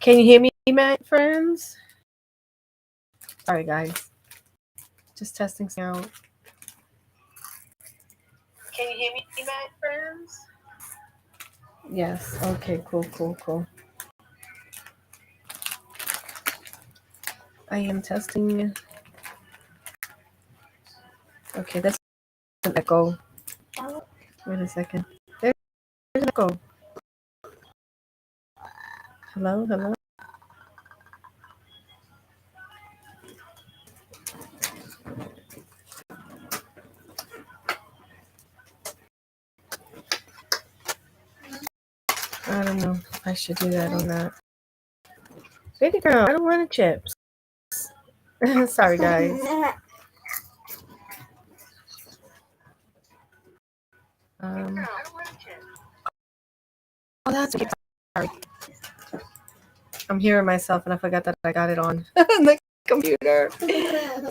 Can you hear me, my friends? Sorry, guys. Just testing something out. Can you hear me, my friends? Yes. Okay. Cool. I am testing. Okay, that's an echo. Wait a second. There's an echo. Hello. I don't know. I should do that or not. Baby girl, I don't want chips. Sorry, guys. Um, oh, that's okay. Sorry. I'm hearing myself and I forgot that I got it on the computer.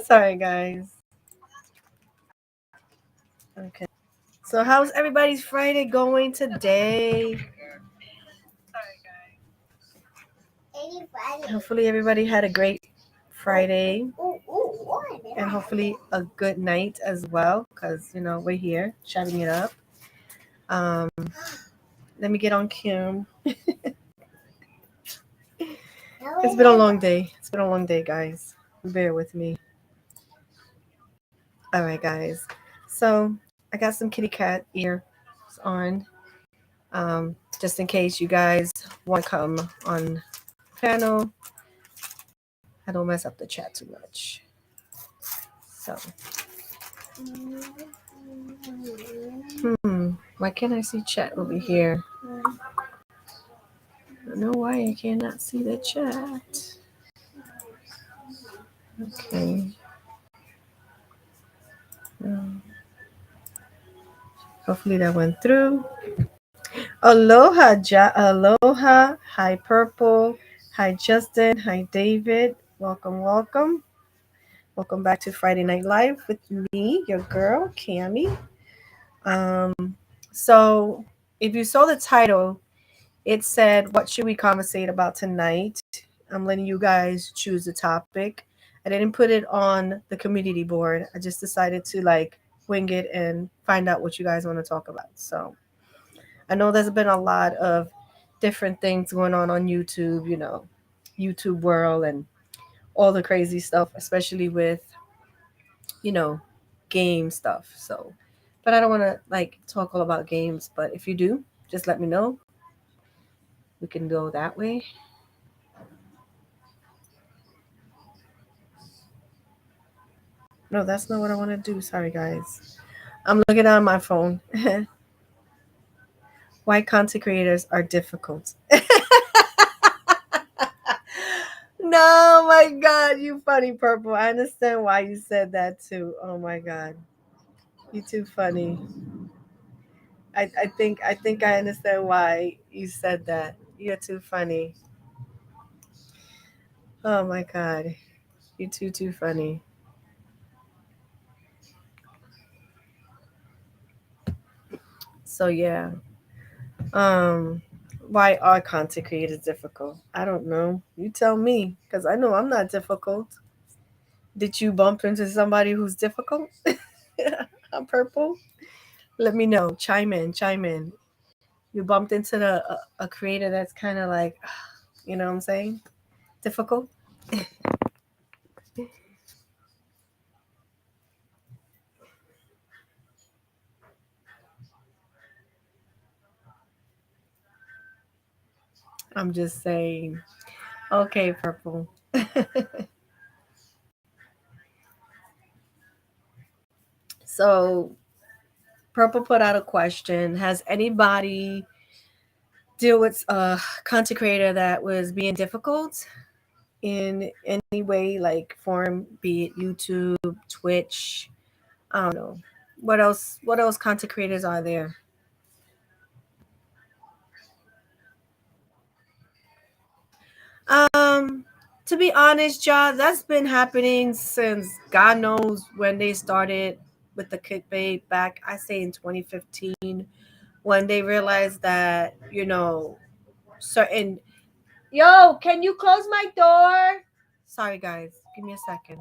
Sorry, guys. Okay. So, how's everybody's Friday going today? Hopefully, everybody had a great Friday and hopefully a good night as well, because we're here chatting it up. Um, let me get on Kim. It's been a long day. Guys. Bear with me. All right, guys. So I got some kitty cat ears on, just in case you guys want to come on panel. I don't mess up the chat too much. So, why can't I see chat over here? I don't know why I cannot see the chat. Okay. Hopefully that went through. Aloha. Hi, Purple. Hi, Justin. Hi, David. Welcome. Welcome back to Friday Night Live with me, your girl, Cammie. Um, so if you saw the title, it said, "What should we conversate about tonight?" I'm letting you guys choose the topic. I didn't put it on the community board. I just decided to wing it and find out what you guys want to talk about. So I know there's been a lot of different things going on YouTube, YouTube world and all the crazy stuff, especially with, game stuff. So, but I don't want to talk all about games. But if you do, just let me know. We can go that way. No, that's not what I want to do. Sorry, guys. I'm looking on my phone. Why content creators are difficult. No, my God, you funny, Purple. I understand why you said that too. Oh my God, you too funny. I think I understand why you said that. You're too funny. Oh my God, you too funny. So yeah, um, why are content creators difficult? I don't know. You tell me, because I know I'm not difficult. Did you bump into somebody who's difficult? I'm Purple. Let me know. Chime in. You bumped into a creator that's kind of like, you know what I'm saying? Difficult. I'm just saying. Okay, Purple. So Purple put out a question. Has anybody deal with a content creator that was being difficult in any way, like form, be it YouTube, Twitch? I don't know. What else content creators are there? Um, to be honest, John, that's been happening since God knows when they started with the clickbait back, I say in 2015, when they realized that, certain Yo, can you close my door? Sorry, guys. Give me a second.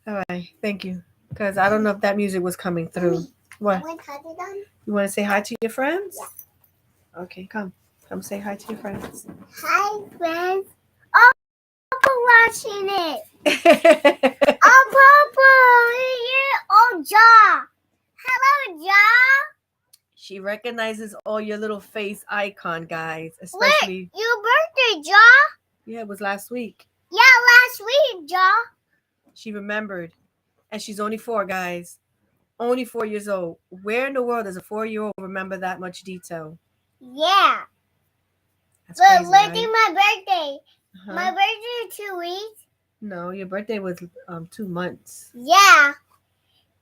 All right. Thank you. Because I don't know if that music was coming through. What? You want to say hi to your friends? Yeah. Okay, come. Come say hi to your friends. Hi, friends. Oh, Papa watching it. Oh, Papa, here. Oh, Ja. Hello, Ja. She recognizes all your little face icon, guys. Especially. Wait, your birthday, Ja? Yeah, it was last week. Yeah, last week, Ja. She remembered. And she's only 4, guys. Only 4 years old. Where in the world does a 4-year-old remember that much detail? Yeah. That's But crazy, when right? my birthday? Uh-huh. My birthday is 2 weeks. No, your birthday was 2 months. Yeah.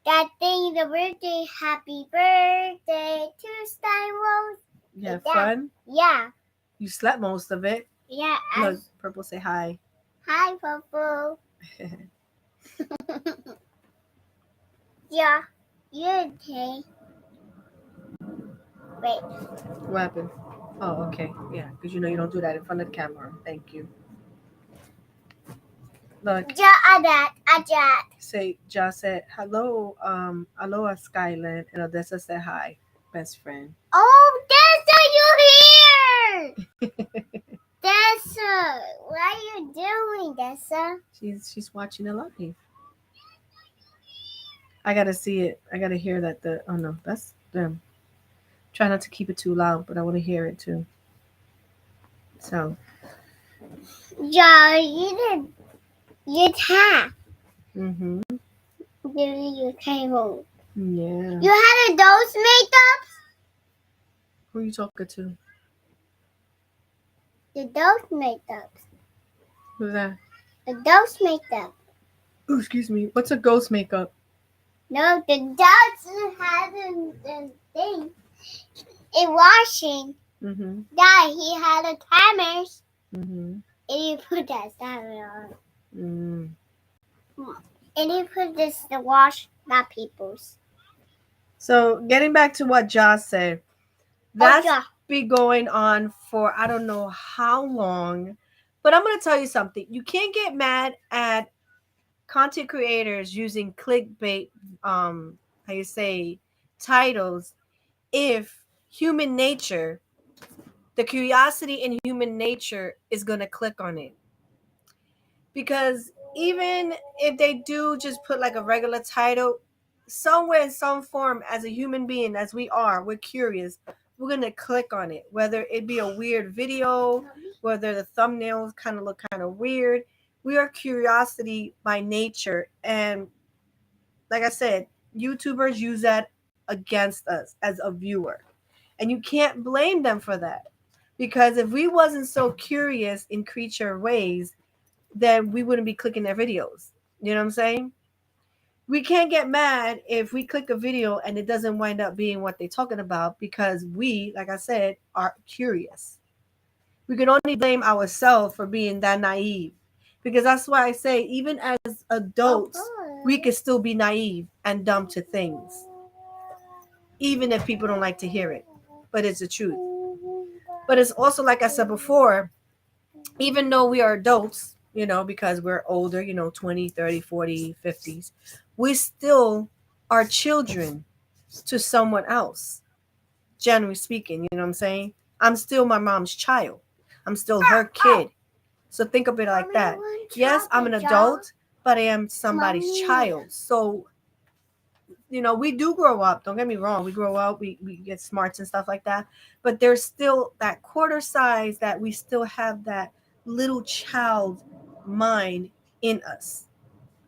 That thing, the birthday, happy birthday to Steinwolf. You had fun? Yeah. You slept most of it. Yeah. Look, Purple, say hi. Hi, Purple. Yeah. You okay? Wait. What happened? Oh, okay. Yeah, because you know you don't do that in front of the camera. Thank you. Look. Ajat. Say, Josh said, hello, aloha, Skyland. And Odessa said hi, best friend. Oh, Dessa, you here? Dessa, what are you doing, Dessa? She's watching it live. I gotta see it. I gotta hear that. Oh no, that's them. Try not to keep it too loud, but I want to hear it too. So. Yeah, you tap. Mm-hmm. You came home. Yeah. You had a dose makeup? Who are you talking to? The dose makeup. Who's that? The dose makeup. Oh, excuse me. What's a ghost makeup? No, the dose had a thing. It washing. Mm-hmm. Yeah, he had a timer. Mm-hmm. And he put that timer on. Mm. And he put this to wash not people's. So getting back to what Josh said, that's be going on for I don't know how long, but I'm gonna tell you something. You can't get mad at content creators using clickbait, how you say, titles, if human nature, the curiosity in human nature is gonna click on it. Because even if they do just put like a regular title, somewhere in some form, as a human being, as we are, we're curious. We're gonna click on it, whether it be a weird video, whether the thumbnails kind of look kind of weird. We are curiosity by nature, and like I said, YouTubers use that against us as a viewer, and you can't blame them for that. Because if we wasn't so curious in creature ways, then we wouldn't be clicking their videos. You know what I'm saying? We can't get mad if we click a video and it doesn't wind up being what they're talking about because we, like I said, are curious. We can only blame ourselves for being that naive. Because that's why I say, even as adults, we can still be naive and dumb to things, even if people don't like to hear it. But it's the truth. But it's also, like I said before, even though we are adults, because we're older, 20, 30, 40, 50s, we still are children to someone else, generally speaking. You know what I'm saying? I'm still my mom's child. I'm still her kid. So think of it like that. Yes, I'm an adult, but I am somebody's child. So, we do grow up. Don't get me wrong. We grow up, we get smarts and stuff like that. But there's still that quarter size that we still have that little child mind in us.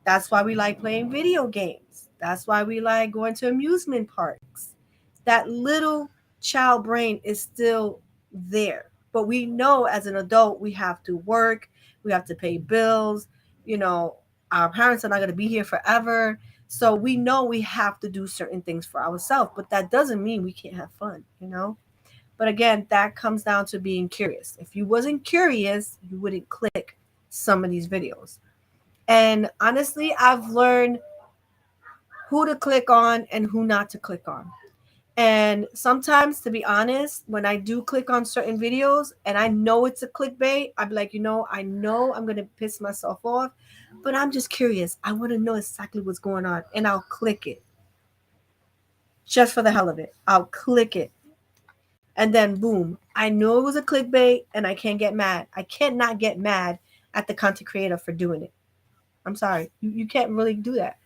That's why we like playing video games. That's why we like going to amusement parks. That little child brain is still there. But we know as an adult we have to work, we have to pay bills, you know, Our parents are not going to be here forever. So we know we have to do certain things for ourselves, but that doesn't mean we can't have fun, you know? But again, that comes down to being curious. If you wasn't curious, you wouldn't click some of these videos. And honestly, I've learned who to click on and who not to click on. And sometimes, to be honest, when I do click on certain videos and I know it's a clickbait, I'd be like, I know I'm going to piss myself off, but I'm just curious. I want to know exactly what's going on. And I'll click it just for the hell of it. I'll click it. And then, boom, I know it was a clickbait and I can't get mad. I can't not get mad at the content creator for doing it. I'm sorry. You can't really do that.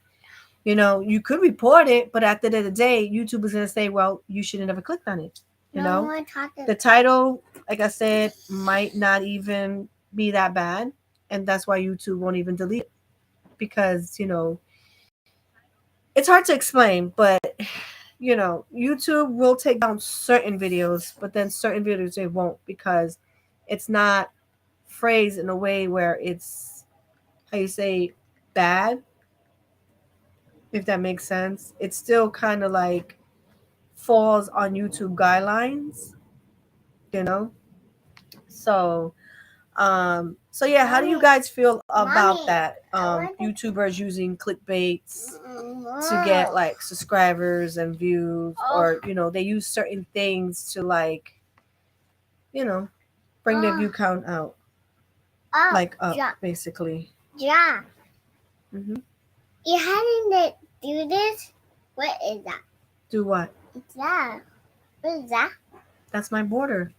You could report it, but at the end of the day, YouTube is going to say, well, you should have never clicked on it. The title, like I said, might not even be that bad. And that's why YouTube won't even delete it. Because, it's hard to explain, but, YouTube will take down certain videos, but then certain videos they won't because it's not phrased in a way where it's, how you say, bad, if that makes sense. It's still kind of like falls on YouTube guidelines, you know. So, so yeah, how do you guys feel about that? YouTubers using clickbaits to get like subscribers and views, or they use certain things to like, bring their view count out, like up, basically. Yeah. Mm-hmm. You hadn't do this? What is that? Do what? It's that. What is that? That's my border.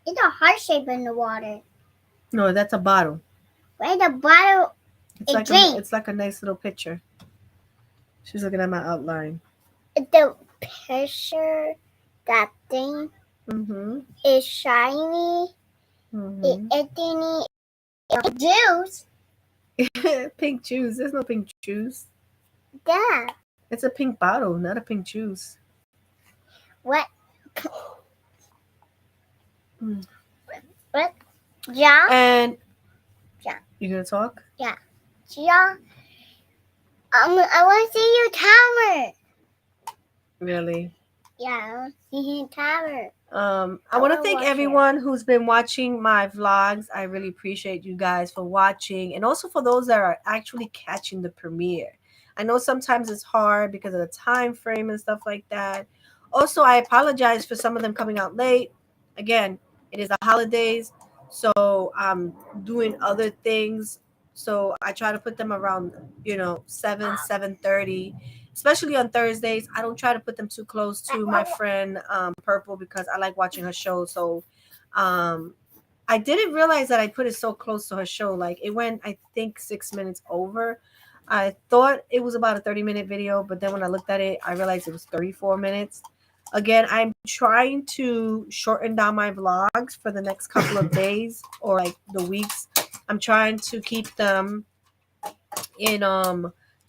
It's a heart shape in the water. No, that's a bottle. Where's the bottle? It's like a nice little picture. She's looking at my outline. The picture, that thing, is shiny. It's juice. Pink juice. There's no pink juice. Yeah. It's a pink bottle, not a pink juice. What? What? Yeah. And yeah. You gonna talk? Yeah. Yeah. I want to see your tower. Really? Yeah, I want to see your tower. I want to thank everyone who's been watching my vlogs. I really appreciate you guys for watching, and also for those that are actually catching the premiere. I know sometimes it's hard because of the time frame and stuff like that. Also, I apologize for some of them coming out late. Again, it is the holidays, so I'm doing other things. So I try to put them around, 7:30, especially on Thursdays. I don't try to put them too close to my friend Purple because I like watching her show. So I didn't realize that I put it so close to her show. Like it went, I think, 6 minutes over. I thought it was about a 30-minute video, but then when I looked at it, I realized it was 34 minutes. Again, I'm trying to shorten down my vlogs for the next couple of days or like the weeks. I'm trying to keep them in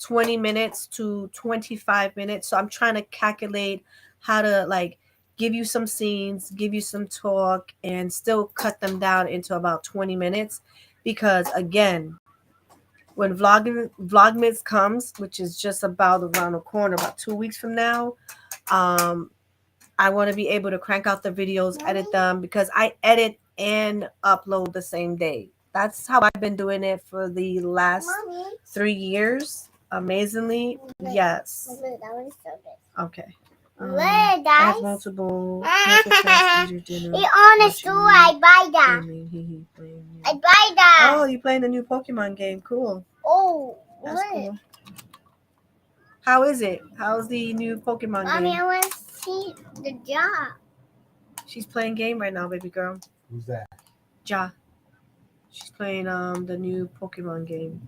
20 minutes to 25 minutes. So I'm trying to calculate how to like give you some scenes, give you some talk, and still cut them down into about 20 minutes. Because again, when Vlogmas comes, which is just about around the corner, about 2 weeks from now, I want to be able to crank out the videos, edit them, because I edit and upload the same day. That's how I've been doing it for the last 3 years. Amazingly, yes. Okay. I have multiple tasks. You on the store, I buy that. I buy that. Oh, you playing the new Pokemon game? Cool. Oh, that's cool. How is it? How's the new Pokemon Mommy, game? I want to see the job. She's playing game right now, baby girl. Who's that? Ja. She's playing the new Pokemon game.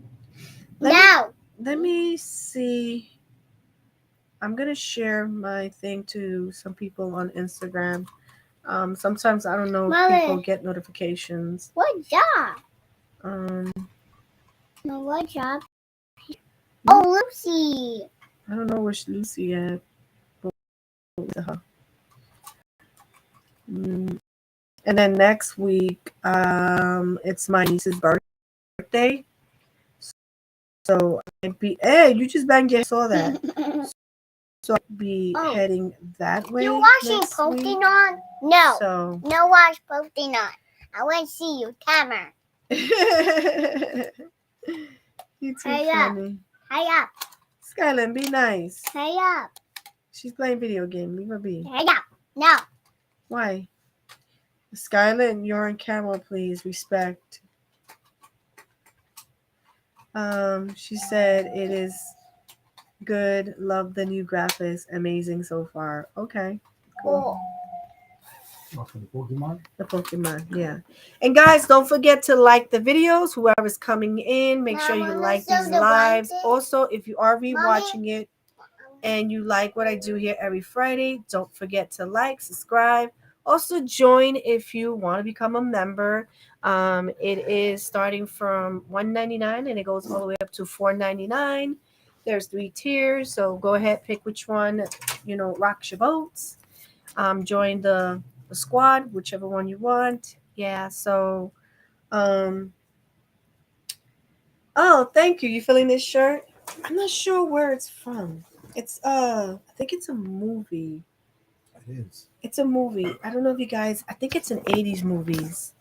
Let me see. I'm gonna share my thing to some people on Instagram. Sometimes I don't know if people get notifications. What job? No, what job? Oh, Lucy. I don't know where's Lucy at. And then next week, it's my niece's birthday. So I'd be, hey, you just banged your head. I saw that. So I'd be heading that way. You watching next Pokemon? week. No. So No watch Pokemon. I want to see your camera. you too Hurry up. funny. Hurry up. Skyland, be nice. Hurry up. She's playing video game. Leave her be. Hurry up. No. Why? Skyland, you're on camera, please. Respect. She said it is good. Love the new graphics. Amazing so far. Okay. Cool. For the Pokemon? The Pokemon, yeah. And guys, don't forget to like the videos. Whoever's coming in, make sure you like these lives. Also, if you are rewatching it and you like what I do here every Friday, don't forget to like, subscribe. Also, join if you want to become a member. It is starting from $1.99 and it goes all the way up to $4.99. There's 3 tiers, so go ahead, pick which one rocks your boats. Join the squad, whichever one you want. Yeah, so oh, thank you. You feeling this shirt? I'm not sure where it's from. It's I think it's a movie. It is. It's a movie. I don't know if you guys, I think it's an 80s movies.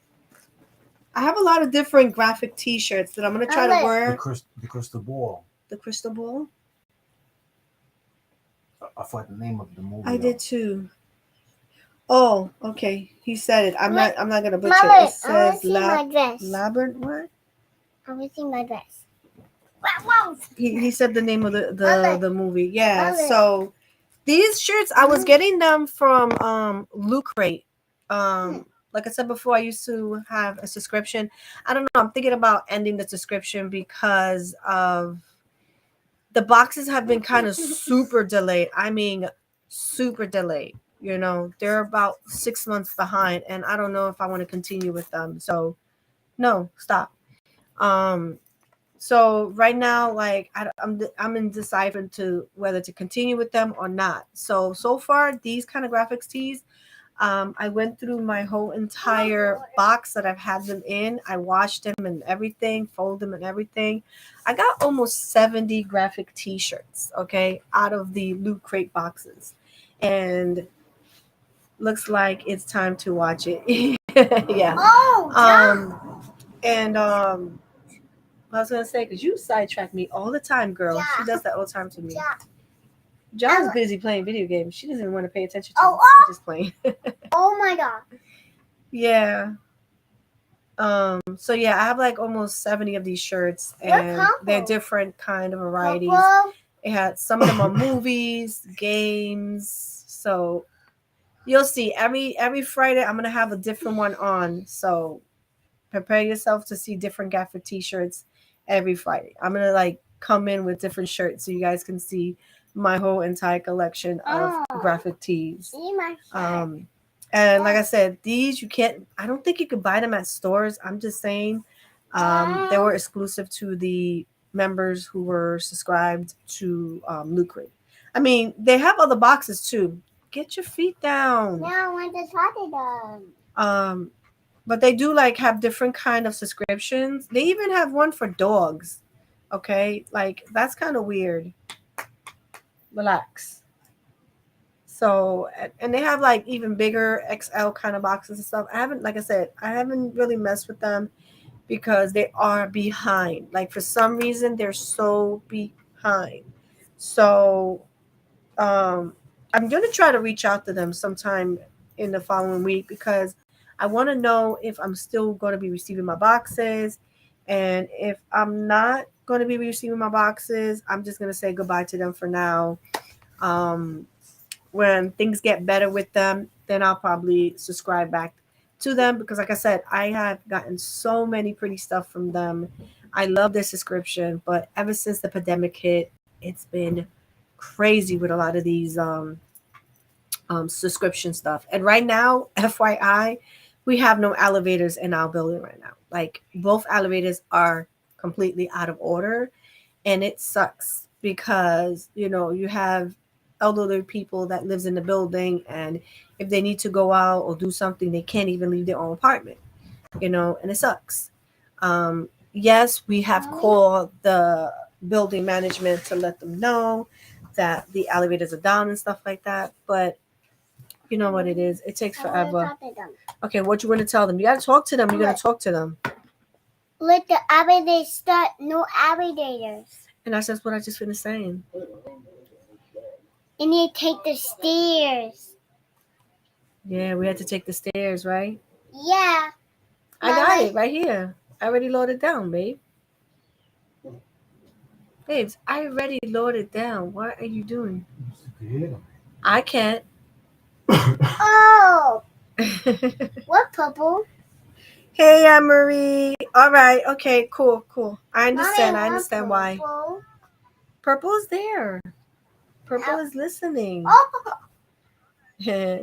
I have a lot of different graphic t-shirts that I'm going to try to wear. The crystal ball. The crystal ball? I forgot the name of the movie. I did too. Oh, okay. He said it. I'm not gonna butcher Mother, it. It says my dress. labyrinth. What? I want to see my dress. He said the name of the movie. Yeah. Mother. So these shirts I was getting them from Loot Crate. Like I said before, I used to have a subscription. I don't know. I'm thinking about ending the subscription because of the boxes have been kind of super delayed. I mean, super delayed. They're about 6 months behind, and I don't know if I want to continue with them. So, no, stop. So right now, like I'm indecisive to whether to continue with them or not. So far, these kind of graphics tees, I went through my whole entire box that I've had them in. I washed them and everything, fold them and everything. I got almost 70 graphic t-shirts, okay, out of the Loot Crate boxes. And looks like it's time to watch it. Yeah. And I was gonna say, because you sidetrack me all the time, girl. Yeah. She does that all the time to me. Yeah. John's busy playing video games. She doesn't even want to pay attention to me. She's just playing. Oh my god. Yeah. So yeah, I have like almost 70 of these shirts, and they're different kind of varieties. It had some of them are movies, games. So you'll see every Friday I'm gonna have a different one on. So prepare yourself to see different graphic t-shirts every Friday. I'm gonna like come in with different shirts so you guys can see my whole entire collection of graphic tees. And like I said, these I don't think you could buy them at stores. I'm just saying they were exclusive to the members who were subscribed to Loot Crate. I mean, they have other boxes too. Get your feet down. No, I want to talk to them. But they do like have different kind of subscriptions. They even have one for dogs. Okay, like that's kind of weird. Relax. So, and they have like even bigger XL kind of boxes and stuff. Like I said, I haven't really messed with them because they are behind. Like for some reason, they're so behind. So, I'm gonna try to reach out to them sometime in the following week because I want to know if I'm still going to be receiving my boxes, and if I'm not going to be receiving my boxes, I'm just gonna say goodbye to them for now. When things get better with them, then I'll probably subscribe back to them because, like I said, I have gotten so many pretty stuff from them. I love their subscription, but ever since the pandemic hit, it's been crazy with a lot of these subscription stuff. And right now, FYI, we have no elevators in our building right now. Like both elevators are completely out of order, and it sucks because you have elderly people that lives in the building, and if they need to go out or do something, they can't even leave their own apartment. And it sucks. Yes, we have called the building management to let them know that the elevators are down and stuff like that. But you know what it is. It takes I wanna forever. talk to them. Okay, what you want to tell them? You got to talk to them. You got to talk to them. Let the elevators start. No elevators. And that's just what I just finished saying. And you take the stairs. Yeah, we had to take the stairs, right? Yeah. I got it right here. I already loaded down, babe. Babes, I already loaded down. What are you doing? You can hear them. I can't. Oh. What purple? Hey, Anne Marie. All right. Okay. Cool. Cool. I understand. Mommy, I understand what why. purple? Purple is there. Purple is listening. Oh. Yeah,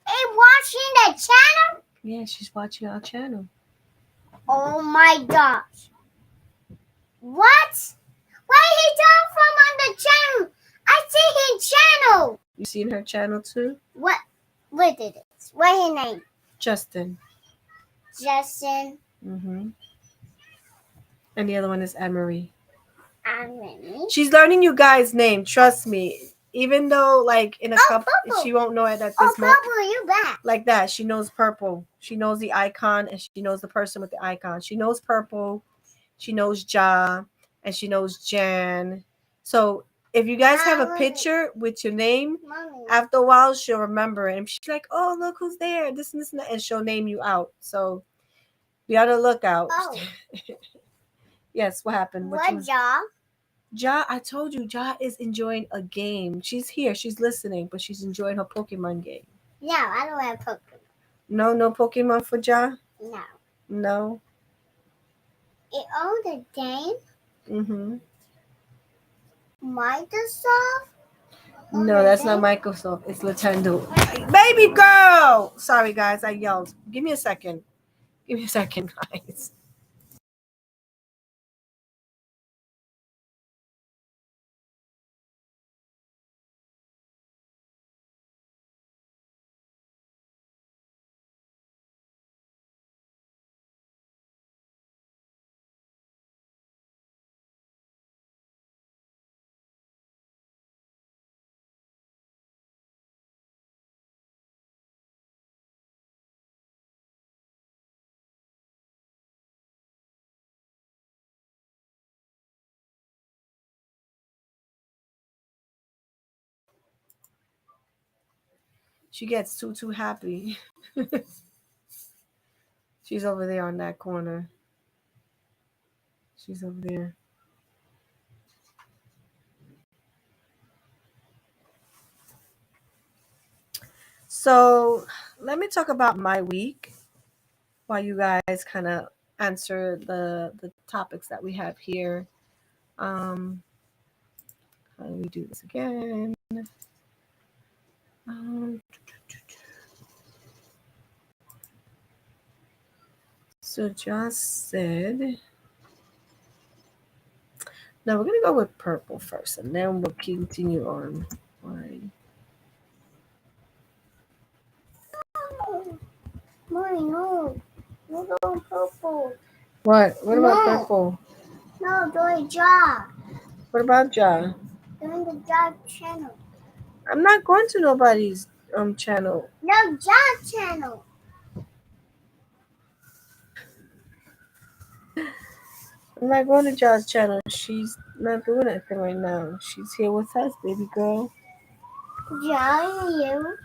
Hey, watching the channel? she's watching our channel. Oh my gosh. What? Why he down from on the channel? I see his channel. You seen her channel too? What? What is it? What his name? Justin. Justin. Mm-hmm. And the other one is Anne Marie. Anthony. She's learning you guys' name. Trust me. Even though, like, in a couple, Purple. she won't know it at Oh, this moment. purple, you back. Like that. She knows purple. She knows the icon and she knows the person with the icon. She knows purple. She knows Ja. And she knows Jan. So if you guys have a Mommy. picture with your name, Mommy. after a while she'll remember it. And she's like, oh, look who's there. This and this and that. And she'll name you out. So be on the lookout. Oh. Yes, what happened? What job? Ja, I told you, Ja is enjoying a game. She's here. She's listening, but she's enjoying her Pokemon game. No, I don't have Pokemon. No Pokemon for Ja? No. No. It owned the game. Mm-hmm. Microsoft? No, that's not Microsoft. It's Nintendo. Baby girl! Sorry, guys. I yelled. Give me a second. Give me a second, guys. She gets too happy. She's over there on that corner. She's over there. So let me talk about my week while you guys kind of answer the topics that we have here. Um, how do we do this again? Um, so just said. Now we're gonna go with purple first, and then we'll continue on. Right. Mommy, no. No, go purple. What? What about No. purple? No, doing job. What about Ja? Doing the job channel. I'm not going to nobody's channel. No, job channel. I'm not going to Ja's channel. She's not doing anything right now. She's here with us, baby girl. Job, you.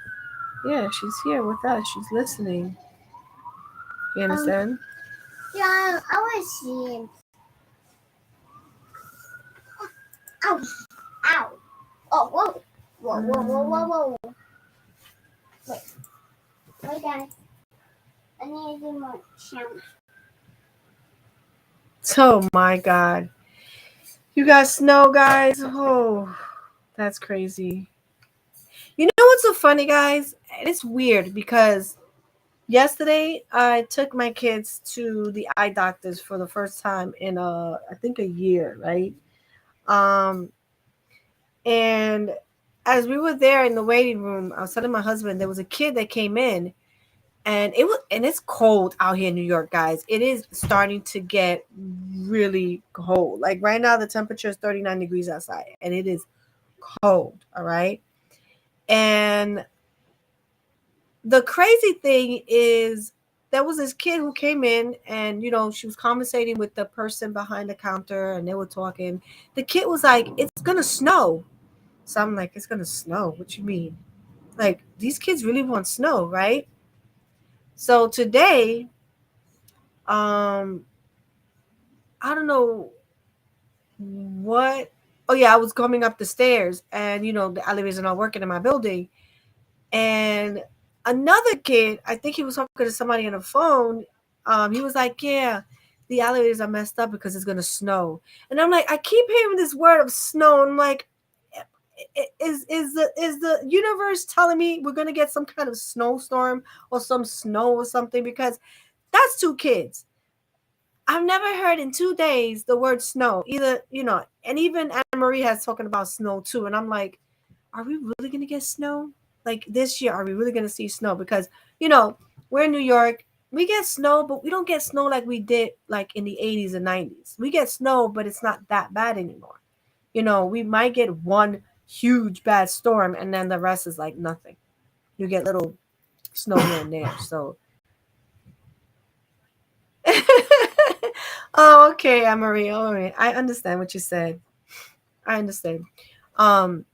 Yeah, she's here with us. She's listening. You understand? Job, I want to see him. Ow. Ow. Oh, whoa. Whoa. Wait, guys. I need to do more sound. Oh my God. You got snow, guys? Oh, that's crazy. You know what's so funny, guys? It's weird because yesterday I took my kids to the eye doctors for the first time in I think a year, right? Um, and as we were there in the waiting room, I was telling my husband there was a kid that came in and it's cold out here in New York, guys. It is starting to get really cold. Like right now, the temperature is 39 degrees outside, and it is cold. All right, and the crazy thing is there was this kid who came in and she was conversating with the person behind the counter and they were talking. The kid was like, it's gonna snow. So I'm like, it's gonna snow? What you mean? Like, these kids really want snow, right? So today, um I don't know what. Oh yeah, I was coming up the stairs and the elevators are not working in my building. And another kid, I think he was talking to somebody on the phone. He was like, "Yeah, the elevators are messed up because it's gonna snow." And I'm like, I keep hearing this word of snow. And I'm like, is the universe telling me we're gonna get some kind of snowstorm or some snow or something? Because that's two kids. I've never heard in 2 days the word snow. Either and even Anna Marie has talking about snow too. And I'm like, are we really gonna get snow? Like this year, are we really gonna see snow? Because we're in New York, we get snow, but we don't get snow like we did like in the 80s and 90s. We get snow, but it's not that bad anymore. We might get one huge bad storm, and then the rest is like nothing. You get little snow here and there. So, oh, okay, Anne-Marie. All right, I understand what you said. I understand. Um,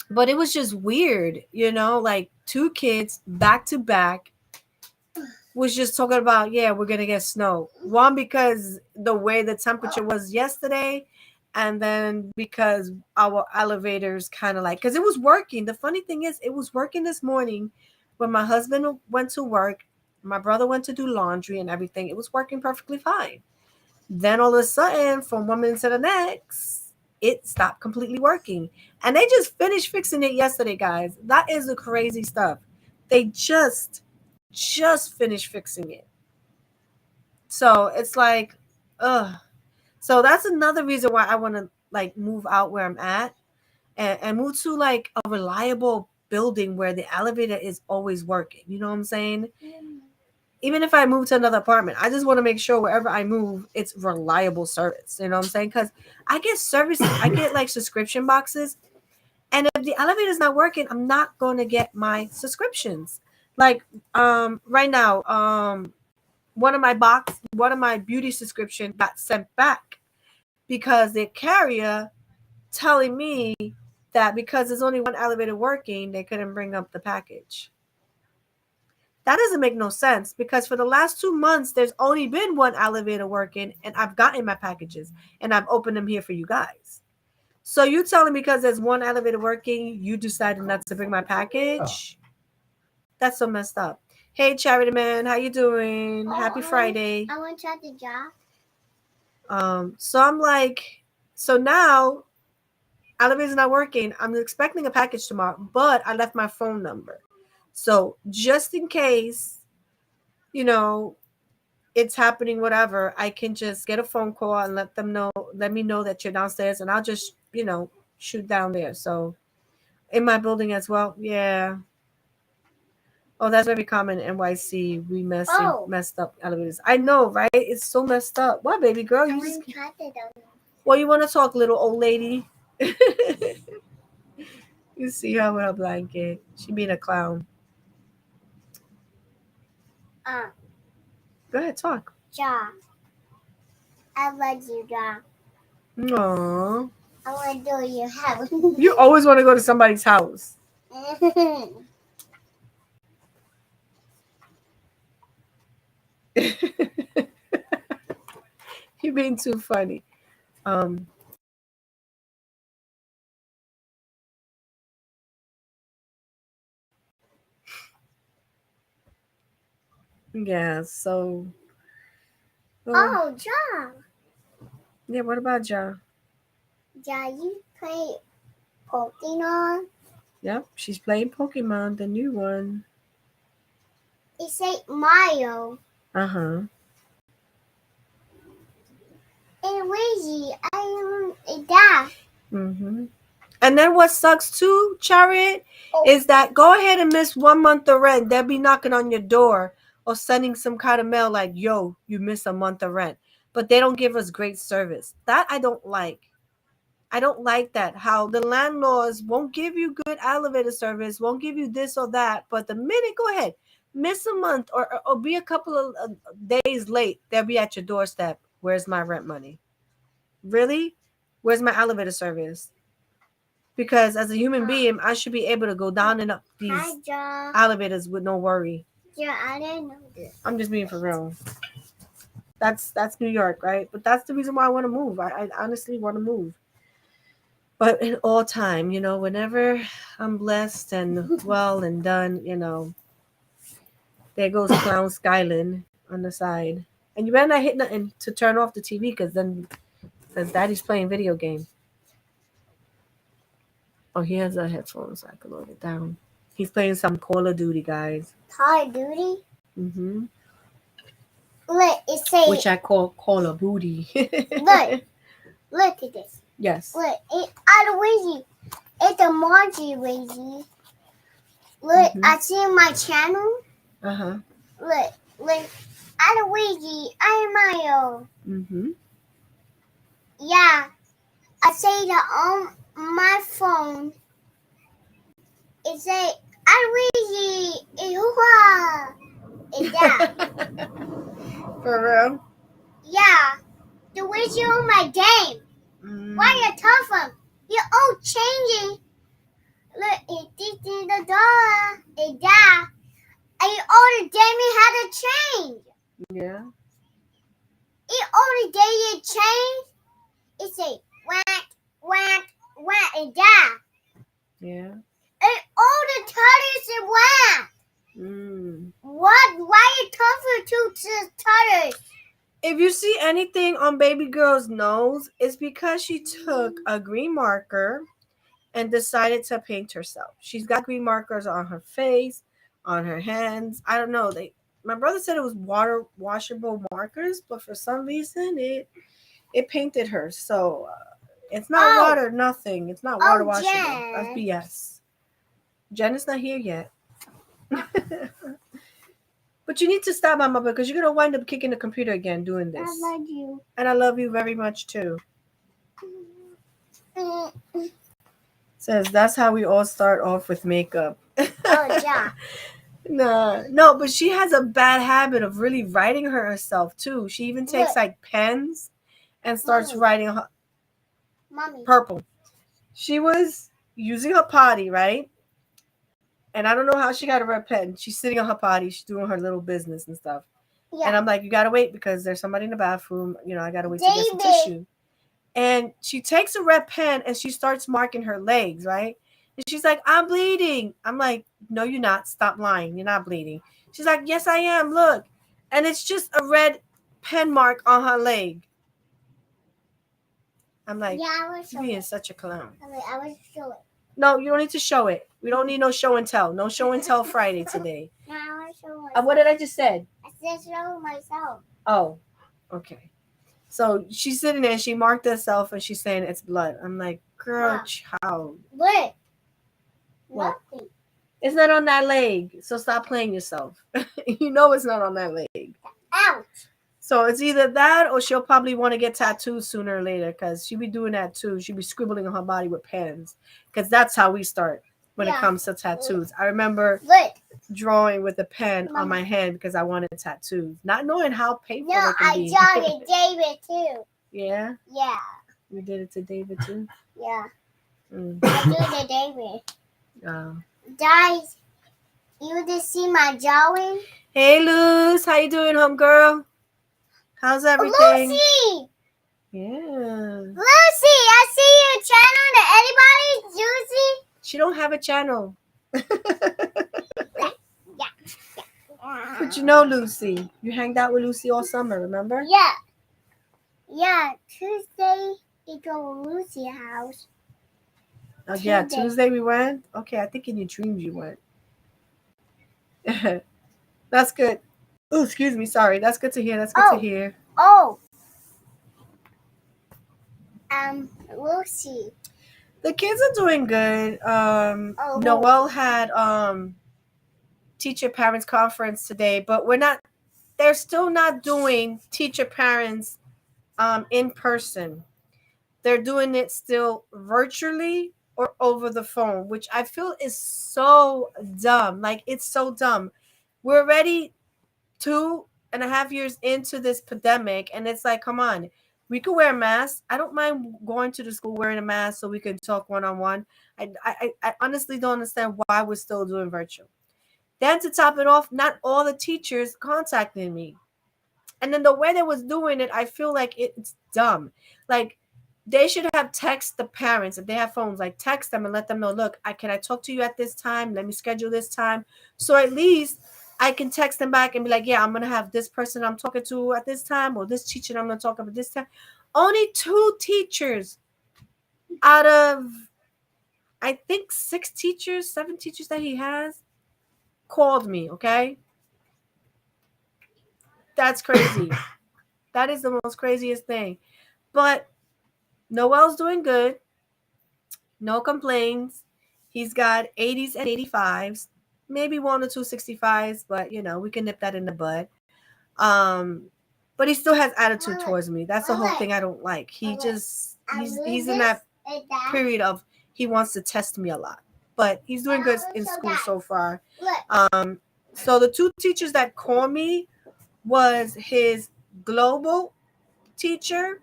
but it was just weird, like two kids back to back was just talking about, yeah, we're gonna get snow. One, because the way the temperature was yesterday, and then because our elevators kind of like, because it was working. The funny thing is, it was working this morning when my husband went to work, my brother went to do laundry and everything. It was working perfectly fine. Then all of a sudden, from one minute to the next, it stopped completely working. And they just finished fixing it yesterday, guys. That is the crazy stuff. They just finished fixing it. So it's like, ugh. So that's another reason why I want to like move out where I'm at and move to like a reliable building where the elevator is always working. You know what I'm saying? Even if I move to another apartment, I just want to make sure wherever I move, it's reliable service. You know what I'm saying? Because I get services, I get like subscription boxes. And if the elevator is not working, I'm not going to get my subscriptions. Like right now, one of my beauty subscription got sent back because the carrier telling me that because there's only one elevator working, they couldn't bring up the package. That doesn't make no sense because for the last 2 months, there's only been one elevator working and I've gotten my packages and I've opened them here for you guys. So you telling me because there's one elevator working, you decided not to bring my package? That's so messed up. Hey, Charity Man, how you doing? Happy Friday. I want to try the job. So I'm like, so now elevator's not working. I'm expecting a package tomorrow, but I left my phone number. So just in case, it's happening, whatever, I can just get a phone call and let me know that you're downstairs and I'll just, shoot down there. So in my building as well. Yeah. Oh, that's very common in NYC. We messed up elevators. I know, right? It's so messed up. What, baby girl? Well, you want to talk, little old lady? You see her with her blanket. She being a clown. Go ahead, talk. Ja. I love you, Ja. Aww. I want to go to your house. You always want to go to somebody's house. You're being too funny. Um, yeah, so. Oh, Ja. Yeah, what about Ja? Ja, you play Pokemon? Yep, she's playing Pokemon, the new one. It say Mario. Uh-huh. And Luigi. I am that. Mm-hmm. And then what sucks too, Chariot, is that go ahead and miss 1 month of rent. They'll be knocking on your door or sending some kind of mail like, yo, you missed a month of rent. But they don't give us great service. That I don't like. I don't like that. How the landlords won't give you good elevator service, won't give you this or that. But the minute, go ahead, miss a month or be a couple of days late, they'll be at your doorstep. Where's my rent money? Really? Where's my elevator service? Because as a human being, I should be able to go down and up these elevators with no worry. Yeah, I didn't know this. I'm just being for real. That's New York, right? But that's the reason why I want to move. I honestly want to move. But in all time, whenever I'm blessed and well and done, there goes Clown Skyland on the side. And you better not hit nothing to turn off the TV because Daddy's playing video game. Oh, he has a headphone so I can load it down. He's playing some Call of Duty, guys. Call of Duty? Mm-hmm. Look, it says... Which I call Call of Booty. Look at this. Yes. Look, it's Aloysius. It's a Margie Luigi. Look, I see my channel. Uh-huh. Look, Aloysius, I'm Mario. Mm-hmm. Yeah, I say that on my phone. It say Aloysius, it's that. For real? Yeah, the Luigi on my game. Why you tough? You're all changing. Look, it's in the door. It's that. And all the game had to change. Yeah. It all the day it changed. It say whack, and that. Yeah. And all the turtles and whack. What? Why you tougher to turtles? If you see anything on baby girl's nose, it's because she took a green marker and decided to paint herself. She's got green markers on her face, on her hands. I don't know. My brother said it was water washable markers, but for some reason it painted her. So it's not water, nothing. It's not water washable. Jen. That's BS. Jen is not here yet. But you need to stop, Mama, because you're going to wind up kicking the computer again doing this. I love you. And I love you very much, too. Says, that's how we all start off with makeup. Oh, yeah. No, but she has a bad habit of really writing herself, too. She even takes, pens and starts writing Mommy. purple. She was using her potty, right? And I don't know how she got a red pen. She's sitting on her potty. She's doing her little business and stuff. Yeah. And I'm like, you got to wait because there's somebody in the bathroom. I got to wait to get some tissue. And she takes a red pen and she starts marking her legs, right? And she's like, I'm bleeding. I'm like, no, you're not. Stop lying. You're not bleeding. She's like, yes, I am. Look. And it's just a red pen mark on her leg. I'm like, you're being such a clown. I will show it. No, you don't need to show it. We don't need no show and tell. No show and tell Friday today. No, I want to show myself. What did I just say? I said show myself. Oh, okay. So she's sitting there and she marked herself and she's saying it's blood. I'm like, girl, child. What? Nothing. It's not on that leg. So stop playing yourself. You know it's not on that leg. Ouch. So it's either that or she'll probably want to get tattoos sooner or later because she'll be doing that too. She'll be scribbling on her body with pens because that's how we start when it comes to tattoos. I remember drawing with a pen on my hand because I wanted tattoos, not knowing how painful it can be. No, I drew it David too. Yeah? Yeah. You did it to David too? Yeah. I do it to David. Oh. Guys, you just see my drawing? Hey, Luz. How you doing, homegirl? How's everything? Lucy! Yeah. Lucy, I see your channel to anybody's Lucy. She don't have a channel. But you know Lucy. You hanged out with Lucy all summer, remember? Yeah. Yeah, Tuesday we go to Lucy's house. Oh, yeah, Tuesday we went? Okay, I think in your dreams you went. That's good. Oh, excuse me. Sorry. That's good to hear. That's good to hear. Oh. Lucy. The kids are doing good. Oh. Noel had teacher parents conference today, but we're not. They're still not doing teacher parents in person. They're doing it still virtually or over the phone, which I feel is so dumb. Like it's so dumb. We're already 2.5 years into this pandemic, and it's like, come on, we could wear masks. I don't mind going to the school wearing a mask so we can talk one on one. I honestly don't understand why we're still doing virtual. Then to top it off, not all the teachers contacted me. And then the way they was doing it, I feel like it's dumb. Like they should have text the parents if they have phones, like text them and let them know, look, I talk to you at this time. Let me schedule this time. So at least I can text them back and be like, yeah, I'm gonna have this person I'm talking to at this time, or this teacher I'm gonna talk about this time. Only 2 teachers out of I think 6 teachers, 7 teachers that he has called me, okay? That's crazy. That is the most craziest thing. But Noel's doing good. No complaints. He's got 80s and 85s, maybe 1 or 2 65s, but we can nip that in the bud. Um, but he still has attitude towards me. That's the whole thing I don't like. He's in that period of he wants to test me a lot. But he's doing good in school so far. Um, so the 2 teachers that called me was his global teacher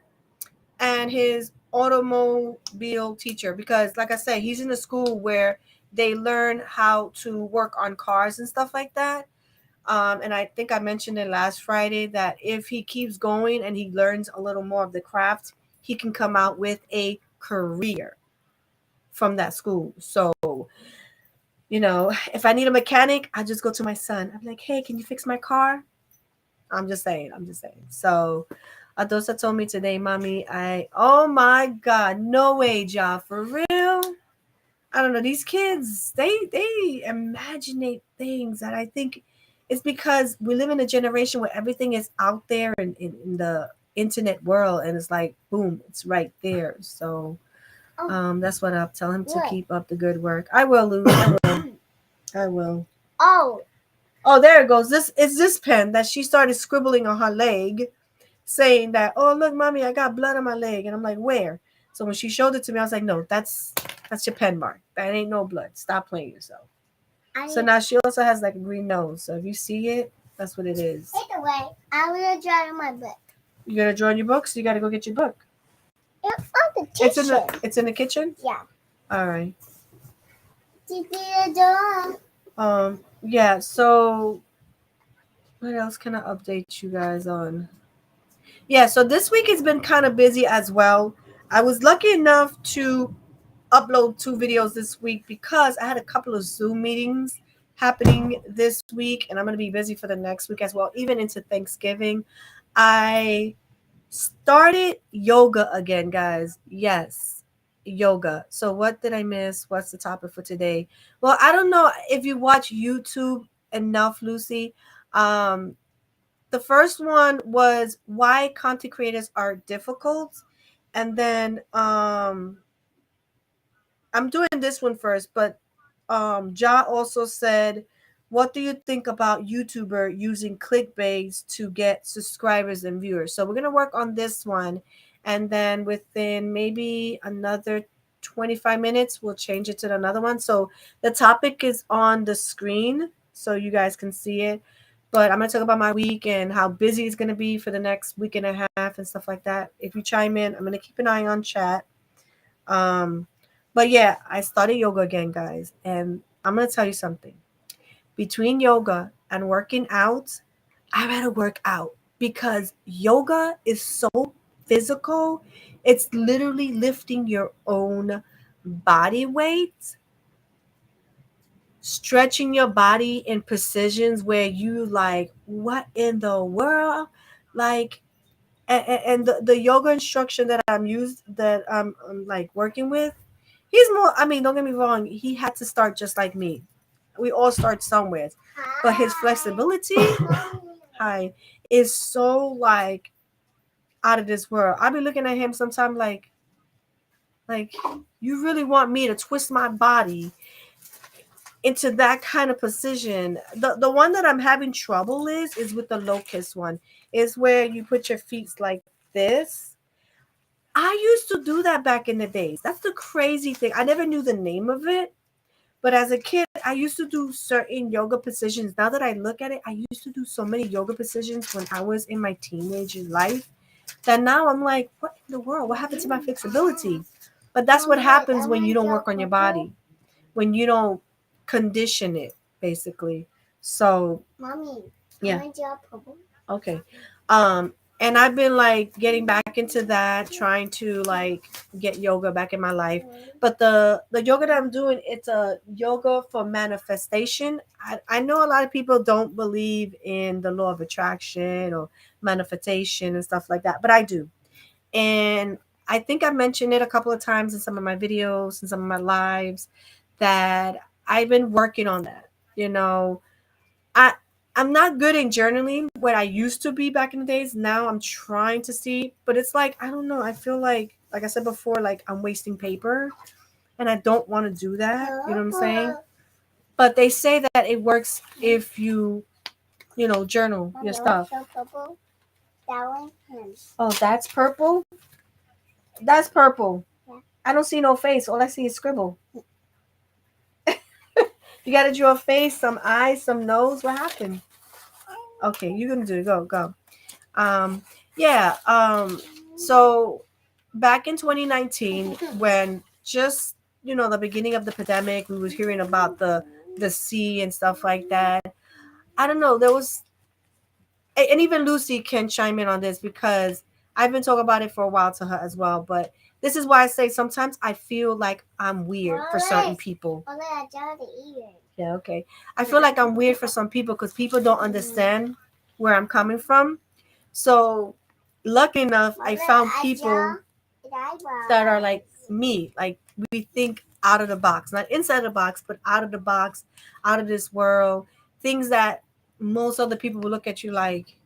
and his automobile teacher, because like I said, he's in a school where they learn how to work on cars and stuff like that. And I think I mentioned it last Friday that if he keeps going and he learns a little more of the craft, he can come out with a career from that school. So if I need a mechanic, I just go to my son. I'm like, hey, can you fix my car? I'm just saying. So Adosa told me today, mommy, oh my God, no way, Ja, for real. I don't know, these kids, they imaginate things that I think it's because we live in a generation where everything is out there in the internet world, and it's like boom, it's right there. So that's what I'll tell him, to keep up the good work. I will, Lou. I will. Oh. Oh, there it goes. This is this pen that she started scribbling on her leg, saying that, oh look, mommy, I got blood on my leg. And I'm like, where? So when she showed it to me, I was like, no, that's your pen mark. That ain't no blood. Stop playing yourself. So now she also has like a green nose. So if you see it, that's what it is. Take away. I'm gonna draw in my book. You gonna draw in your book? So you gotta go get your book. It's on the kitchen. It's in the kitchen? Yeah. All right. The Yeah, so what else can I update you guys on? Yeah, so this week has been kind of busy as well. I was lucky enough to upload 2 videos this week because I had a couple of Zoom meetings happening this week, and I'm going to be busy for the next week as well, even into Thanksgiving. I started yoga again, guys. Yes, yoga. So what did I miss? What's the topic for today? Well, I don't know if you watch YouTube enough, Lucy. Um, the first one was why content creators are difficult, and then I'm doing this one first, but Ja also said, what do you think about YouTuber using clickbaits to get subscribers and viewers? So we're gonna work on this one, and then within maybe another 25 minutes, we'll change it to another one. So the topic is on the screen, so you guys can see it. But I'm gonna talk about my week and how busy it's gonna be for the next week and a half and stuff like that. If you chime in, I'm gonna keep an eye on chat. Um, but yeah, I started yoga again, guys, and I'm gonna tell you something. Between yoga and working out, I rather work out because yoga is so physical. It's literally lifting your own body weight, stretching your body in precisions where you like, what in the world? Like, and the yoga instruction that I'm like working with, he's more, I mean, don't get me wrong, he had to start just like me. We all start somewhere. But his flexibility, hi, is so like out of this world. I'll be looking at him sometime like, Like, you really want me to twist my body into that kind of position? The one that I'm having trouble is with the locust one. Is where you put your feet like this. I used to do that back in the days. That's the crazy thing. I never knew the name of it. But as a kid, I used to do certain yoga positions. Now that I look at it, I used to do so many yoga positions when I was in my teenage life that now I'm like, what in the world? What happened to my flexibility? But that's what happens when you don't work on your body, when you don't condition it, basically. So, Mommy, yeah. can I draw purple? Okay. And I've been like getting back into that, trying to like get yoga back in my life. But the yoga that I'm doing, it's a yoga for manifestation. I know a lot of people don't believe in the law of attraction or manifestation and stuff like that, but I do. And I think I mentioned it a couple of times in some of my videos and some of my lives that I've been working on that. You know, I I'm not good in journaling what I used to be back in the days. Now I'm trying to see, but it's like I don't know. I feel like I said before, like I'm wasting paper, and I don't want to do that. You know what I'm saying? But they say that it works if you journal your stuff. Purple. That one. Oh, that's purple. That's purple. Yeah. I don't see no face. All I see is scribble. You gotta draw a face, some eyes, some nose. What happened? Okay, you're gonna do it. Go. Um, yeah. So back in 2019, when just the beginning of the pandemic, we was hearing about the sea and stuff like that. I don't know. There was, and even Lucy can chime in on this because I've been talking about it for a while to her as well. But this is why I say sometimes I feel like I'm weird for certain people. Yeah, okay. I feel like I'm weird for some people because people don't understand where I'm coming from. So, lucky enough, I found people that are like me. Like, we think out of the box, not inside the box, but out of the box, out of this world. Things that most other people will look at you like,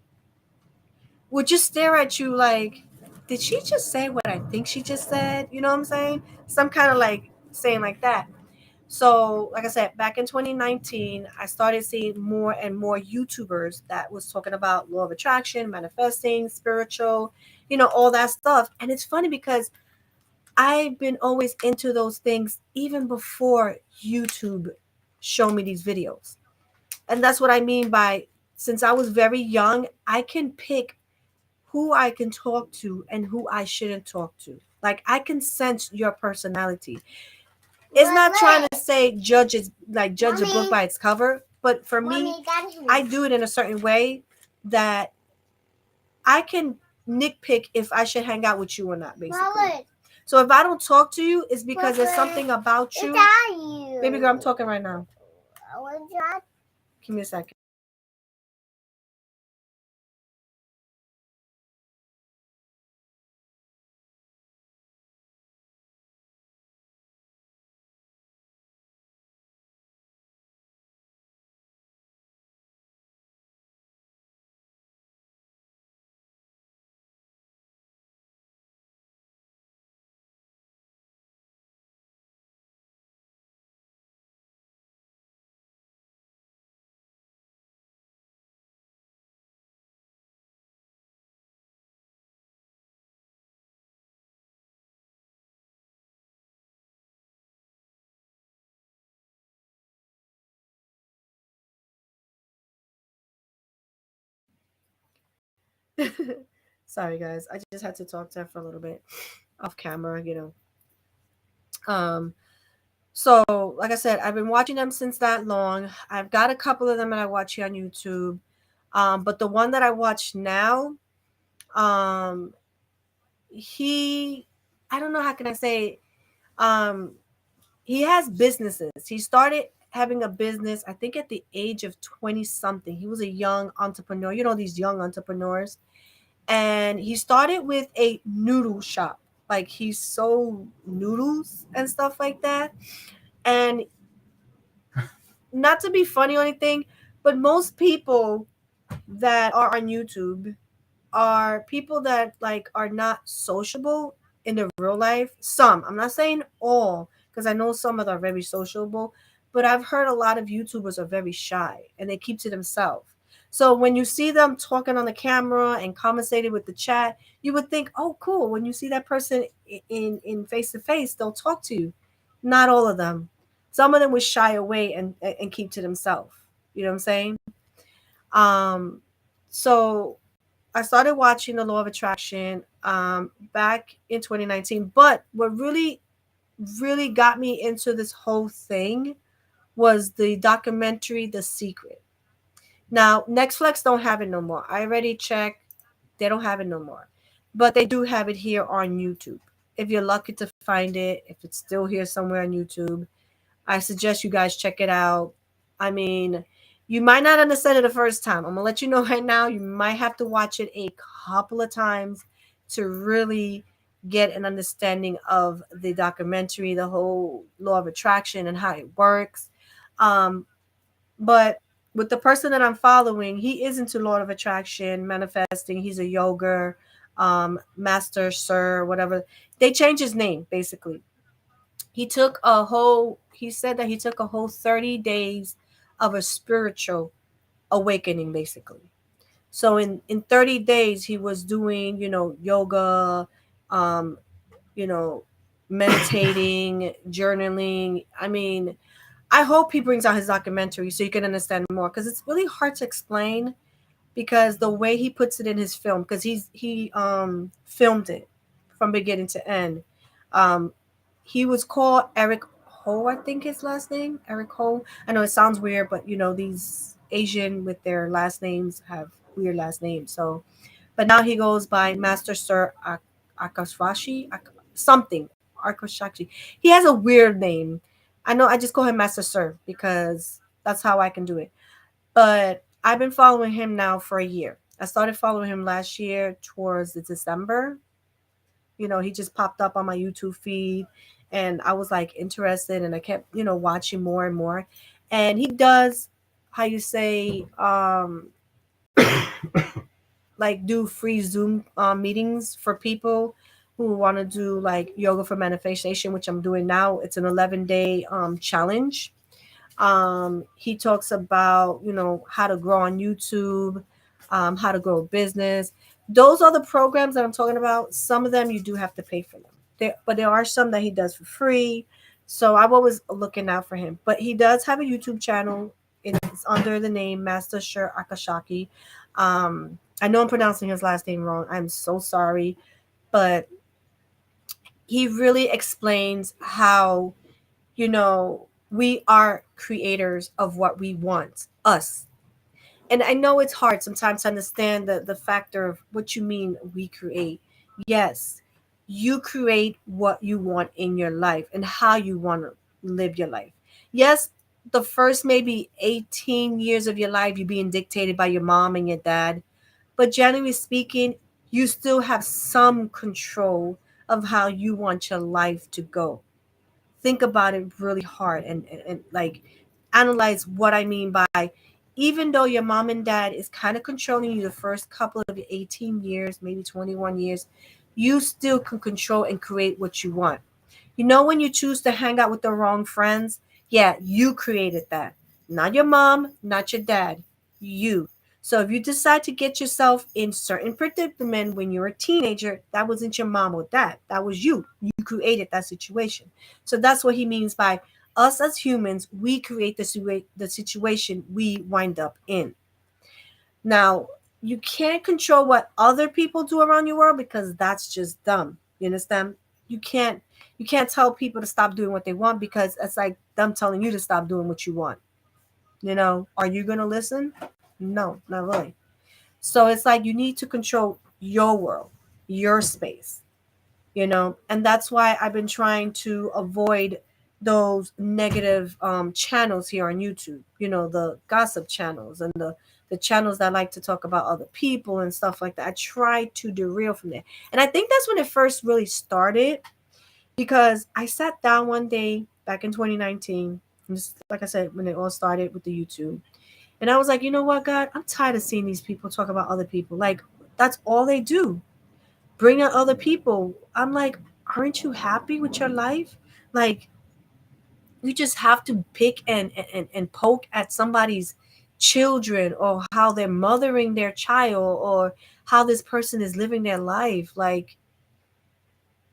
would just stare at you like, did she just say what I think she just said? You know what I'm saying? Some kind of like saying like that. So, like I said, back in 2019, I started seeing more and more YouTubers that was talking about law of attraction, manifesting, spiritual, all that stuff. And it's funny because I've been always into those things even before YouTube showed me these videos. And that's what I mean by, since I was very young, I can pick who I can talk to and who I shouldn't talk to. Like, I can sense your personality. It's not trying to say judge a book by its cover, but for me, I do it in a certain way that I can nitpick if I should hang out with you or not, basically. So if I don't talk to you, it's because there's something about you. Baby girl, I'm talking right now. Give me a second. Sorry, guys. I just had to talk to her for a little bit off camera. Um, so like I said, I've been watching them since that long. I've got a couple of them that I watch here on YouTube. But the one that I watch now, um, he, I don't know how can I say, um, he has businesses. He started having a business, I think, at the age of 20 something. He was a young entrepreneur. These young entrepreneurs. And he started with a noodle shop. Like, he sold noodles and stuff like that. And not to be funny or anything, but most people that are on YouTube are people that like are not sociable. in the real life. Some, I'm not saying all, because I know some of them are very sociable, but I've heard a lot of YouTubers are very shy and they keep to themselves. So when you see them talking on the camera and conversating with the chat, you would think, oh, cool. When you see that person in face to face, they'll talk to you. Not all of them. Some of them would shy away and keep to themselves. You know what I'm saying? Um, so I started watching The Law of Attraction back in 2019. But what really got me into this whole thing was the documentary The Secret. Now, Netflix don't have it no more. I already checked. They don't have it no more. But they do have it here on YouTube. If you're lucky to find it, if it's still here somewhere on YouTube, I suggest you guys check it out. I mean, you might not understand it the first time. I'm gonna let you know right now. You might have to watch it a couple of times to really get an understanding of the documentary, the whole law of attraction, and how it works. Um, but with the person that I'm following, he is into law of attraction, manifesting. He's a yoga master, sir, whatever. They changed his name basically. He said that he took a whole 30 days of a spiritual awakening basically. So in 30 days he was doing, yoga, um, you know, meditating, journaling. I mean, I hope he brings out his documentary so you can understand more, because it's really hard to explain, because the way he puts it in his film, because he filmed it from beginning to end. Um, he was called Eric Ho, I think his last name, Eric Ho. I know it sounds weird, but these Asian with their last names have weird last names. So, but now he goes by Master Sir Akashwashi, something Akashashi. He has a weird name. I know I just call him Master Sir because that's how I can do it. But I've been following him now for a year. I started following him last year towards the December. He just popped up on my YouTube feed and I was like interested, and I kept, watching more and more. And he does, how you say, like do free Zoom meetings for people who want to do like yoga for manifestation, which I'm doing now. It's an 11-day challenge. He talks about, how to grow on YouTube, how to grow a business. Those are the programs that I'm talking about. Some of them you do have to pay for them. But there are some that he does for free. So I'm always looking out for him. But he does have a YouTube channel. It's under the name Master Sure Akashaki. I know I'm pronouncing his last name wrong. I'm so sorry. But he really explains how, we are creators of what we want, us. And I know it's hard sometimes to understand the factor of what you mean we create. Yes, you create what you want in your life and how you want to live your life. Yes, the first maybe 18 years of your life, you're being dictated by your mom and your dad. But generally speaking, you still have some control of how you want your life to go. Think about it really hard and like analyze what I mean by, even though your mom and dad is kind of controlling you the first couple of 18 years, maybe 21 years, you still can control and create what you want. When you choose to hang out with the wrong friends, yeah, you created that. Not your mom, not your dad, you. So if you decide to get yourself in certain predicament when you're a teenager, that wasn't your mom or dad. That was you. You created that situation. So that's what he means by us as humans, we create the situation we wind up in. Now, you can't control what other people do around your world because that's just dumb. You understand? You can't you can't tell people to stop doing what they want because it's like them telling you to stop doing what you want. Are you going to listen? No, not really. So it's like you need to control your world, your space, and that's why I've been trying to avoid those negative channels here on YouTube, the gossip channels and the channels that like to talk about other people and stuff like that. I try to derail from there. And I think that's when it first really started, because I sat down one day back in 2019, and just like I said, when it all started with the YouTube. And I was like, you know what, God, I'm tired of seeing these people talk about other people. Like, that's all they do. Bring out other people. I'm like, aren't you happy with your life? Like, you just have to pick and poke at somebody's children, or how they're mothering their child, or how this person is living their life. Like,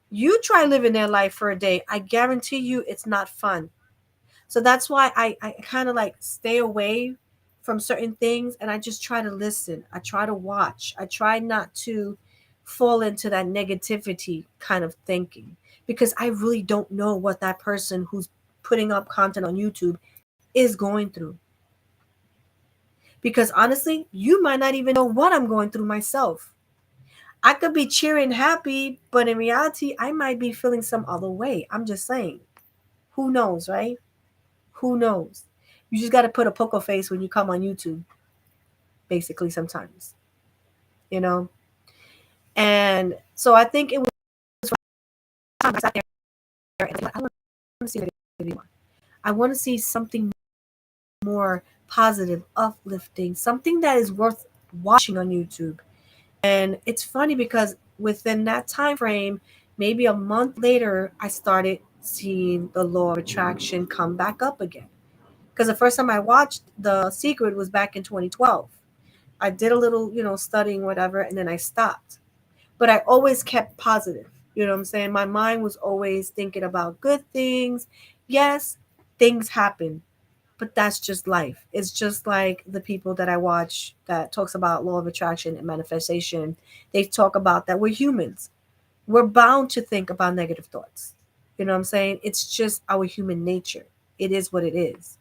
you try living their life for a day, I guarantee you it's not fun. So that's why I kind of like stay away from certain things, and I just try to listen. I try to watch. I try not to fall into that negativity kind of thinking, because I really don't know what that person who's putting up content on YouTube is going through. Because honestly, you might not even know what I'm going through myself. I could be cheering happy, but in reality, I might be feeling some other way. I'm just saying. Who knows, right? Who knows? You just got to put a poker face when you come on YouTube, basically, sometimes, you know? And so I think it was time I sat there and like, I want to see negativity anymore. I want to see something more positive, uplifting, something that is worth watching on YouTube. And it's funny because within that time frame, maybe a month later, I started seeing the law of attraction come back up again. Because the first time I watched The Secret was back in 2012. I did a little, studying, whatever, and then I stopped. But I always kept positive. You know what I'm saying? My mind was always thinking about good things. Yes, things happen, but that's just life. It's just like the people that I watch that talks about law of attraction and manifestation. They talk about that we're humans. We're bound to think about negative thoughts. You know what I'm saying? It's just our human nature. It is what it is.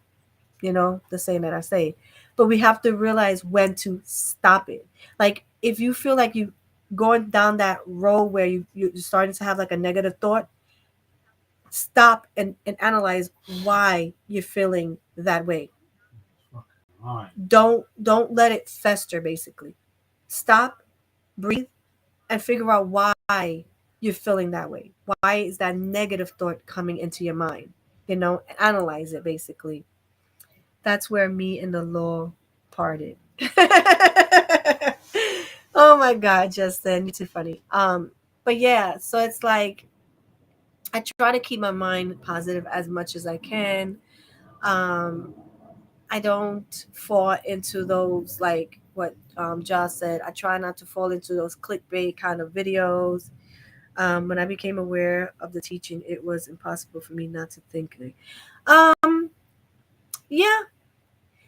The saying that I say. But we have to realize when to stop it. Like, if you feel like you going down that road where you're starting to have like a negative thought, stop and analyze why you're feeling that way. Right. Don't let it fester, basically. Stop, breathe, and figure out why you're feeling that way. Why is that negative thought coming into your mind? Analyze it, basically. That's where me and the law parted. Oh my God, Justin, you're too funny. But yeah, so it's like I try to keep my mind positive as much as I can. Um, I don't fall into those, like what Josh said. I try not to fall into those clickbait kind of videos. When I became aware of the teaching, it was impossible for me not to think it. Um, yeah,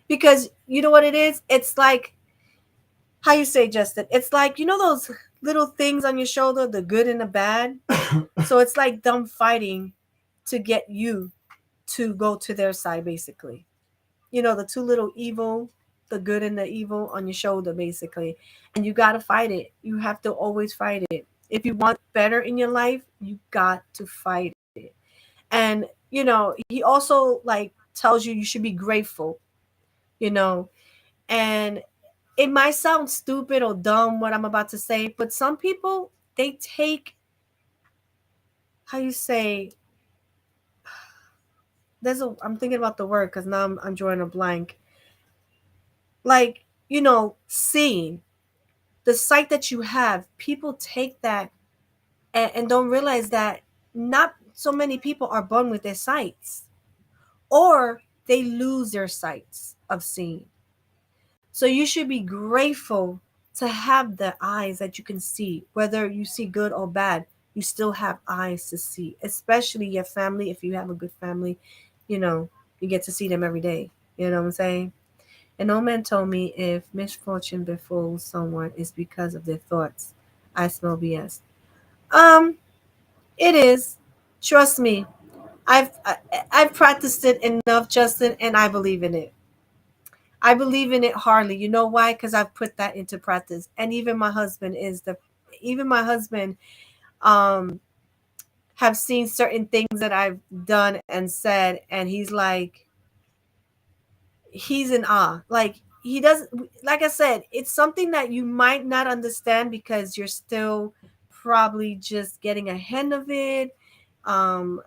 because you know what it is. It's like, how you say, Justin. It's like, those little things on your shoulder, the good and the bad. So it's like them fighting to get you to go to their side, basically. The two little evil, the good and the evil on your shoulder, basically. And you got to fight it. You have to always fight it. If you want better in your life, you got to fight it. And, he also like tells you should be grateful, you know, and it might sound stupid or dumb what I'm about to say, but some people, they take, how you say, I'm thinking about the word because now I'm drawing a blank. Like, seeing the sight that you have, people take that and don't realize that not so many people are born with their sights, or they lose their sights of seeing. So you should be grateful to have the eyes that you can see, whether you see good or bad. You still have eyes to see, especially your family. If you have a good family, you know, you get to see them every day. You know what I'm saying? An old man told me, if misfortune befalls someone, it's because of their thoughts. I smell BS. Um, it is. Trust me. I've practiced it enough, Justin, and I believe in it. I believe in it hardly. You know why? Because I've put that into practice. And even my husband um have seen certain things that I've done and said, and he's in awe. Like, he doesn't, like I said, it's something that you might not understand because you're still probably just getting a hint of it. Um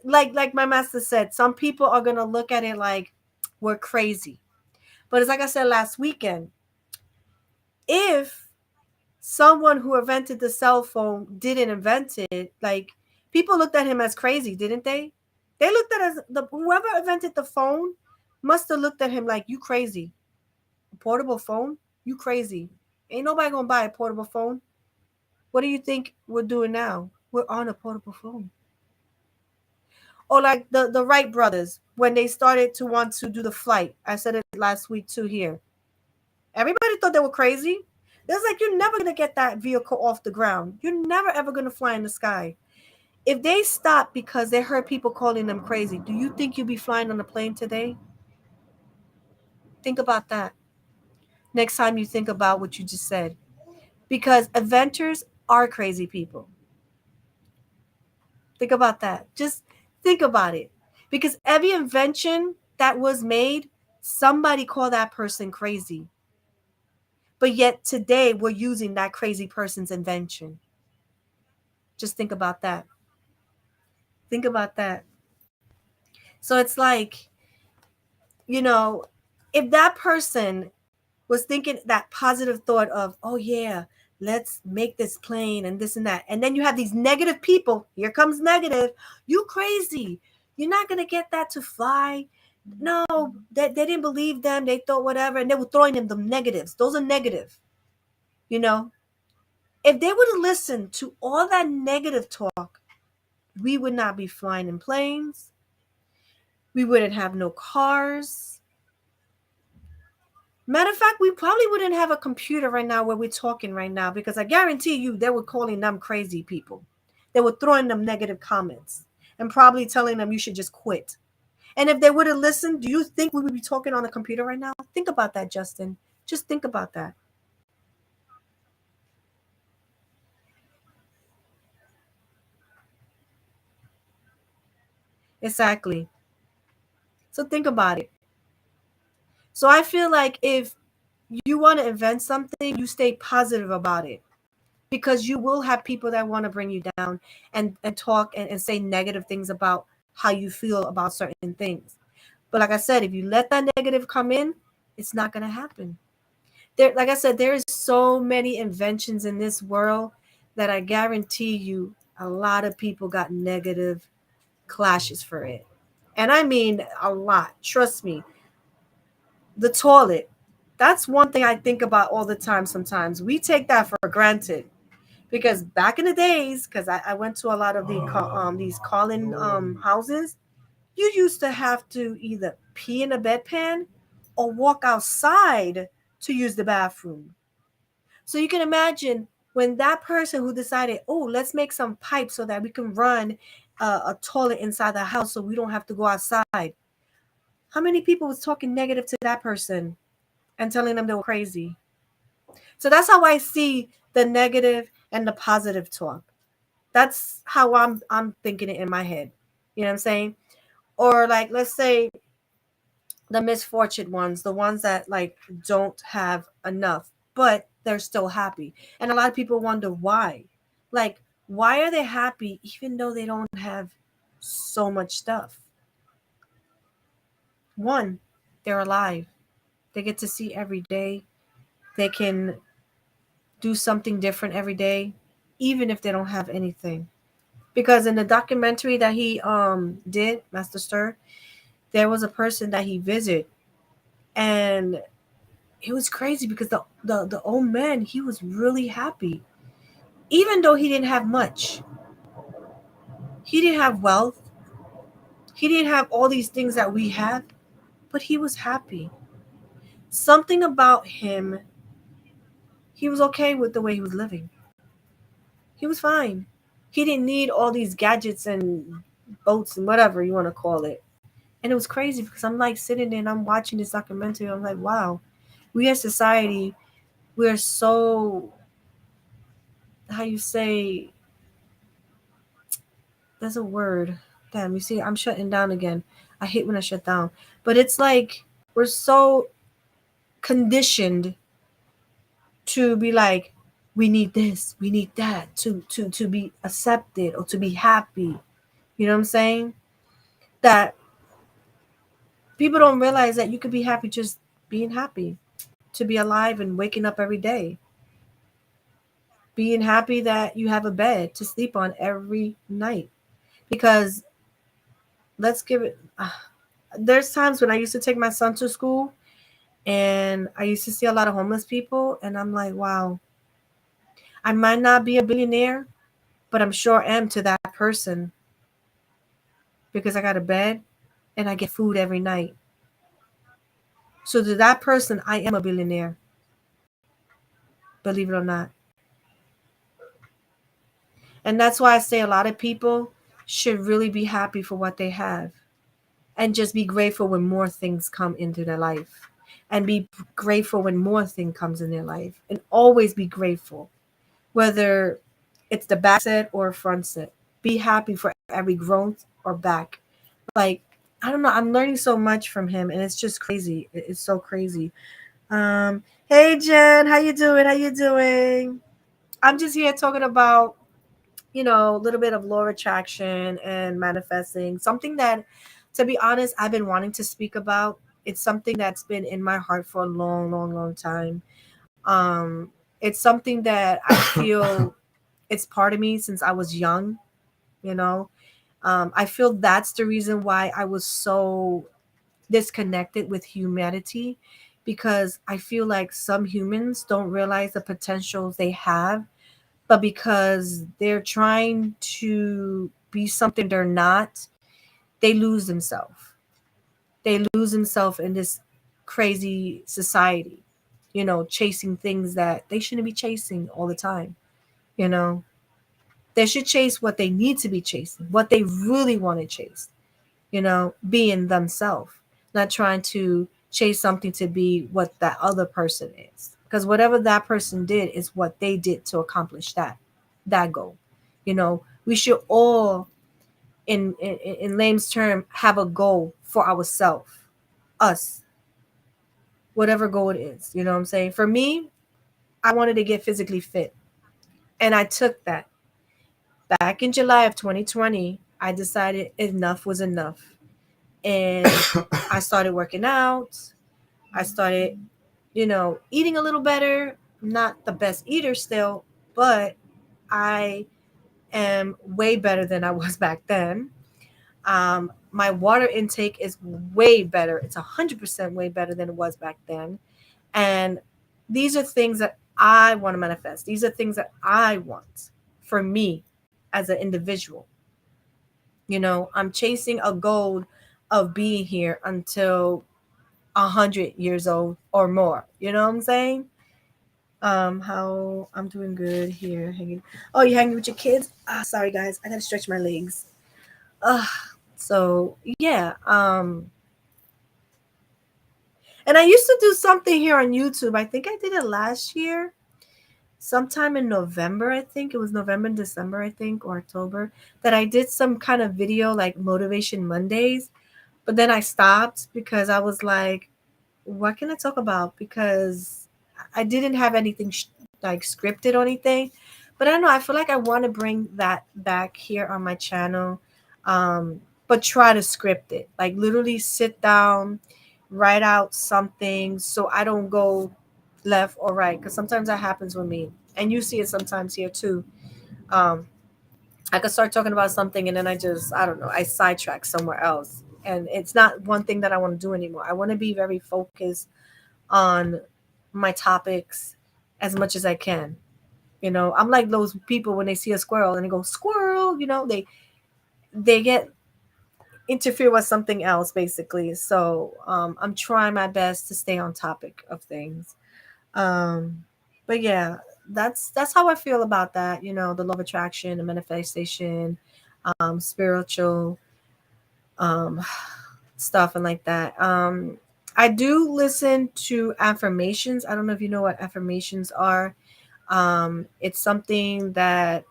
like my master said, some people are gonna look at it like we're crazy. But it's like I said last weekend, if someone who invented the cell phone didn't invent it, like people looked at him as crazy, didn't they? They looked at as the whoever invented the phone must have looked at him like, you crazy. A portable phone? You crazy. Ain't nobody gonna buy a portable phone. What do you think we're doing now? We're on a portable phone. Or like the Wright brothers, when they started to want to do the flight. I said it last week too here. Everybody thought they were crazy. It's like, you're never gonna get that vehicle off the ground. You're never ever gonna fly in the sky. If they stopped because they heard people calling them crazy, do you think you'd be flying on a plane today? Think about that. Next time you think about what you just said. Because inventors are crazy people. Think about that. Just think about it. Because every invention that was made, somebody called that person crazy. But yet today we're using that crazy person's invention. Just think about that. Think about that. So it's like, you know, if that person was thinking that positive thought of, oh yeah, let's make this plane and this and that. And then you have these negative people. Here comes negative. You crazy. You're not going to get that to fly. No, they didn't believe them. They thought whatever. And they were throwing them the negatives. Those are negative. You know, if they would have listened to all that negative talk, we would not be flying in planes. We wouldn't have no cars. Matter of fact, we probably wouldn't have a computer right now where we're talking right now, because I guarantee you they were calling them crazy people. They were throwing them negative comments and probably telling them you should just quit. And if they would have listened, do you think we would be talking on a computer right now? Think about that, Justin. Just think about that. Exactly. So think about it. So I feel like if you want to invent something, you stay positive about it, because you will have people that want to bring you down and talk and say negative things about how you feel about certain things. But like I said, if you let that negative come in, it's not going to happen. There, like I said, there is so many inventions in this world that I guarantee you a lot of people got negative clashes for it. And I mean a lot. Trust me. The toilet. That's one thing I think about all the time sometimes. We take that for granted. Because back in the days, because I went to a lot of these call-in houses, you used to have to either pee in a bedpan or walk outside to use the bathroom. So you can imagine when that person who decided, oh, let's make some pipes so that we can run a toilet inside the house so we don't have to go outside. How many people was talking negative to that person and telling them they were crazy? So that's how I see the negative and the positive talk. That's how I'm thinking it in my head. You know what I'm saying? Or like, let's say the misfortunate ones, the ones that like don't have enough, but they're still happy. And a lot of people wonder why. Like, why are they happy even though they don't have so much stuff? One, they're alive. They get to see every day. They can do something different every day, even if they don't have anything. Because in the documentary that he did, Master Stir, there was a person that he visited, and it was crazy because the old man, he was really happy, even though he didn't have much. He didn't have wealth. He didn't have all these things that we have, but he was happy. Something about him, he was okay with the way he was living. He was fine. He didn't need all these gadgets and boats and whatever you want to call it. And it was crazy because I'm like sitting there and I'm watching this documentary. I'm like, wow, we as society, we're so, how you say, there's a word. Damn, you see, I'm shutting down again. I hate when I shut down. But it's like we're so conditioned to be like, we need this, we need that to be accepted or to be happy. You know what I'm saying? That people don't realize that you could be happy just being happy, to be alive and waking up every day. being happy that you have a bed to sleep on every night. Because let's give it, there's times when I used to take my son to school and I used to see a lot of homeless people, and I'm like, wow, I might not be a billionaire, but I'm sure I am to that person because I got a bed and I get food every night. So to that person, I am a billionaire, believe it or not. And that's why I say a lot of people should really be happy for what they have and just be grateful when more things come into their life and be grateful when more thing comes in their life and always be grateful, whether it's the back set or front set. Be happy for every growth or back. Like, I don't know, I'm learning so much from him and it's just crazy. It's so crazy. Hey Jen, how you doing? How you doing? I'm just here talking about, a little bit of law of attraction and manifesting. Something that, to be honest, I've been wanting to speak about. It's something that's been in my heart for a long, long, long time. Um, it's something that I feel it's part of me since I was young, you know. I feel that's the reason why I was so disconnected with humanity, because I feel like some humans don't realize the potentials they have, but because they're trying to be something they're not, they lose themselves. They lose themselves in this crazy society, chasing things that they shouldn't be chasing all the time. You know, they should chase what they need to be chasing, what they really want to chase, being themselves, not trying to chase something to be what that other person is. Because whatever that person did is what they did to accomplish that goal. We should all, in Lame's term, have a goal for ourselves, us, whatever goal it is. You know what I'm saying? For me, I wanted to get physically fit, and I took that. Back in July of 2020, I decided enough was enough. And I started working out. I started, eating a little better. I'm not the best eater still, but I am way better than I was back then. My water intake is way better. It's 100% way better than it was back then. And these are things that I want to manifest. These are things that I want for me as an individual. I'm chasing a goal of being here until 100 years old or more. You know what I'm saying? How I'm doing good here. Hanging. Oh, you hanging with your kids? Sorry guys, I gotta stretch my legs. Uh, so yeah. And I used to do something here on YouTube. I think I did it last year, sometime in November. I think it was November, December. I think, or October. That I did some kind of video like Motivation Mondays, but then I stopped because I was like, what can I talk about? Because I didn't have anything like scripted or anything. But I don't know. I feel like I want to bring that back here on my channel, um, but try to script it. Like literally sit down, write out something so I don't go left or right. Because sometimes that happens with me, and you see it sometimes here too. Um, I could start talking about something and then I don't know, I sidetrack somewhere else. And it's not one thing that I want to do anymore. I want to be very focused on my topics as much as I can. I'm like those people when they see a squirrel and they go squirrel. They get interfere with something else basically. So I'm trying my best to stay on topic of things. Um, but yeah, that's how I feel about that. The law of attraction, the manifestation, spiritual um, stuff, and like that. I do listen to affirmations. I don't know if you know what affirmations are. It's something that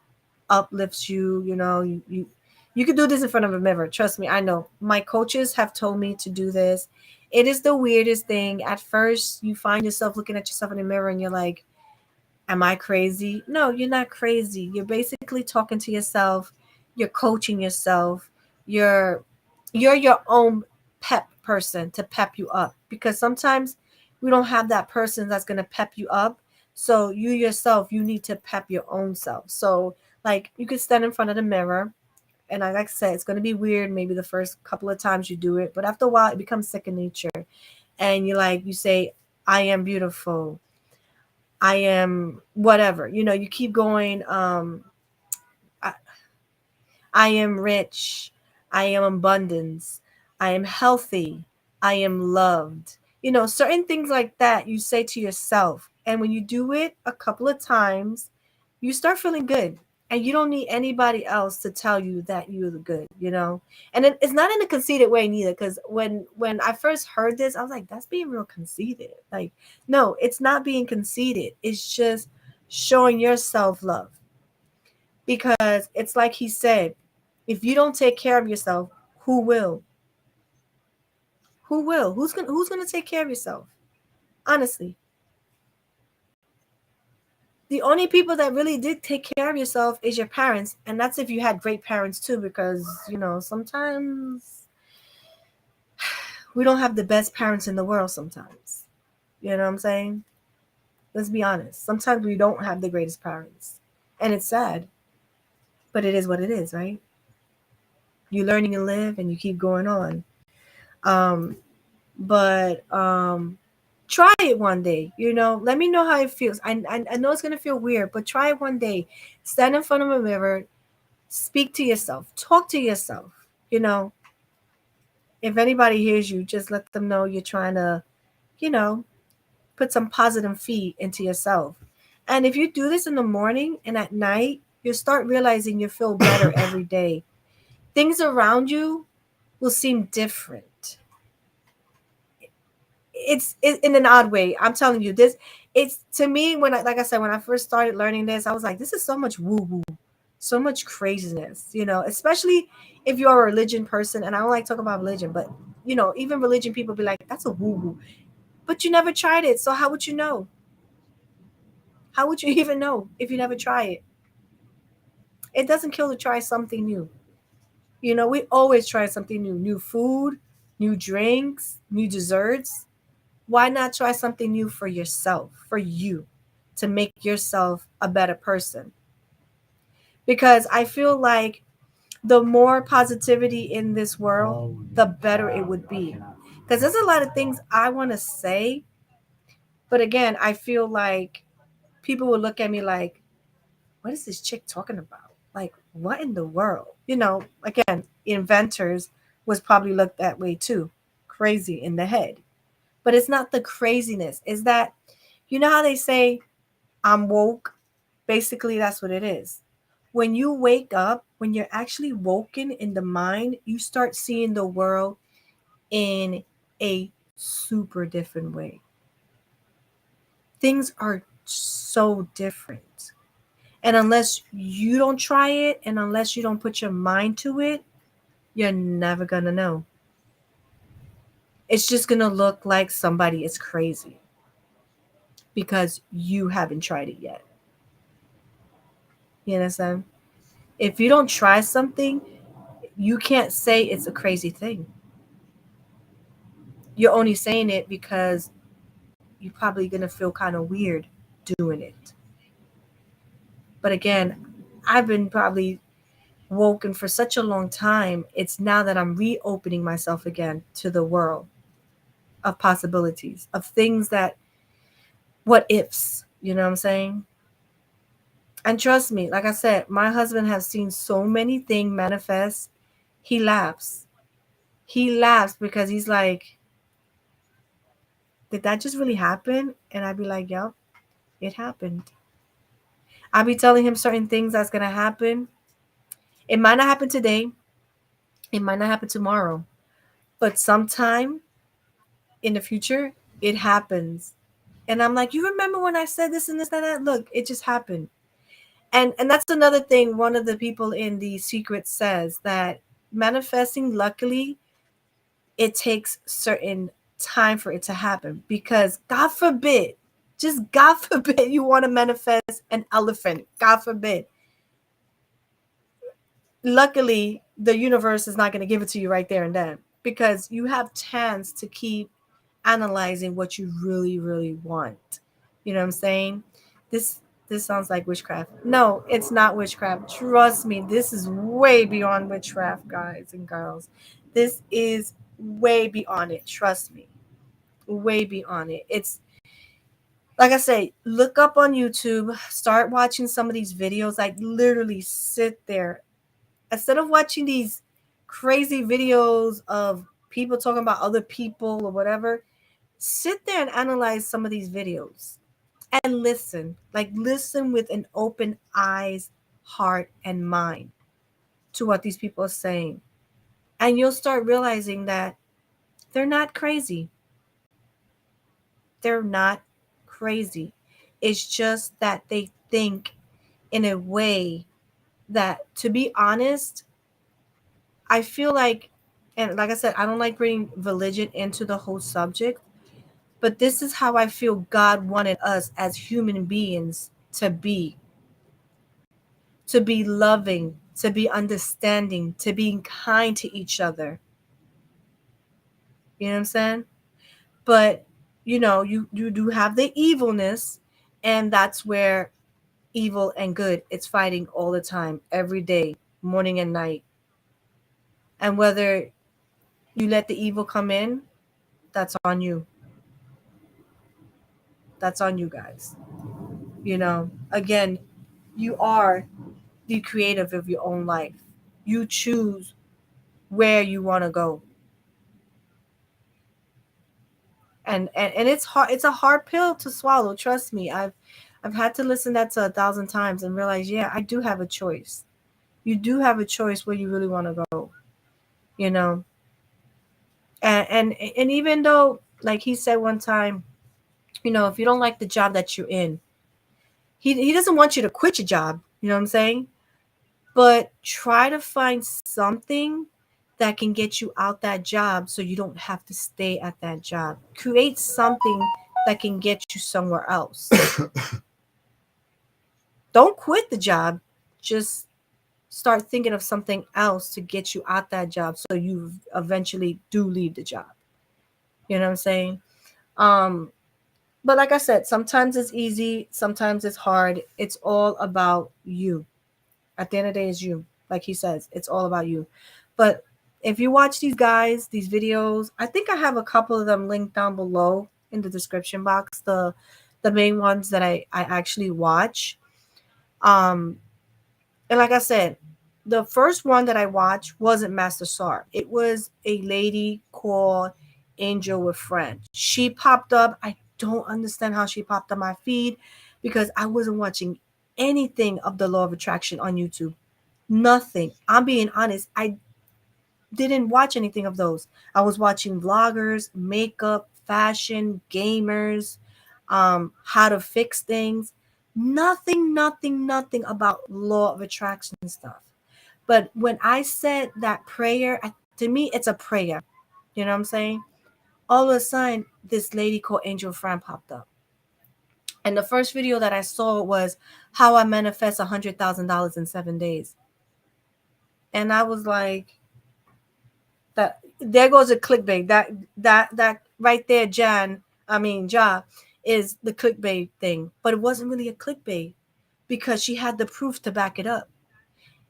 uplifts you. You could do this in front of a mirror. Trust me, I know. My coaches have told me to do this. It is the weirdest thing. At first, you find yourself looking at yourself in the mirror and you're like, am I crazy? No, you're not crazy. You're basically talking to yourself. You're coaching yourself. You're you're your own pep person to pep you up, because sometimes we don't have that person that's going to pep you up. So you yourself, you need to pep your own self. So like you could stand in front of the mirror, and like I said, it's going to be weird maybe the first couple of times you do it, but after a while it becomes second nature. And you say, I am beautiful, I am whatever, you keep going. I, I am rich, I am abundance, I am healthy, I am loved. Certain things like that you say to yourself. And when you do it a couple of times, you start feeling good. And you don't need anybody else to tell you that you're good. And it's not in a conceited way neither, because when I first heard this, I was like, that's being real conceited. Like, no, it's not being conceited. It's just showing yourself love. Because it's like he said, if you don't take care of yourself, who will? Who will? Who's gonna take care of yourself? Honestly, the only people that really did take care of yourself is your parents, and that's if you had great parents too. Because sometimes we don't have the best parents in the world. Sometimes, you know what I'm saying? Let's be honest. Sometimes we don't have the greatest parents, and it's sad, but it is what it is, right? You learn and you live, and you keep going on. Um, but try it one day. Let me know how it feels. I know it's gonna feel weird, but try it one day. Stand in front of a mirror, speak to yourself, talk to yourself. you know if anybody hears you, just let them know you're trying to you know put some positive feed into yourself. And if you do this in the morning and at night, you'll start realizing you feel better every day. Things around you will seem different. It's in an odd way. I'm telling you this. It's to me, when I, like I said, when I first started learning this, I was like, this is so much woo woo, so much craziness. Especially if you're a religion person. And I don't like talking about religion, but even religion people be like, that's a woo woo. But you never tried it, so how would you know? How would you even know if you never try it? It doesn't kill to try something new. We always try something new. New food, new drinks, new desserts. Why not try something new for yourself, for you, to make yourself a better person? Because I feel like the more positivity in this world, the better it would be. Because there's a lot of things I want to say, but again, I feel like people will look at me like, what is this chick talking about? Like, what in the world? Again, inventors was probably looked that way too. Crazy in the head. But it's not the craziness. Is that, how they say, I'm woke? Basically, that's what it is. When you wake up, when you're actually woken in the mind, you start seeing the world in a super different way. Things are so different. And unless you don't try it and unless you don't put your mind to it, you're never going to know. It's just going to look like somebody is crazy because you haven't tried it yet. You understand? If you don't try something, you can't say it's a crazy thing. You're only saying it because you're probably going to feel kind of weird doing it. But again, I've been probably woken for such a long time. It's now that I'm reopening myself again to the world of possibilities, of things that, what ifs, you know what I'm saying? And trust me, like I said, my husband has seen so many things manifest. He laughs. He laughs because he's like, did that just really happen? And I'd be like, yep, it happened. I'll be telling him certain things that's going to happen. It might not happen today. It might not happen tomorrow. But sometime in the future, it happens. And I'm like, you remember when I said this and this and that? Look, it just happened. And that's another thing one of the people in the secret says, that manifesting, luckily, it takes certain time for it to happen, because God forbid, just God forbid, you want to manifest an elephant, God forbid. Luckily, the universe is not going to give it to you right there and then, because you have chance to keep analyzing what you really really want. You know what I'm saying? This this sounds like witchcraft. No, it's not witchcraft. Trust me, this is way beyond witchcraft, guys and girls. This is way beyond it. Trust me. Way beyond it. It's like I say, look up on YouTube, start watching some of these videos, like literally sit there. Instead of watching these crazy videos of people talking about other people or whatever, sit there and analyze some of these videos and listen. Like listen with an open eyes, heart, and mind to what these people are saying. And you'll start realizing that they're not crazy. They're not crazy. It's just that they think in a way that, to be honest, I feel like, and like I said, I don't like bringing religion into the whole subject, but this is how I feel God wanted us as human beings to be loving, to be understanding, to be kind to each other. You know what I'm saying? But you do have the evilness, and that's where evil and good, it's fighting all the time, every day, morning and night. And whether you let the evil come in, that's on you. That's on you guys. Again, you are the creative of your own life. You choose where you want to go. And it's hard, it's a hard pill to swallow, trust me. I've had to listen that to 1,000 times and realize, yeah, I do have a choice. You do have a choice where you really want to go, you know. And even though, like he said one time, if you don't like the job that you're in, he doesn't want you to quit your job, you know what I'm saying? But try to find something that can get you out that job so you don't have to stay at that job. Create something that can get you somewhere else. Don't quit the job. Just start thinking of something else to get you out that job so you eventually do leave the job. You know what I'm saying? Um, but like I said, sometimes it's easy, sometimes it's hard. It's all about you. At the end of the day, it's you. Like he says, it's all about you. But if you watch these guys, these videos, I think I have a couple of them linked down below in the description box. The main ones that I actually watch. Um, and like I said, the first one that I watched wasn't Master Sar. It was a lady called Angel with Friend. She popped up. I don't understand how she popped on my feed because I wasn't watching anything of the law of attraction on YouTube. Nothing. I'm being honest. I didn't watch anything of those. I was watching vloggers, makeup, fashion, gamers, how to fix things. Nothing, nothing, nothing about law of attraction stuff. But when I said that prayer, to me, it's a prayer. You know what I'm saying? All of a sudden, this lady called Angel Fran popped up. And the first video that I saw was how I manifest $100,000 in 7 days. And I was like, that there goes a clickbait. That right there, Ja, is the clickbait thing. But it wasn't really a clickbait because she had the proof to back it up.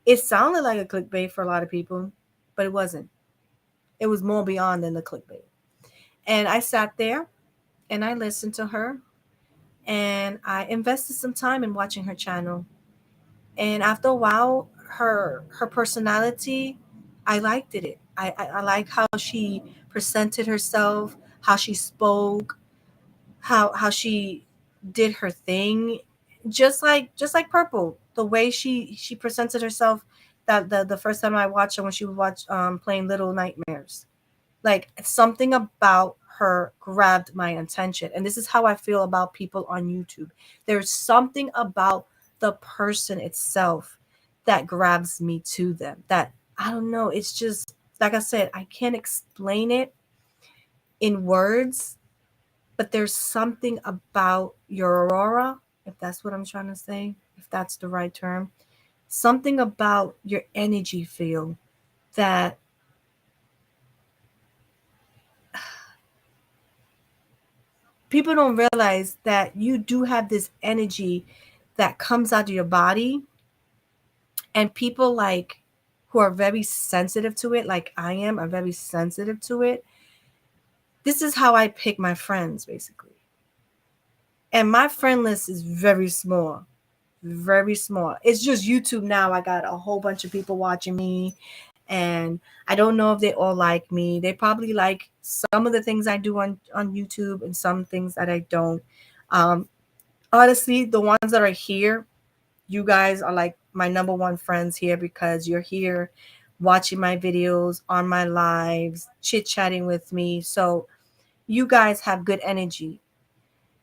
It sounded like a clickbait for a lot of people, but it wasn't. It was more beyond than the clickbait. And I sat there and I listened to her and I invested some time in watching her channel. And after a while, her personality, I liked it. I like how she presented herself, how she spoke, how she did her thing, just like Purple, the way she presented herself. That the first time I watched her when she would watch playing Little Nightmares, like something about her grabbed my attention. And this is how I feel about people on YouTube. There's something about the person itself that grabs me to them. That, I don't know, it's just like I said, I can't explain it in words, but there's something about your aura, if that's what I'm trying to say, if that's the right term. Something about your energy field that people don't realize that you do have this energy that comes out of your body, and people like who are very sensitive to it, like I am, are very sensitive to it. This is how I pick my friends, basically. And my friend list is very small, very small. It's just YouTube now. I got a whole bunch of people watching me, and I don't know if they all like me. They probably like some of the things I do on YouTube and some things that I don't. Um, Honestly, the ones that are here, you guys are like my number one friends here because you're here watching my videos on my lives, chit chatting with me. So you guys have good energy.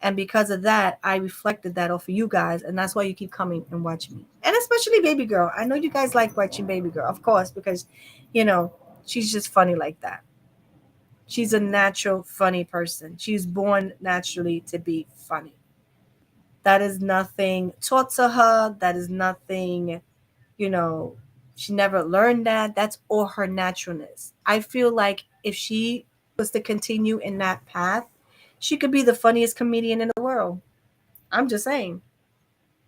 And because of that, I reflected that off of you guys. And that's why you keep coming and watching me. And especially Baby Girl. I know you guys like watching Baby Girl, of course, because, you know, she's just funny like that. She's a natural, funny person. She's born naturally to be funny. That is nothing taught to her. That is nothing, you know, she never learned that. That's all her naturalness. I feel like if she was to continue in that path, she could be the funniest comedian in the world. I'm just saying.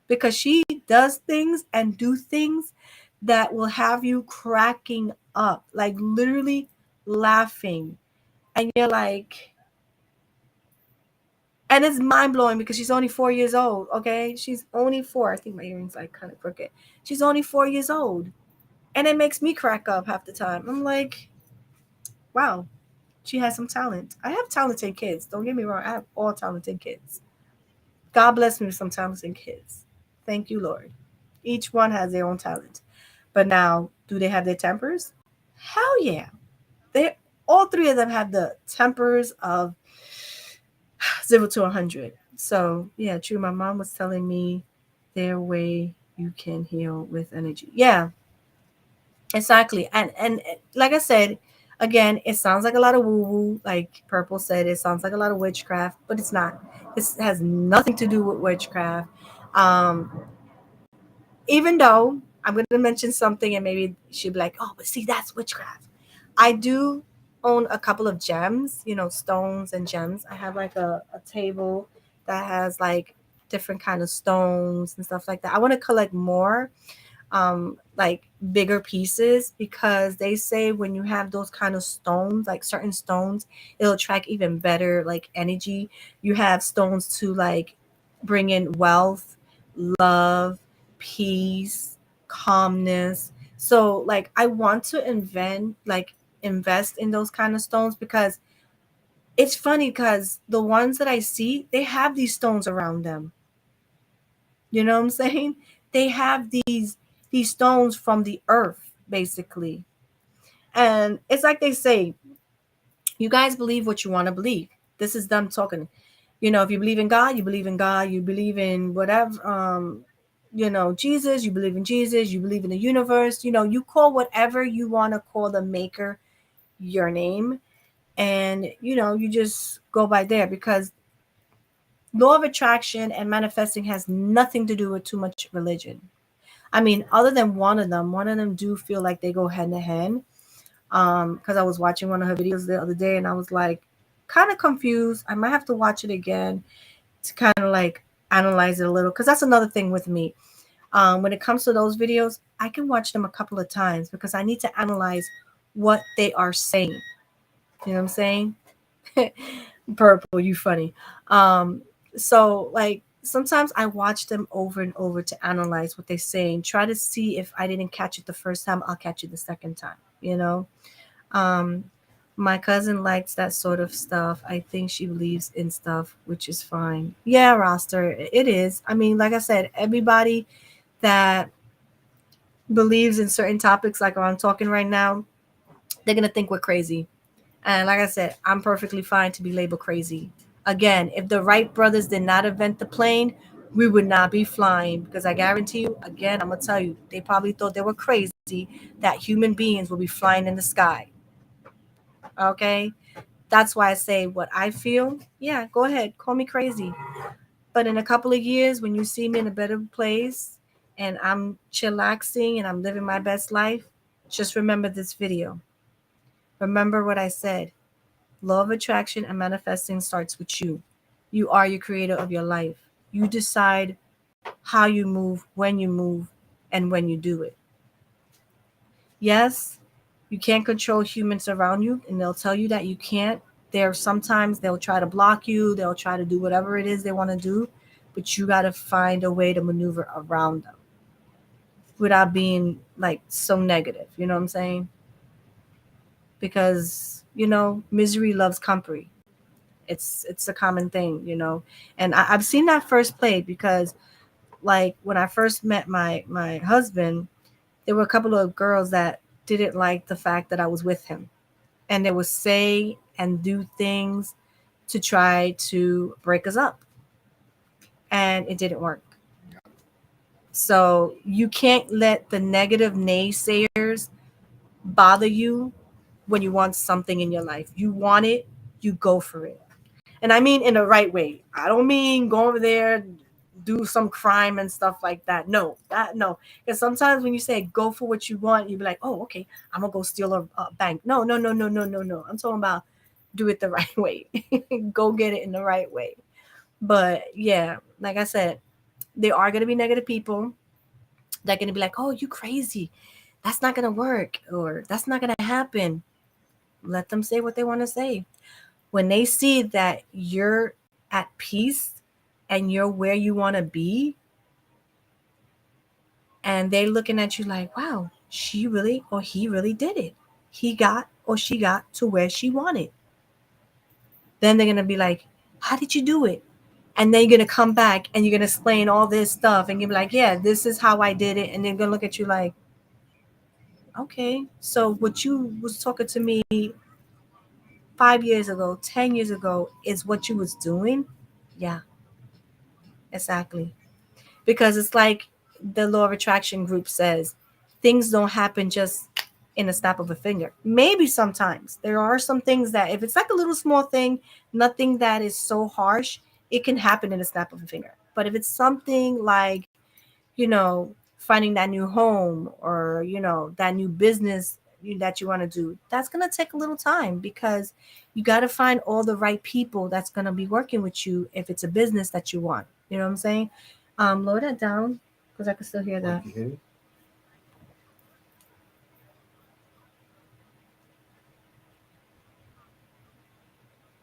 Because she does things and do things that will have you cracking up, like literally laughing. And you're like, and it's mind blowing because she's only 4 years old. Okay, she's only four. I think my earrings like kind of crooked. She's only 4 years old, and it makes me crack up half the time. I'm like, wow, she has some talent. I have talented kids. Don't get me wrong. I have all talented kids. God bless me with some talented kids. Thank you, Lord. Each one has their own talent. But now, do they have their tempers? Hell yeah. They all three of them have the tempers of 0 to 100. So yeah, true. My mom was telling me their way you can heal with energy. Yeah, exactly. And like I said, again, it sounds like a lot of woo woo. Like Purple said, it sounds like a lot of witchcraft, but it's not. This has nothing to do with witchcraft. Um, Even though I'm going to mention something and maybe she'll be like, oh, but see, that's witchcraft. I do own a couple of gems, stones and gems. I have like a table that has like different kind of stones and stuff like that. I want to collect more, like bigger pieces, because they say when you have those kind of stones, like certain stones, it'll attract even better like energy. You have stones to like bring in wealth, love, peace, calmness. So like I want to invest in those kind of stones, because it's funny because the ones that I see, they have these stones around them. You know what I'm saying? They have these stones from the earth, basically. And it's like they say, you guys believe what you want to believe. This is them talking. If you believe in God, you believe in God. You believe in whatever, Jesus, you believe in Jesus. You believe in the universe. You call whatever you want to call the maker your name. And, you just go by there, because law of attraction and manifesting has nothing to do with too much religion. I mean, other than one of them do feel like they go hand in hand. Because I was watching one of her videos the other day and I was like kind of confused. I might have to watch it again to kind of like analyze it a little. Because that's another thing with me. When it comes to those videos, I can watch them a couple of times because I need to analyze what they are saying. You know what I'm saying? Purple, you funny. So like sometimes I watch them over and over to analyze what they're saying, try to see if I didn't catch it the first time, I'll catch it the second time, you know. um my cousin likes that sort of stuff. I think she believes in stuff, which is fine. Yeah, roster, it is. I mean, like I said, everybody that believes in certain topics like I'm talking right now, they're gonna think we're crazy. And like I said, I'm perfectly fine to be labeled crazy. Again, if the Wright brothers did not invent the plane, we would not be flying, because I guarantee you, again, I'm going to tell you, they probably thought they were crazy that human beings will be flying in the sky. Okay? That's why I say what I feel. Yeah, go ahead. Call me crazy. But in a couple of years, when you see me in a better place and I'm chillaxing and I'm living my best life, just remember this video. Remember what I said. Law of attraction and manifesting starts with you. You are your creator of your life. You decide how you move, when you move, and when you do it. Yes, you can't control humans around you, and they'll tell you that you can't. There sometimes they'll try to block you, they'll try to do whatever it is they want to do, but you got to find a way to maneuver around them without being like so negative. You know what I'm saying? Because misery loves company. It's a common thing, and I've seen that first played because like when I first met my husband, there were a couple of girls that didn't like the fact that I was with him, and they would say and do things to try to break us up, and it didn't work. So you can't let the negative naysayers bother you when you want something in your life. You want it, you go for it. And I mean in the right way. I don't mean go over there, do some crime and stuff like that. No, that no. Because sometimes when you say go for what you want, you be like, oh, okay, I'm gonna go steal a bank. No, no, no, no, no, no, no. I'm talking about do it the right way. Go get it in the right way. But yeah, like I said, there are gonna be negative people that are gonna be like, oh, you crazy. That's not gonna work, or that's not gonna happen. Let them say what they want to say. When they see that you're at peace and you're where you want to be, and they're looking at you like, wow, she really or he really did it. He got or she got to where she wanted. Then they're going to be like, how did you do it? And then you're going to come back and you're going to explain all this stuff and you're like, yeah, this is how I did it. And they're going to look at you like, okay, so what you was talking to me 5 years ago, 10 years ago is what you was doing. Yeah, exactly. Because it's like the law of attraction group says, things don't happen just in a snap of a finger. Maybe sometimes there are some things that if it's like a little small thing, nothing that is so harsh, it can happen in a snap of a finger. But if it's something like, you know finding that new home, or that new business that you want to do, that's going to take a little time, because you got to find all the right people that's going to be working with you if it's a business that you want. You know what I'm saying? Lower that down, because I can still hear that.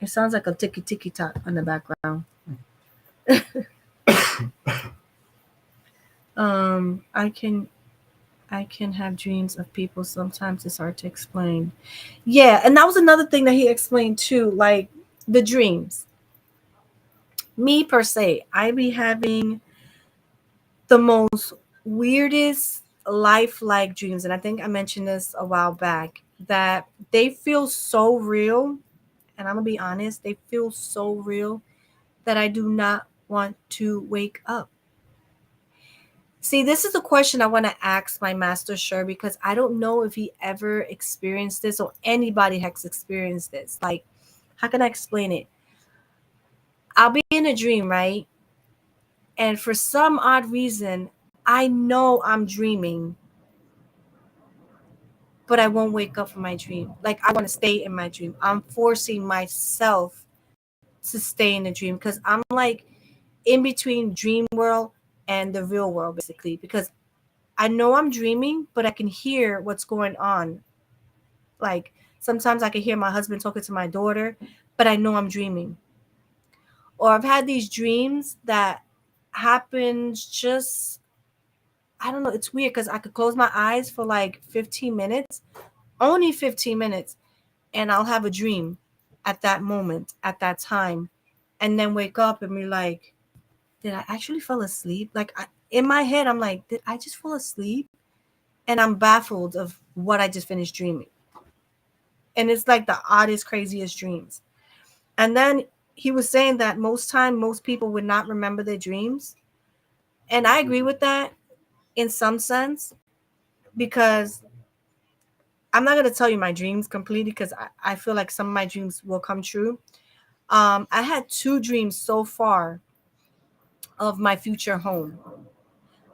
It sounds like a ticky ticky tock on the background. I can have dreams of people. Sometimes it's hard to explain. Yeah, and that was another thing that he explained too, like the dreams. Me per se, I be having the most weirdest lifelike dreams, and I think I mentioned this a while back, that they feel so real, and I'm gonna be honest, they feel so real that I do not want to wake up. See, this is a question I want to ask my master Sure, because I don't know if he ever experienced this or anybody has experienced this. Like, how can I explain it? I'll be in a dream, right? And for some odd reason, I know I'm dreaming, but I won't wake up from my dream. Like, I want to stay in my dream. I'm forcing myself to stay in the dream, because I'm like in between dream world and the real world, basically, because I know I'm dreaming, but I can hear what's going on. Like, sometimes I can hear my husband talking to my daughter, but I know I'm dreaming. Or I've had these dreams that happens just, I don't know, it's weird because I could close my eyes for like 15 minutes, only 15 minutes, and I'll have a dream at that moment, at that time, and then wake up and be like, did I actually fall asleep? Like, in my head, I'm like, did I just fall asleep? And I'm baffled of what I just finished dreaming. And it's like the oddest, craziest dreams. And then he was saying that most time, most people would not remember their dreams. And I agree with that in some sense, because I'm not going to tell you my dreams completely, because I feel like some of my dreams will come true. I had two dreams so far of my future home.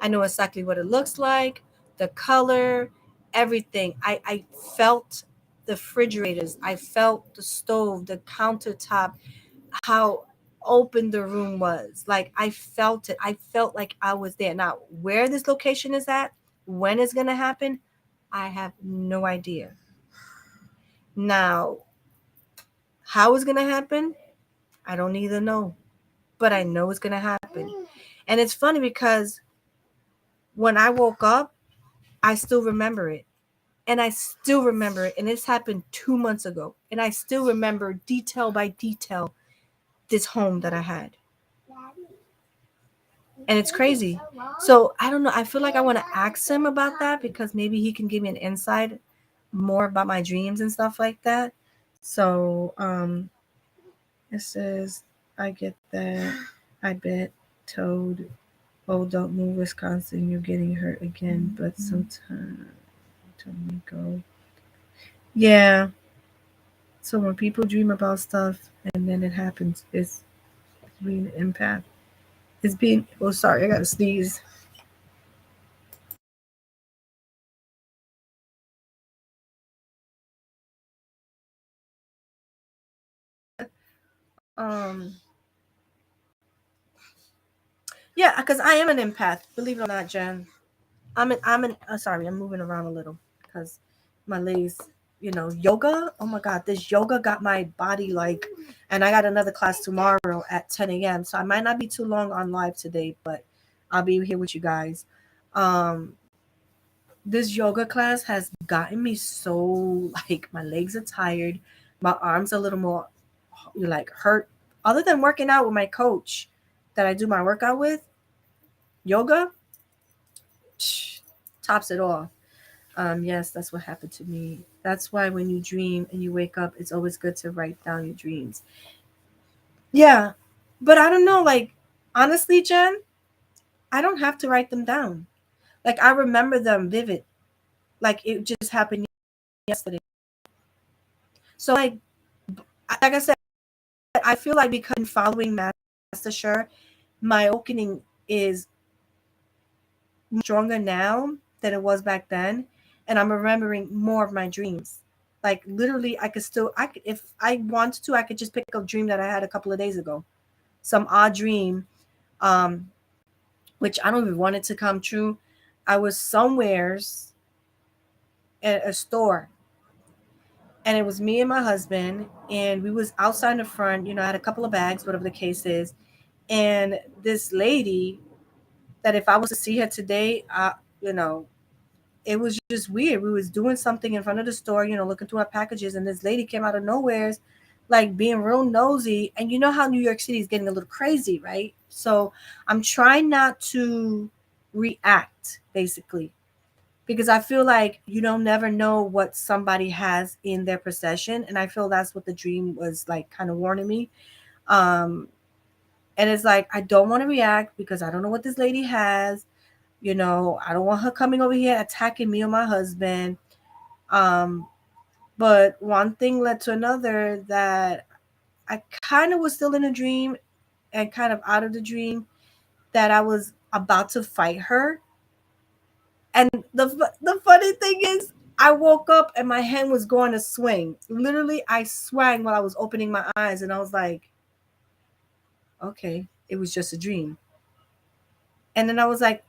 I know exactly what it looks like, the color, everything. I felt the refrigerators, I felt the stove, the countertop, how open the room was. Like I felt it. I felt like I was there. Now, where this location is at, when it's gonna happen, I have no idea. Now, how it's gonna happen, I don't either know. But I know it's gonna happen. And it's funny because when I woke up, I still remember it. And I still remember it. And this happened 2 months ago. And I still remember detail by detail this home that I had. And it's crazy. So I don't know. I feel like I want to ask him about that because maybe he can give me an insight more about my dreams and stuff like that. So it says I get that. I bet told, oh, don't move, Wisconsin, you're getting hurt again. But sometimes told me go. Yeah. So when people dream about stuff and then it happens, it's being an empath. It's being, oh, sorry, I got to sneeze. Um, yeah, because I am an empath. Believe it or not, Jen. Sorry, I'm moving around a little because my legs, yoga. Oh my God, this yoga got my body like, and I got another class tomorrow at 10 a.m. So I might not be too long on live today, but I'll be here with you guys. Um, this yoga class has gotten me so like my legs are tired, my arms a little more like hurt. Other than working out with my coach that I do my workout with, yoga tops it all. Yes, that's what happened to me. That's why when you dream and you wake up, it's always good to write down your dreams. Yeah, but I don't know. Like honestly, Jen, I don't have to write them down. Like I remember them vivid. Like it just happened yesterday. So like I said, I feel like because I'm following Master Sure, my awakening is stronger now than it was back then, and I'm remembering more of my dreams. Like literally, I could, if I wanted to, I could just pick a dream that I had a couple of days ago, some odd dream, um, which I don't even want it to come true. I was somewheres at a store, and it was me and my husband, and we was outside in the front. I had a couple of bags, whatever the case is, and this lady that if I was to see her today, you know, it was just weird. We was doing something in front of the store, looking through our packages, and this lady came out of nowhere, like being real nosy. And you know how New York City is getting a little crazy, right? So I'm trying not to react, basically, because I feel like you don't never know what somebody has in their possession, and I feel that's what the dream was like, kind of warning me. Um, and it's like I don't want to react because I don't know what this lady has. I don't want her coming over here attacking me or my husband. Um, but one thing led to another that I kind of was still in a dream and kind of out of the dream that I was about to fight her. And the funny thing is, I woke up and my hand was going to swing. Literally, I swang while I was opening my eyes, and I was like, okay, it was just a dream. And then I was like,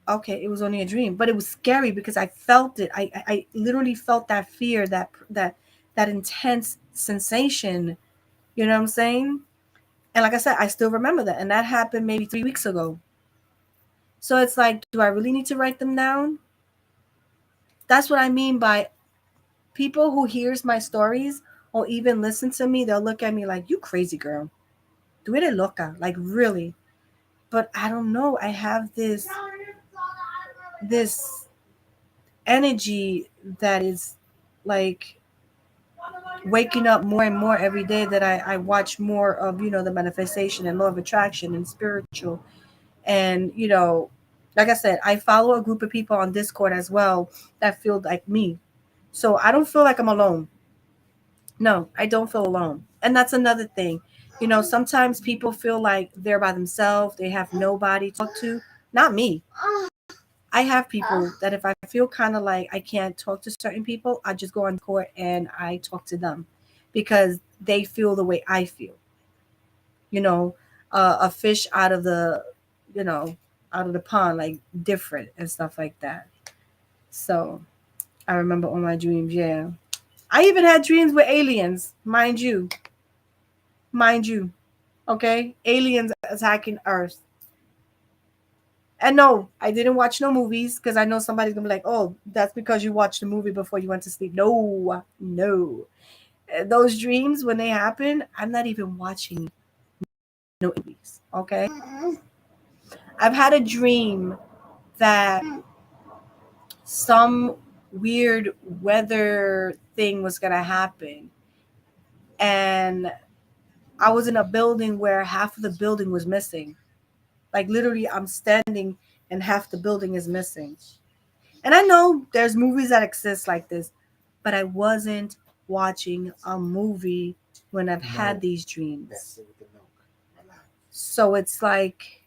okay, it was only a dream, but it was scary because I felt it. I literally felt that fear, that intense sensation. You know what I'm saying? And like I said, I still remember that, and that happened maybe 3 weeks ago. So it's like, do I really need to write them down? That's what I mean by people who hears my stories or even listen to me. They'll look at me like, "You crazy girl, tú eres loca," like really. But I don't know. I have this energy that is like waking up more and more every day, that I watch more of the manifestation and law of attraction and spiritual. And like I said, I follow a group of people on Discord as well that feel like me. So I don't feel like I'm alone. No, I don't feel alone. And that's another thing. Sometimes people feel like they're by themselves, they have nobody to talk to. Not me. I have people that if I feel kind of like I can't talk to certain people, I just go on court and I talk to them because they feel the way I feel. you know, a fish out of the, you know, out of the pond, like different and stuff like that. So I remember all my dreams. Yeah, I even had dreams with aliens, mind you. Okay, aliens attacking Earth. And no, I didn't watch no movies because I know somebody's gonna be like, "Oh, that's because you watched the movie before you went to sleep." No, no. Those dreams when they happen, I'm not even watching no movies. Okay, I've had a dream that some weird weather thing was gonna happen, and I was in a building where half of the building was missing. Like literally, I'm standing and half the building is missing. And I know there's movies that exist like this, but I wasn't watching a movie when I've had these dreams. So it's like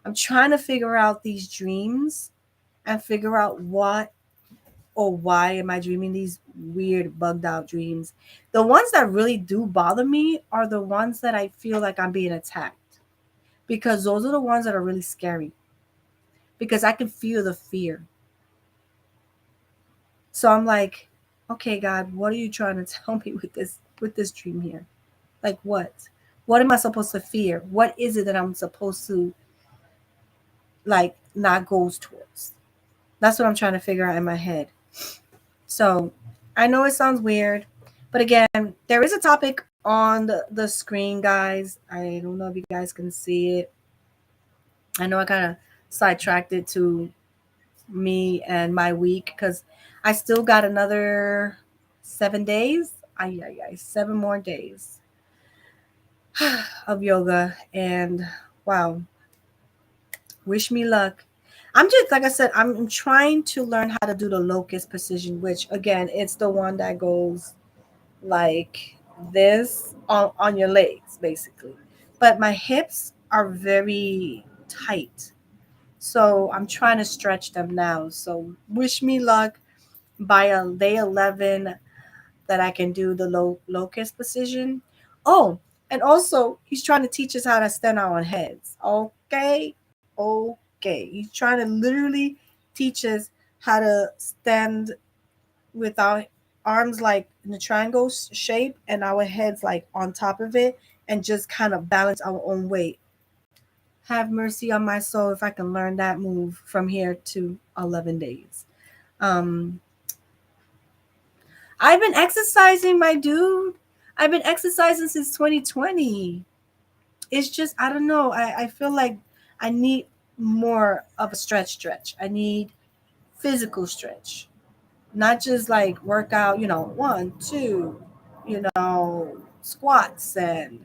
I'm trying to figure out these dreams and figure out what or why am I dreaming these weird bugged out dreams. The ones that really do bother me are the ones that I feel like I'm being attacked because those are the ones that are really scary because I can feel the fear. So I'm like, okay, God, what are you trying to tell me with this dream here? Like what? What am I supposed to fear? What is it that I'm supposed to like not goes towards? That's what I'm trying to figure out in my head. So I know it sounds weird, but again, there is a topic on the screen, guys. I don't know if you guys can see it. I know I kind of sidetracked it to me and my week because I still got another 7 days. I 7 more days of yoga, and wow, wish me luck. I'm just like I said, I'm trying to learn how to do the locust position, which again, it's the one that goes like this on your legs, basically. But my hips are very tight. So I'm trying to stretch them now. So wish me luck by a day 11 that I can do the locust position. Oh, and also he's trying to teach us how to stand on our heads. Okay, okay. He's trying to literally teach us how to stand with our arms like in the triangle shape and our heads like on top of it and just kind of balance our own weight. Have mercy on my soul if I can learn that move from here to 11 days. Um, I've been exercising, my dude. I've been exercising since 2020. It's just, I don't know. I feel like I need more of a stretch. I need physical stretch, not just like workout, one, two, squats and,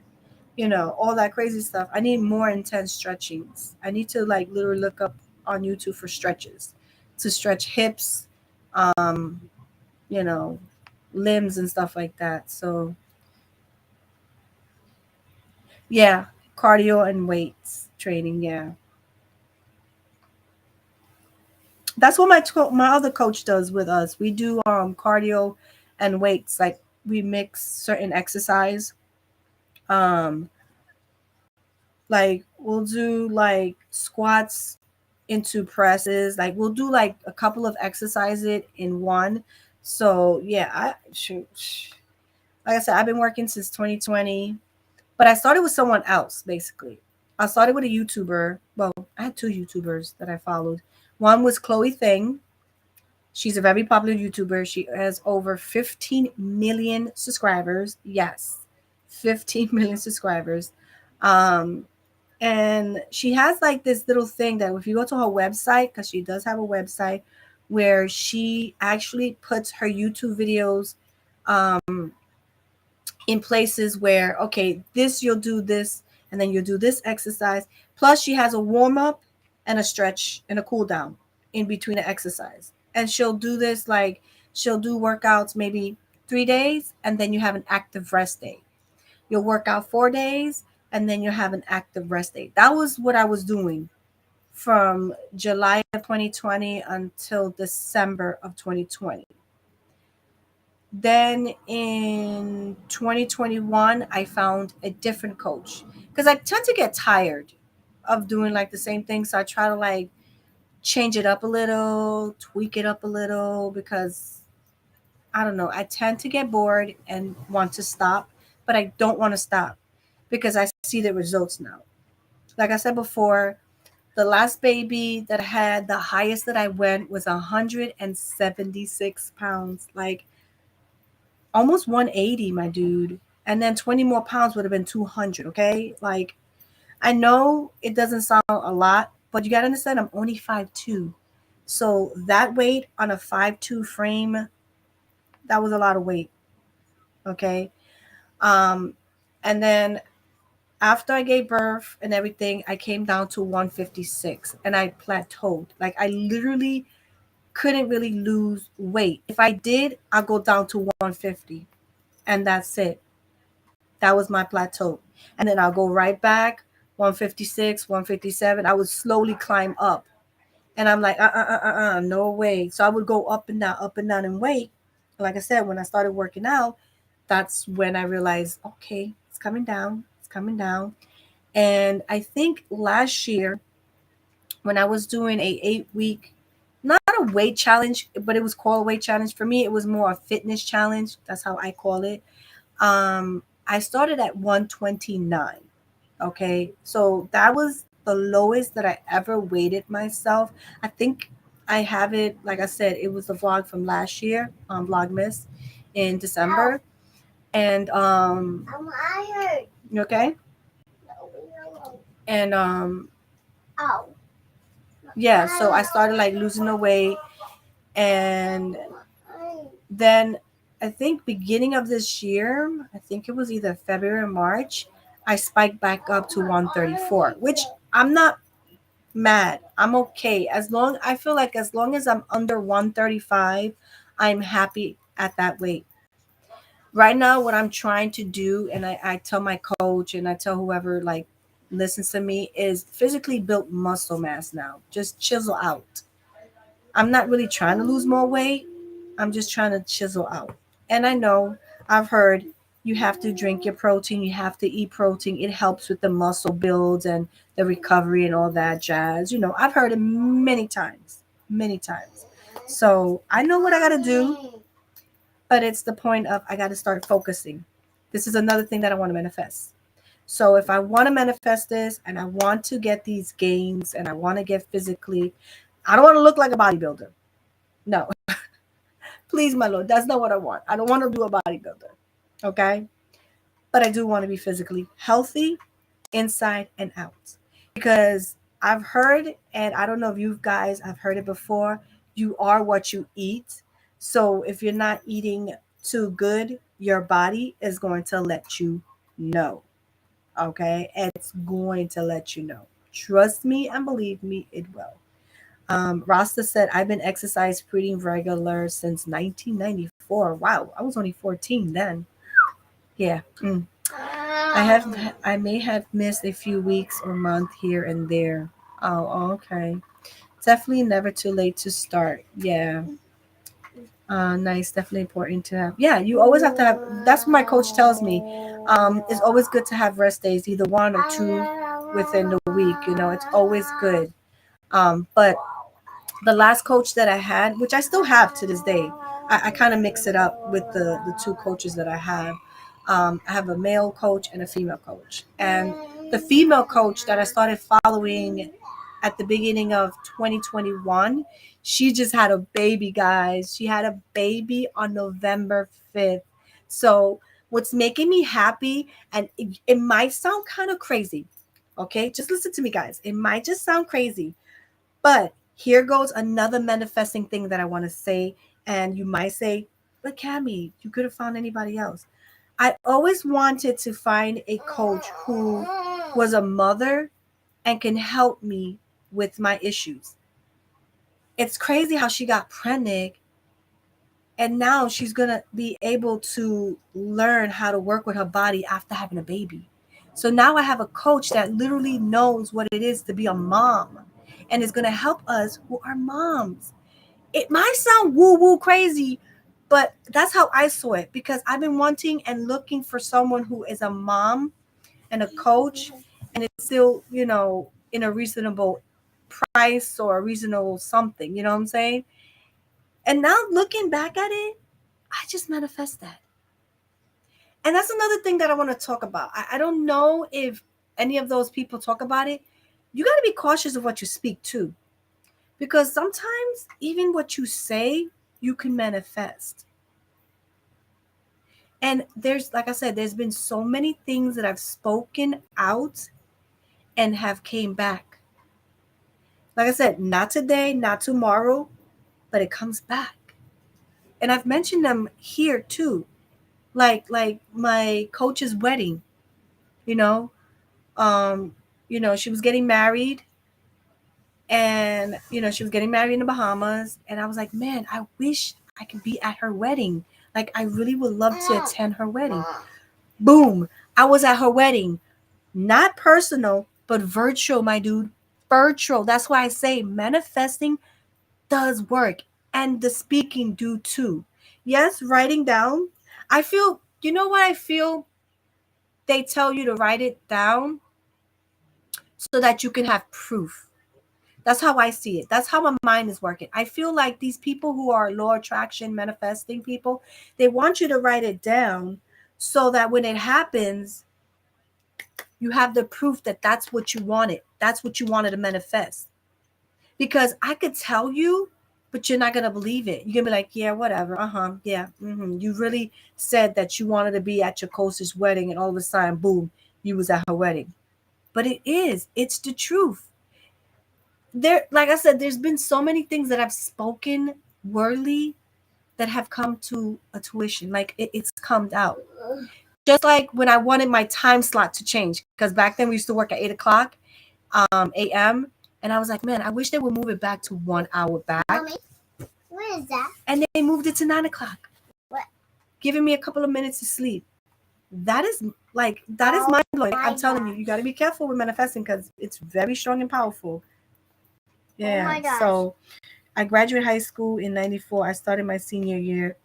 all that crazy stuff. I need more intense stretchings. I need to like literally look up on YouTube for stretches to stretch hips, um, you know, limbs and stuff like that. So yeah, cardio and weights training. Yeah, that's what my other coach does with us. We do cardio and weights. Like we mix certain exercise. Um, like we'll do like squats into presses. Like we'll do like a couple of exercises in one. So yeah, I shoot. Like I said, I've been working since 2020. But I started with someone else, basically. I started with a YouTuber. Well, I had two YouTubers that I followed. One was Chloe Thing. She's a very popular YouTuber. She has over 15 million subscribers. Yes, 15 million subscribers. Um, and she has like this little thing that if you go to her website, because she does have a website, where she actually puts her YouTube videos um, in places where okay this you'll do this and then you'll do this exercise, plus she has a warm up and a stretch and a cool down in between the exercise, and she'll do this like she'll do workouts maybe 3 days and then you have an active rest day. You'll work out 4 days and then you have an active rest day. That was what I was doing from July of 2020 until December of 2020. Then in 2021, I found a different coach because I tend to get tired of doing like the same thing. So I try to like change it up a little, tweak it up a little because I don't know. I tend to get bored and want to stop, but I don't want to stop because I see the results now. Like I said before, the last baby that I had, the highest that I went was 176 pounds, like almost 180, my dude. And then 20 more pounds would have been 200, okay? Like, I know it doesn't sound a lot, but you got to understand I'm only 5'2". So that weight on a 5'2" frame, that was a lot of weight, okay? Um, and then after I gave birth and everything, I came down to 156 and I plateaued. Like I literally couldn't really lose weight. If I did, I'll go down to 150 and that's it. That was my plateau. And then I'll go right back 156, 157. I would slowly climb up. And I'm like, no way. So I would go up and down in weight. Like I said, when I started working out, that's when I realized, okay, it's coming down. It's coming down. And I think last year when I was doing a 8 week, not a weight challenge, but it was called a weight challenge. For me, it was more a fitness challenge. That's how I call it. I started at 129. Okay. So that was the lowest that I ever weighted myself. I think I have it, like I said, it was the vlog from last year on Vlogmas in December. And I you okay? heard. And Oh. yeah, so I started like losing the weight and then I think beginning of this year, I think it was either February or March, I spiked back up to 134, which I'm not mad. I'm okay. As long as I'm under 135, I'm happy at that weight. Right now, what I'm trying to do, and I tell my coach and I tell whoever like listens to me, is physically build muscle mass now. Just chisel out. I'm not really trying to lose more weight. I'm just trying to chisel out. And I know I've heard you have to drink your protein, you have to eat protein. It helps with the muscle builds and the recovery and all that jazz. You know, I've heard it many times, many times. So I know what I got to do, but it's the point of I got to start focusing. This is another thing that I want to manifest. So if I want to manifest this and I want to get these gains and I want to get physically, I don't want to look like a bodybuilder. No, please, my Lord, that's not what I want. I don't want to do a bodybuilder. Okay. But I do want to be physically healthy inside and out because I've heard, and I don't know if you guys have heard it before, you are what you eat. So if you're not eating too good, your body is going to let you know. Okay. It's going to let you know. Trust me and believe me, it will. Rasta said, I've been exercise pretty regular since 1994. Wow, I was only 14 then. Yeah. I have I may have missed a few weeks or month here and there. Oh, okay. Definitely never too late to start. Yeah. Nice. Definitely important to have. Yeah, you always have to have. That's what my coach tells me. It's always good to have rest days, either one or two within the week. You know, it's always good. But the last coach that I had, which I still have to this day, I kind of mix it up with the two coaches that I have. I have a male coach and a female coach. And the female coach that I started following at the beginning of 2021, she just had a baby, guys. She had a baby on November 5th. So, what's making me happy, and it might sound kind of crazy, okay? Just listen to me, guys. It might just sound crazy, but here goes another manifesting thing that I want to say. And you might say, but Cammy, you could have found anybody else. I always wanted to find a coach who was a mother and can help me with my issues. It's crazy how she got pregnant and now she's going to be able to learn how to work with her body after having a baby. So now I have a coach that literally knows what it is to be a mom and is going to help us who are moms. It might sound woo woo crazy, But that's how I saw it, because I've been wanting and looking for someone who is a mom and a coach, and it's still, in a reasonable price or a reasonable something, you know what I'm saying? And now looking back at it, I just manifest that. And that's another thing that I want to talk about. I don't know if any of those people talk about it. You got to be cautious of what you speak to, because sometimes even what you say, you can manifest. And there's, like I said, there's been so many things that I've spoken out and have came back. Like I said, not today, not tomorrow, but it comes back. And I've mentioned them here too. Like my coach's wedding, you know, um, she was getting married, and she was getting married in the Bahamas, and I was like, man, I wish I could be at her wedding. Like, I really would love to attend her wedding. Boom, I was at her wedding. Not personal, but virtual, my dude. Virtual. That's why I say manifesting does work, and the speaking do too. Yes, writing down. I feel, you know what I feel? They tell you to write it down so that you can have proof. That's how I see it. That's how my mind is working. I feel like these people who are law attraction manifesting people, they want you to write it down so that when it happens, you have the proof that that's what you wanted. That's what you wanted to manifest. Because I could tell you, but you're not going to believe it. You're going to be like, yeah, whatever. Yeah. You really said that you wanted to be at your coach's wedding, and all of a sudden, boom, you was at her wedding. But it's the truth. There, like I said, there's been so many things that I've spoken wordly that have come to a tuition. Like it's come out. Just like when I wanted my time slot to change, because back then we used to work at 8 o'clock a.m. And I was like, man, I wish they would move it back to 1 hour back. Mommy, where is that? And they moved it to 9 o'clock. What? Giving me a couple of minutes to sleep. That is mind blowing. I'm telling you, you got to be careful with manifesting, because it's very strong and powerful. Yeah. Oh my gosh. So I graduated high school in '94. I started my senior year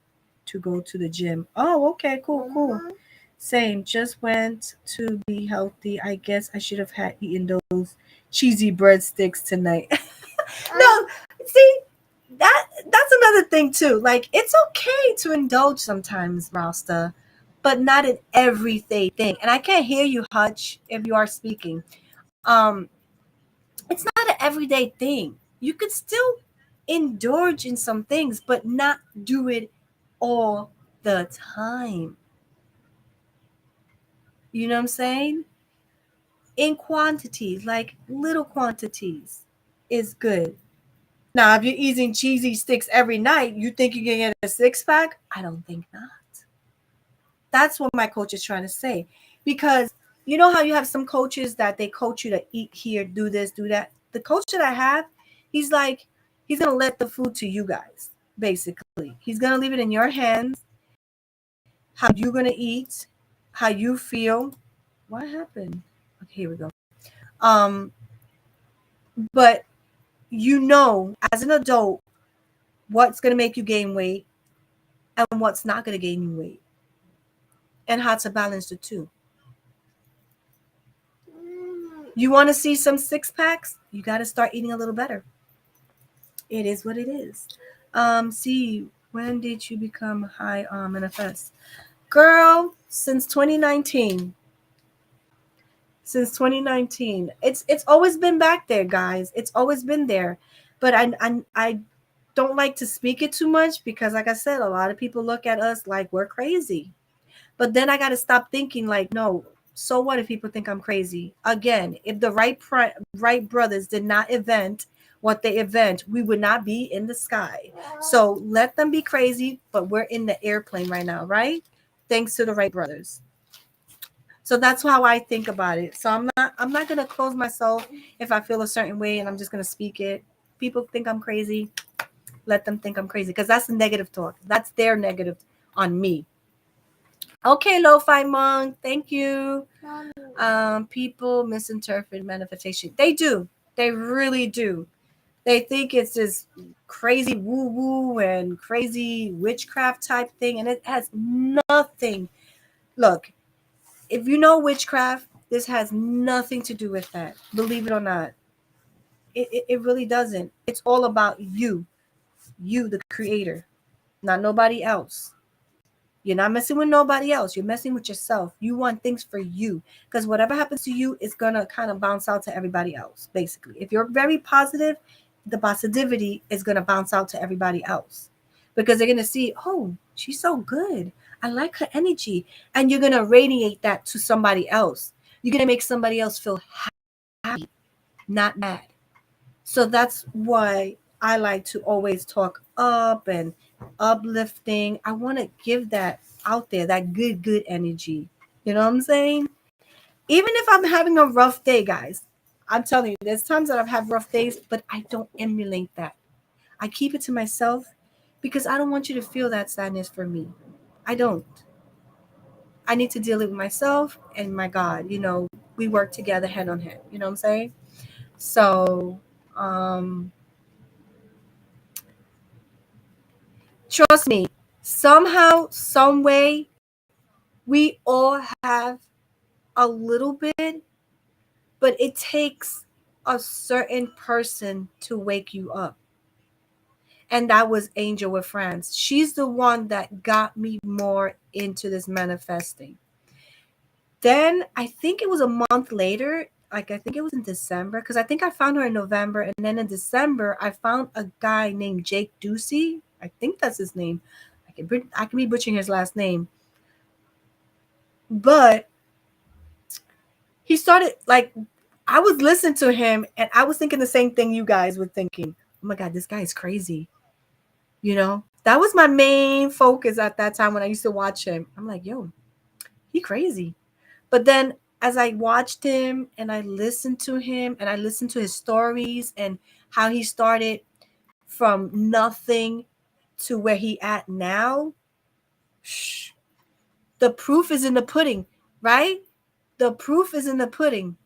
to go to the gym. Oh, okay, cool. Same. Just went to be healthy. I guess I should have had eaten those cheesy breadsticks tonight. No, see, that's another thing too. Like, it's okay to indulge sometimes, Rasta, but not an everyday thing. And I can't hear you, Hutch, if you are speaking. Um, it's not an everyday thing. You could still indulge in some things, but not do it all the time. You know what I'm saying? In quantities, like little quantities, is good. Now, if you're eating cheesy sticks every night, you think you can get a six pack? I don't think not. That's what my coach is trying to say. Because you know how you have some coaches that they coach you to eat here, do this, do that. The coach that I have, he's like, he's going to let the food to you guys, basically. He's going to leave it in your hands, how you're going to eat, how you feel. What happened? Okay, here we go. But as an adult, what's going to make you gain weight and what's not going to gain you weight, and how to balance the two. You want to see some six packs? You got to start eating a little better. It is what it is. See, when did you become high on manifest? Girl, since 2019. Since 2019. It's always been back there, guys. It's always been there. But I don't like to speak it too much, because like I said, a lot of people look at us like we're crazy. But then I got to stop thinking like, no, so what if people think I'm crazy? Again, if the right brothers did not invent what they invent, we would not be in the sky. So let them be crazy, but we're in the airplane right now, right? Thanks to the right brothers. So that's how I think about it. So I'm not gonna close myself if I feel a certain way and I'm just gonna speak it. People think I'm crazy, let them think I'm crazy, because that's the negative talk. That's their negative on me. Okay, Lo-Fi Monk, thank you. People misinterpret manifestation. They do. They really do. They think it's this crazy woo woo and crazy witchcraft type thing, and it has nothing. Look, if you know witchcraft, this has nothing to do with that. Believe it or not, it really doesn't. It's all about you, the creator, not nobody else. You're not messing with nobody else. You're messing with yourself. You want things for you. Because whatever happens to you is going to kind of bounce out to everybody else, basically. If you're very positive, the positivity is going to bounce out to everybody else. Because they're going to see, oh, she's so good. I like her energy. And you're going to radiate that to somebody else. You're going to make somebody else feel happy, not bad. So that's why I like to always talk up and uplifting. I want to give that out there, that good energy. You know what I'm saying? Even if I'm having a rough day, guys, I'm telling you, there's times that I've had rough days, but I don't emulate that. I keep it to myself because I don't want you to feel that sadness for me. I don't. I need to deal it with myself and my God. We work together head on head. You know what I'm saying? So, um, trust me, somehow, some way, we all have a little bit, but it takes a certain person to wake you up. And that was Angel with France. She's the one that got me more into this manifesting. Then I think it was a month later, like I think it was in December, because I think I found her in November. And then in December, I found a guy named Jake Ducey. I think that's his name. I can be butchering his last name. But he started like I was listening to him and I was thinking the same thing you guys were thinking. Oh my God, this guy is crazy. That was my main focus at that time when I used to watch him. I'm like, yo, he crazy. But then as I watched him and I listened to him and I listened to his stories and how he started from nothing to where he at now, shh, the proof is in the pudding, right? The proof is in the pudding.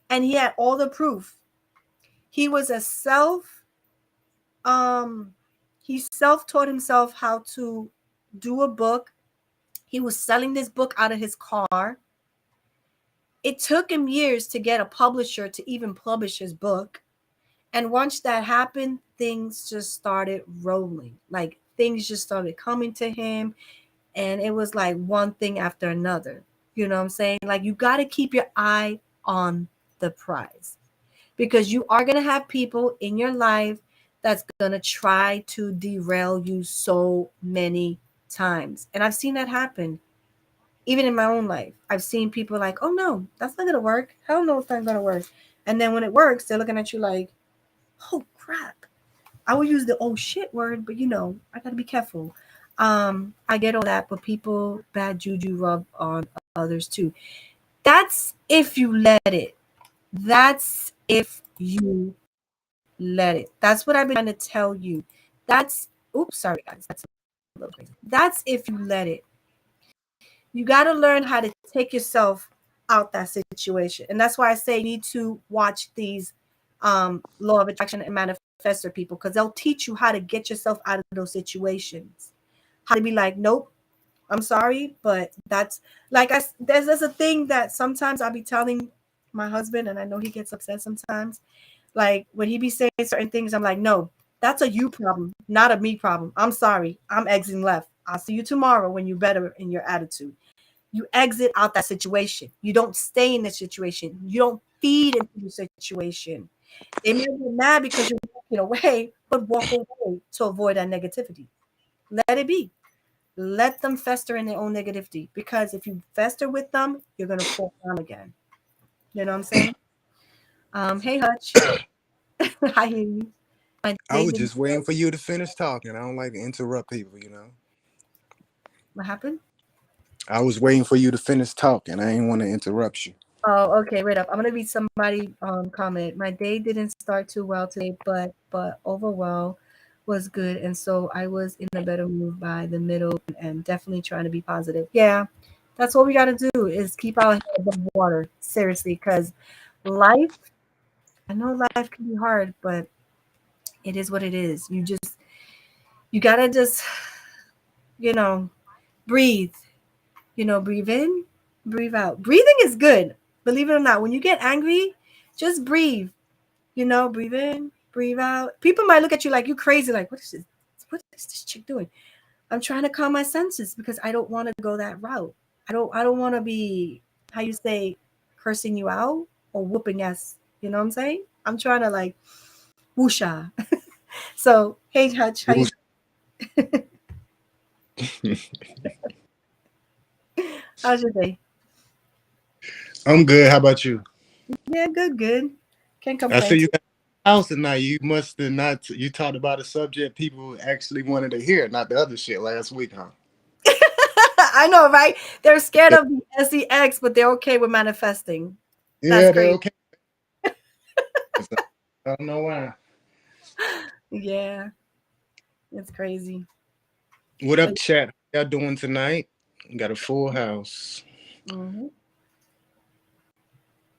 And he had all the proof. He was a um he self-taught himself how to do a book. He was selling this book out of his car. It took him years to get a publisher to even publish his book. And once that happened, things just started rolling. Like things just started coming to him. And it was like one thing after another. You know what I'm saying? Like you got to keep your eye on the prize because you are going to have people in your life that's going to try to derail you so many times. And I've seen that happen even in my own life. I've seen people like, oh no, that's not going to work. Hell no, it's not going to work. And then when it works, they're looking at you like, oh crap. I would use the oh shit word, but I got to be careful. I get all that, but people bad juju rub on others too. That's if you let it. That's if you let it. That's what I've been trying to tell you. That's oops, sorry guys. That's a little crazy. That's if you let it. You got to learn how to take yourself out that situation. And that's why I say you need to watch these law of attraction and manifestor people because they'll teach you how to get yourself out of those situations. How to be like, nope, I'm sorry, but that's like there's a thing that sometimes I'll be telling my husband, and I know he gets upset sometimes. Like when he be saying certain things, I'm like, no, that's a you problem, not a me problem. I'm sorry, I'm exiting left. I'll see you tomorrow when you're better in your attitude. You exit out that situation. You don't stay in the situation. You don't feed into the situation. They may get mad because you're walking away, but walk away to avoid that negativity. Let it be. Let them fester in their own negativity because if you fester with them, you're gonna fall down again. You know what I'm saying? Hey Hutch, I hear you. My I day was didn't just waiting start. for you to finish talking. I don't like to interrupt people. What happened? I was waiting for you to finish talking. I ain't want to interrupt you. Oh, okay, wait up. I'm gonna read somebody comment. My day didn't start too well today, but overall was good, and so I was in a better mood by the middle, and definitely trying to be positive. Yeah, that's what we gotta do is keep our head above water, seriously, because life. I know life can be hard, but It is what it is. You gotta just, you know, breathe. Breathe in, breathe out. Breathing is good. Believe it or not. When you get angry, just breathe. Breathe in, breathe out. People might look at you like you crazy, like, what is this? What is this chick doing? I'm trying to calm my senses because I don't want to go that route. I don't want to be, how you say, cursing you out or whooping ass. You know what I'm saying? I'm trying to like woosha. So, hey Hutch, how you how's your day? I'm good. How about you? Yeah, good, good. Can't I complain. see you got a house tonight. You must have not. You talked about a subject people actually wanted to hear, not the other shit last week, huh? I know, right? They're scared Yeah, of the SEX, but they're okay with manifesting. That's yeah, they're crazy. okay. I don't know why. Yeah, it's crazy. What But up, chat? How y'all doing tonight? Got a full house. mhm,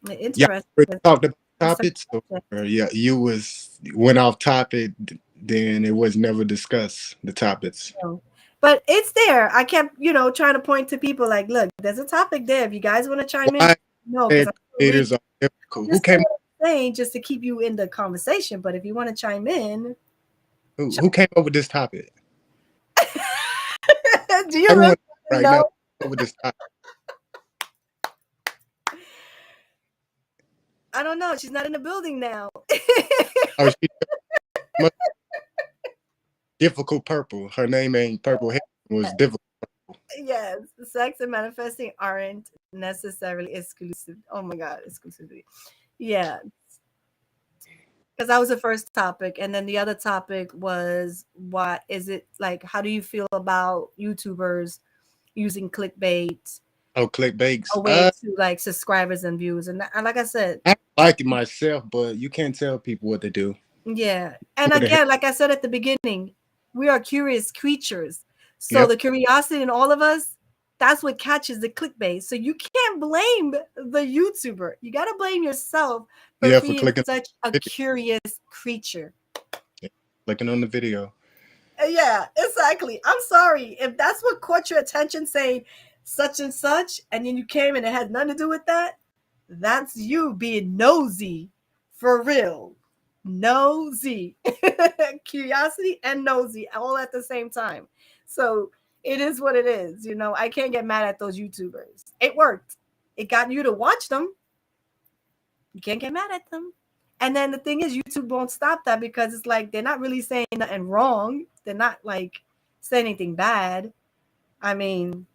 Y'all interesting. already 'Cause talked about it's a topics, subject. or yeah, you was went off topic. Then it was never discussed. The topics. So, but it's there. I kept, trying to point to people like, look, there's a topic there. If you guys want to chime in, Why no, because said I'm gonna read. creators are difficult? Just saying what I'm saying, just to keep you in the conversation. But if you want to chime in, Who came up with this topic? do you really Everyone want to right now know? came up with this topic. I don't know. She's not in the building now. Oh, she must difficult purple. Her name ain't purple hair. It was difficult. Yes, sex and manifesting aren't necessarily exclusive. Oh my God, exclusivity. Yeah, because that was the first topic, and then the other topic was what is it like? How do you feel about YouTubers using clickbait Oh, clickbaits. a way to like subscribers and views? And like I said, I like it myself, but you can't tell people what to do. yeah. And What the hell? again, like I said at the beginning, we are curious creatures. So Yep. the curiosity in all of us, that's what catches the clickbait. So you can't blame the YouTuber. You got to blame yourself for Yeah, for being clicking such a video. curious creature. Yeah, clicking on the video. Yeah, exactly. I'm sorry. If that's what caught your attention saying such and such, and then you came and it had nothing to do with that, that's you being nosy for real. Nosy. Curiosity and nosy all at the same time. So it is what it is. I can't get mad at those YouTubers. It worked. It got you to watch them. You can't get mad at them. And then the thing is, YouTube won't stop that because it's like they're not really saying nothing wrong. They're not like saying anything bad. I mean,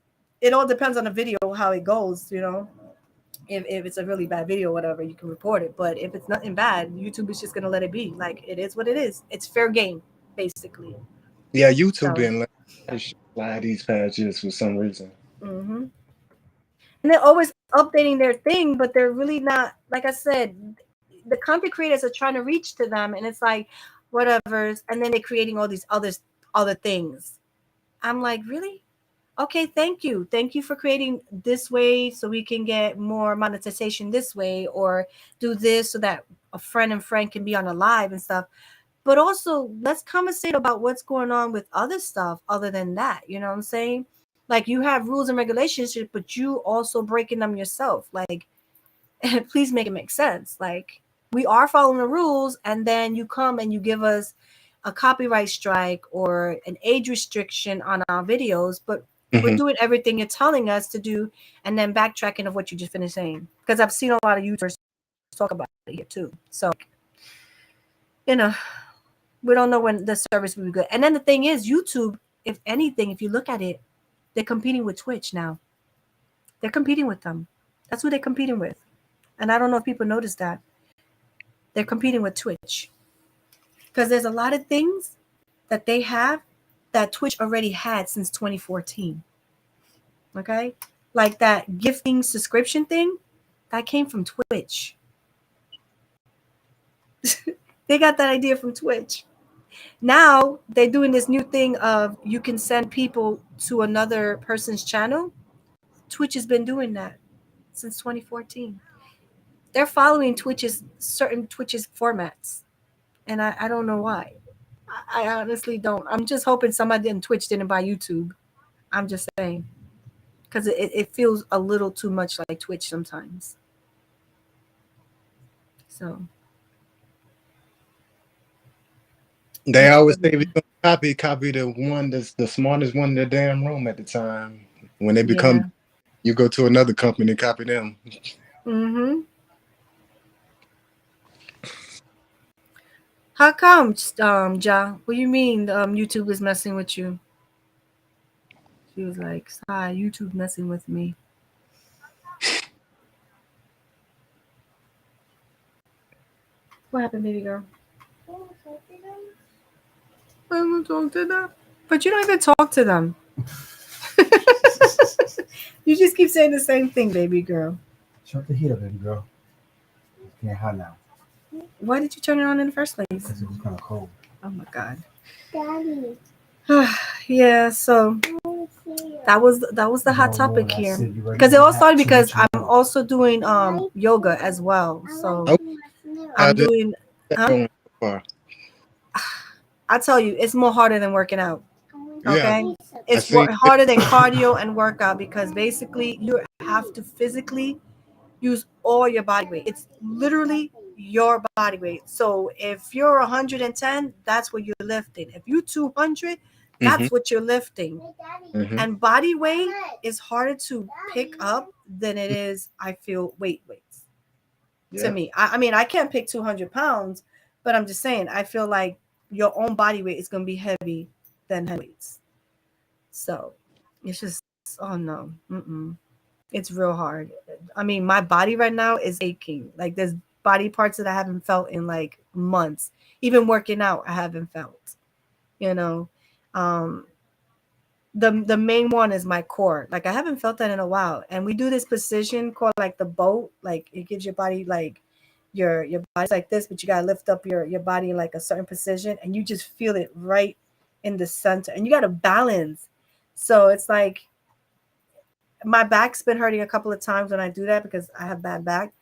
it all depends on the video, how it goes. If it's a really bad video, whatever, you can report it. But if it's nothing bad, YouTube is just gonna let it be. Like it is what it is. It's fair game, basically. Yeah, YouTube So, been like slide these past years for some reason. hmm and they're always updating their thing, but they're really not. Like I said, the content creators are trying to reach to them, and it's like whatever. And then they're creating all these other things. I'm like, really? Okay, thank you for creating this way so we can get more monetization this way, or do this so that a friend and friend can be on a live and stuff. But also let's conversate about what's going on with other stuff other than that. You know what I'm saying? Like you have rules and regulations, but you also breaking them yourself. Like please make it make sense. Like we are following the rules, and then you come and you give us a copyright strike or an age restriction on our videos, but we're Hmm. doing everything you're telling us to do, and then backtracking of what you just finished saying. Because I've seen a lot of users talk about it here too. So you know, we don't know when the service will be good. And then the thing is, YouTube, if anything, if you look at it, they're competing with Twitch now. They're competing with them. That's who they're competing with. And I don't know if people notice that. They're competing with Twitch because there's a lot of things that they have that Twitch already had since 2014. Okay, like that gifting subscription thing that came from Twitch. They got that idea from Twitch. Now they're doing this new thing of you can send people to another person's channel. Twitch has been doing that since 2014. They're following Twitch's certain Twitch's formats, and I don't know why. I honestly don't. I'm just hoping somebody in Twitch didn't buy YouTube. I'm just saying. Because it feels a little too much like Twitch sometimes. So, They always say if you're gonna copy the one that's the smartest one in the damn room at the time. When they yeah. become, you go to another company and copy them. Mm-hmm. How come, Ja? What do you mean YouTube is messing with you? She was like, "Hi, YouTube messing with me." What happened, baby girl? I don't talk to them. But you don't even talk to them. You just keep saying the same thing, baby girl. Shut the heat up, baby girl. It's getting hot now Why did you turn it on in the first place? because it was kind of cold. Oh my god. Daddy. Yeah, so that was the You hot don't know when topic I here. said you already Because it all have started too because much I'm milk. also doing yoga as well. So Oh, I'm just doing huh? going so far. I tell you, it's more harder than working out. Yeah, Okay? I It's seen. harder than cardio and workout because basically you have to physically use all your body weight. It's literally your body weight. So if you're 110, that's what you're lifting. If you're 200, Mm-hmm. that's what you're lifting. Mm-hmm. And body weight is harder to pick up than it is, I feel, weights. To Yeah. me, I mean, I can't pick 200 pounds, but I'm just saying, I feel like your own body weight is going to be heavy than heavy weights. So it's just, oh no, it's real hard. I mean, my body right now is aching. Like there's body parts that I haven't felt in like months. Even working out, I haven't felt. You know, um, the main one is my core. Like I haven't felt that in a while. And we do this position called like the boat. Like it gives your body like your body's like this, but you gotta lift up your body in like a certain position, and you just feel it right in the center, and you gotta balance. So it's like my back's been hurting a couple of times when I do that because I have bad back.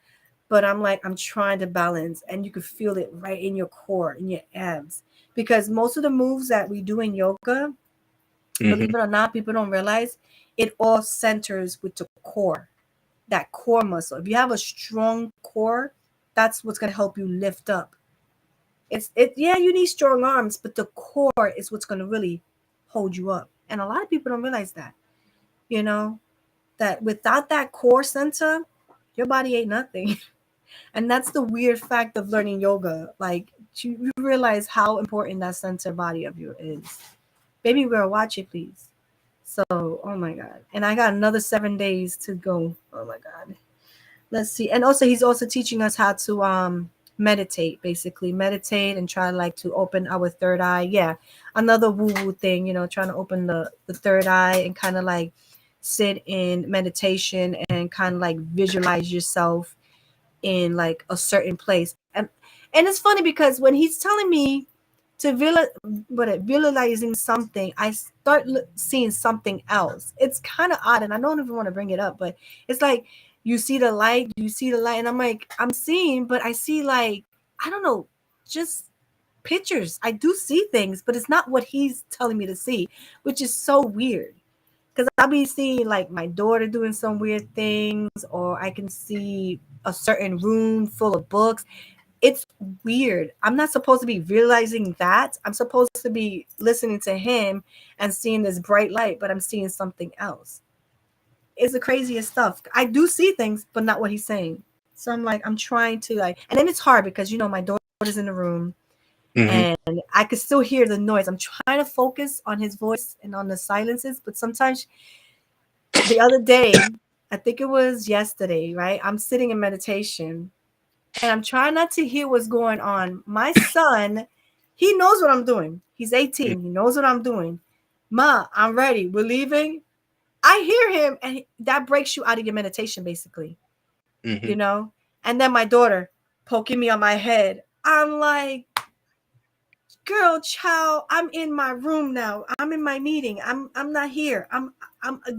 But I'm like, I'm trying to balance, and you can feel it right in your core, in your abs. Because most of the moves that we do in yoga, Mm-hmm. believe it or not, people don't realize it all centers with the core, that core muscle. If you have a strong core, that's what's gonna help you lift up. Yeah, you need strong arms, but the core is what's gonna really hold you up. And a lot of people don't realize that, you know, that without that core center, your body ain't nothing. And that's the weird fact of learning yoga. Like you realize how important that center body of yours is. Baby girl, watch it please. So, oh my God. And I got another 7 days to go. Oh my God. Let's see. And also he's also teaching us how to meditate, basically. Meditate and try like to open our third eye. Yeah. Another woo-woo thing, trying to open the third eye and kind of like sit in meditation and kind of like visualize yourself in like a certain place. And it's funny because when he's telling me to visualizing something, I start seeing something else. It's kind of odd, and I don't even want to bring it up, but it's like you see the light, and I'm like, I'm seeing, but I see like, I don't know, just pictures. I do see things, but it's not what he's telling me to see, which is so weird. Because I'll be seeing like my daughter doing some weird things, or I can see a certain room full of books. It's weird. I'm not supposed to be realizing that. I'm supposed to be listening to him and seeing this bright light, but I'm seeing something else. It's the craziest stuff. I do see things, but not what he's saying. So I'm like, I'm trying to like, and then it's hard because my daughter's in the room Mm-hmm. and I could still hear the noise. I'm trying to focus on his voice and on the silences, but sometimes the other day, I think it was yesterday, right? I'm sitting in meditation and I'm trying not to hear what's going on. My son, he knows what I'm doing. He's 18. He knows what I'm doing. Ma, I'm ready. We're leaving. I hear him, and that breaks you out of your meditation, basically, Mm-hmm. you know? And then my daughter poking me on my head. I'm like, girl, child, I'm in my room now. I'm in my meeting. I'm not here. I'm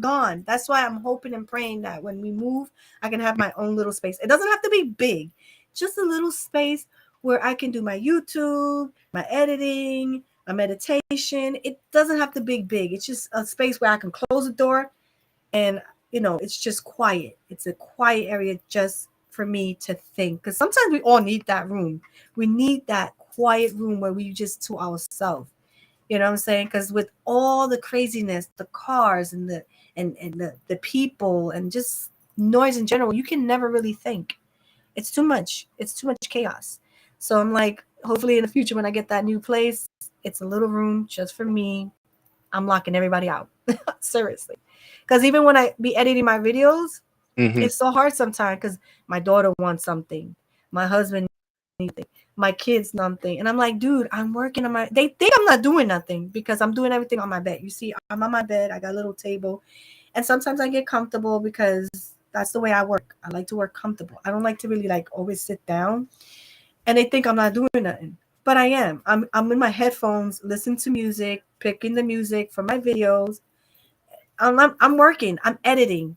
gone. That's why I'm hoping and praying that when we move, I can have my own little space. It doesn't have to be big, just a little space where I can do my YouTube, my editing, a meditation. It doesn't have to be big. It's just a space where I can close the door and, it's just quiet. It's a quiet area just for me to think. Because sometimes we all need that room. We need that quiet room where we just to ourselves. You know what I'm saying? Because with all the craziness, the cars and the people and just noise in general, you can never really think. It's too much. It's too much chaos. So I'm like, hopefully in the future when I get that new place, it's a little room just for me. I'm locking everybody out. Seriously. Because even when I be editing my videos, Mm-hmm. it's so hard sometimes because my daughter wants something. My husband needs something. My kids something. And I'm like, dude, I'm working on my they think I'm not doing nothing because I'm doing everything on my bed. You see, I'm on my bed, I got a little table. And sometimes I get comfortable because that's the way I work. I like to work comfortable. I don't like to really like always sit down. And they think I'm not doing nothing. But I am. I'm in my headphones, listening to music, picking the music for my videos. I'm working. I'm editing.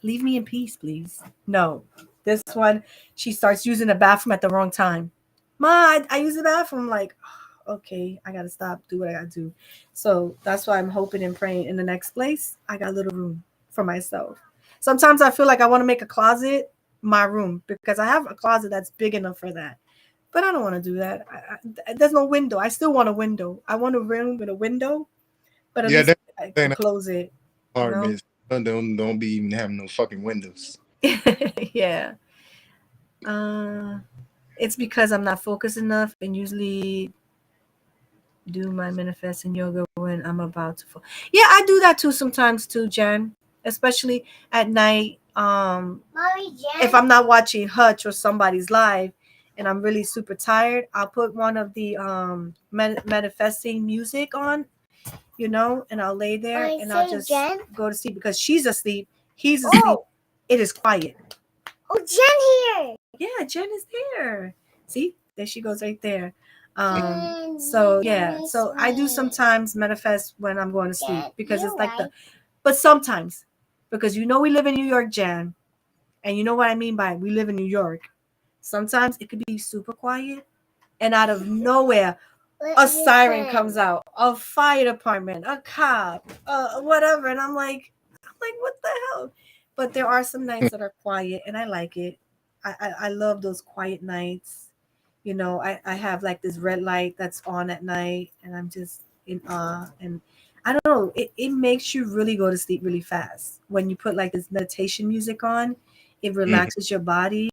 Leave me in peace, please. No. This one, she starts using the bathroom at the wrong time. Ma, I use the bathroom. Like, okay, I gotta stop, do what I gotta do. So that's why I'm hoping and praying in the next place, I got a little room for myself. Sometimes I feel like I want to make a closet my room because I have a closet that's big enough for that. But I don't want to do that. There's no window. I still want a window. I want a room with a window, but at Yeah, least that's I the can thing. close it. You know? Apartments don't be even having no fucking windows. Yeah. Uh, it's because I'm not focused enough and usually do my manifesting yoga when I'm about to fall. Yeah, I do that too sometimes too, Jen. Especially at night. Mommy, If Jen. I'm not watching Hutch or somebody's live and I'm really super tired, I'll put one of the manifesting music on, and I'll lay there I and I'll say just Jen. go to sleep because she's asleep, he's asleep. Oh, It is quiet. oh, Jen here. Yeah, Jen is there. See, there she goes right there. Jen, So you yeah, miss so I do me. sometimes manifest when I'm going to sleep Jen, because you're it's like right. but sometimes, because we live in New York, Jan, and you know what I mean by we live in New York. Sometimes it could be super quiet, and out of nowhere, Let a me siren Jen. comes out, a fire department, a cop, whatever, and I'm like, what the hell? But there are some nights that are quiet, and I like it. I love those quiet nights. I have like this red light that's on at night, and I'm just in awe. And I don't know, it makes you really go to sleep really fast when you put like this meditation music on. It Mhm. relaxes your body,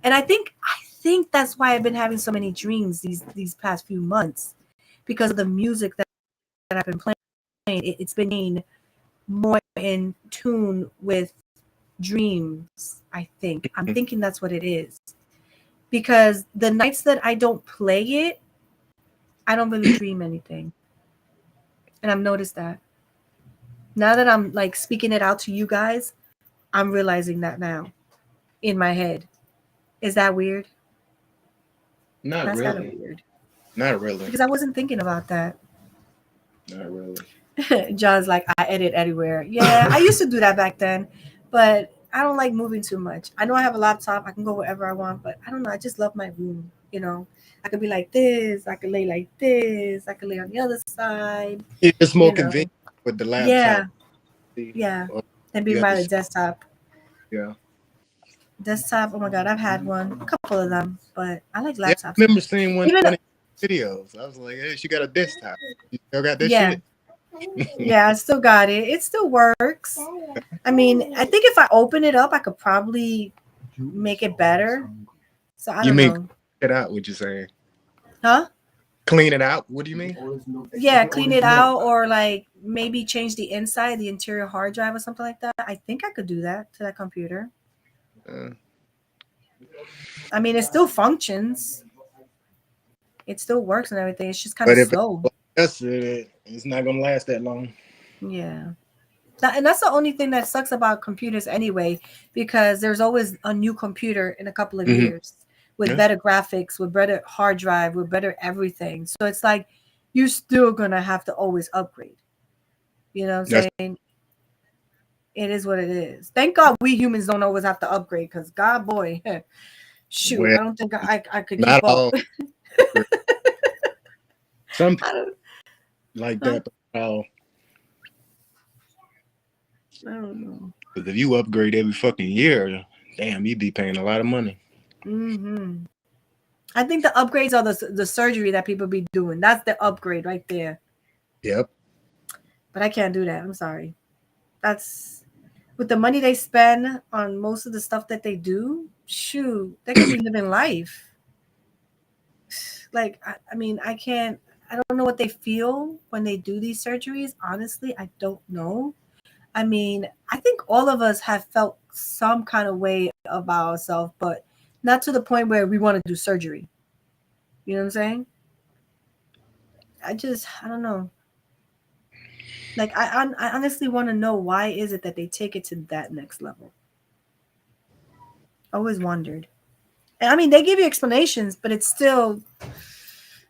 and I think that's why I've been having so many dreams these past few months because of the music that I've been playing. It's been more in tune with dreams. I'm thinking that's what it is because the nights that I don't play it, I don't really dream anything, and I've noticed that now that I'm like speaking it out to you guys. I'm realizing that now in my head. Is that weird? Not That's kind of really. weird Not really. because I wasn't thinking about that. Not really. John's like, I edit everywhere. Yeah, I used to do that back then, but I don't like moving too much. I know I have a laptop, I can go wherever I want, but I don't know. I just love my room. I could be like this, I could lay like this, I could lay on the other side. Yeah, it's more You know, convenient with the yeah, laptop. See, yeah. or And be you have by to. the desktop. Yeah. Desktop. Oh my god, I've had one, a couple of them, but I like Yeah. I laptops more. remember seeing one Even of your videos. I was like, hey, she got a desktop. You still got that yeah, shit? yeah, I still got it. It still works. I mean, I think if I open it up, I could probably make it better. So I You don't mean know. it out? What you saying? Huh? Clean it out? What do you mean? Yeah, clean it out or like maybe change the inside, the interior hard drive or something like that. I think I could do that to that computer. Uh, I mean, it still functions. It still works and everything. It's just kind of but if it's slow. like this, it's not gonna last that long. Yeah. And that's the only thing that sucks about computers anyway, because there's always a new computer in a couple of Hmm. years with Yeah. better graphics, with better hard drive, with better everything. So it's like you're still gonna have to always upgrade. You know what That's I'm saying? It is what it is. Thank God we humans don't always have to upgrade because God boy, shoot, well, I don't think I could keep not up. all. Some I people don't, like huh? that, but how? I don't know. Because if you upgrade every fucking year, damn, you'd be paying a lot of money. Hmm. I think the upgrades are the surgery that people be doing. That's the upgrade right there. Yep. But I can't do that. I'm sorry. That's with the money they spend on most of the stuff that they do. Shoot, they could be living life. Like I mean, I can't. I don't know what they feel when they do these surgeries. Honestly, I don't know. I mean, I think all of us have felt some kind of way about ourselves, but not to the point where we want to do surgery. You know what I'm saying? I don't know. Like, I honestly want to know why is it that they take it to that next level. I always wondered. And I mean, they give you explanations, but it's still,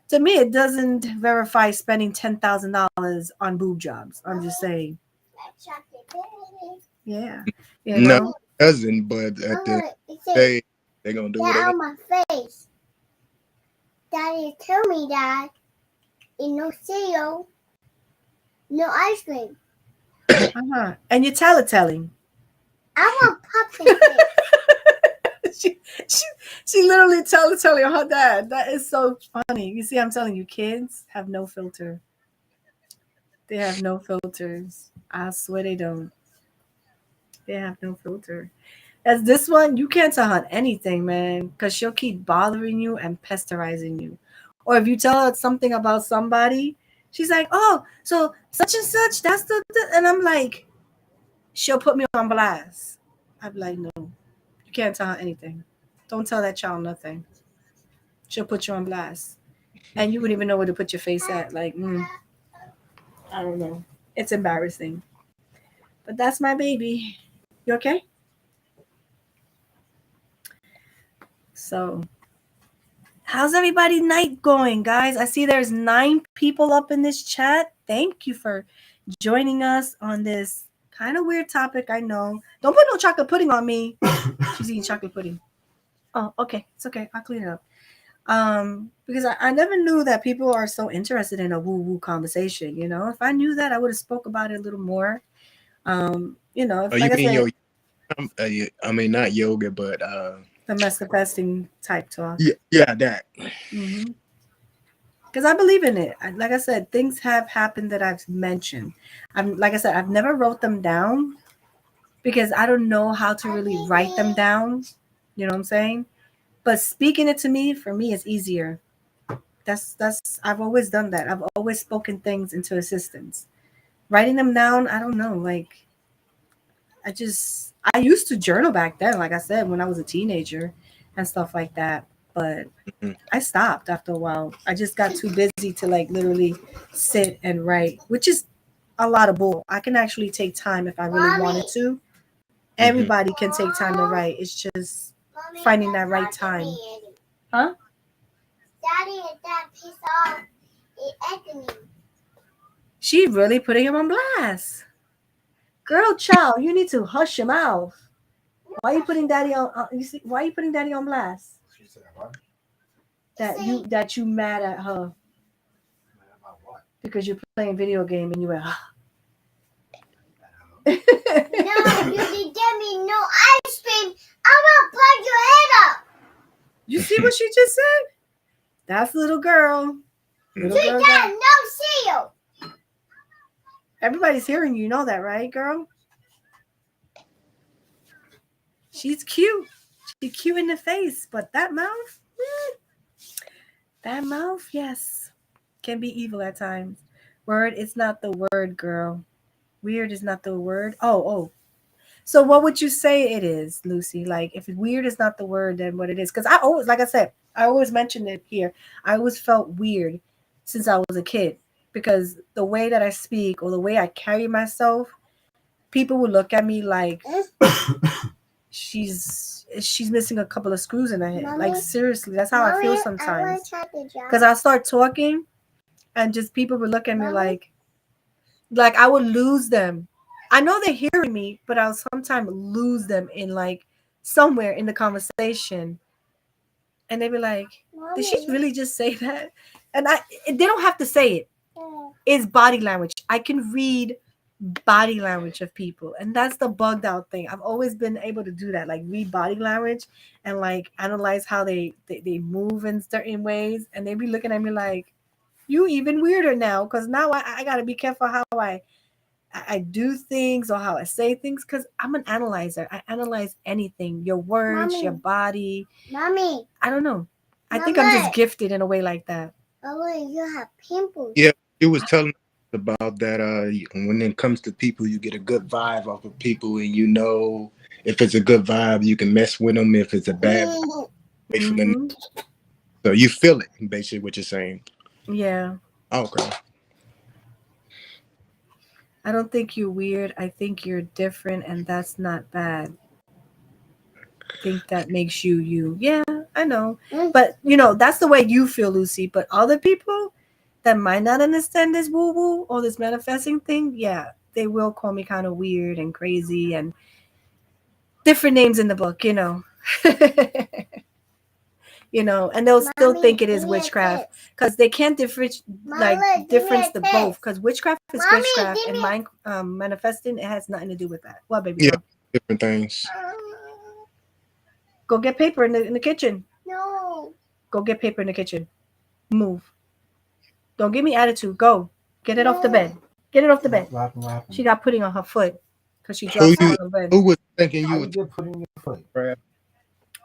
to me, it doesn't verify spending $10,000 on boob jobs. I'm just saying. Yeah, you No, it know. doesn't. But at the end Mama, of it the says day, they're gonna do what they that want. on my face. Daddy, tell me that in no cereal, no ice cream. And you're telling. I want pumpkin face. she, she she literally telling her dad. That is so funny. You see, I'm telling you, kids have no filter. They have no filters. I swear they don't. They have no filter. As this one, you can't tell her anything, man, because she'll keep bothering you and pesterizing you. Or if you tell her something about somebody, she's like, "Oh, so such and such, that's and I'm like, she'll put me on blast. I'm like, no, you can't tell her anything. Don't tell that child nothing. She'll put you on blast, and you wouldn't even know where to put your face at. Like, I don't know. It's embarrassing, but that's my baby. You okay? So, how's everybody night going, guys? I see there's 9 people up in this chat. Thank you for joining us on this kind of weird topic. I know. Don't put no chocolate pudding on me. She's eating chocolate pudding. Oh, okay. It's okay. I'll clean it up. Because I never knew that people are so interested in a woo-woo conversation. If I knew that, I would have spoke about it a little more. If, Oh, you like I mean said, I mean not yoga, but domestic fasting type talk. yeah, yeah, that. Mm-hmm. Because I believe in it. Like I said, things have happened that I've mentioned. Like I said, I've never wrote them down because I don't know how to really write them down. You know what I'm saying? But speaking it to me, for me, is easier. That's I've always done that. I've always spoken things into existence. Writing them down, I don't know. Like I used to journal back then, like I said, when I was a teenager and stuff like that. But Mhm. I stopped after a while. I just got too busy to like literally sit and write, which is a lot of bull. I can actually take time if I really wanted to. Mhm. Everybody can take time to write. It's just finding that right time. Huh? Daddy, that piece off it echoing. She really putting him on blast. Girl, child, you need to hush your mouth. Why are you putting daddy on? You see, why are you putting daddy on blast? She said, what? That you mad at her Man, about what? because you're playing video game and you went. No, you didn't get me no ice cream. I'm gonna punch your head up. You see what she just said? That's little girl. Little She girl. got no cereal. Everybody's hearing you. You know that, right, girl? She's cute. She's cute in the face, but that mouth, that mouth, yes, can be evil at times. Word is not the word, girl. Weird is not the word. Oh. So what would you say it is, Lucy? Like if weird is not the word, then what it is? Because I always, like I said, I always mentioned it here. I always felt weird since I was a kid because the way that I speak or the way I carry myself, people would look at me like she's missing a couple of screws in her head. Mommy? Like seriously, that's how I feel Mommy, I sometimes. want to try the jar. Because I start talking and just people would look at me Mommy? like I would lose them. I know they're hearing me, but I'll sometimes lose them in like somewhere in the conversation. And they'd be like, did she Mommy. really just say that? and they don't have to say it. It's body language. I can read body language of people, and that's the bugged out thing. I've always been able to do that, like read body language and like analyze how they move in certain ways, and they be looking at me like, you even weirder now, because now I gotta be careful how I do things or how I say things, because I'm an analyzer. I analyze anything, your words, Mommy. your body. Mommy. I don't know. I think I'm just gifted in a way like that. Oh, you have pimples. Yeah, she was telling us about that. When it comes to people, you get a good vibe off of people, and you know if it's a good vibe, you can mess with them. If it's a bad vibe, away from them. Hmm. So you feel it, basically, what you're saying. Yeah. Okay. I don't think you're weird. I think you're different, and that's not bad. I think that makes you you. Yeah, I know. But that's the way you feel, Lucy. But other people that might not understand this woo woo or this manifesting thing, yeah, they will call me kind of weird and crazy and different names in the book. And they'll still Mommy, think it is give me a witchcraft kiss. because they can't like Mama, give me difference a the kiss. both, because witchcraft is Mommy, witchcraft give and me mind manifesting, it has nothing to do with that. Well, baby Yeah, girl, different things. go get paper in the kitchen. No. Go get paper in the kitchen. Move. Don't give me attitude. Go get it off the bed. Get it off the bed. What happened? What happened? She got pudding on her foot because she Who dropped some you? on the bed. Who was thinking How you you were get put in your foot? talking?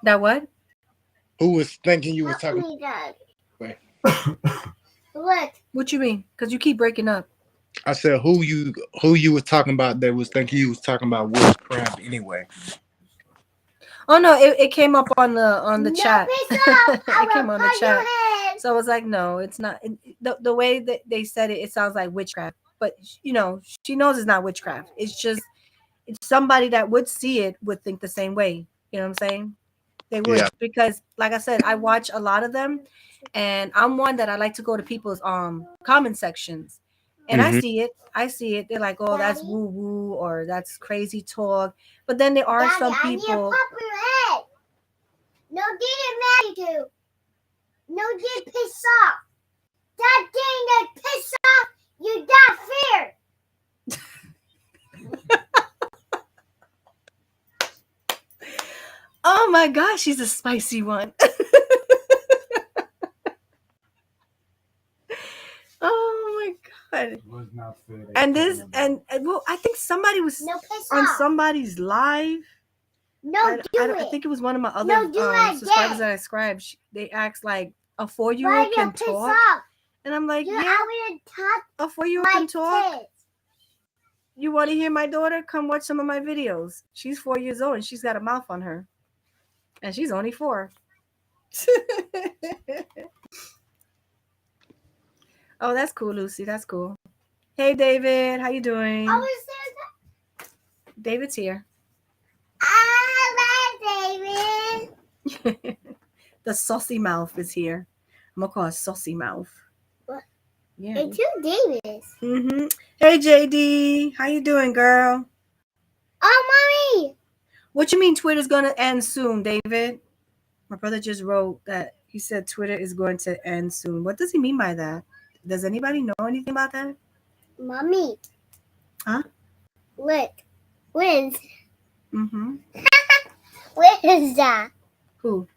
That what? Who was thinking you was Help talking? me, Dad. About? What? What you mean? Because you keep breaking up. I said who you was talking about that was thinking you was talking about witchcraft anyway. Oh no, it came up on the No, chat. piss off. I It will came on the cut your chat. head. So I was like, no, it's not. The way that they said it, it sounds like witchcraft. But she knows it's not witchcraft. It's somebody that would see it would think the same way. You know what I'm saying? They would, Yeah. because like I said, I watch a lot of them, and I'm one that I like to go to people's comment sections, and I Hmm. see it. I see it. They're like, oh, that's Daddy? woo woo or that's crazy talk. But then there are Daddy, some I need to people. pop your head. No, didn't matter to. No, did piss off. That thing that piss off, you got fear. Oh my gosh, she's a spicy one. Oh my god. It was not fair. They And put this him and well, I think somebody was No, piss on off. somebody's live. No, I think it was one of my other No, do it subscribers again. that I subscribed. They asked like a Why 4-year-old you can piss talk, off? and I'm like, You yeah, I will touch a 4-year-old my can talk. tits. You want to hear my daughter? Come watch some of my videos. She's 4 years old and she's got a mouth on her, and she's only 4. Oh, that's cool, Lucy. That's cool. Hey, David, how you doing? I was there. David's here. I like David. The saucy mouth is here. I'm gonna call her saucy mouth. What? Yeah. It's two Davids. Mm-hmm. Hey, JD, how you doing, girl? Oh, mommy. What you mean Twitter's gonna end soon, David? My brother just wrote that he said Twitter is going to end soon. What does he mean by that? Does anybody know anything about that? Mommy. Huh? Look. Where's Mm-hmm. where is that? Who?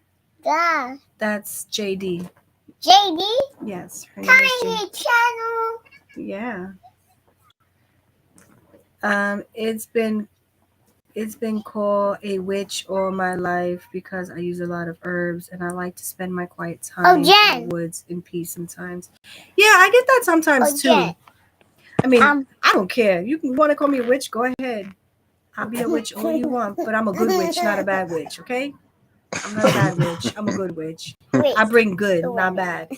That. That's JD. JD? Yes. Her name is Tiny JD. channel. Yeah. It's been called a witch all my life because I use a lot of herbs and I like to spend my quiet time in Jen. the woods in peace sometimes. Yeah, I get that sometimes too. Jen. I mean, I don't care. You want to call me a witch? Go ahead. I'll be a witch all you want, but I'm a good witch, not a bad witch, okay? I'm not a bad witch. I'm a good witch. Wait. I bring good, not bad.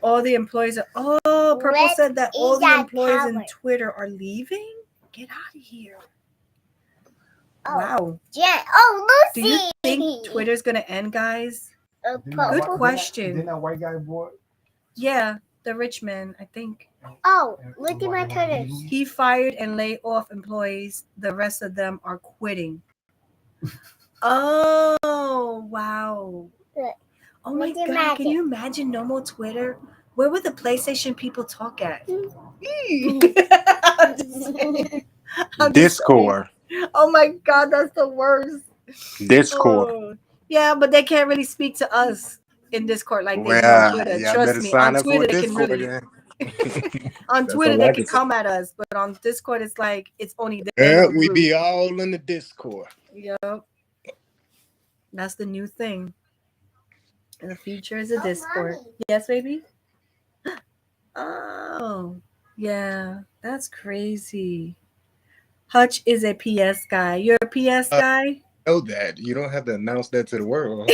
All the employees are. Oh, Purple What said that all is the that employees in power? Twitter are leaving. Get out of here! Oh, Wow. Jen. Oh, Do Lucy. you think Twitter's gonna end, guys? Good question. Didn't that white guy bought? Yeah, the rich man, I think. Oh, look at my Twitter. He fired and laid off employees. The rest of them are quitting. Oh, wow. Oh my God, can you imagine no more Twitter? Where would the PlayStation people talk at? I'm just saying. I'm just saying. Discord. Oh my God, that's the worst. Discord. Oh, yeah, but they can't really speak to us in Discord like they do on Well, Twitter. y'all Trust better me, on sign up for Twitter a they can Discord really. then. On That's Twitter all they I can can say. come at us, but on Discord it's like it's only their Yeah, little we group. be all in the Discord. Yep, that's the new thing. The future is a Discord. Mommy. Yes, baby. Oh, yeah, that's crazy. Hutch is a PS guy. You're a PS Uh, guy? know that. You don't have to announce that to the world.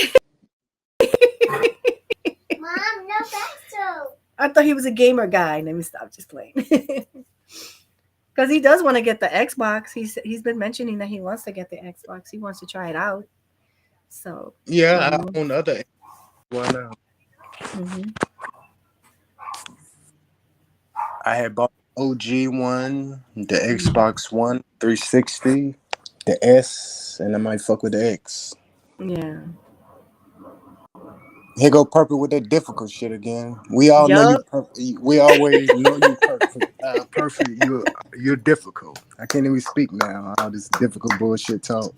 Mom, no pencil. I thought he was a gamer guy. Let me stop just playing. Because he does want to get the Xbox. He's been mentioning that he wants to get the Xbox. He wants to try it out. So, you Yeah, know. I own other one now. Hmm. I had bought the OG one, the Xbox One 360, the S, and I might fuck with the X. Yeah. Here go Purple with that difficult shit again. We all know you. Yup. We always know you perfect. Perfect. You're difficult. I can't even speak now. All this difficult bullshit talk.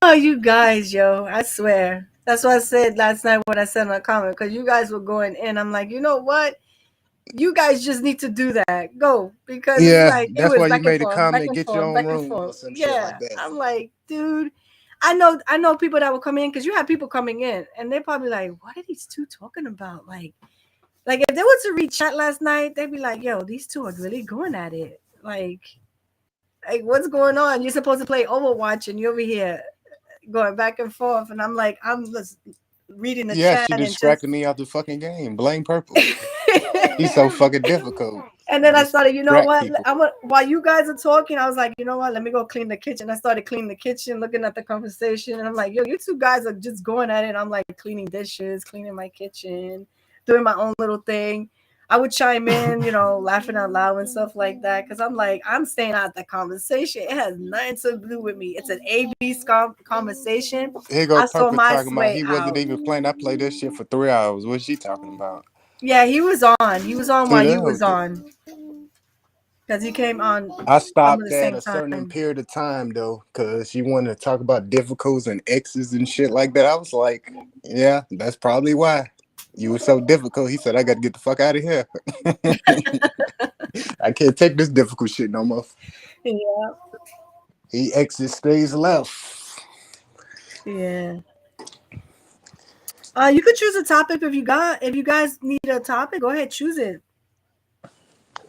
Oh, you guys, yo. I swear. That's what I said last night when I sent a comment. Because you guys were going in. I'm like, you know what? You guys just need to do that. Go. Because it's Yeah, like, it that's was why you back and made a forth, back comment. and Get your forth, own back and room or forth. some shit Yeah. like that. I'm like, dude. I know people that will come in because you have people coming in and they're probably like, what are these two talking about? Like if they were to read chat last night, they'd be like, yo, these two are really going at it. Like what's going on? You're supposed to play Overwatch and you're over here going back and forth. And I'm like, I'm just reading the Yeah, chat she and just distracted me out the fucking game. Blame Purple. He's so fucking difficult. and then I started, you know Distract what? people. While you guys are talking, I was like, you know what? Let me go clean the kitchen. I started cleaning the kitchen, looking at the conversation, and I'm like, yo, you two guys are just going at it. And I'm like cleaning dishes, cleaning my kitchen, doing my own little thing. I would chime in, laughing out loud and stuff like that, because I'm like, I'm staying out of the conversation. It has nothing to do with me. It's an AB conversation. Here go I saw Purple my talking about way he wasn't out. even playing. I played this shit for 3 hours. What's she talking about? Yeah, he was on. He was on See while you was that? on, because he came on I almost stopped the at same a certain time. period of time though, because she wanted to talk about difficulties and exes and shit like that. I was like, yeah, that's probably why. You were so difficult. He said, I got to get the fuck out of here. I can't take this difficult shit no more. Yeah, He exit stays left. yeah. You could choose a topic if you guys need a topic, go ahead, choose it.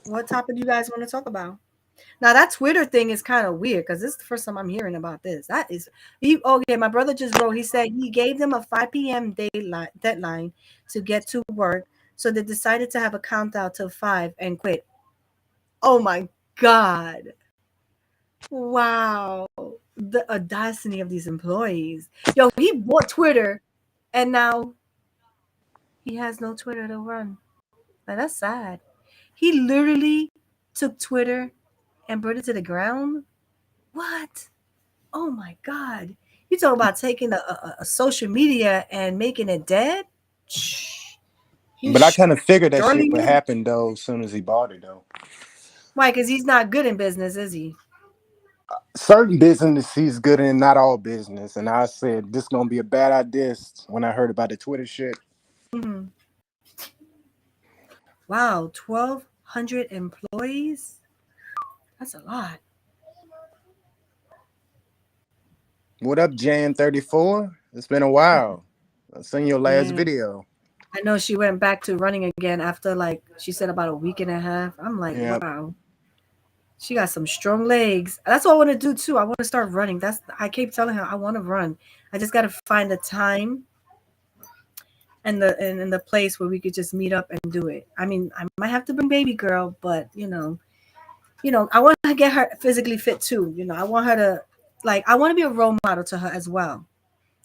What topic do you guys want to talk about? Now that Twitter thing is kind of weird because this is the first time I'm hearing about this. That is he okay, my brother just wrote, he said he gave them a 5 p.m. deadline to get to work. So they decided to have a countdown till 5 and quit. Oh my God. Wow. The audacity of these employees. Yo, he bought Twitter and now he has no Twitter to run. Like, that's sad. He literally took Twitter and brought it to the ground. What? Oh my God. You talk about taking a social media and making it dead? Shh. He But I kind of figured that shit surely would knew. happen though as soon as he bought it though. Why? Because he's not good in business, is he? Certain business he's good in, not all business. And I said this gonna be a bad idea when I heard about the Twitter shit. Hmm. Wow, 1,200 employees? That's a lot. What up, Jan 34? It's been a while. I seen your last Yeah. video. I know she went back to running again after, like, she said about a week and a half. I'm like, Yeah. wow. She got some strong legs. That's what I want to do too. I want to start running. I keep telling her I want to run. I just got to find the time and the place where we could just meet up and do it. I mean, I might have to bring baby girl, but I want to get her physically fit too. I want her to I want to be a role model to her as well.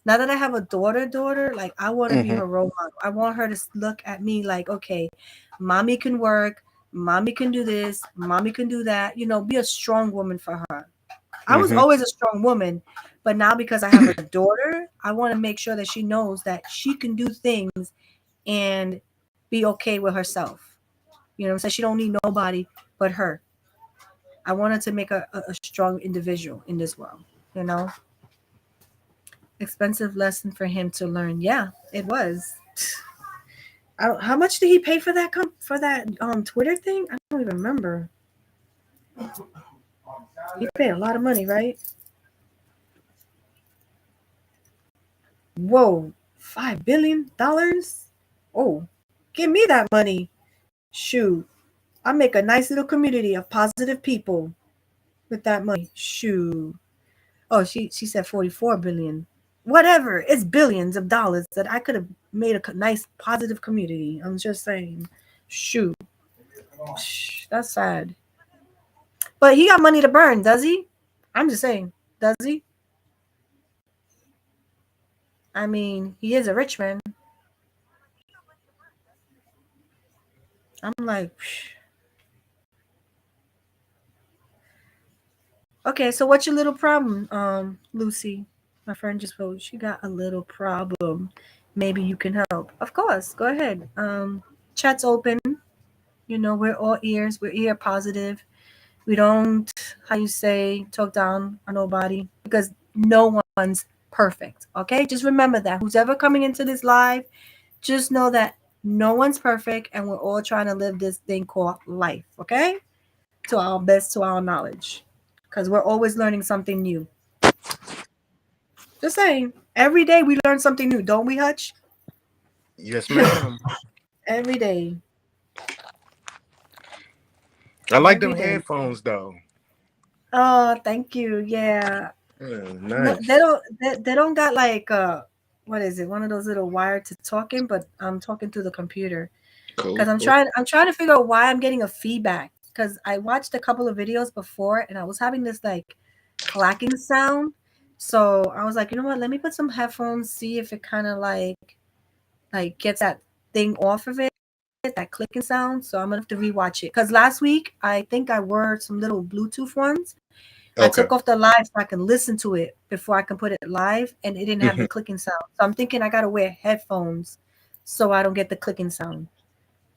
Now that I have a daughter, like I want to be Hmm. her role model. I want her to look at me like, okay, mommy can work, mommy can do this, mommy can do that. Be a strong woman for her. I was Mm-hmm. always a strong woman, but now because I have a daughter, I want to make sure that she knows that she can do things and be okay with herself. You know what I'm saying? She don't need nobody but her. I wanted to make a strong individual in this world, you know? Expensive lesson for him to learn. Yeah, it was. How much did he pay for that for that Twitter thing? I don't even remember. He paid a lot of money, right? Whoa, $5 billion? Oh, give me that money. Shoot, I make a nice little community of positive people with that money. Shoot. Oh, she said 44 billion. Whatever. It's billions of dollars that I could have made a nice positive community. I'm just saying. Shoot. That's sad. But he got money to burn, does he? I'm just saying. Does he? I mean, he is a rich man. I'm like, okay, so what's your little problem, Lucy? My friend just wrote, she got a little problem. Maybe you can help. Of course, go ahead. Chat's open. You know, we're all ears. We're ear positive. We don't, how you say, talk down on nobody because no one's perfect. Okay, just remember that. Who's ever coming into this live, just know that no one's perfect, and we're all trying to live this thing called life. Okay, to our best, to our knowledge, because we're always learning something new. Just saying, every day we learn something new, don't we, Hutch? Yes, ma'am. Every day, I like them every day. headphones though. Oh, thank you. Yeah. Yeah, No, nice. they don't got like what is it? One of those little wire to talking, but I'm talking through the computer because Cool. I'm trying to figure out why I'm getting a feedback because I watched a couple of videos before and I was having this like clacking sound. So I was like, you know what? Let me put some headphones, see if it kind of like gets that thing off of it, that clicking sound. So I'm gonna have to rewatch it because last week I think I wore some little Bluetooth ones. I Okay. took off the live so I can listen to it before I can put it live, and it didn't have the Mhm. clicking sound. So I'm thinking I gotta wear headphones so I don't get the clicking sound.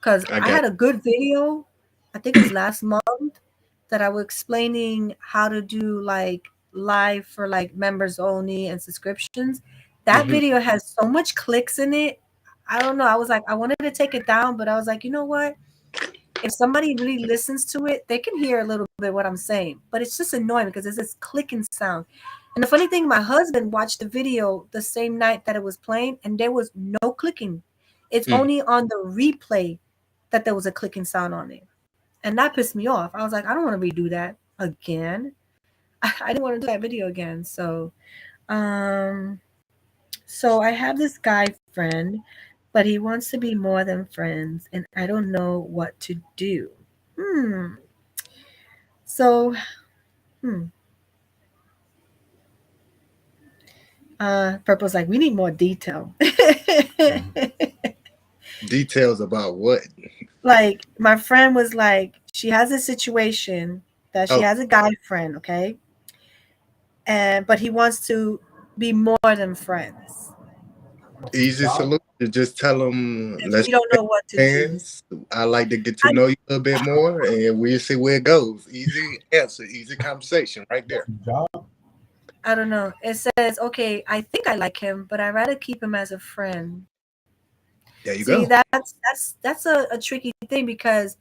Cause I I got. had a good video, I think it was last month, that I was explaining how to do like live for like members only and subscriptions. That Hmm. video has so much clicks in it. I don't know. I was like, I wanted to take it down, but I was like, you know what? If somebody really listens to it, they can hear a little bit what I'm saying. But it's just annoying because it's this clicking sound. And the funny thing, my husband watched the video the same night that it was playing, and there was no clicking. It's Mm. only on the replay that there was a clicking sound on it. And that pissed me off. I was like, I don't want to redo that again. I didn't want to do that video again. Um, so I have this guy friend, but he wants to be more than friends, and I don't know what to do. Hmm. So, hmm. Purple's like, we need more detail. Details about what? Like, my friend was like, she has a situation that she Oh, has a guy friend, okay? And but he wants to be more than friends. easy solution. Just tell them, And let's we don't be know what to do. friends. I like to get to I, know you a little bit more, and we'll see where it goes. Easy answer, easy conversation, right there. I don't know. It says, okay, I think I like him, but I'd rather keep him as a friend. There you See, go. that's a tricky thing because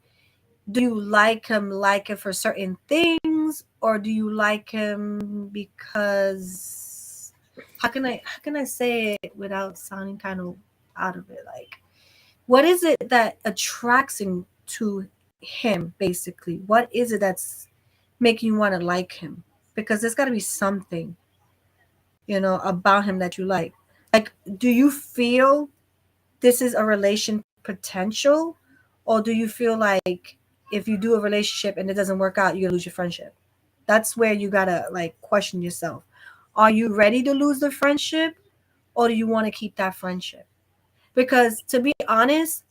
do you like him for certain things, or do you like him because how can I say it without sounding kind of out of it? Like, what is it that attracts him to him basically? What is it that's making you want to like him? Because there's got to be something, about him that you like. Like, do you feel this is a relation potential, or do you feel like if you do a relationship and it doesn't work out, you're gonna lose your friendship? That's where you gotta like question yourself. Are you ready to lose the friendship, or do you want to keep that friendship? Because to be honest,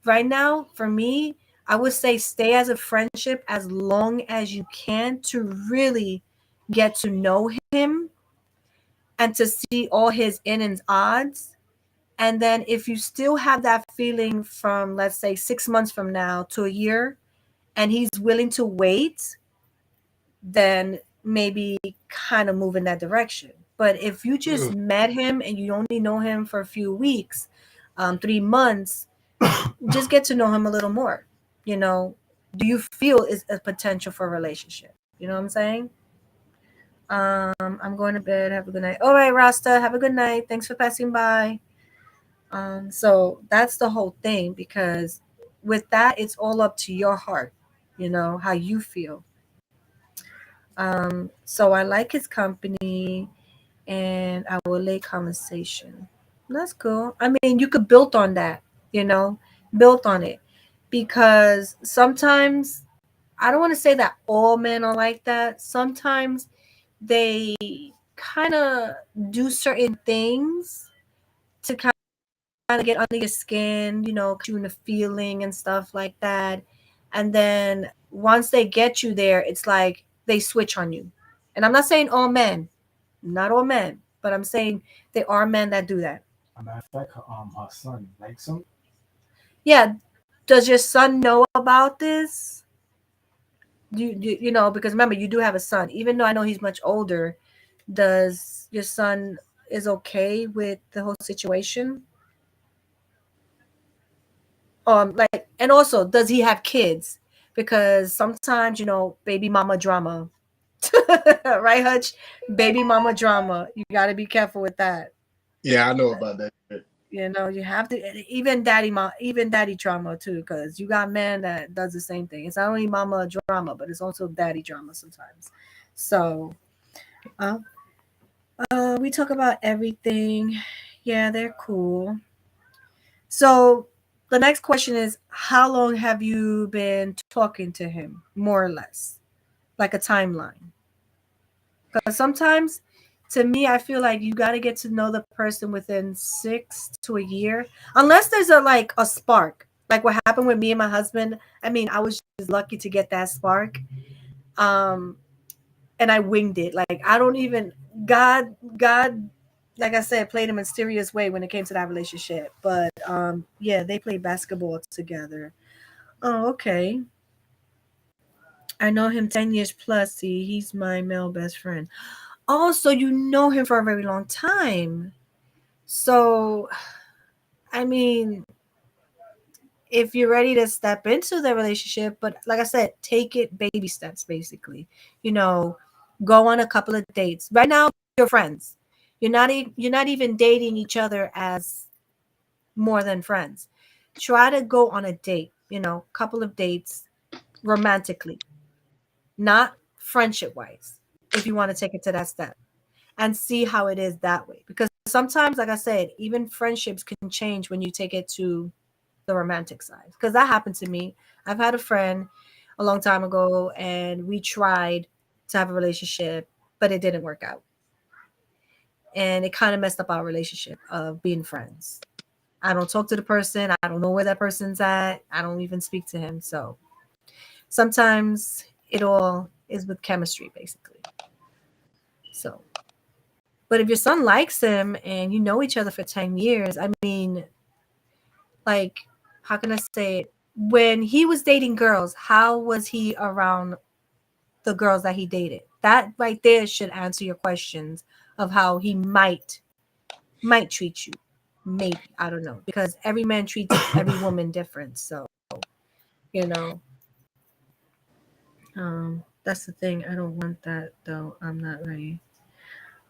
right now for me, I would say stay as a friendship as long as you can to really get to know him and to see all his in and odds. And then if you still have that feeling from, let's say, 6 months from now to a year, and he's willing to wait, then maybe kind of move in that direction. But if you just met him and you only know him for a few weeks, 3 months, just get to know him a little more. You know, do you feel is a potential for a relationship? You know what I'm saying? I'm going to bed. Have a good night. All right, Rasta. Have a good night. Thanks for passing by. So that's the whole thing because with that, it's all up to your heart. You know how you feel. So I like his company, and our late conversation. That's cool. I mean, you could build on that. You know, build on it because sometimes I don't want to say that all men are like that. Sometimes they kind of do certain things to kind of get under your skin, you know, you in the feeling and stuff like that. And then once they get you there, it's like they switch on you. And I'm not saying all men, not all men, but I'm saying there are men that do that. A matter of fact, her son likes him. Yeah. Does your son know about this? You know, because remember, you do have a son. Even though I know he's much older, does your son is okay with the whole situation? Like, and also, does he have kids? Because sometimes, you know, baby mama drama, right, Hutch? Baby mama drama. You got to be careful with that. Yeah, I know about that. You know, you have to even daddy drama too, because you got men that does the same thing. It's not only mama drama, but it's also daddy drama sometimes. So, uh, we talk about everything. Yeah, they're cool. So the next question is, how long have you been talking to him, more or less, like a timeline? Because sometimes, to me, I feel like you got to get to know the person within 6 to a year, unless there's a spark, like what happened with me and my husband. I mean, I was just lucky to get that spark, um, and I winged it. Like I don't even God, like I said, played a mysterious way when it came to that relationship. But yeah, they played basketball together. Oh, okay. I know him 10 years plus. See, he's my male best friend. Oh, so you know him for a very long time. So, I mean, if you're ready to step into the relationship, but like I said, take it baby steps, basically. You know, go on a couple of dates. Right now, you're friends. You're not even dating each other as more than friends. Try to go on a date. You know, couple of dates romantically, not friendship wise. If you want to take it to that step and see how it is that way, because sometimes, like I said, even friendships can change when you take it to the romantic side, because that happened to me. I've had a friend a long time ago and we tried to have a relationship, but it didn't work out, and it kind of messed up our relationship of being friends. I don't talk to the person, I don't know where that person's at, I don't even speak to him. So sometimes it all is with chemistry, basically. So, but if your son likes him and you know each other for 10 years, I mean, like, how can I say it? When he was dating girls, how was he around the girls that he dated? That right there should answer your questions of how he might treat you. Maybe, I don't know, because every man treats every woman different. So, you know, that's the thing. I don't want that though. I'm not ready.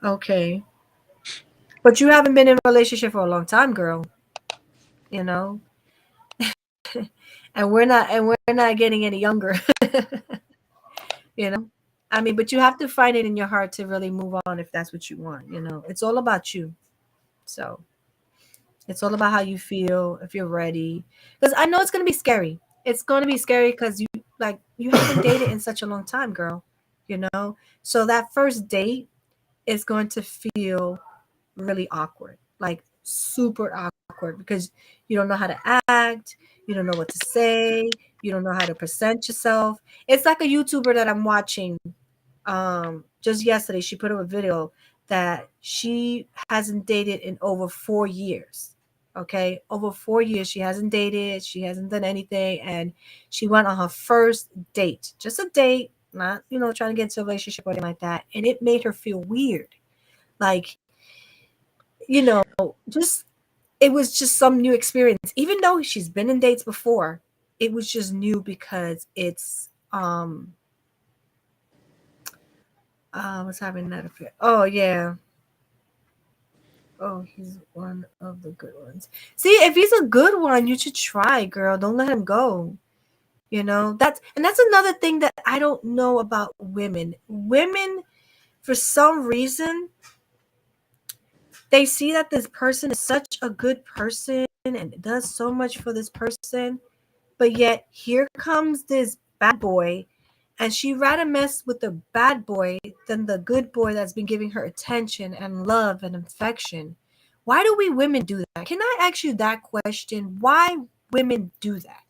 Okay. But you haven't been in a relationship for a long time, girl. You know, and we're not getting any younger. You know, I mean, but you have to find it in your heart to really move on if that's what you want. You know, it's all about you. So it's all about how you feel, if you're ready. Because I know it's gonna be scary. It's gonna be scary because you haven't dated in such a long time, girl. You know, so that first date is going to feel really awkward, like super awkward, because you don't know how to act, you don't know what to say, you don't know how to present yourself. It's like a YouTuber that I'm watching. Just yesterday she put up a video that she hasn't dated in over 4 years. Okay, over 4 years she hasn't dated, she hasn't done anything, and she went on her first date, just a date, not trying to get into a relationship or anything like that, and it made her feel weird. Like, just it was just some new experience. Even though she's been in dates before, it was just new because it's what's happening that affair. Oh yeah. Oh, he's one of the good ones. See, if he's a good one, you should try, girl. Don't let him go. That's another thing that I don't know about women. Women, for some reason, they see that this person is such a good person and does so much for this person, but yet here comes this bad boy, and she rather mess with the bad boy than the good boy that's been giving her attention and love and affection. Why do we women do that? Can I ask you that question? Why women do that?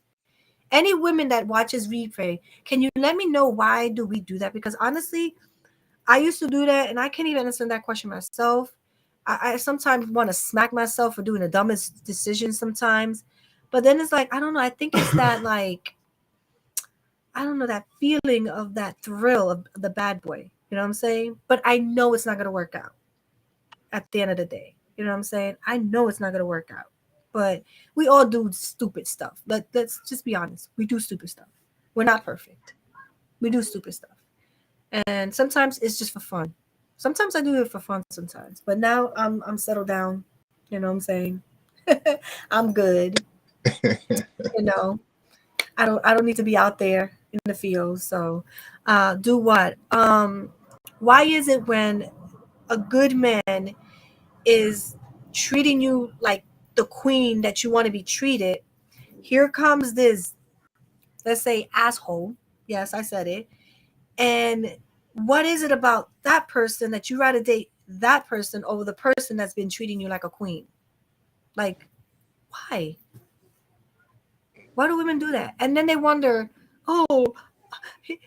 Any women that watches replay, can you let me know why do we do that? Because honestly, I used to do that, and I can't even answer that question myself. I sometimes want to smack myself for doing the dumbest decisions sometimes. But then it's like, I don't know. I think it's that, like, I don't know, that feeling of that thrill of the bad boy. You know what I'm saying? But I know it's not going to work out at the end of the day. You know what I'm saying? I know it's not going to work out. But we all do stupid stuff. Let's just be honest. We do stupid stuff. We're not perfect. We do stupid stuff. And sometimes it's just for fun. Sometimes I do it for fun sometimes. But now I'm settled down. You know what I'm saying? I'm good. You know. I don't need to be out there in the field. So do what? Why is it when a good man is treating you like the queen that you want to be treated, here comes this, let's say, asshole. Yes, I said it. And what is it about that person that you rather date that person over the person that's been treating you like a queen? Like, why? Why do women do that? And then they wonder, oh,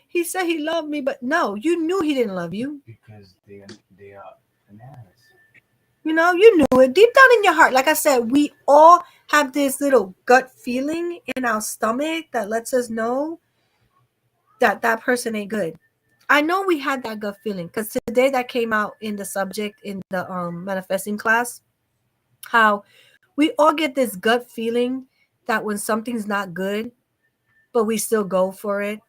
he said he loved me, but no, you knew he didn't love you. Because they are bananas. You knew it deep down in your heart. Like I said, we all have this little gut feeling in our stomach that lets us know that that person ain't good. I know we had that gut feeling because today that came out in the subject in the manifesting class, how we all get this gut feeling that when something's not good, but we still go for it,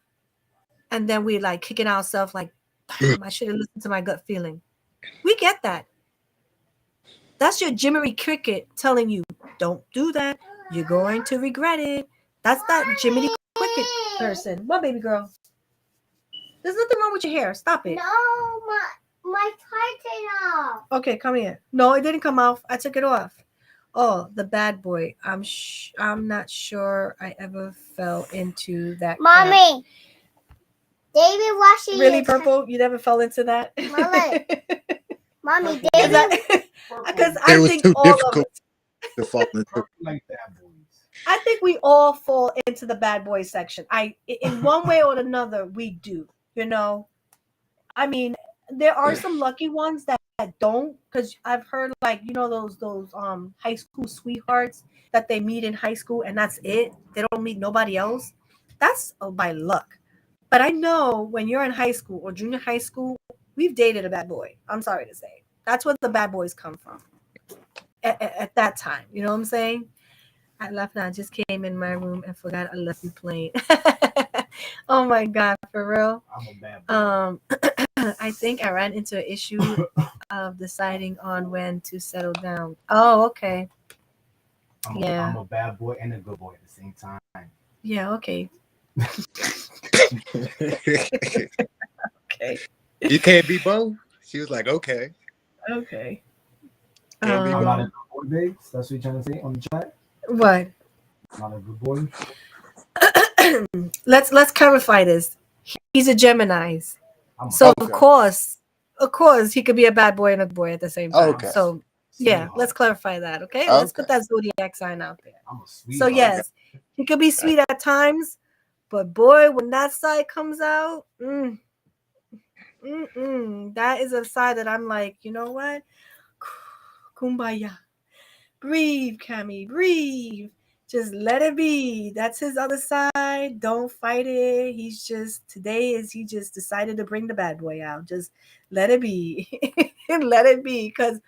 and then we like kicking ourselves like, damn, I should have listened to my gut feeling. We get that. That's your Jiminy Cricket telling you, don't do that. You're going to regret it. That's that Jiminy Cricket person. What, baby girl? There's nothing wrong with your hair. Stop it. No, my tighten off. Okay, come here. No, it didn't come off. I took it off. Oh, the bad boy. I'm not sure I ever fell into that. Mommy, David washing Really, his Purple? You never fell into that? Mommy, David. Because It I was think too all of difficult us, to fall into. Like bad boys. I think we all fall into the bad boy section. In one way or another, we do. You know, I mean, there are some lucky ones that don't, because I've heard, like, those high school sweethearts that they meet in high school and that's it. They don't meet nobody else. That's by luck. But I know when you're in high school or junior high school, we've dated a bad boy. I'm sorry to say. That's where the bad boys come from at that time. You know what I'm saying? I left now. I just came in my room and forgot I left you playing. Oh my God, for real. I'm a bad boy. I think I ran into an issue of deciding on when to settle down. Oh, okay. I'm a bad boy and a good boy at the same time. Yeah, okay. Okay. You can't be both. She was like, okay, Okay. can't be I'm not a Um, good boy, babes. That's what you're trying to say on the chat. what? Not a good boy. Let's clarify this. He's a Gemini. I'm a So of okay, course, he could be a bad boy and a good boy at the same time. okay, So yeah, let's sweetheart. clarify that. Okay, let's okay, put that zodiac sign out there. I'm a So sweetheart. okay. yes, he could be sweet at times, but boy, when that side comes out, That is a side that I'm like, you know what? Kumbaya. Breathe, Cammy, breathe. Just let it be. That's his other side. Don't fight it. He's just today is he just decided to bring the bad boy out. Just let it be. Let it be. Cause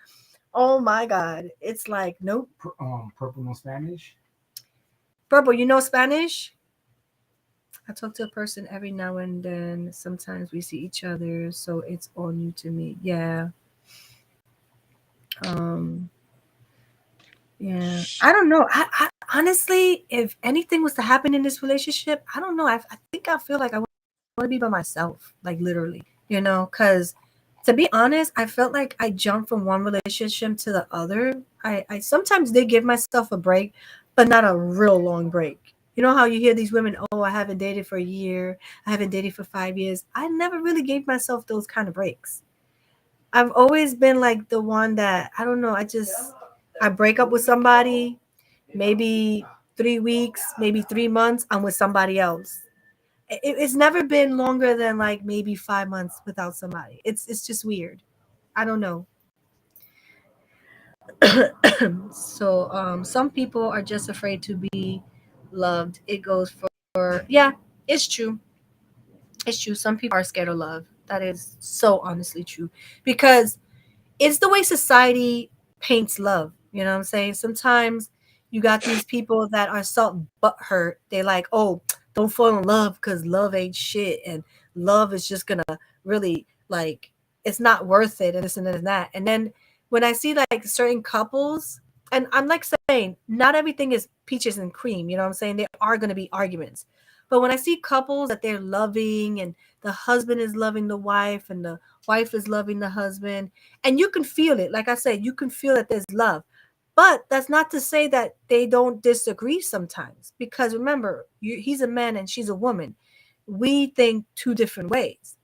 oh my God. It's like, nope. Purple no Spanish. Purple, you know Spanish? I talk to a person every now and then. Sometimes we see each other, so it's all new to me. Yeah. Um, yeah. I don't know. I honestly, if anything was to happen in this relationship, I don't know. I think I feel like I want to be by myself, like literally, because to be honest, I felt like I jumped from one relationship to the other. I sometimes did give myself a break, but not a real long break. You know how you hear these women, oh, I haven't dated for a year, I haven't dated for 5 years. I never really gave myself those kind of breaks. I've always been like the one that I don't know. I break up with somebody, maybe 3 weeks, maybe 3 months, I'm with somebody else. It's never been longer than like maybe 5 months without somebody. It's just weird. I don't know. So some people are just afraid to be loved. It goes for yeah, it's true. It's true. Some people are scared of love. That is so honestly true because it's the way society paints love. You know what I'm saying? Sometimes you got these people that are so butthurt. They like, oh, don't fall in love because love ain't shit, and love is just gonna really like it's not worth it, and this and this and that. And then when I see like certain couples, and I'm like saying, not everything is peaches and cream. You know what I'm saying? There are gonna be arguments, but when I see couples that they're loving and the husband is loving the wife and the wife is loving the husband, and you can feel it. Like I said, you can feel that there's love, but that's not to say that they don't disagree sometimes, because remember, he's a man and she's a woman. We think two different ways,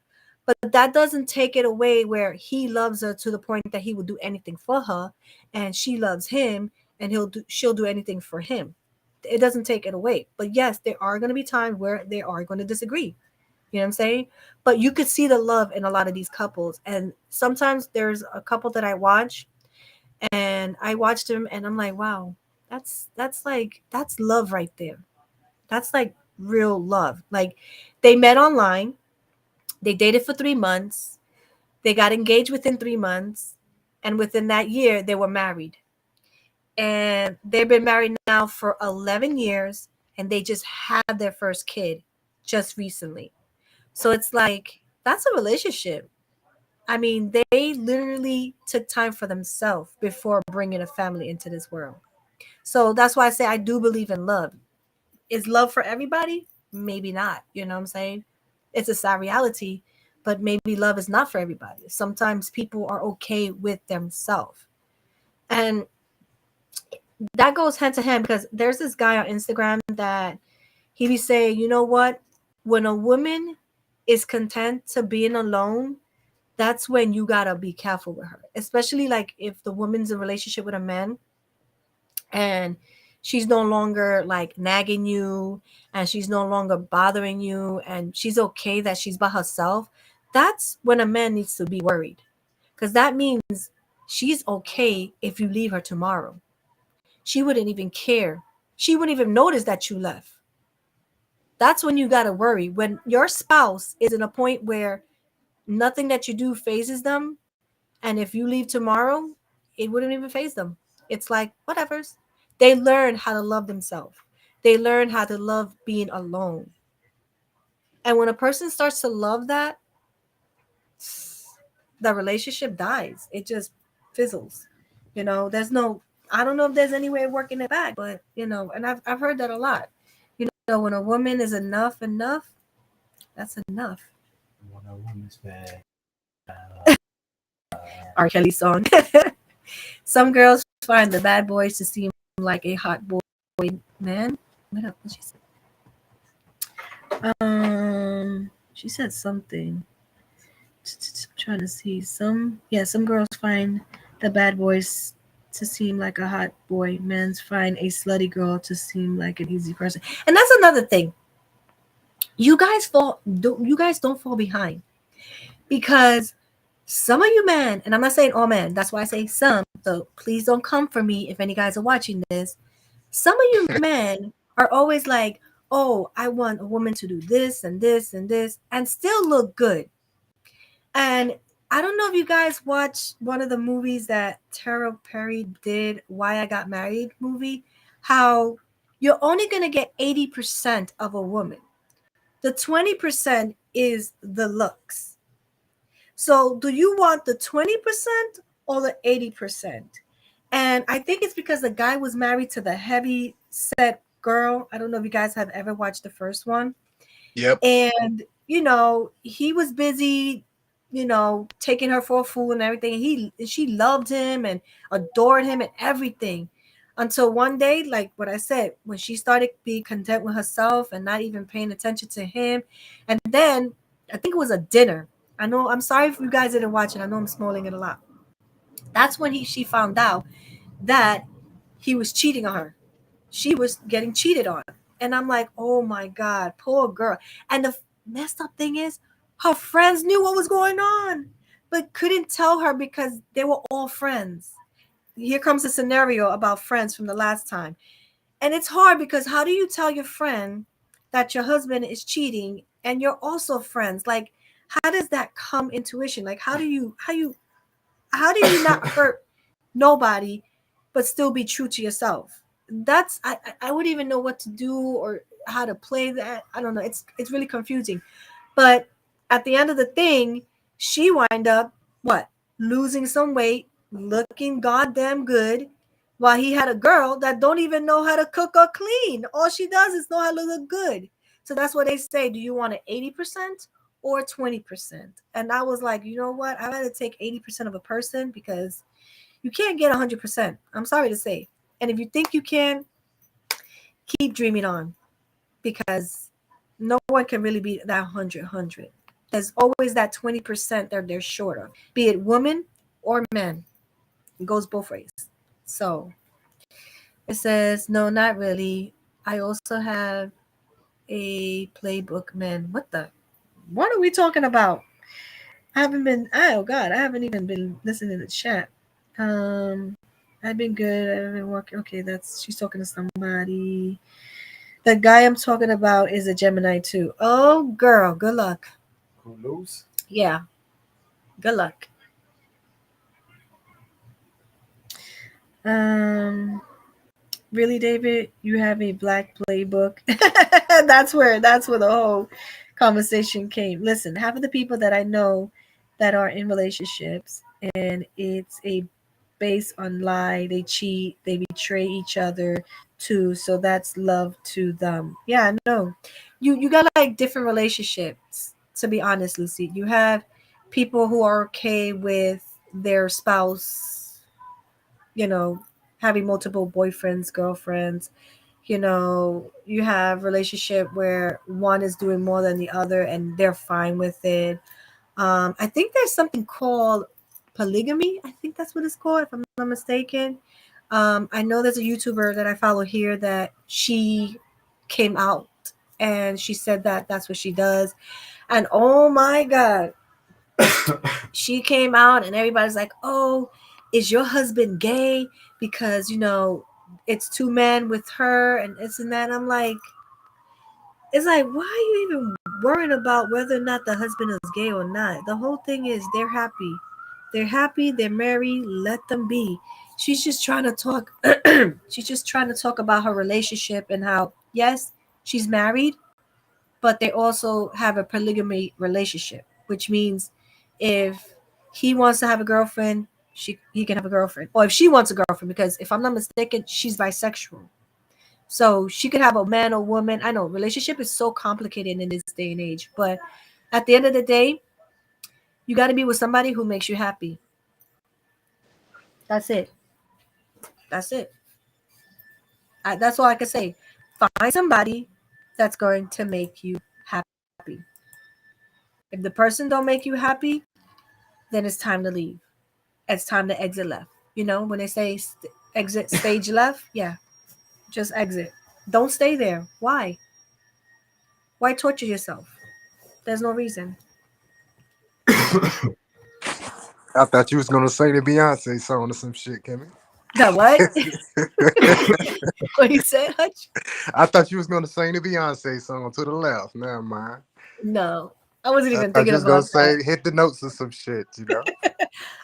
but that doesn't take it away where he loves her to the point that he will do anything for her, and she loves him and she'll do anything for him. It doesn't take it away, but yes, there are going to be times where they are going to disagree. You know what I'm saying? But you could see the love in a lot of these couples. And sometimes there's a couple that I watch, and I watched them and I'm like, wow, that's love right there. That's like real love. Like they met online, they dated for 3 months, they got engaged within 3 months, and within that year they were married. And they've been married now for 11 years, and they just had their first kid just recently. So it's like that's a relationship. I mean, they literally took time for themselves before bringing a family into this world. So that's why I say I do believe in love. Is love for everybody? Maybe not. You know what I'm saying? It's a sad reality, but maybe love is not for everybody. Sometimes people are okay with themselves. And that goes hand to hand because there's this guy on Instagram that he be saying, you know what? When a woman is content to being alone, that's when you gotta be careful with her. Especially like if the woman's in a relationship with a man and she's no longer like nagging you and she's no longer bothering you and she's okay that she's by herself, that's when a man needs to be worried. Because that means she's okay if you leave her tomorrow. She wouldn't even care. She wouldn't even notice that you left. That's when you gotta worry. When your spouse is in a point where nothing that you do phases them, and if you leave tomorrow, it wouldn't even phase them. It's like, whatever's. They learn how to love themselves. They learn how to love being alone. And when a person starts to love that, the relationship dies. It just fizzles. There's no, I don't know if there's any way of working it back, but, and I've heard that a lot. When a woman is enough, that's enough. When a woman's bad. R. Kelly song. Some girls find the bad boys to seem like a hot boy man. What up? What she said? She said something. I'm trying to see some girls find the bad boys to seem like a hot boy. Men's find a slutty girl to seem like an easy person. And that's another thing. You guys don't fall behind. Because some of you men, and I'm not saying all men, that's why I say some, so please don't come for me if any guys are watching this. Some of you men are always like, oh, I want a woman to do this and this and this and still look good. And I don't know if you guys watched one of the movies that Tara Perry did, Why I Got Married movie, how you're only going to get 80% of a woman. The 20% is the looks. So do you want the 20% or the 80%? And I think it's because the guy was married to the heavy set girl. I don't know if you guys have ever watched the first one. Yep. And he was busy, taking her for a fool and everything. She loved him and adored him and everything, until one day, like what I said, when she started being content with herself and not even paying attention to him. And then I think it was a dinner. I know, I'm sorry if you guys didn't watch it, I know I'm spoiling it a lot. That's when she found out that he was cheating on her. She was getting cheated on. And I'm like, oh my God, poor girl. And the messed up thing is, her friends knew what was going on, but couldn't tell her because they were all friends. Here comes a scenario about friends from the last time. And it's hard because how do you tell your friend that your husband is cheating and you're also friends? Like, how does that come intuition? Like, how do you not hurt nobody but still be true to yourself? That's I wouldn't even know what to do or how to play that. I don't know. It's really confusing. But at the end of the thing, she wind up what? Losing some weight, looking goddamn good, while he had a girl that don't even know how to cook or clean. All she does is know how to look good. So that's what they say. Do you want an 80% or 20%? And I was like, you know what? I'd rather take 80% of a person because you can't get 100%. I'm sorry to say. And if you think you can, keep dreaming on, because no one can really be that 100. There's always that 20% that they're short of, be it women or men. It goes both ways. So it says, no, not really. I also have a playbook, man. What are we talking about? I haven't been, oh God, I haven't even been listening to the chat. Um, I've been good. I've been working. Okay, she's talking to somebody. The guy I'm talking about is a Gemini too. Oh, girl, good luck. Who knows? Yeah, good luck. Um, really, David, you have a black playbook. that's where the whole conversation came. Listen, half of the people that I know that are in relationships, and it's a based on lie, they cheat, they betray each other too. So that's love to them. Yeah, I know. You got like different relationships, to be honest, Lucy. You have people who are okay with their spouse, you know, having multiple boyfriends, girlfriends. You have relationship where one is doing more than the other and they're fine with it. I think there's something called polygamy. I think that's what it's called, if I'm not mistaken. I know there's a YouTuber that I follow here that she came out and she said that that's what she does. And oh my God, she came out and everybody's like, oh, is your husband gay? Because, it's two men with her and this and that. I'm like, it's like, why are you even worrying about whether or not the husband is gay or not? The whole thing is they're happy. They're happy, they're married, let them be. She's just trying to talk she's just trying to talk about her relationship and how, yes, she's married, but they also have a polygamy relationship, which means if he wants to have a girlfriend, he can have a girlfriend. Or if she wants a girlfriend, because if I'm not mistaken, she's bisexual. So she could have a man or woman. I know relationship is so complicated in this day and age, but at the end of the day, you got to be with somebody who makes you happy. That's it. That's it. That's all I can say. Find somebody that's going to make you happy. If the person don't make you happy, then it's time to leave. It's time to exit left. When they say exit stage left, yeah, just exit. Don't stay there. Why? Why torture yourself? There's no reason. I thought you was gonna sing the Beyonce song or some shit, Kimmy. The what? What you said, Hutch? I thought you was gonna sing the Beyonce song to the left. Never mind. No, I wasn't I even thought thinking you was gonna about that. say hit the notes or some shit, you know.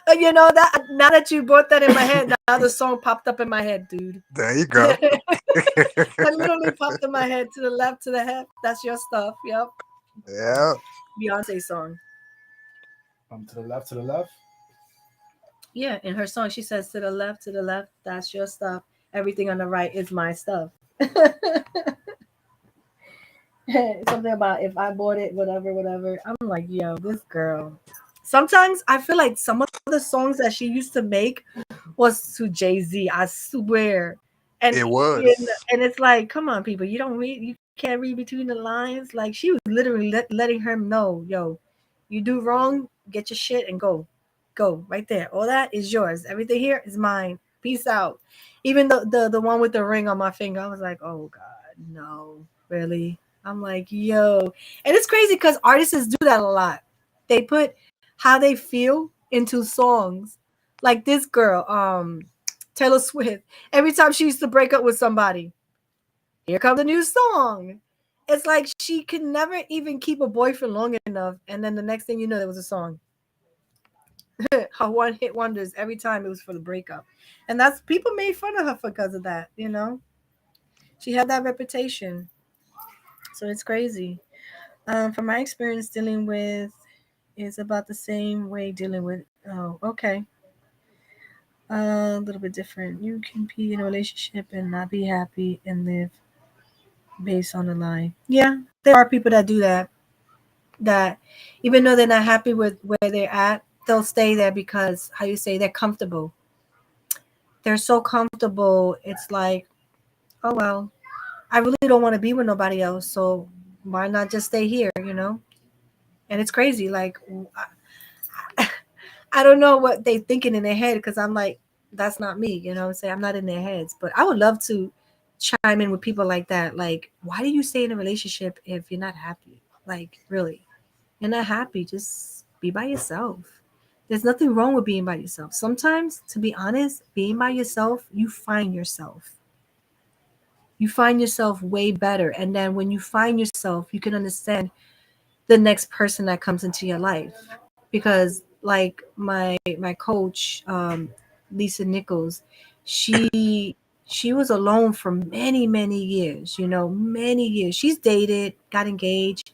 You know that now that you brought that in my head, now the song popped up in my head, dude. There you go. That literally popped in my head to the left, to the left. That's your stuff. Yep. Yeah. Beyonce song. To the left, to the left. Yeah, in her song, she says, to the left, that's your stuff. Everything on the right is my stuff. Something about if I bought it, whatever, whatever. I'm like, yo, this girl. Sometimes I feel like some of the songs that she used to make was to Jay-Z, I swear. And It was. and it's like, come on, people, you don't read, you can't read between the lines. Like she was literally letting her know, yo, you do wrong, get your shit and go. Go right there. All that is yours. Everything here is mine. Peace out. Even the one with the ring on my finger, I was like, oh God, no, really. I'm like, yo. And it's crazy because artists do that a lot. They put how they feel into songs. Like this girl, Taylor Swift. Every time she used to break up with somebody, here comes a new song. It's like she could never even keep a boyfriend long enough, and then the next thing you know, there was a song. Her one hit wonders every time it was for the breakup, and that's people made fun of her because of that. You know, she had that reputation, so it's crazy. From my experience dealing with, is about the same way dealing with. Oh, okay. A little bit different. You can be in a relationship and not be happy and live based on a lie. Yeah, there are people that do that. That even though they're not happy with where they're at, they'll stay there because how you say they're comfortable. They're so comfortable. It's like, oh well, I really don't want to be with nobody else, so why not just stay here? You know. And it's crazy. Like I don't know what they thinking in their head because I'm like, that's not me, you know what I'm saying? I'm not in their heads. But I would love to chime in with people like that. Like, why do you stay in a relationship if you're not happy? Like, really, you're not happy. Just be by yourself. There's nothing wrong with being by yourself. Sometimes, to be honest, being by yourself, you find yourself. You find yourself way better. And then when you find yourself, you can understand the next person that comes into your life because like my coach Lisa Nichols, she was alone for many years, you know, many years. She's dated, got engaged,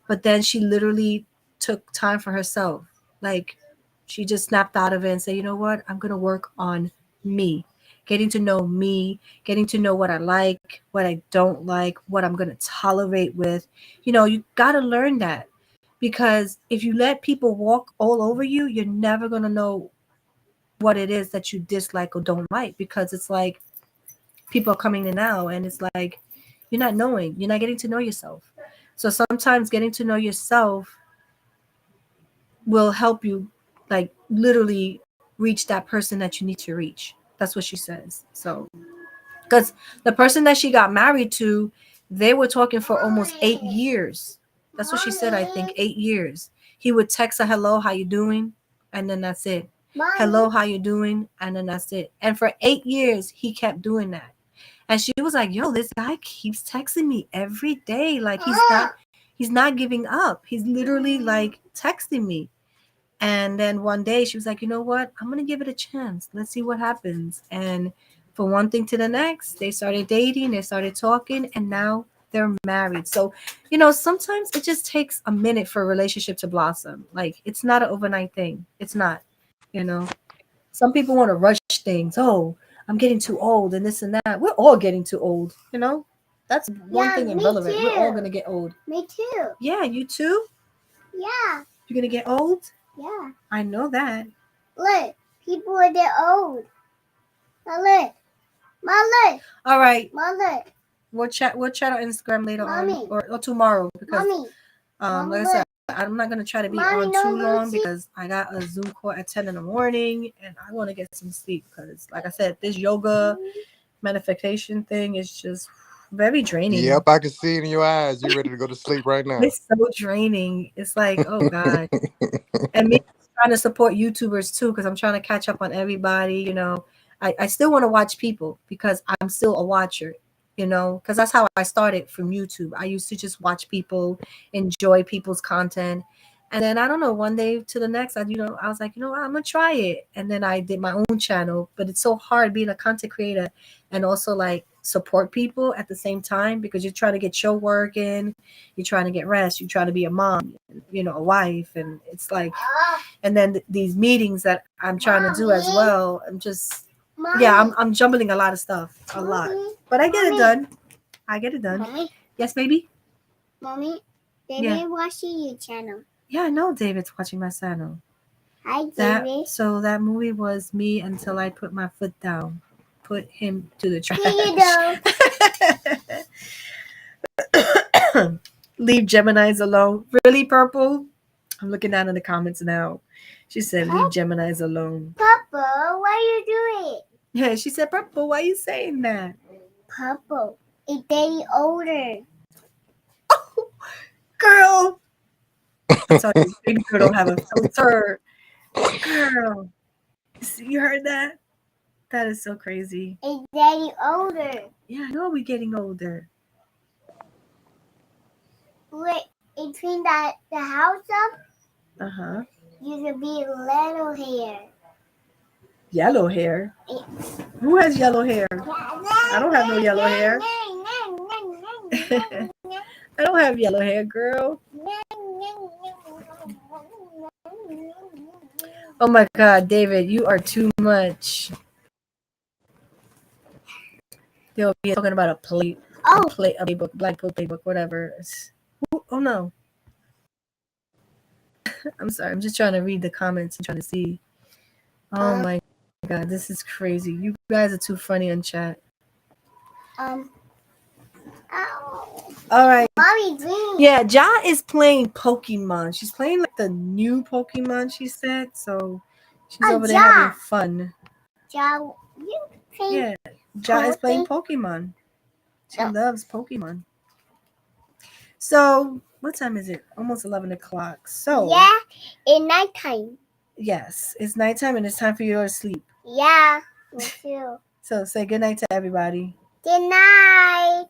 but then she literally took time for herself. Like she just snapped out of it and said, you know what, I'm going to work on me, getting to know me, getting to know what I like, what I don't like, what I'm going to tolerate with. You know, you got to learn that because if you let people walk all over you, you're never going to know what it is that you dislike or don't like because it's like people are coming in now and it's like you're not knowing, you're not getting to know yourself. So sometimes getting to know yourself will help you like literally reach that person that you need to reach. That's what she says. So because the person that she got married to, they were talking for almost 8 years. That's what she said. I think 8 years. He would text her, "Hello, how you doing?" And then that's it. "Hello, how you doing?" And then that's it. And for 8 years, he kept doing that. And she was like, "Yo, this guy keeps texting me every day. Like he's not giving up. He's literally like texting me." And then one day she was like, you know what? I'm going to give it a chance. Let's see what happens. And for one thing to the next, they started dating, they started talking, and now they're married. So, you know, sometimes it just takes a minute for a relationship to blossom. Like, it's not an overnight thing. It's not, you know. Some people want to rush things. Oh, I'm getting too old and this and that. We're all getting too old, you know. That's one thing irrelevant. We're all going to get old. Me too. Yeah, you too? Yeah. You're going to get old? Yeah. I know that. Look, people are there old. Now look. Look. All right. Look. We'll chat on Instagram later Mommy. on or tomorrow because Mommy. like I said, I'm not gonna try to be Mommy, on no, too long Lucy. because I got a Zoom call at 10 in the morning and I want to get some sleep because like I said, this yoga manifestation thing is just very draining. Yep, I can see it in your eyes. You're ready to go to sleep right now. It's so draining. It's like, oh God. And me trying to support YouTubers too, because I'm trying to catch up on everybody. I still want to watch people because I'm still a watcher, because that's how I started from YouTube. I used to just watch people, enjoy people's content. And then I don't know, one day to the next, I was like, what, I'm gonna try it. And then I did my own channel, but it's so hard being a content creator and also like support people at the same time because you're trying to get your work in, you're trying to get rest, you're trying to be a mom, a wife, and it's like, and then these meetings that I'm trying to do as well. I'm just, yeah, I'm jumbling a lot of stuff, a lot, but I get it done. I get it done. Mommy, Yes, baby. Mommy, Yeah. David watching your channel. Yeah, I know David's watching my channel. Hi, That David. so that movie was me until I put my foot down, put him to the trash. Here you go. Leave Geminis alone. Really, Purple? I'm looking down in the comments now. She said, leave Geminis alone. Papa, what are you doing? Yeah, she said, Purple, why are you saying that? Papa, it's getting older. Oh, girl. I'm telling you, baby girl don't have a filter. Girl. You heard that? That is so crazy. It's getting older. Yeah, I know we're getting older. Wait, between the house up, Uh-huh. you should be little hair. Yellow hair? Who has yellow hair? I don't have no yellow hair. I don't have yellow hair, girl. Oh my God, David, you are too much. They'll be talking about a plate, a playbook, black playbook, whatever. Oh no. I'm sorry. I'm just trying to read the comments and trying to see. Oh my God, this is crazy. You guys are too funny on chat. All right. Mommy, dream. Yeah, Ja is playing Pokemon. She's playing like the new Pokemon, she said. So she's over there having fun. Ja, you play. Yeah, Ja is playing Pokemon. She loves Pokemon. So what time is it? Almost 11 o'clock. So yeah, it's nighttime. Yes, it's nighttime and it's time for you to sleep. Yeah, me too. So say good night to everybody. Good night.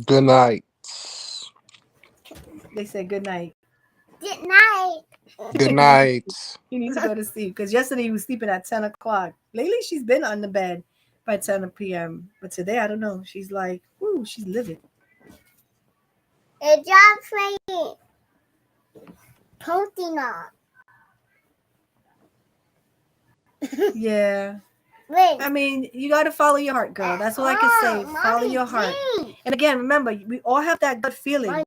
Good night. They said good night. Good night. Good night. You need to go to sleep because yesterday you was sleeping at 10 o'clock. Lately she's been on the bed by 10 p.m. But today I don't know. She's like, ooh, she's living. It's just playing Pokemon. Yeah. Wait. I mean, you got to follow your heart, girl. That's all I can say. Follow your heart. And again, remember, we all have that gut feeling.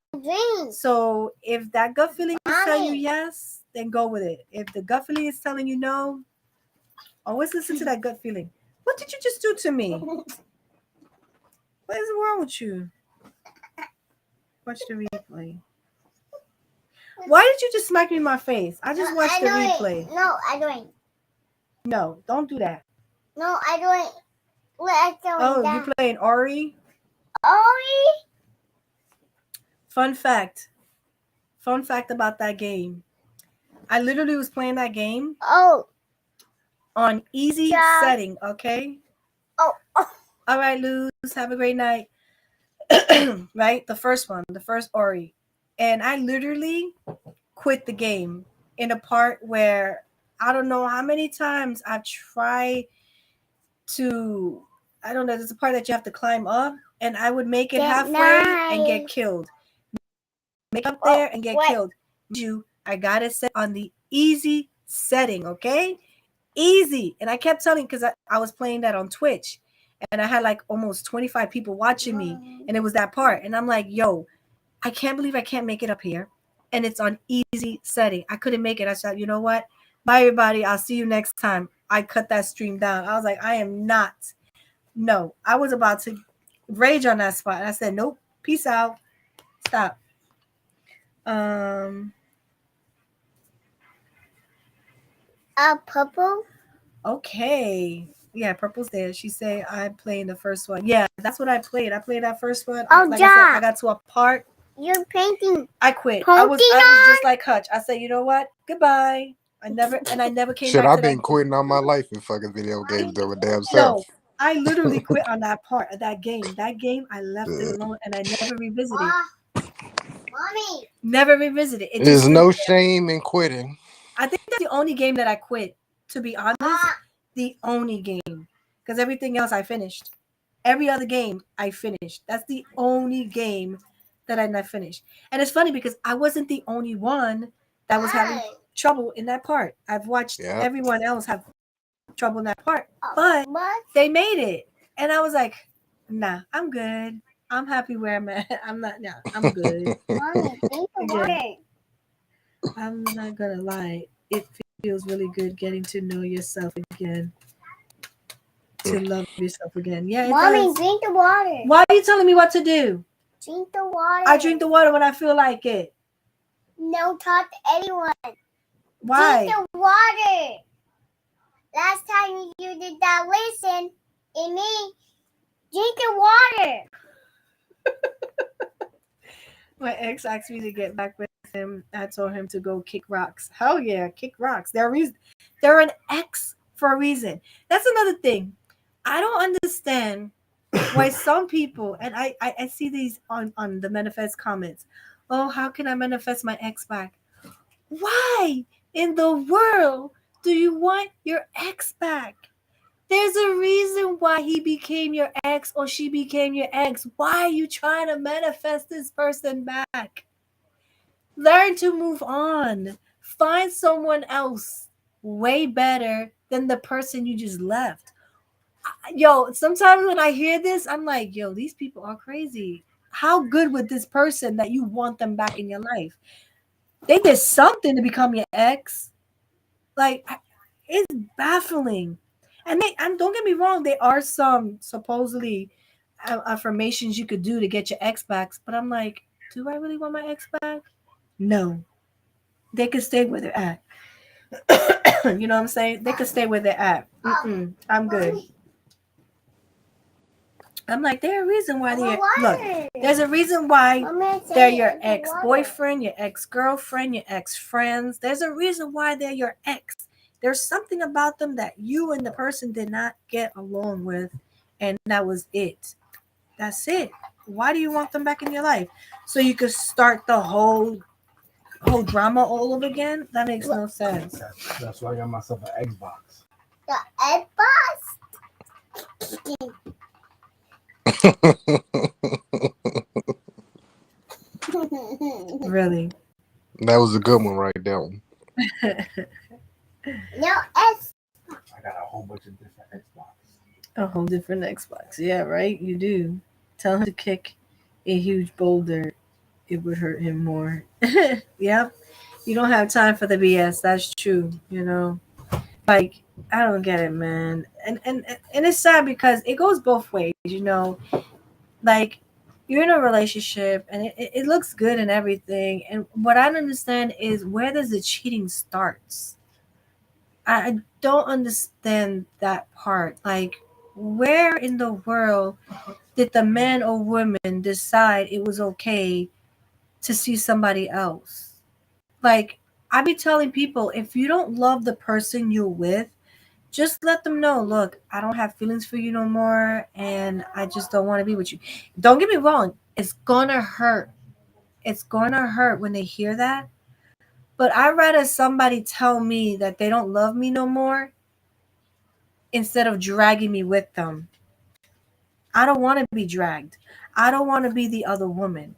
So if that gut feeling is telling you yes, then go with it. If the gut feeling is telling you no, always listen to that gut feeling. What did you just do to me? What is wrong with you? Watch the replay. Why did you just smack me in my face? I just watched the replay. No, I don't. No, don't do that. No, I don't. Oh, you playing Ori? Ori? Fun fact about that game. I literally was playing that game. On easy setting, okay? All right, Luz, have a great night. Right? The first Ori. And I literally quit the game in a part where I don't know how many times I've tried to, I don't know, there's a part that you have to climb up, and I would make it halfway and get killed. Make up there and get killed. I got it set on the easy setting, okay? Easy. And I kept telling, because I was playing that on Twitch, and I had like almost 25 people watching me, and it was that part. And I'm like, yo, I can't believe I can't make it up here. And it's on easy setting. I couldn't make it. I said, you know what? Bye, everybody. I'll see you next time. I cut that stream down. I was like, I am not. No, I was about to rage on that spot. I said, nope. Peace out. Stop. Purple. Okay. Yeah, Purple's there. She say I'm playing the first one. Yeah, that's what I played. I played that first one. Oh, Like I said, I Jack, got to a part. you're painting I quit. I was just like Hutch. I said, you know what? Goodbye. I never came Shit, back I've to that been game. quitting all my life in fucking video games though, with damn No, self. I literally quit on that part of that game. That game, I left it alone and I never revisited. Ah, mommy. Never revisited. It just There's sits no there. shame in quitting. I think that's the only game that I quit. To be honest, Ah, the only game, because everything else I finished. Every other game I finished. That's the only game that I not finished. And it's funny because I wasn't the only one that was having hey. trouble in that part. I've watched Yeah. everyone else have trouble in that part, Oh, but but they made it, and I was like, nah, I'm good. I'm happy where I'm at. I'm not. Nah, I'm good. mommy, drink the Again, water. I'm not gonna lie. It feels really good getting to know yourself again, to love yourself again. Yeah, it Mommy, does. drink the water. Why are you telling me what to do? Drink the water. I drink the water when I feel like it. No talk to anyone. Why? Drink the water. Last time you did that, listen, and me, drink the water. My ex asked me to get back with him. I told him to go kick rocks. Hell yeah, kick rocks. They're an ex for a reason. That's another thing. I don't understand why some people, and I see these on the manifest comments. Oh, how can I manifest my ex back? Why in the world do you want your ex back? There's a reason why he became your ex or she became your ex. Why are you trying to manifest this person back? Learn to move on. Find someone else way better than the person you just left. Yo, sometimes when I hear this, I'm like, yo, these people are crazy. How good with this person that you want them back in your life? They did something to become your ex. Like, it's baffling. And don't get me wrong, there are some supposedly affirmations you could do to get your ex back, but I'm like, do I really want my ex back? No. They could stay where they're at. You know what I'm saying? They could stay where they're at. I'm good. I'm like, there's a reason why they're look. There's a reason why they're your ex boyfriend, your ex girlfriend, your ex friends. There's a reason why they're your ex. There's something about them that you and the person did not get along with, and that was it. That's it. Why do you want them back in your life? So you could start the whole drama all over again? That makes no sense. That's why I got myself an Xbox. The Xbox. Really. That was a good one right there. No S. I got a whole bunch of different Xbox. A whole different Xbox. Yeah, right? You do. Tell him to kick a huge boulder. It would hurt him more. Yep. You don't have time for the BS. That's true. Like, I don't get it, man. And it's sad because it goes both ways. Like, you're in a relationship and it looks good and everything. And what I don't understand is, where does the cheating starts? I don't understand that part. Like, where in the world did the man or woman decide it was okay to see somebody else? Like, I be telling people, if you don't love the person you're with, just let them know, look, I don't have feelings for you no more, and I just don't want to be with you. Don't get me wrong, it's gonna hurt. It's gonna hurt when they hear that. But I'd rather somebody tell me that they don't love me no more instead of dragging me with them. I don't want to be dragged. I don't want to be the other woman.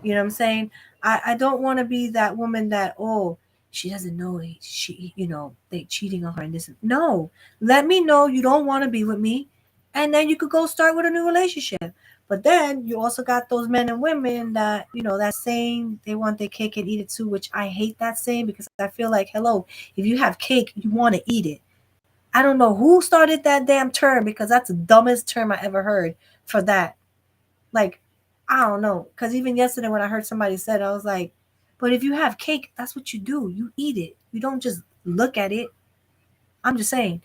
You know what I'm saying? I don't want to be that woman that, oh, she doesn't know they cheating on her and this. No, let me know you don't want to be with me, and then you could go start with a new relationship. But then you also got those men and women that, that saying they want their cake and eat it too, which I hate that saying, because I feel like, hello, if you have cake, you want to eat it. I don't know who started that damn term, because that's the dumbest term I ever heard for that. Like, I don't know. Because even yesterday when I heard somebody said, I was like, but if you have cake, that's what you do. You eat it. You don't just look at it. I'm just saying.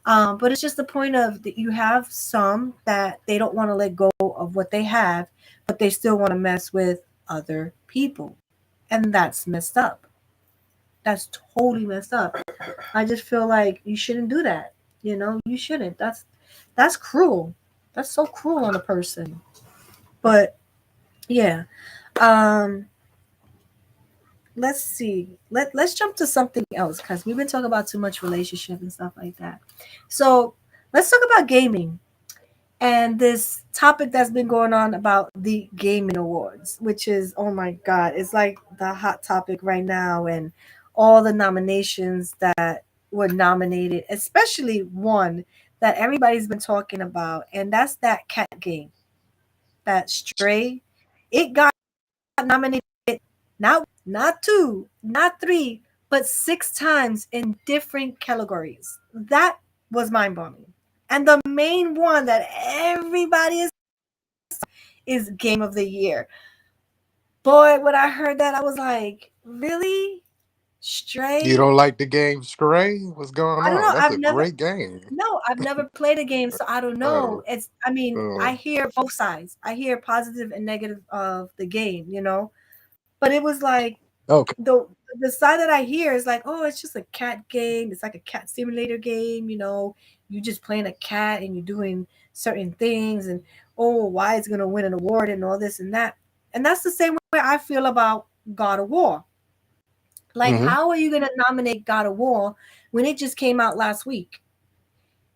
But it's just the point of that you have some that they don't want to let go of what they have, but they still want to mess with other people. And that's messed up. That's totally messed up. I just feel like you shouldn't do that. You know, you shouldn't. That's cruel. That's so cruel on a person. But yeah. Um let's see. Let's jump to something else because we've been talking about too much relationship and stuff like that. So let's talk about gaming and this topic that's been going on about the gaming awards, which is, oh my god, it's like the hot topic right now, and all the nominations that were nominated, especially one that everybody's been talking about, and that's that cat game, that Stray. It got nominated not not two, not three, but six times in different categories. That was mind boggling. And the main one that everybody is Game of the Year. Boy, when I heard that, I was like, really? You Stray? don't like the game Stray? What's going I don't on? know. That's a I've never, great game. no, I've never played a game, so I don't know. Oh, It's, I mean, I oh, hear both sides. I hear positive and negative of the game, you know? But it was like, okay. the the side that I hear is like, oh, it's just a cat game. It's like a cat simulator game, you know. You just playing a cat and you're doing certain things, and oh, why it's gonna win an award and all this and that. And that's the same way I feel about God of War. Like, Hmm. how are you gonna nominate God of War when it just came out last week?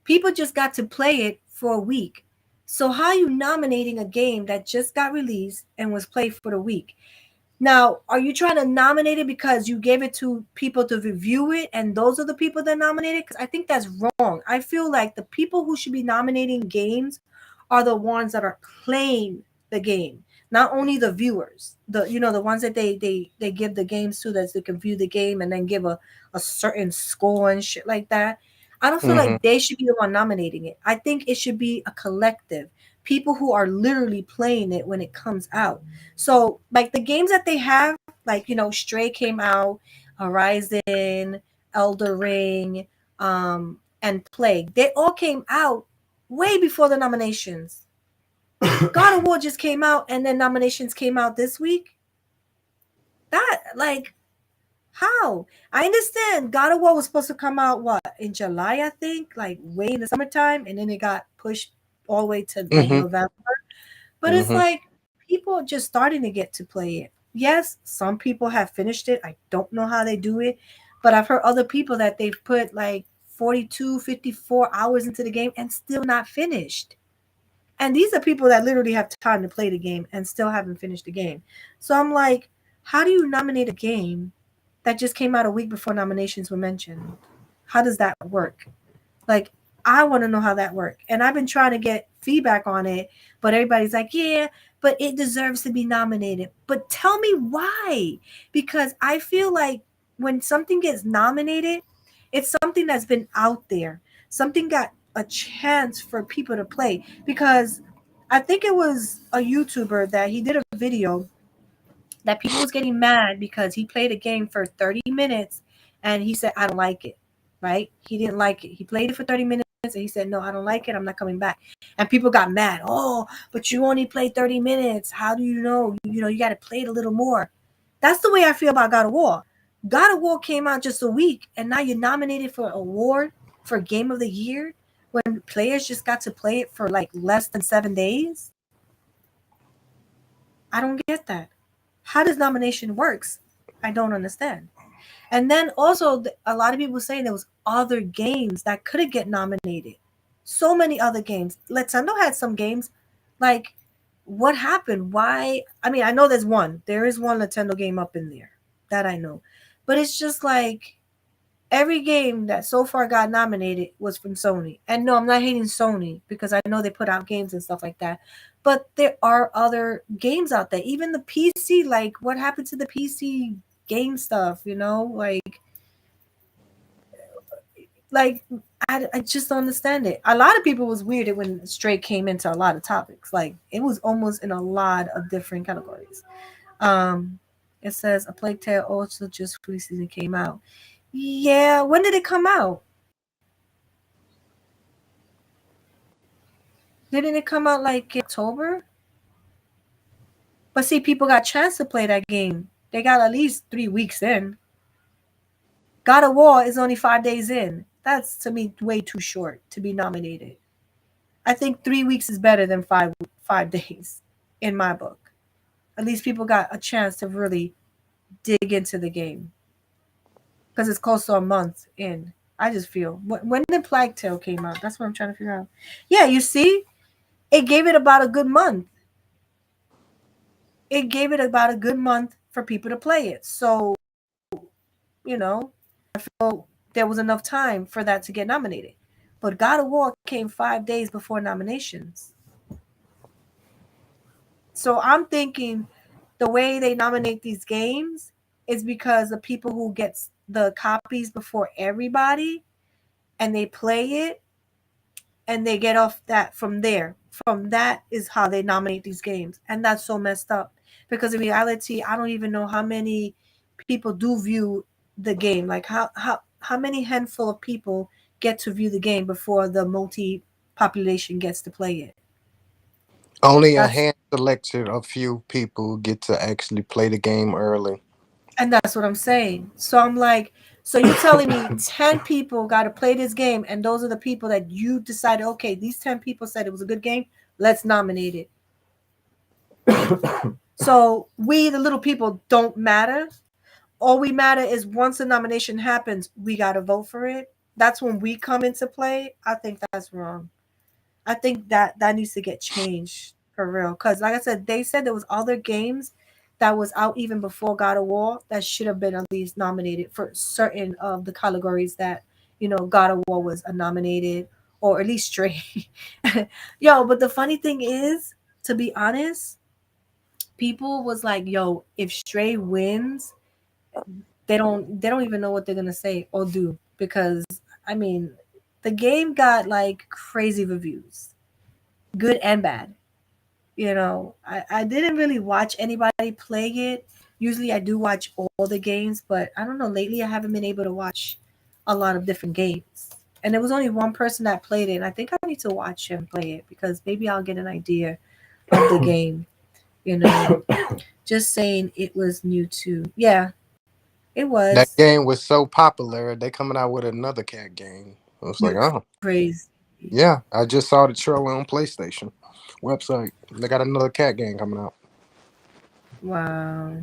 People just got to play it for a week. So how are you nominating a game that just got released and was played for the week? Now, are you trying to nominate it because you gave it to people to review it and those are the people that nominated? Because I think that's wrong. I feel like the people who should be nominating games are the ones that are playing the game, not only the viewers. The ones that they give the games to that they can view the game and then give a certain score and shit like that. I don't feel like Hmm. they should be the one nominating it. I think it should be a collective. People who are literally playing it when it comes out. So, like the games that they have, like Stray came out, Horizon, Elder Ring, and Plague, they all came out way before the nominations. God of War just came out, and then nominations came out this week. That like how? I understand God of War was supposed to come out what in July, I think, like way in the summertime, and then it got pushed all the way to like Hmm. November. But it's Hmm. like people are just starting to get to play it. Yes, some people have finished it. I don't know how they do it, but I've heard other people that they've put like 42, 54 hours into the game and still not finished. And these are people that literally have time to play the game and still haven't finished the game. So I'm like, how do you nominate a game that just came out a week before nominations were mentioned? How does that work? Like, I want to know how that worked. And I've been trying to get feedback on it, but everybody's like, yeah, but it deserves to be nominated. But tell me why. Because I feel like when something gets nominated, it's something that's been out there. Something got a chance for people to play. Because I think it was a YouTuber that he did a video that people was getting mad because he played a game for 30 minutes and he said, I don't like it. Right? He didn't like it. He played it for 30 minutes and he said, no, I don't like it. I'm not coming back. And people got mad. Oh, but you only played 30 minutes. How do you know? You got to play it a little more. That's the way I feel about God of War. God of War came out just a week and now you're nominated for an award for Game of the Year when players just got to play it for like less than 7 days. I don't get that. How does nomination works? I don't understand. And then also, a lot of people saying there was other games that could have get nominated. So many other games. Nintendo had some games. Like, what happened? Why? I mean, I know there's one. There is one Nintendo game up in there that I know, but it's just like every game that so far got nominated was from Sony. And no, I'm not hating Sony because I know they put out games and stuff like that. But there are other games out there. Even the PC, like what happened to the PC game stuff, like I just don't understand it. A lot of people was weirded when Stray came into a lot of topics. Like it was almost in a lot of different categories. Um it says A Plague Tale also just released and came out. Yeah, when did it come out? Didn't it come out like in October? But see, people got a chance to play that game. They got at least 3 weeks in. God of War is only 5 days in. That's to me way too short to be nominated. I think 3 weeks is better than 5 days in my book. At least people got a chance to really dig into the game because it's close to a month in. I just feel when did Plague Tale came out? That's what I'm trying to figure out. Yeah, you see, it gave it about a good month. It gave it about a good month for people to play it. So you know, feel there was enough time for that to get nominated. But God of War came 5 days before nominations. So I'm thinking the way they nominate these games is because the people who gets the copies before everybody and they play it and they get off that from there. From that is how they nominate these games. And that's so messed up. Because in reality, I don't even know how many people do view the game. Like how many handful of people get to view the game before the multi population gets to play it. Only a That's hand selected, a few people get to actually play the game early. and that's what I'm saying. So I'm like, so you're telling me 10 people got to play this game, and those are the people that you decided, okay, these 10 people said it was a good game, let's nominate it. So we, the little people, don't matter. All we matter is once the nomination happens, we got to vote for it. That's when we come into play. I think that's wrong. I think that needs to get changed for real. Because, like I said, they said there was other games that was out even before God of War that should have been at least nominated for certain of the categories that God of War was nominated or at least Stray. Yo, but the funny thing is, to be honest, people was like, "Yo, if Stray wins, they don't even know what they're gonna say or do because I mean, the game got like crazy reviews, good and bad. I didn't really watch anybody play it. Usually I do watch all the games, but I don't know. Lately, I haven't been able to watch a lot of different games. And there was only one person that played it, and I think I need to watch him play it because maybe I'll get an idea of the game. You know, just saying it was new too. Yeah, it That was. game was so popular, they coming out with another cat game. I was like, You're oh, crazy. yeah. I just saw the trailer on PlayStation website. They got another cat game coming out. Wow,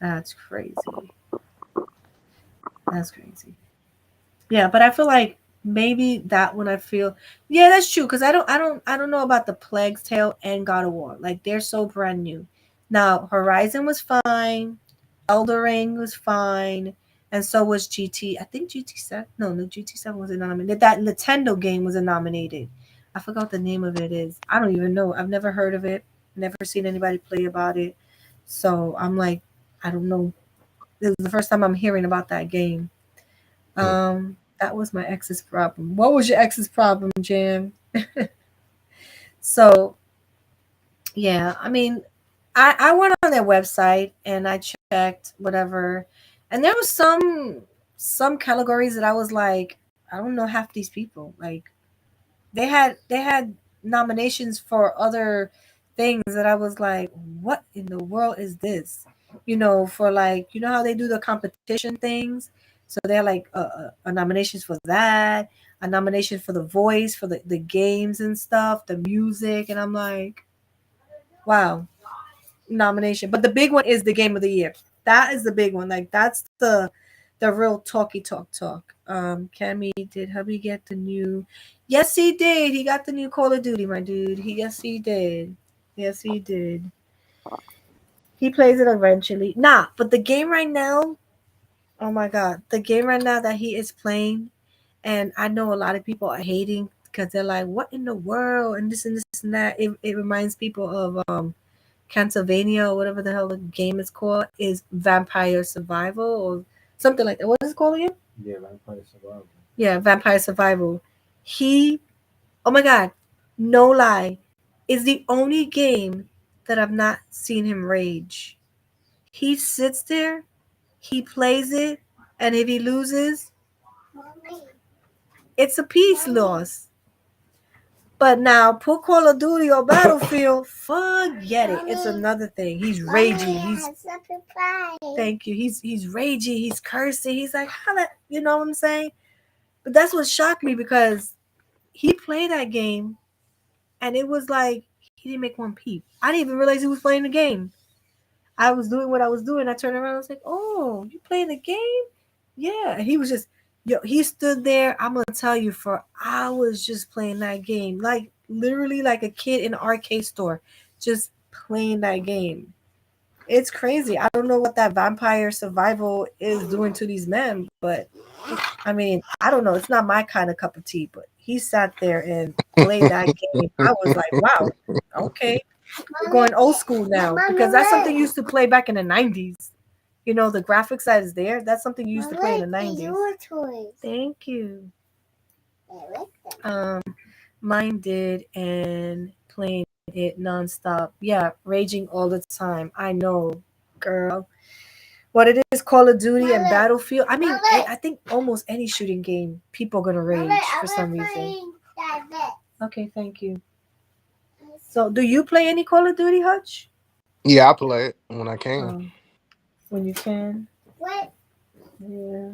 that's crazy. That's crazy. Yeah, but I feel like maybe that one I feel yeah, that's true because I don't know about the Plague's Tale and God of War. Like they're so brand new. Now Horizon was fine, Elder Ring was fine, and so was GT. I think GT7. No, GT7 wasn't nominated. That Nintendo game was nominated. I forgot what the name of it is. I don't even know. I've never heard of it. Never seen anybody play about it. So I'm like, I don't know. This is the first time I'm hearing about that game. Hmm. That was my ex's problem. What was your ex's problem, Jam? So yeah, I mean, I went on their website and I checked whatever, and there was some categories that I was like, I don't know half these people. Like they had nominations for other things that I was like, what in the world is this? For like how they do the competition things. So they're like a nominations for that, a nomination for the voice, for the games and stuff, the music, and I'm like, wow, nomination. But the big one is the game of the year. That is the big one. Like that's the real talk. Cammy, did hubby get the new? Yes, he did. He got the new Call of Duty, my dude. Yes, he did. Yes, he did. He plays it eventually. Nah, but the game right now, oh my god, the game right now that he is playing, and I know a lot of people are hating because they're like, what in the world? And this and that. It reminds people of Castlevania or whatever the hell the game is called, is Vampire Survival or something like that. What is it called again? Yeah, Vampire Survivor. Yeah, Vampire Survival. He, oh my god, no lie, is the only game that I've not seen him rage. He sits there, he plays it, and if he loses, it's a peace loss. But now put Call of Duty or Battlefield, forget it. It's another thing. He's raging. Thank you. He's raging. He's cursing. He's like, how that? You know what I'm saying? But that's what shocked me because he played that game, and it was like he didn't make one peep. I didn't even realize he was playing the game. I was doing what I was doing. I turned around. I was like, "Oh, you playing the game?" Yeah. And he was just, yo. He stood there. I'm gonna tell you for hours just playing that game, like literally like a kid in an arcade store, just playing that game. It's crazy. I don't know what that vampire survival is doing to these men, but I mean, I don't know. It's not my kind of cup of tea, but he sat there and played that game. I was like, wow, okay. We're going old school now because that's something you used to play back in the 90s. You know, the graphics that is there, that's something you used to play in the 90s. Thank you. Um, Mine did and playing it nonstop. Yeah, raging all the time. I know, girl. What it is, Call of Duty and Battlefield. I mean, I think almost any shooting game, people are gonna rage for some reason. Okay, thank you. So, do you play any Call of Duty, Hutch? Yeah, I play it when I can. When you can. Yeah.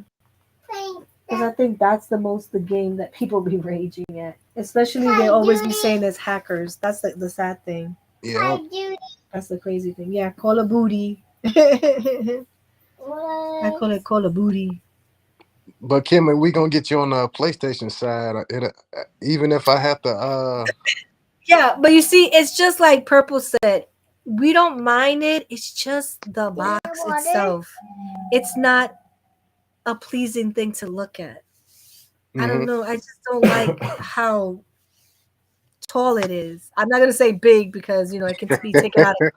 Because I think that's the game that people be raging at. Especially they always be saying there's hackers. That's the sad thing. Yeah. That's the crazy thing. Yeah, Call of Booty. I call it Call of Booty. But Kimmy, we gonna get you on the PlayStation side. Even if I have to, Yeah, but you see, it's just like Purple said. We don't mind it. It's just the box itself. It's not a pleasing thing to look at. I don't know. I just don't like how tall it is. I'm not gonna say big because it can be taken out of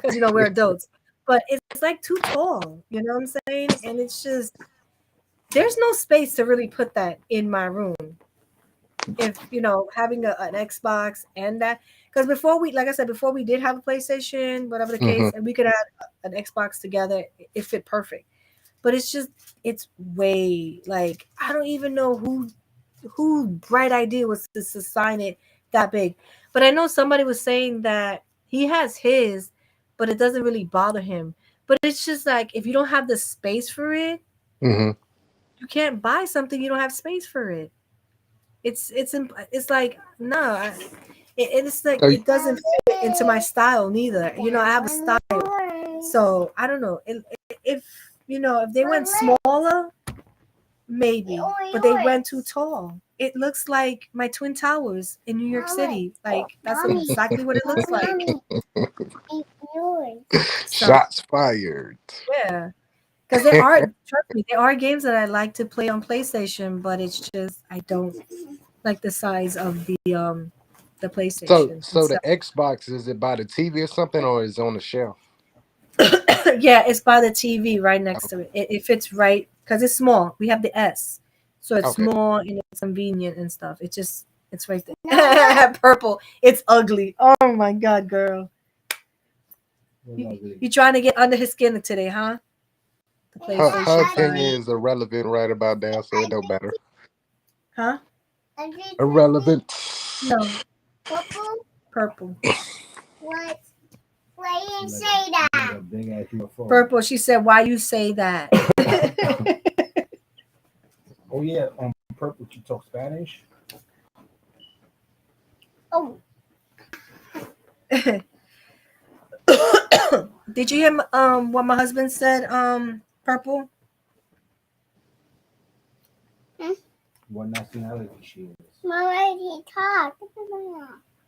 because we're adults. But it's like too tall. You know what I'm saying? And it's just there's no space to really put that in my room. If having an Xbox and that, because before we, like I said, before we did have a PlayStation, whatever the case, and we could have an Xbox together, it fit perfect. But it's way like I don't even know who bright idea was to assign it that big. But I know somebody was saying that he has his, but it doesn't really bother him. But it's just like if you don't have the space for it, you can't buy something you don't have space for it. It's like no, it's like it doesn't fit into my style neither. I have a style, so I don't know if if they went smaller, maybe, but they went too tall. It looks like my Twin Towers in New York City. Like that's exactly what it looks like. So shots fired. yeah, because there are trust me, there are games that I like to play on PlayStation, but it's just I don't like the size of the So, PlayStation so the itself. Xbox, is it by the TV or something, or is it on the shelf? Yeah, it's by the TV right next to Okay. it. It fits right because it's small. We have the S, so it's Okay. small and it's convenient and stuff. It's right there. Purple. It's ugly. Oh my god, girl. You trying to get under his skin today, huh? The Her PlayStation 5. opinion is irrelevant right about now, so it don't matter. Huh? Irrelevant. No. Purple. What? Why you say that? Purple. She said, "Why you say that?" Oh yeah, on purple you talk Spanish. Oh, Did you hear what my husband said? Purple. What nationality she is? my he talk.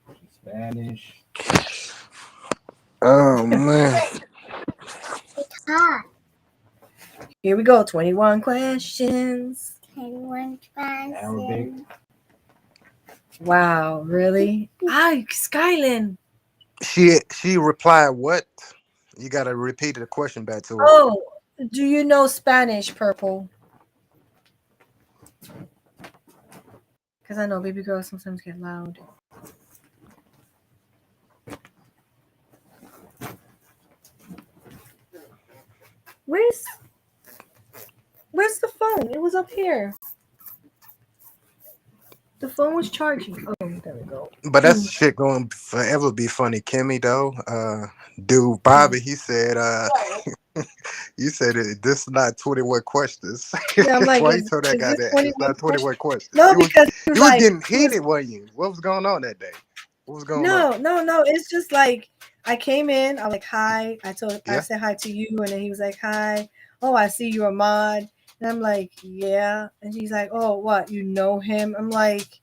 She's Spanish. Oh man. Talk. Here we go. 21 questions. 21 Arabic. Wow, really? Skyland. She replied, "What?" You gotta repeat the question back to her. Oh, do you know Spanish, Purple? Because I know baby girls sometimes get loud. Where's Where's the phone? It was up here. The phone was charging. Oh, there we go. But that's shit going forever be funny, Kimmy. Though, dude, Bobby, he said, you said this is not 21 questions. Yeah, I'm That's like, why he told that is guy this that it's 21 not 21 questions? questions. No, because he was You was like, getting heated, weren't you? What was going on that day? What was going on? no, no, no. It's just like I came in. I was like, hi. I Yeah. said hi to you, and then he was like, hi. Oh, I see you're a mod, and I'm like, yeah. And he's like, oh, what? You know him? I'm like,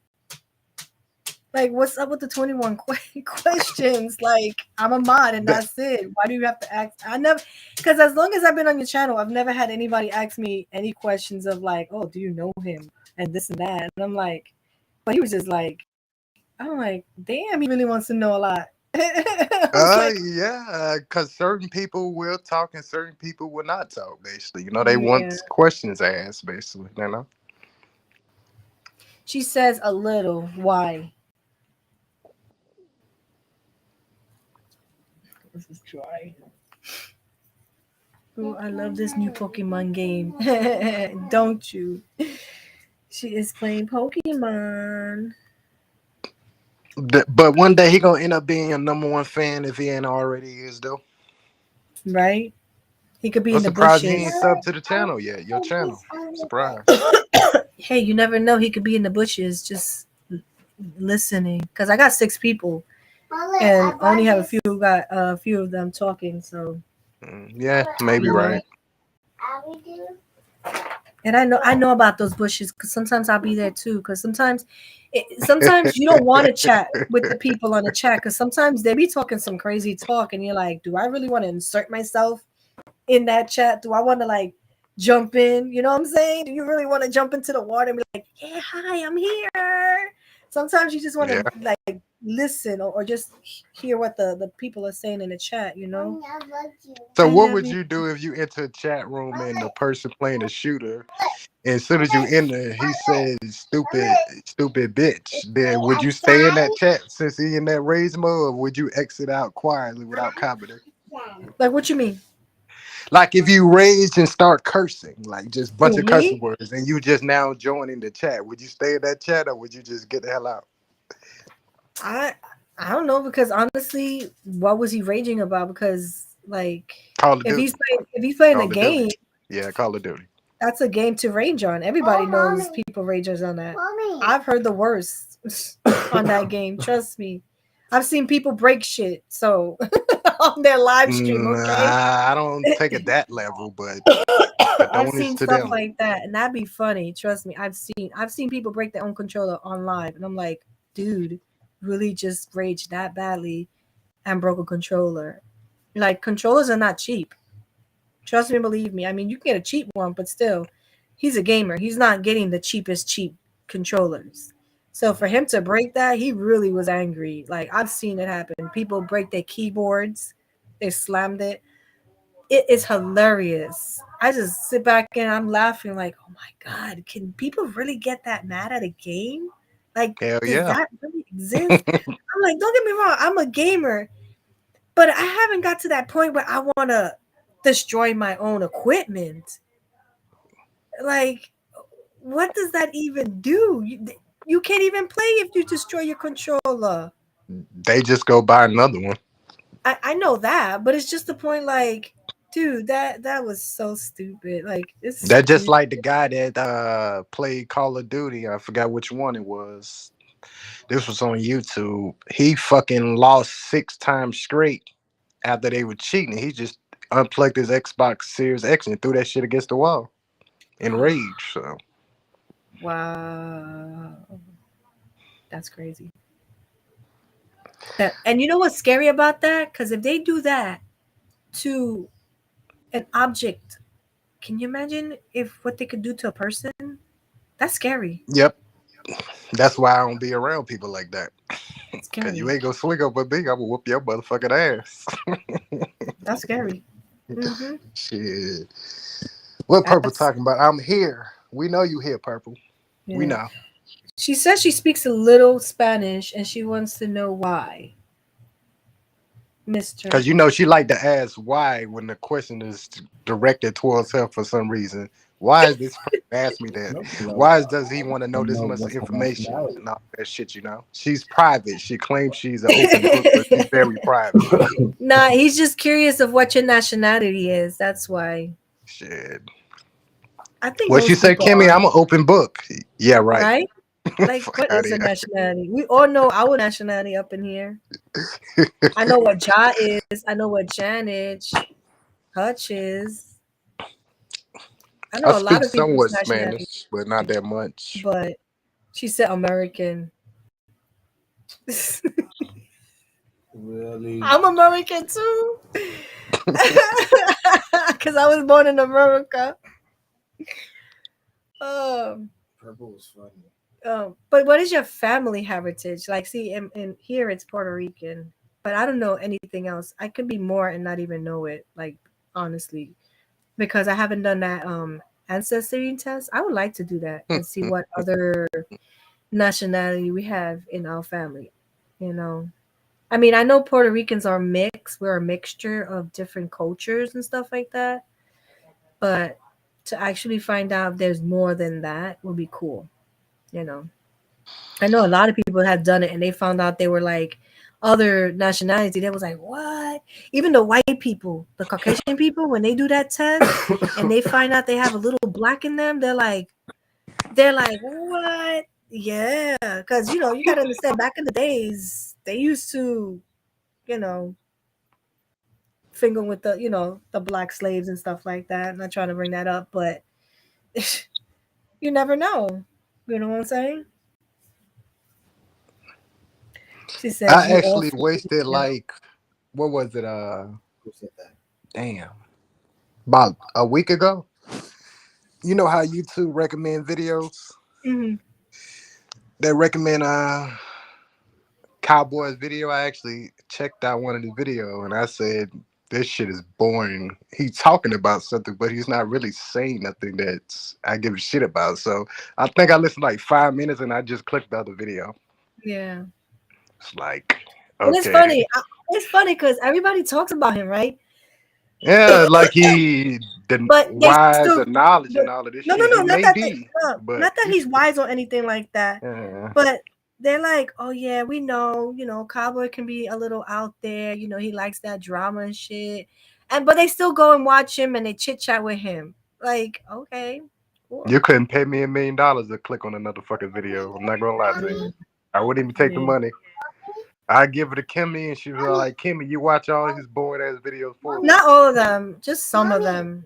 what's up with the 21 questions? Like, I'm a mod, and That, that's it. Why do you have to ask? I never, because as long as I've been on your channel, I've never had anybody ask me any questions of like, oh, do you know him, and this and that. And I'm like, but he was just like, I'm like, damn, he really wants to know a lot. I was like, yeah, because certain people will talk and certain people will not talk. Basically, they yeah. want questions asked. Basically, She says a little. Why? This is dry. Oh, I love this new Pokemon game. Don't you? She is playing Pokemon. But one day he gonna end up being a number 1 fan if he ain't already is though. Right? He could be I'm in the surprised you bushes. ain't sub to the channel yet. Your channel. Surprise. Hey, you never know. He could be in the bushes just listening. Because I got 6 people and I only have got a few of them talking. So, Yeah, maybe right. and I know about those bushes because sometimes I'll be there too. Because sometimes you don't want to chat with the people on the chat because sometimes they be talking some crazy talk, and you're like, do I really want to insert myself in that chat? Do I want to like jump in? You know what I'm saying? Do you really want to jump into the water and be like, yeah, hi, I'm here? Sometimes you just want Yeah. to like listen or just hear what the people are saying in the chat. You know? So I what never. would you do if you enter a chat room and the person playing the shooter, and as soon as you enter, he says stupid bitch? Then would you stay in that chat since he in that rage mode, or would you exit out quietly without commenting? Like, what you mean? Like if you rage and start cursing, like just bunch Who, of cursing me? words, and you just now joining the chat, would you stay in that chat or would you just get the hell out? I I don't know because honestly, what was he raging about? Because like Call of Duty. if he's playing a Call of Duty. game, Yeah, Call of Duty. that's a game to rage on. Everybody knows people rages on that. I've heard the worst on that game. Trust me. I've seen people break shit so on their live stream, okay? I don't take it that level, but I've condolences seen to stuff them. like that and that'd be funny. Trust me. I've seen people break their own controller on live and I'm like, dude, really just raged that badly and broke a controller. Like controllers are not cheap. Trust me, believe me. I mean, you can get a cheap one, but still, he's a gamer. He's not getting the cheapest cheap controllers. So for him to break that, he really was angry. Like I've seen it happen. People break their keyboards, they slammed it. It is hilarious. I just sit back and I'm laughing like, oh my god, can people really get that mad at a game? Like, Hell does yeah. that really exist? I'm like, don't get me wrong, I'm a gamer, but I haven't got to that point where I want to destroy my own equipment. Like, what does that even do? You can't even play if you destroy your controller. They just go buy another one. I know that, but it's just the point. Like, dude, that was so stupid. Like, it's That just stupid. like the guy that played Call of Duty. I forgot which one it was. This was on YouTube. He fucking lost 6 times straight after they were cheating. He just unplugged his Xbox Series X and threw that shit against the wall in rage. So Wow, that's crazy. And you know what's scary about that? Because if they do that to an object, can you imagine if what they could do to a person? That's scary. yep, that's why I don't be around people like that. Cause you Scary. ain't gonna swing up with me. I'm gonna whoop your motherfucking ass. That's scary. Hmm. Shit. What Purple That's talking about? I'm here. We know you here, Purple. We yeah. know. She says she speaks a little Spanish and she wants to know why, Cause Mister. you know she like to ask why when the question is directed towards her for some reason. Why is this person ask me that? No, because Why does he want to I know this know much what's the information nationality. and all that shit? You know, she's private. She claims she's an open book, but she's very private. Nah, he's just curious of what your nationality is. That's why. Shit. I think What you most say, people Kimmy? are, I'm an open book. Yeah, right. right? Like, Fuck what out is of a here. nationality? We all know our nationality up in here. I know what Ja is. I know what Janich, Hutch is. I I know a lot speak of people's somewhat nationality, Spanish, but not that much. but she said American. Really? I'm American too. Because I was born in America. Um, Purple was funny. but what is your family heritage? Like, see, in here it's Puerto Rican, but I don't know anything else. I could be more and not even know it. Like, honestly, because I haven't done that ancestry test. I would like to do that and see what other nationality we have in our family. You know, I mean, I know Puerto Ricans are mixed. We're a mixture of different cultures and stuff like that. But to actually find out if there's more than that would be cool. You know, I know a lot of people have done it and they found out they were like other nationality. They was like, what? Even the white people, the Caucasian people, when they do that test and they find out they have a little black in them, they're like, what? Yeah, because you got to understand. Back in the days, they used to, you know, finger with the black slaves and stuff like that. I'm not trying to bring that up, but you never know. You know what I'm saying? She says I you all actually fit wasted together. like what was it? Who said that? Damn, about a week ago. You know how YouTube recommend videos? Hmm. They recommend Cowboys video. I actually checked out one of the video and I said, this shit is boring. He's talking about something, but he's not really saying nothing that's I give a shit about. So I think I listened like 5 minutes and I just clicked the other video. Yeah. It's like, And it's okay. funny. It's funny because everybody talks about him, right? Yeah, like he the But they wise still, and knowledge but and all of this no, no, shit. no, He not may that they, be, no, but not that he's he's wise or anything like that. uh, But they're like, oh yeah, we know, Cowboy can be a little out there. He likes that drama and shit. And but they still go and watch him and they chit chat with him. Like, okay, cool. you couldn't pay me $1 million to click on another fucking video. I'm not gonna lie to you. Yeah, I wouldn't even take the yeah. money. I give it to Kimmy, and she was like, "Kimmy, you watch all his boring ass videos for me." Not all of them, just some of Mommy, them.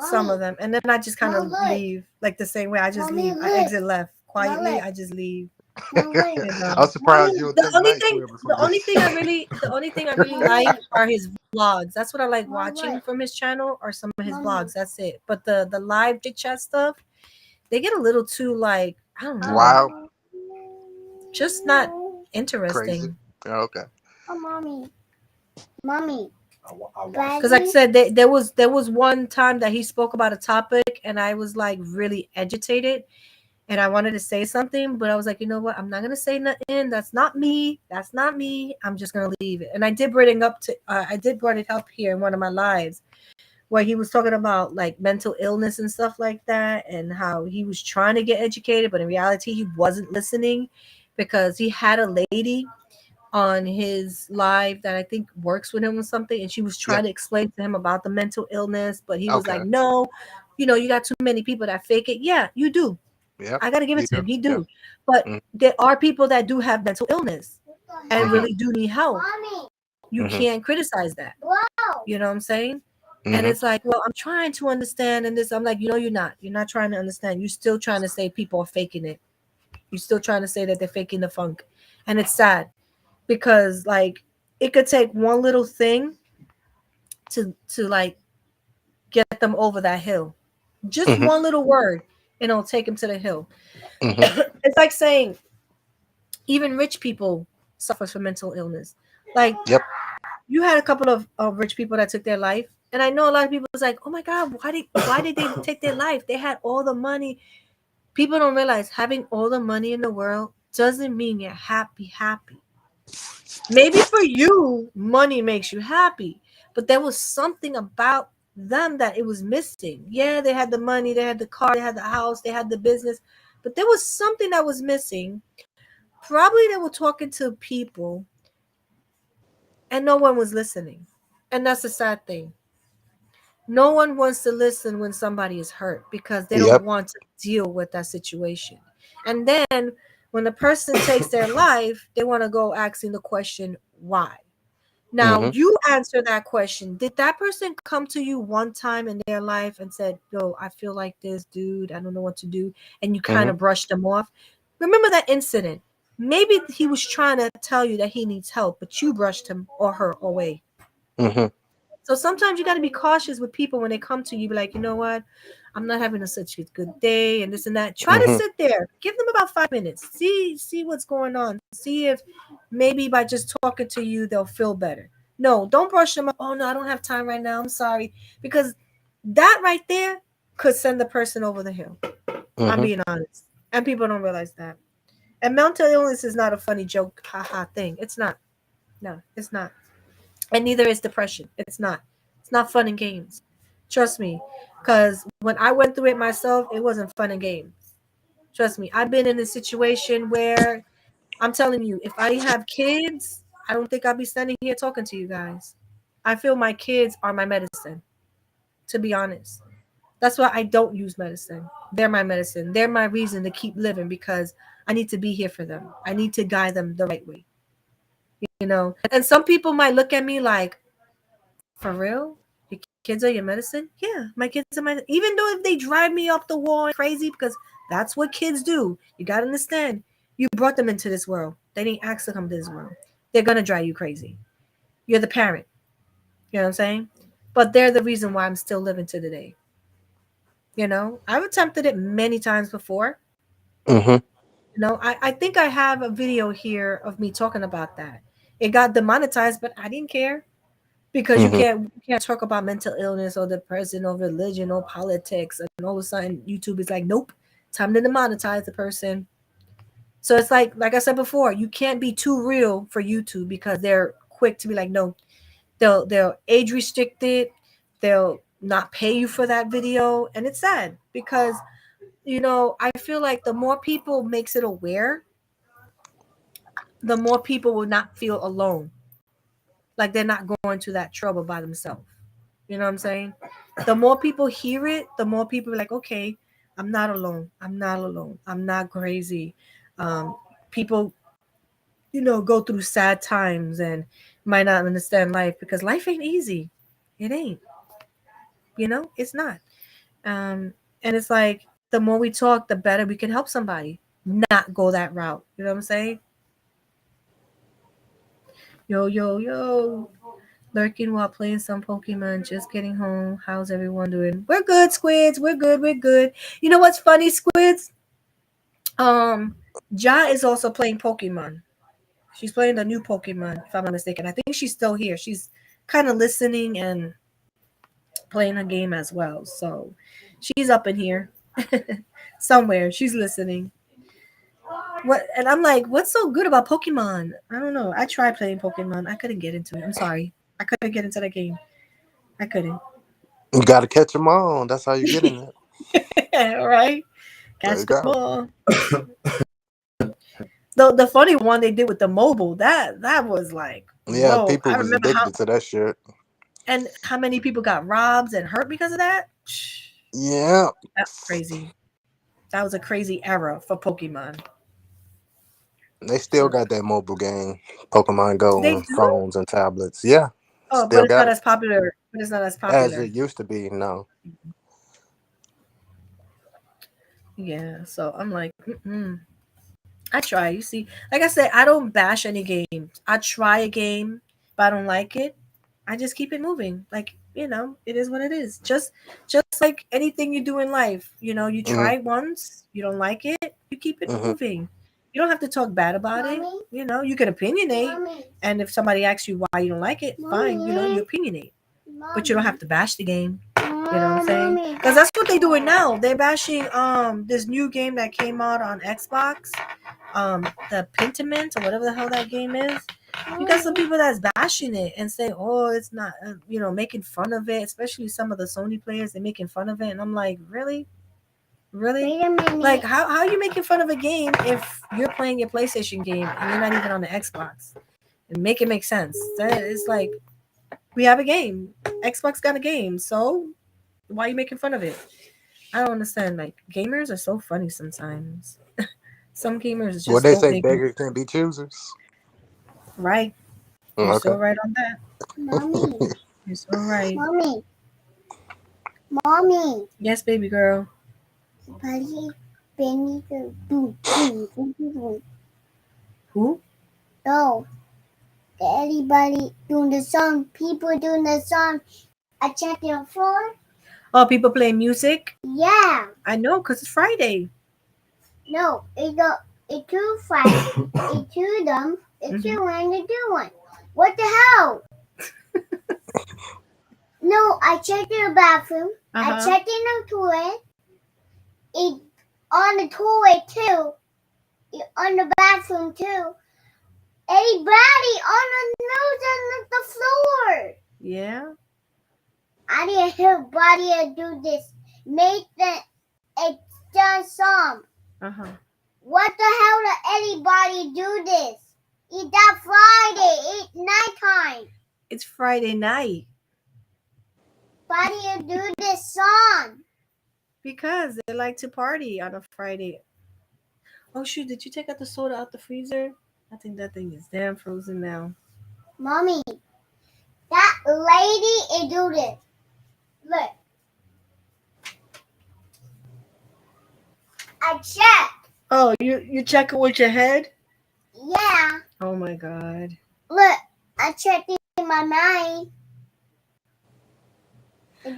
Some of them. And then I just kind of Mom, look. leave. Like the same way I just Mommy, leave. I look. exit left. Quietly, Mommy, I just leave. mommy, You I'm know. surprised you'll The take only night thing swimming for the me. only thing I really the only thing I really like mommy, are his vlogs. That's what I like watching mommy, from his channel or some of his mommy. vlogs. That's it. But the live chit chat stuff, they get a little too like, I don't know, Wow, just not crazy. interesting. Okay. Oh, mommy, mommy, I watched Because it. like I Daddy. said, there was one time that he spoke about a topic and I was like really agitated and I wanted to say something, but I was like, you know what? I'm not gonna say nothing. That's not me. That's not me. I'm just gonna leave it. And I did bring it up here in one of my lives where he was talking about like mental illness and stuff like that, and how he was trying to get educated, but in reality, he wasn't listening because he had a lady on his live that I think works with him or something, and she was Yep. trying to explain to him about the mental illness, but he was like, Okay. no, you got too many people that fake it. Yeah, you do. Yep. I gotta give You it to do. him. He Yep. do. But Mm-hmm. there are people that do have mental illness and Mm-hmm. really do need help. Mommy, You Mm-hmm. can't criticize that. wow. You know what I'm saying? And Mm-hmm. it's like, well, I'm trying to understand and this. I'm like, you're not. You're not trying to understand. You're still trying to say people are faking it. You're still trying to say that they're faking the funk. And it's sad because like it could take one little thing to like get them over that hill. Just Mm-hmm. one little word and it'll take them to the hill. Mm-hmm. It's like saying even rich people suffer from mental illness. Like Yep. you had a couple of rich people that took their life, and I know a lot of people was like, "Oh my God, why did they take their life? They had all the money." People don't realize having all the money in the world doesn't mean you're happy. Happy. Maybe for you, money makes you happy, but there was something about them that it was missing. Yeah, they had the money, they had the car, they had the house, they had the business, but there was something that was missing. Probably they were talking to people and no one was listening. And that's a sad thing. No one wants to listen when somebody is hurt because they don't Yep. want to deal with that situation. And then when the person takes their life, they want to go asking the question, why? Now, Mm-hmm. you answer that question. Did that person come to you one time in their life and said, yo, I feel like this, dude, I don't know what to do, and you kind Mm-hmm. of brushed them off? Remember that incident. Maybe he was trying to tell you that he needs help, but you brushed him or her away. Mm-hmm. So sometimes you got to be cautious with people when they come to you. Be like, you know what? I'm not having such a good day, and this and that. Try to Mm-hmm. sit there. Give them about 5 minutes. See what's going on. See if maybe by just talking to you, they'll feel better. No, don't brush them up. Oh no, I don't have time right now. I'm sorry, because that right there could send the person over the hill. I'm Mm-hmm. being honest, and people don't realize that. And mental illness is not a funny joke, haha thing. It's not. No, it's not. And neither is depression. It's not. It's not fun and games. Trust me, because when I went through it myself, it wasn't fun and games. Trust me, I've been in a situation where I'm telling you, if I have kids, I don't think I'll be standing here talking to you guys. I feel my kids are my medicine, to be honest. That's why I don't use medicine. They're my medicine. They're my reason to keep living because I need to be here for them. I need to guide them the right way, you know. And some people might look at me like, for real? Your kids are your medicine? Yeah, my kids are my, even though if they drive me up the wall and crazy, because that's what kids do. You gotta understand. You brought them into this world. They didn't ask to come to this world. They're gonna drive you crazy. You're the parent. You know what I'm saying? But they're the reason why I'm still living to today. You know, I've attempted it many times before. Mm-hmm. You know, I think I have a video here of me talking about that. It got demonetized, but I didn't care because Mm-hmm. you can't talk about mental illness or depression or religion or politics, and all of a sudden YouTube is like, nope, time to demonetize the person. So it's like I said before, you can't be too real for YouTube because they're quick to be like, no, they'll age restrict it, they'll not pay you for that video, and it's sad because I feel like the more people makes it aware, the more people will not feel alone, like they're not going to that trouble by themselves. You know what I'm saying? The more people hear it, the more people are like, okay, I'm not alone. I'm not alone. I'm not crazy. People, go through sad times and might not understand life because life ain't easy. It ain't. It's not. Um, and it's like the more we talk, the better we can help somebody not go that route. You know what I'm saying? Yo, yo, yo. Lurking while playing some Pokemon, just getting home. How's everyone doing? We're good, Squids. We're good. We're good. You know what's funny, Squids? Um, Ja is also playing Pokemon. She's playing the new Pokemon, if I'm not mistaken. I think she's still here. She's kind of listening and playing a game as well. So she's up in here somewhere. She's listening. What? And I'm like, what's so good about Pokemon? I don't know. I tried playing Pokemon. I couldn't get into it. I'm sorry. I couldn't get into that game. I couldn't. You gotta catch them on. That's how you get in it. All right. There Catch you the go. ball. The funny one they did with the mobile, that was like, Yeah, whoa. people I was remember addicted to that shit. how many people got robbed and hurt because of that. Yeah. That's crazy. That was a crazy era for Pokemon. They still So got that mobile game, Pokemon Go, they on do. phones and tablets. Yeah, Oh, but still it's got not it as popular. But it's not as as popular. it used to be. No. Yeah. So I'm like, I try. You see, like I said, I don't bash any games. I try a game. If I don't like it, I just keep it moving. Like, it is what it is. Just like anything you do in life. You Hmm. try once, you don't like it, you keep it Hmm. moving. You don't have to talk bad about it. You can opinionate. And if somebody asks you why you don't like it, fine. You opinionate. But you don't have to bash the game. You know what I'm saying? Because that's what they're doing now. They're bashing this new game that came out on Xbox, the Pentiment or whatever the hell that game is. You got some people that's bashing it and saying, "Oh, it's not," making fun of it. Especially some of the Sony players, they're making fun of it, and I'm like, really, really? Wait a minute. Like, how are you making fun of a game if you're playing your PlayStation game and you're not even on the Xbox? And make it make sense. It's like we have a game. Xbox got a game, so why are you making fun of it? I don't understand. Like gamers are so funny sometimes. Some gamers What just they don't say, make beggars can't be choosers. right. You're Okay. so right on that. Mommy. You're so right. Mommy. Mommy. Yes, baby girl. Buddy, Benny, boom. Who? No, everybody doing the song. People doing the song. I checked the floor. Oh, people playing music? Yeah. I know, because it's Friday. No, it's too fast. It's too dumb. It's too one to do one. What the hell? No, I checked in the bathroom. I checked in the toilet. It on the toilet too. On the bathroom too. Everybody on the nose and the floor. Yeah. I didn't hear body do this. Make a done song. What the hell did anybody do this? It's that Friday. It's nighttime. It's Friday night. Why do you do this song? Because they like to party on a Friday. Oh shoot, did you take out the soda out the freezer? I think that thing is damn frozen now. Mommy, that lady is do this. Look. I checked. Oh, you check it with your head? Yeah. Oh my god. Look, I checked in my mind.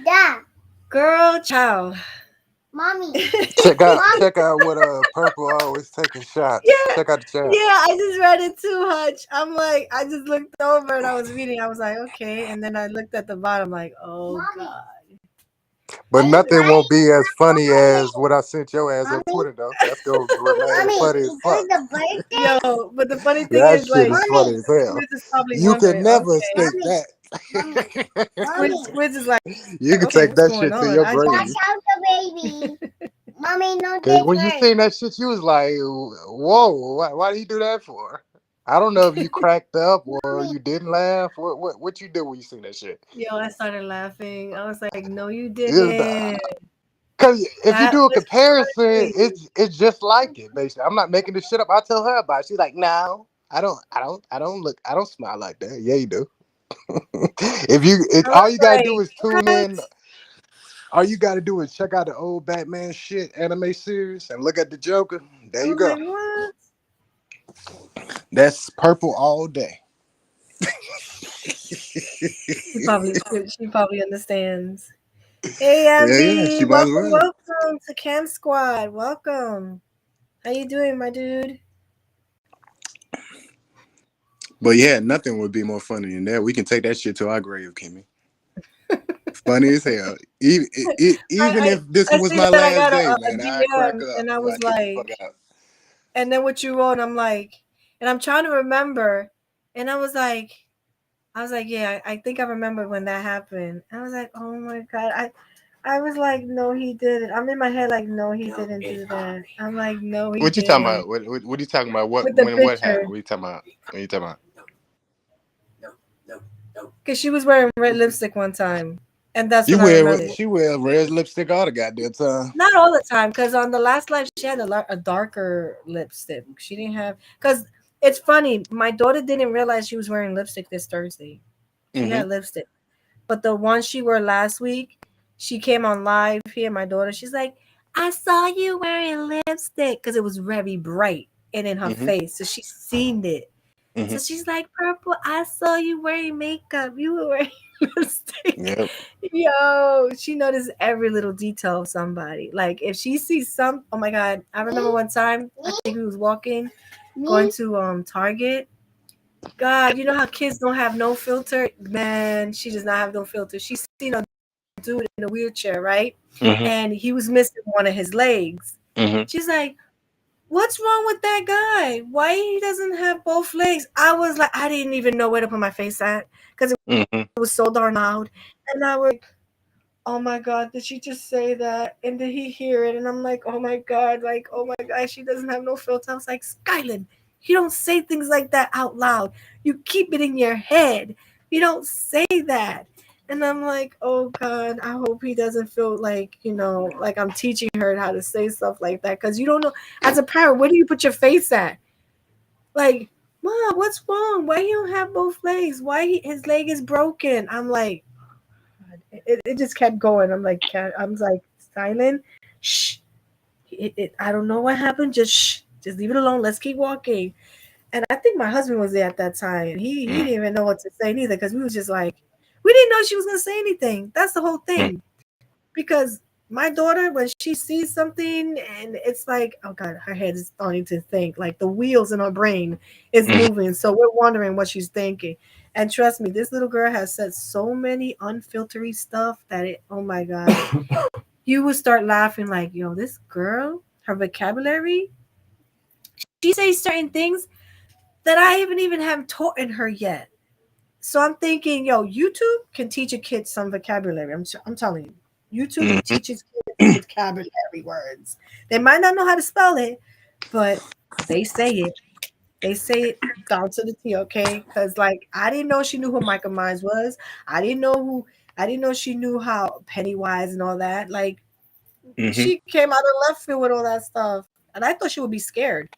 That. Girl, child. Mommy. Check out what Purple always taking shots. Yeah. Check out the chat. Yeah, I just read it too, Hutch. I'm like, I just looked over and I was reading. I was like, okay. And then I looked at the bottom, like, oh Mommy. god. But nothing won't be as funny as what I sent your ass on Twitter, though. That's gonna remain funny as fuck. The birthday? Yo, but the funny thing That is, shit like, is funny as hell. Squiz is probably You wondering, can never okay. escape that. Squiz is like, You can okay, take what's that going shit to on? your Watch grave. out the baby. Mommy, no Cause take when you first. seen that shit, you was like, "Whoa, why did he do that for?" I don't know if you cracked up or you didn't laugh. What you did when you seen that shit? Yo, I started laughing. I was like, no, you didn't. Because if you That do a was comparison, funny. it's just like it. Basically, I'm not making this shit up. I tell her about it. She's like, "No, I don't smile like that." Yeah, you do. If I all was you gotta do like, is tune what? in. All you gotta do is check out the old Batman shit anime series and look at the Joker. There you I'm go. like, what? That's Purple all day. She probably understands. Hey, Yeah, Ambi, she might as welcome, well. welcome to Cam Squad. Welcome. How you doing, my dude? But yeah, nothing would be more funny than that. We can take that shit to our grave, Kimmy. Funny as hell. Even if this I was see my that I last got day, a man, I'd crack DM, up and I if I was get the fuck like, out. and then what you wrote, I'm like, and I'm trying to remember, and I was like, yeah, I think I remember when that happened. I was like, oh my god, I was like, no, he didn't. I'm in my head like, no, he didn't do that. I'm like, no, he What you talking didn't. about? What are you talking about? With the What picture, happened? What you talking about? What you talking about? because she was wearing red lipstick one time, and that's when I remembered. She wear red lipstick all the goddamn time. Not all the time, because on the last live she had a darker lipstick. She didn't have, because it's funny. My daughter didn't realize she was wearing lipstick this Thursday. She had lipstick, but the one she wore last week, she came on live here. My daughter, she's like, I saw you wearing lipstick because it was very bright and in her face, so she's seen it. So she's like, Purple, I saw you wearing makeup. You were wearing lipstick. Yep. Yo, she noticed every little detail of somebody. Like if she sees oh my god, I remember one time I think we was walking, going to Target. God, you know how kids don't have no filter? Man, she does not have no filter. She seen a dude in a wheelchair, right? And he was missing one of his legs. She's like, what's wrong with that guy? Why he doesn't have both legs? I was like, I didn't even know where to put my face at because it Mm-hmm. was so darn loud. And I was, oh my God, did she just say that? And did he hear it? And I'm like, oh my God, like, oh my God, she doesn't have no filter. I was like, Skyland, you don't say things like that out loud. You keep it in your head. You don't say that. And I'm like, oh God, I hope he doesn't feel like, like I'm teaching her how to say stuff like that. Because you don't know, as a parent, where do you put your face at? Like, Mom, what's wrong? Why he don't have both legs? Why his leg is broken? I'm like, it just kept going. I'm like, silent. Shh. I don't know what happened. Just shh. Just leave it alone. Let's keep walking. And I think my husband was there at that time. He didn't even know what to say neither because we was just like, we didn't know she was gonna say anything. That's the whole thing. Because my daughter, when she sees something and it's like, oh God, her head is starting to think, like the wheels in her brain is Mm-hmm. moving. So we're wondering what she's thinking. And trust me, this little girl has said so many unfiltery stuff that oh my God, you would start laughing like, yo, this girl, her vocabulary, she says certain things that I haven't even have taught in her yet. So I'm thinking, yo, YouTube can teach a kid some vocabulary. I'm telling you, YouTube Mm-hmm. teaches kids vocabulary words. They might not know how to spell it, but they say it. They say it down to the T, okay? Because like I didn't know she knew who Michael Myers was. I didn't know who. I didn't know she knew how Pennywise and all that. Like Mm-hmm. she came out of left field with all that stuff, and I thought she would be scared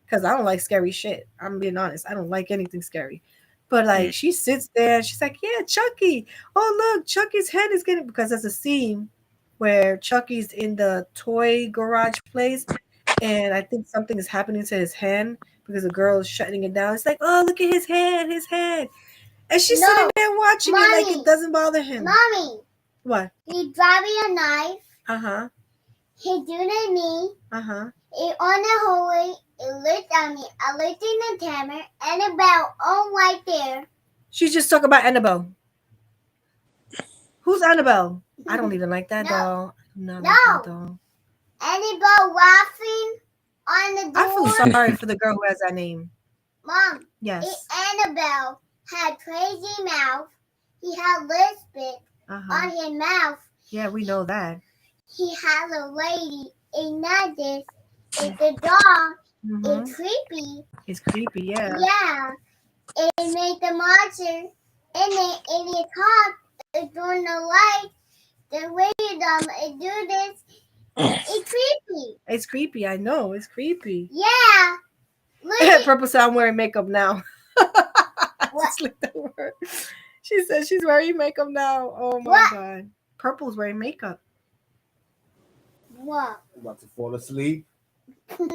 because I don't like scary shit. I'm being honest. I don't like anything scary. But like she sits there and she's like, yeah, Chucky. Oh look, Chucky's head is getting because there's a scene where Chucky's in the toy garage place and I think something is happening to his hand because the girl is shutting it down. It's like, oh look at his head, his head. And she's sitting No, there watching it like it mommy, doesn't bother him. mommy. What? He driving a knife. Uh-huh. He doing a knee. Uh-huh. It on the hallway. It looked at me. I looked in the camera and about all right there. She's just talking about Annabelle. Who's Annabelle? I don't even like that No. doll. Not No. like that doll. Annabelle laughing on the I feel door. sorry for the girl who has that name. Mom, Yes. Annabelle had crazy mouth. He had lisp on his mouth. Yeah, we know that. He had a lady in that this. It's the dog. Mm-hmm. It's creepy. It's creepy, yeah. Yeah. It made the monster in it in its heart. It's doing the light. The way it do this. It's creepy. It's creepy, I know. It's creepy. Yeah. Look Purple said I'm wearing makeup now. What? Just like that word. She said she's wearing makeup now. Oh my What? God. Purple's wearing makeup. What? I'm about to fall asleep. Look,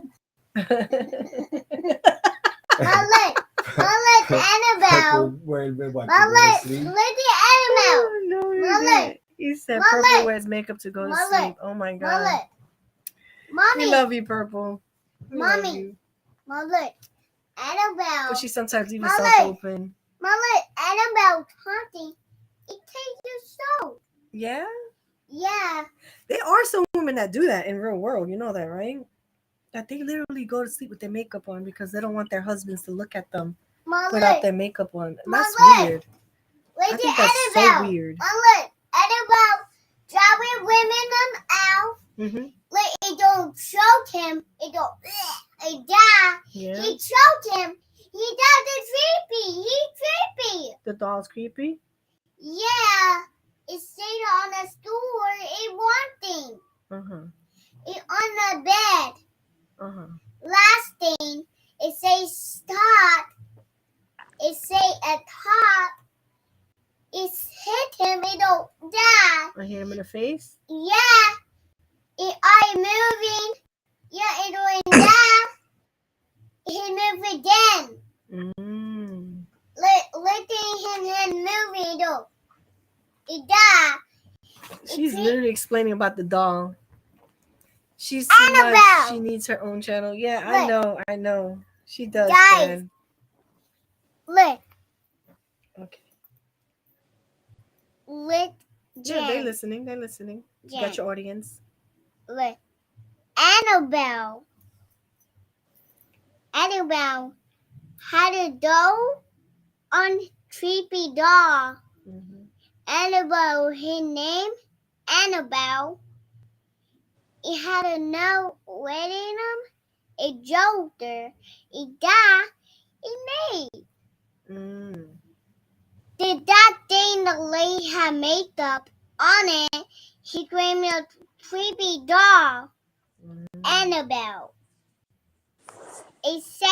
Annabelle. Purple wearing about to go to Look sleep. at Annabelle. Oh, no, he Mama. didn't. He said Mama. Purple wears makeup to go to Mama. sleep. Oh my God. Look. We Mommy. love you, Purple. We love Mommy. you. Look. Annabelle. But she sometimes leaves Mama. herself open. Look. Annabelle talking. It takes your soul. Yeah? Yeah. There are some women that do that in real world. You know that, right? That they literally go to sleep with their makeup on because they don't want their husbands to look at them without their makeup on. That's weird. I think that's so weird. Look. Annabelle driving women out. Mm-hmm. Like it don't choke him. It don't. It die. Yeah. He choked him. He died. It's creepy. He's creepy. The doll's creepy? Yeah. It's sitting on a stool. It one thing. Uh-huh. It on the bed. Uh-huh. Last thing. It says start. It say a top. It's hit him. It don't die. I hit him in the face? Yeah. It eye moving. Yeah, it don't die. He move again. Letting him moving though. It died. She's literally explaining about the doll. She's Annabelle. much. She needs her own channel. Yeah, I know. She does. Guys. Jen. Look. Okay. Look. Yeah, they're listening. They're listening. You got your audience. Look. Annabelle Annabelle had a doll on creepy doll. Mhm. Annabelle, his name Annabelle. He had a note waiting him. A jolter. He died. He made. Mm. Did that thing the lady had makeup on it? He claimed a creepy doll. Mm. Annabelle. It say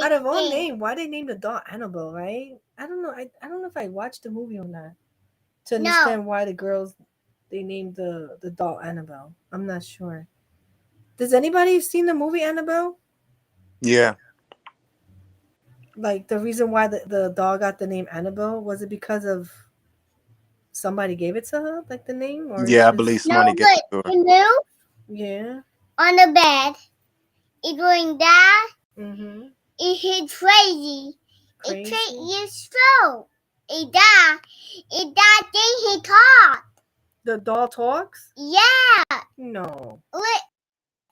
Out it of all thing. name, why they named the doll Annabelle, right? I don't know. I don't know if I watched the movie or not to understand why the girls they named the doll Annabelle. I'm not sure. Does anybody seen the movie Annabelle? Yeah. Like the reason why the doll got the name Annabelle, was it because of somebody gave it to her, like the name, or it's Yeah, I believe just No, somebody gave look, it to her. he moved yeah. on the bed. He going down. Mhm. It hit crazy. It Crazy. treat you slow. It died. It that thing he taught. The doll talks? Yeah. No. Look,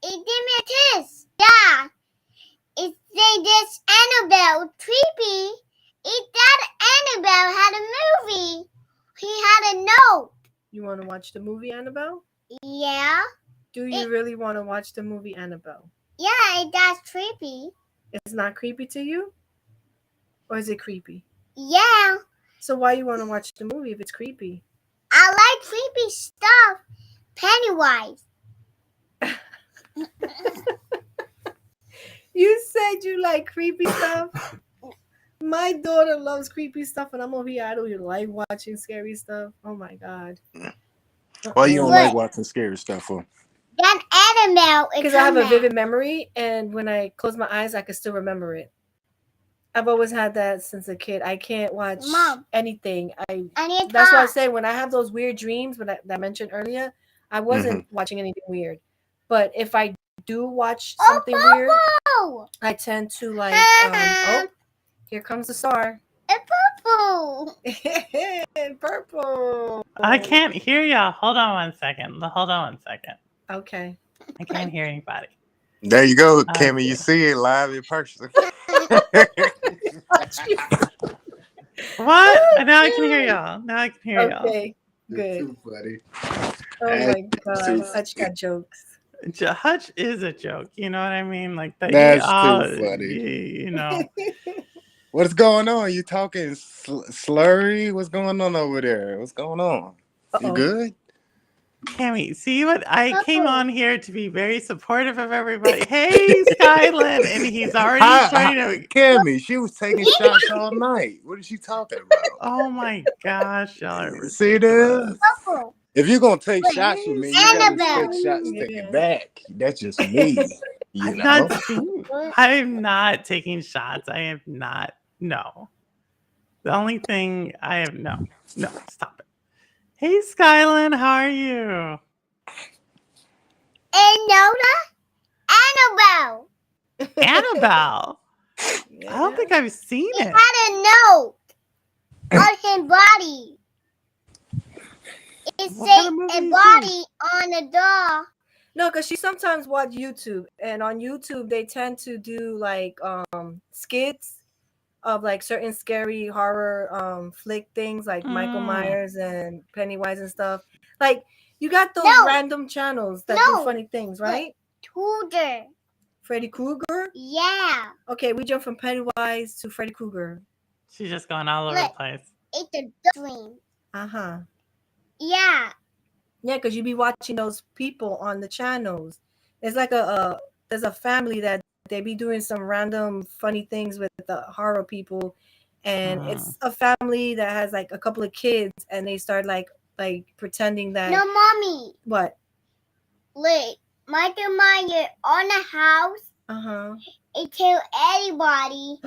it did me a kiss. Yeah. It say this Annabelle creepy. It that Annabelle had a movie. He had a note. You want to watch the movie Annabelle? Yeah. Do you really want to watch the movie Annabelle? Yeah, it that's creepy. It's not creepy to you, or is it creepy? Yeah. So why you want to watch the movie if it's creepy? I like creepy stuff. Pennywise. You said you like creepy stuff. My daughter loves creepy stuff, and I'm over here. I don't even like watching scary stuff. Oh my god. Why you don't like Look, watching scary stuff for? that Annabelle it Because I have come a out. vivid memory, and when I close my eyes, I can still remember it. I've always had that since a kid. I can't watch Mom, anything. I need That's why I talk. say when I have those weird dreams, that I mentioned earlier, I Hmm. wasn't watching anything weird. But if I do watch Oh, something weird, Popo! I tend to like oh, here comes the star. It's Popo! Purple. I can't hear y'all. Hold on one second. Hold on one second. Okay. I can't hear anybody. There you go, Cammy. You Okay. see it live in person. What? Now I can hear y'all. Now I can hear y'all. Okay. It's Good. too funny. Oh That's my God. too, Such got jokes. Hutch is a joke. You know what I mean? Like that. that's too funny. You know. What's going on? You talking slurry? What's going on over there? What's going on? You Uh-oh. good? Cammy, see what I came Popo! on here to be very supportive of everybody. Hey, Skyland, and he's already Hi, starting to. Cammy, she was taking shots all night. What is she talking about? Oh my gosh, y'all are See there? ridiculous. Popo! If you're gonna take Wait, shots from Hey, me, you gotta expect Annabelle! shots Skyland. taken Yeah. back. That's just me, you I'm know. not being. I'm not taking shots. I am not. No. The only thing I have. No. No. Stop it. Hey, Skyland, how are you? Enola? Annabelle! Annabelle. I don't Yeah. think I've seen He it. had a note on his body. It What kind say of a movie is this? body on the door. No, because she sometimes watch YouTube, and on YouTube they tend to do like skits of like certain scary horror flick things like Michael Mm. Myers and Pennywise and stuff. Like you got those No! random channels that do No! funny things, Look, right? Tudor. Freddy Krueger. Yeah. Okay, we jump from Pennywise to Freddy Krueger. She's just going all over the Look, place. it's a dream. Uh-huh. Yeah. Yeah, because you be watching those people on the channels. It's like a there's a family that they be doing some random funny things with the horror people, and Mm. it's a family that has like a couple of kids, and they start like pretending that No, mommy. what? Look, Michael Myers on the house. Uh-huh. It kill anybody.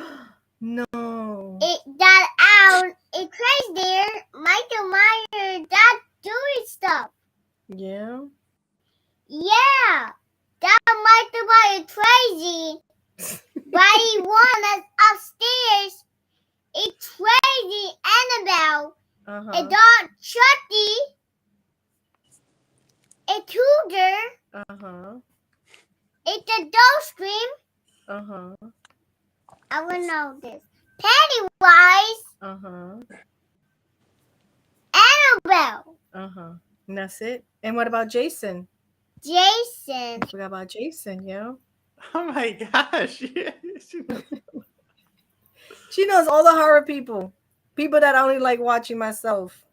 No. It got out. It crazy there. Michael Myers that doing stuff. Yeah. Yeah. That Michael Myers crazy. But he won us upstairs. It's crazy. Annabelle. A Uh-huh. dog Chucky. A Tudor. Uh-huh. It's a dog scream. Uh-huh. I would know this. Pennywise, Annabelle, And that's it. And what about Jason? Jason. I forgot about Jason, yo. Oh my gosh. She knows. She knows all the horror people. People that I only like watching myself.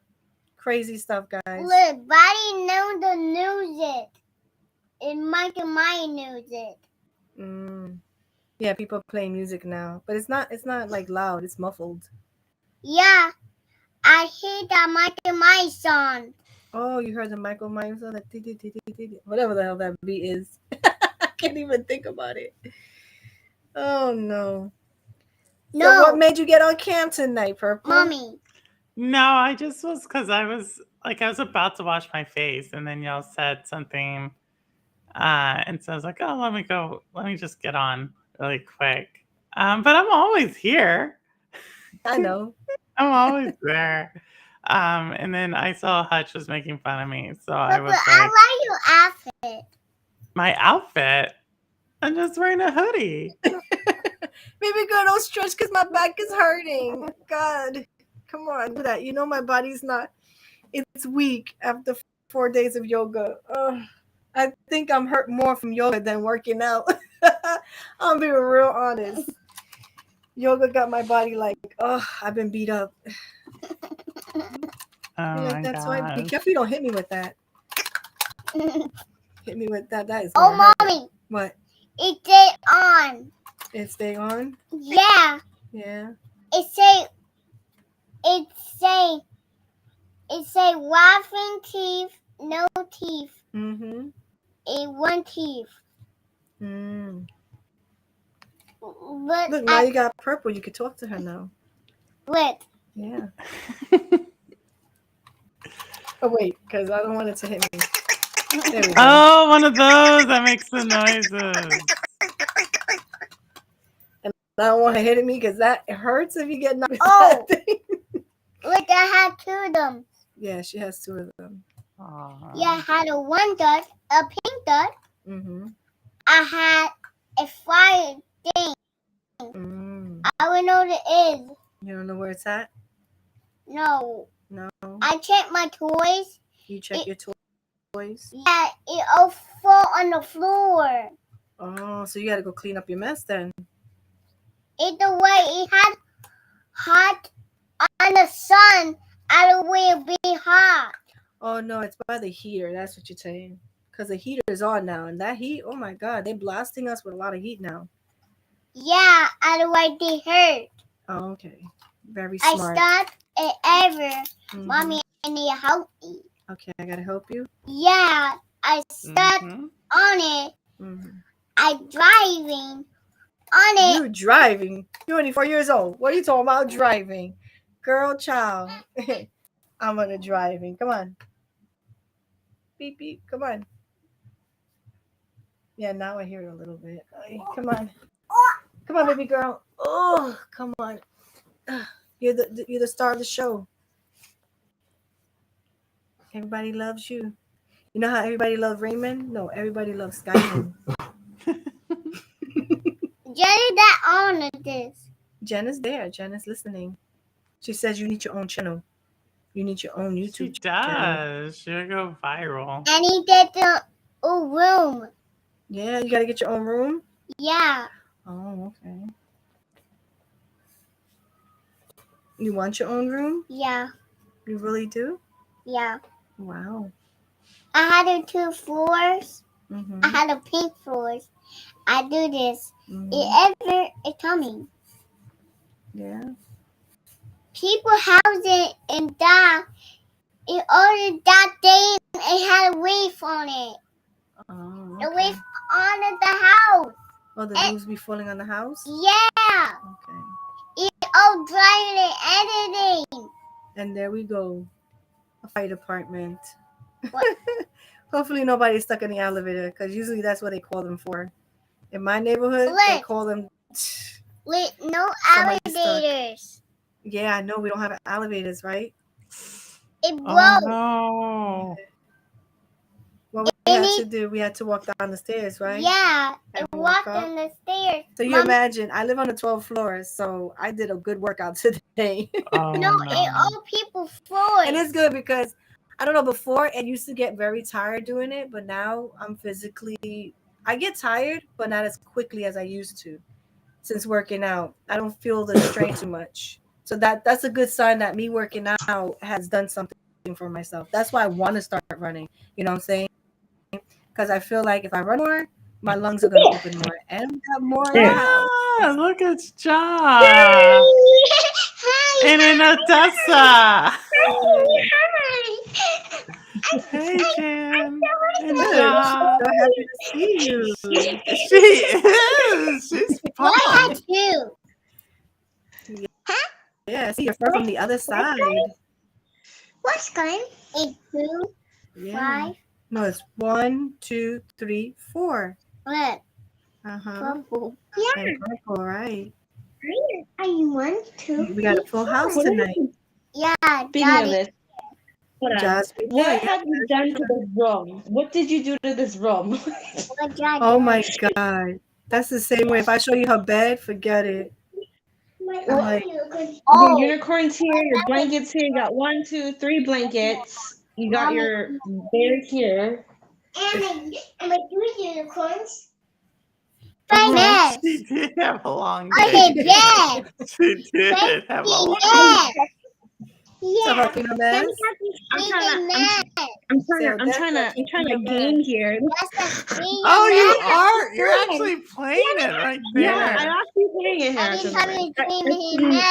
Crazy stuff, guys. Look, Buddy knows the news it. And Mike and Maya knows it. Yeah, people play music now, but it's not like loud. It's muffled. Yeah, I hear that Mike and Maya song. Oh, you heard the Michael Myers song, that whatever the hell that beat is. I can't even think about it. Oh no. No. So what made you get on cam tonight, Purple? Mommy. No, I just was because I was about to wash my face, and then y'all said something, and so I was like, oh, let me just get on really quick. But I'm always here. I know. I'm always there. And then I saw Hutch was making fun of me, so I was I like, like your outfit. my outfit? I'm just wearing a hoodie. Baby girl, don't stretch because my back is hurting. God, come on, do that. You know my body's not. It's weak after 4 days of yoga. I think I'm hurt more from yoga than working out. I'm being real honest. Yoga got my body like, I've been beat up. Oh Like, my that's why. Be gosh. careful you don't hit me with that. Hit me with that. That is. Oh, hurt. Mommy. What? It stay on. It stay on? Yeah. Yeah. It say laughing teeth, no teeth. Mm-hmm. One teeth. Look, now you got Purple. You could talk to her now. Look. Yeah. Oh wait, because I don't want it to hit me. There we go. Oh, one of those that makes the noises. And I don't want to hit me because that hurts if you get knocked. Oh. Look, I had two of them. Yeah, she has two of them. Yeah, I had a one dot, a pink dot. Mm-hmm. I had a fire thing. I don't know what it is. You don't know where it's at? No. No. I checked my toys. You check your toys? Yeah, it all fall on the floor. Oh, so you got to go clean up your mess then. Either way, it had hot on the sun. I don't want to be hot. Oh, no, it's by the heater. That's what you're saying. Because the heater is on now. And that heat, oh my God, they're blasting us with a lot of heat now. Yeah, otherwise they hurt. Oh, okay. Very smart. I stopped it ever. Mommy, I need to help me. Okay, I got to help you? Yeah, I stopped on it. I driving on it. You driving? You're only 4 years old. What are you talking about driving? Girl, child. I'm on the driving. Come on. Beep, beep. Come on. Yeah, now I hear it a little bit. Come on. Come on, baby girl. Oh, come on. You're the star of the show. Everybody loves you. You know how everybody loves Raymond? No, everybody loves Skyline. Jenny, that on this. Jen is there. Jen is listening. She says you need your own channel. You need your own YouTube channel. She'll go viral. And he did the room. Yeah, you gotta get your own room? Yeah. Oh, okay. You want your own room? Yeah. You really do? Yeah. Wow. I had the 2 floors. I had the pink floors. I do this. It's coming. Yeah. People housing in that. It ordered that thing. It had a reef on it. Oh, The okay. reef on the house. Oh, the leaves be falling on the house? Yeah. Okay. It all driving and editing. And there we go. A fire department. What? Hopefully nobody's stuck in the elevator because usually that's what they call them for. In my neighborhood, they call them... With no elevators. Yeah, I know. We don't have elevators, right? It broke. Oh, no. What we had to do, we had to walk down the stairs, right? Yeah, And and walk walk up. down the stairs. So you imagine, I live on the 12th floor, so I did a good workout today. Oh No, it all people floors. And it's good because I don't know, before it used to get very tired doing it, but now I'm physically, I get tired, but not as quickly as I used to. Since working out, I don't feel the strain too much. So that's a good sign that me working out has done something for myself. That's why I want to start running. You know what I'm saying? Because I feel like if I run more, my lungs are gonna open more, and we have more in the house. Ah, look at Ja and in Odessa. Hey, Jan and Good. Ja. So happy to see you. She is. She's Well, I pumped. had two. Yeah, I see your fur from the other side. What's going? 8, 2, Yeah. 5. No, it's 1, 2, 3, 4. What? Purple. Yeah. And purple, right? Are you 1, 2? We got a full house tonight. Yeah, Speaking of Daddy. this, hold on. Just What have you done to this room? What did you do to this room? What Daddy? Oh my God. That's the same way. If I show you her bed, forget it. I'm like, Your unicorn's here, your blankets here. You got 1, 2, 3 blankets. You got your bed here. Am I doing unicorns? uh-huh. She did have a long Okay, day. bed. She did have a long Bed. So Yeah. Filipino mess. I'm trying to game here. Oh, you are? You're actually playing it right Yeah, there. I'm actually playing it here. I've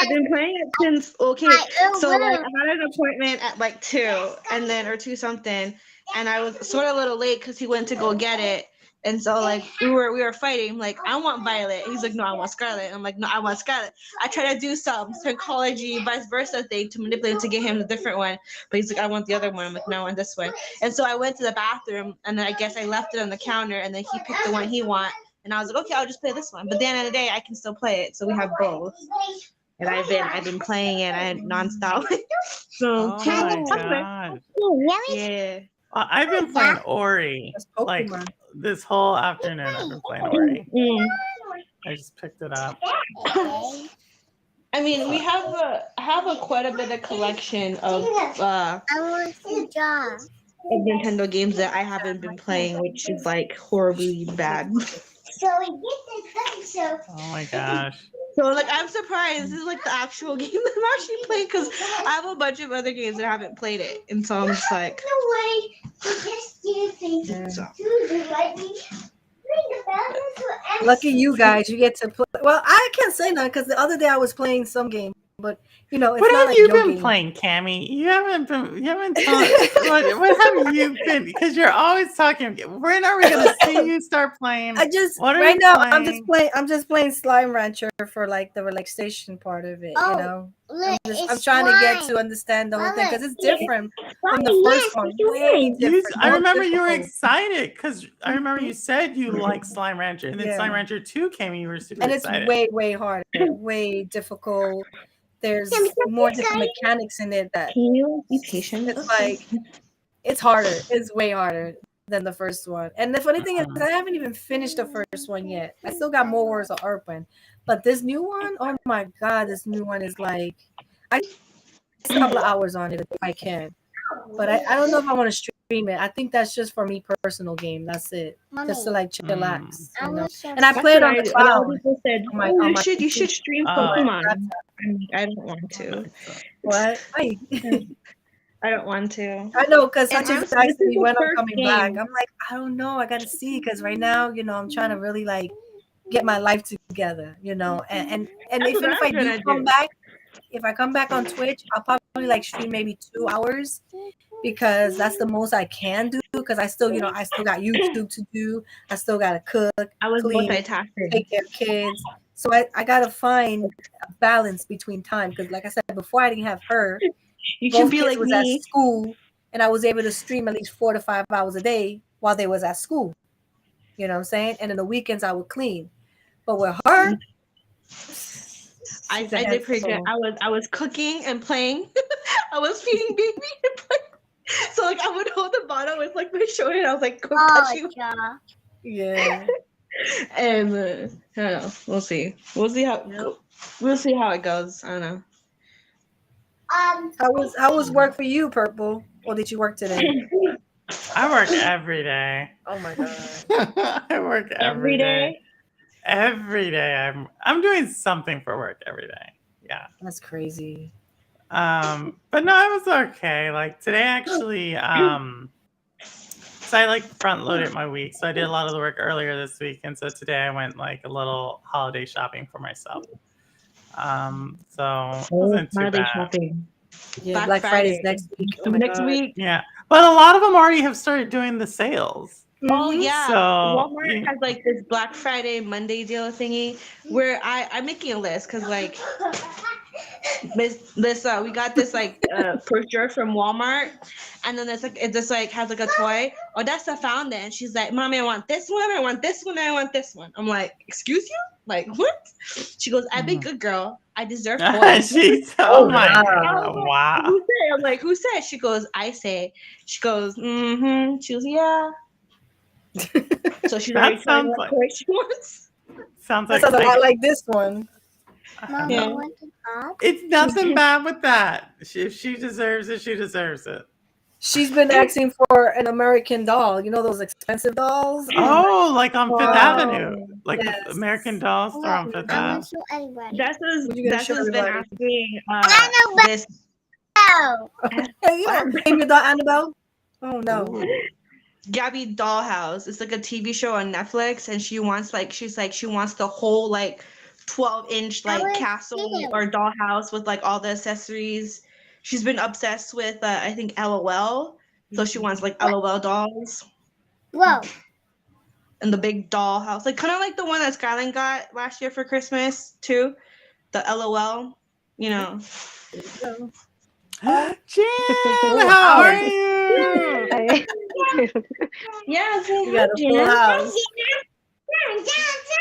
I've been playing it since so like I had an appointment at like 2 and then or 2 something, and I was sort of a little late because he went to go get it. And so like we were fighting, like I want Violet. He's like, no, I want Scarlet. I'm like, no, I want Scarlet. I try to do some psychology, vice versa thing to manipulate to get him the different one. But he's like, I want the other one. I'm like, no, I want this one. And so I went to the bathroom and then I guess I left it on the counter and then he picked the one he want. And I was like, okay, I'll just play this one. But at the end of the day, I can still play it. So we have both. And I've been playing it nonstop. So Oh my God. yeah. I've been playing Ori. That's Like Pokemon. this whole afternoon I've been playing Ori. I just picked it up. I mean, we have quite a bit of collection of I want to draw. Nintendo games that I haven't been playing, which is like horribly bad. So we get the pencil. Oh my gosh. So like I'm surprised this is like the actual game that I'm actually playing because I have a bunch of other games that I haven't played it, and so I'm just like. No way. Just give things So. to the lightning. Lucky you guys, you get to play. Well, I can't say that because the other day I was playing some game, but you know, it's What not have like you your been game. playing, Cammy? You haven't told what have you been, because you're always talking. When are we gonna see you start playing? I just What are right you now playing? I'm just playing Slime Rancher for like the relaxation part of it, you know. I'm trying to get to understand the whole thing because it's different from the first one. Way different. I more remember you were difficult. excited because I remember you said you like Slime Rancher, and then Yeah. Slime Rancher 2 came and you were super And it's excited. way harder, way difficult. There's more different mechanics in it that Can you be patient? it's like it's harder. It's way harder than the first one. And the funny thing is, I haven't even finished the first one yet. I still got more words to open. But this new one, oh my God, this new one is like I spend a couple of hours on it if I can. But I don't know if I want to stream it. I think that's just for me personal game. That's it. Just to like chillax. You know? And I play it on the A lot of cloud. people said, on my- "Oh, on you my should stream Oh. Pokemon." I don't want to. What? Why? I don't want to. I know, because And such is honestly, nice this to is me the when I'm first coming game. back. I'm like, I don't know. I got to see because right now, you know, I'm trying to really like get my life together, you know. And That's even what if I I'm trying do to come do. back, if I come back on Twitch, I'll probably like stream maybe 2 hours because that's the most I can do because I still, you know, I still got YouTube to do. I still got to cook, I was clean, multitasking. take care of kids. So I got to find a balance between time because like I said before, I didn't have her. You Both should be kids like was me. at school and I was able to stream at least 4 to 5 hours a day while they was at school. You know what I'm saying? And in the weekends I would clean. But with her, I she's a did pretty good. handful. I was cooking and playing. I was feeding baby and playing. So like I would hold the bottle with like my shoulder, and I was like, go Oh, touch you. yeah. Yeah. And I don't know. We'll see. We'll see how. Yep. We'll see how it goes. I don't know. How was work for you, Purple? Or did you work today? I work every day. Oh my god. I work every day. Every day I'm doing something for work every day. Yeah. That's crazy. But no, it was okay. Like today actually, so I like front loaded my week. So I did a lot of the work earlier this week. And so today I went like a little holiday shopping for myself. So it wasn't too Holiday bad. shopping. Yeah, Black Friday's next week. Oh my Next god. week. Yeah. But a lot of them already have started doing the sales. Oh yeah, So, Walmart has like this Black Friday Monday deal thingy where I'm making a list because like this we got this like brochure from Walmart, and then it's like it just like has like a toy. Oh, that's a fountain. And she's like, "Mommy, I want this one. I want this one. I want this one." I'm like, "Excuse you? Like what?" She goes, "I've been good girl. I deserve toys." oh my god! Who Wow. said? I'm like, "Who said?" She goes, "I say." She goes, "Mm-hmm." She goes, "Yeah." So she's already telling what toy she wants. Sounds That like sounds a lot like this one. Mom, Yeah. you want to talk? it's nothing bad with that. If she deserves it, she deserves it. She's been asking for an American doll. You know those expensive dolls? Oh, like on Fifth Wow. Avenue, like Yes. the American Doll store on Fifth I'm Avenue. gonna show everybody. That's What you gonna show who's been everybody? asking this. Oh, Hey, you don't name your doll Annabelle? Oh no. Gabby Dollhouse. It's like a TV show on Netflix, and she wants she wants the whole like 12-inch I like wanna castle see it. or dollhouse with like all the accessories. She's been obsessed with I think LOL, so she wants like LOL dolls whoa. and the big dollhouse, like kind of like the one that Skyline got last year for Christmas too, the LOL, you know. Jen, how are you? Yeah, You got a full house.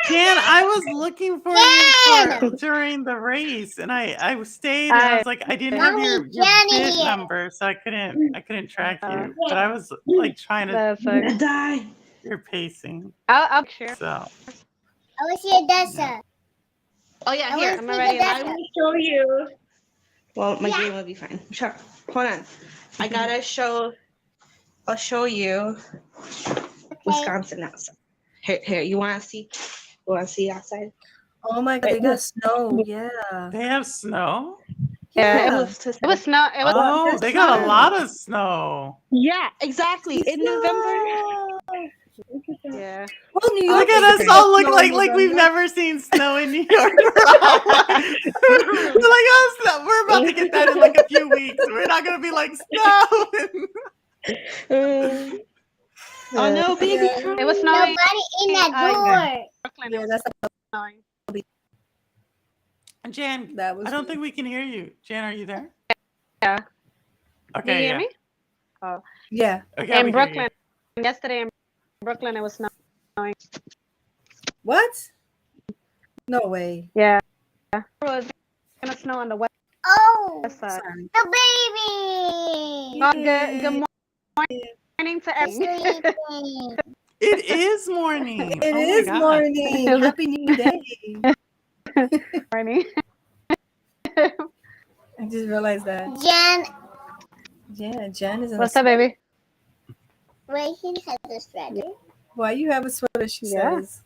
Jan, I was looking for you during the race, and I stayed, and I was like, I didn't have your bid number, so I couldn't track you. But I was like trying to Die. your pacing. I'll share. So I wish you did that. Oh yeah, I here. wanna I'm see already. the I desert. will show you. Well, my game will be fine. Sure. Hold on. I gotta show. I'll show you Wisconsin outside. Here. You want to see? You want to see outside? Oh my god, they got snow. Yeah. they have snow. Yeah, Yeah. it was snow. It was Oh, they got a lot of snow. Yeah, exactly. In November. yeah. Well, New York Look at is us all look snow like in we've November. never seen snow in New York. We're like, oh, we're about to get that in like a few weeks. We're not gonna be like snow. Oh no, baby! Yeah. It was snowing. Nobody in that door. Brooklyn. Yeah, It was that's snowing. Jan, that was. I don't think we can hear you. Jan, are you there? Yeah. Okay. Can you hear yeah. me? Yeah. Okay, we hear In you. Brooklyn. Yesterday in Brooklyn, it was snowing. What? No way. Yeah. It was gonna snow on the west Oh, side. Sorry. the baby. Oh, good morning to everyone. Sleeping. It is morning. It Oh my is God. morning. Happy New Day. Morning. I just realized that. Jen, Yeah, Jan is in What's a up, baby? wait, he has a sweater. Why you have a sweater, she Yeah. says.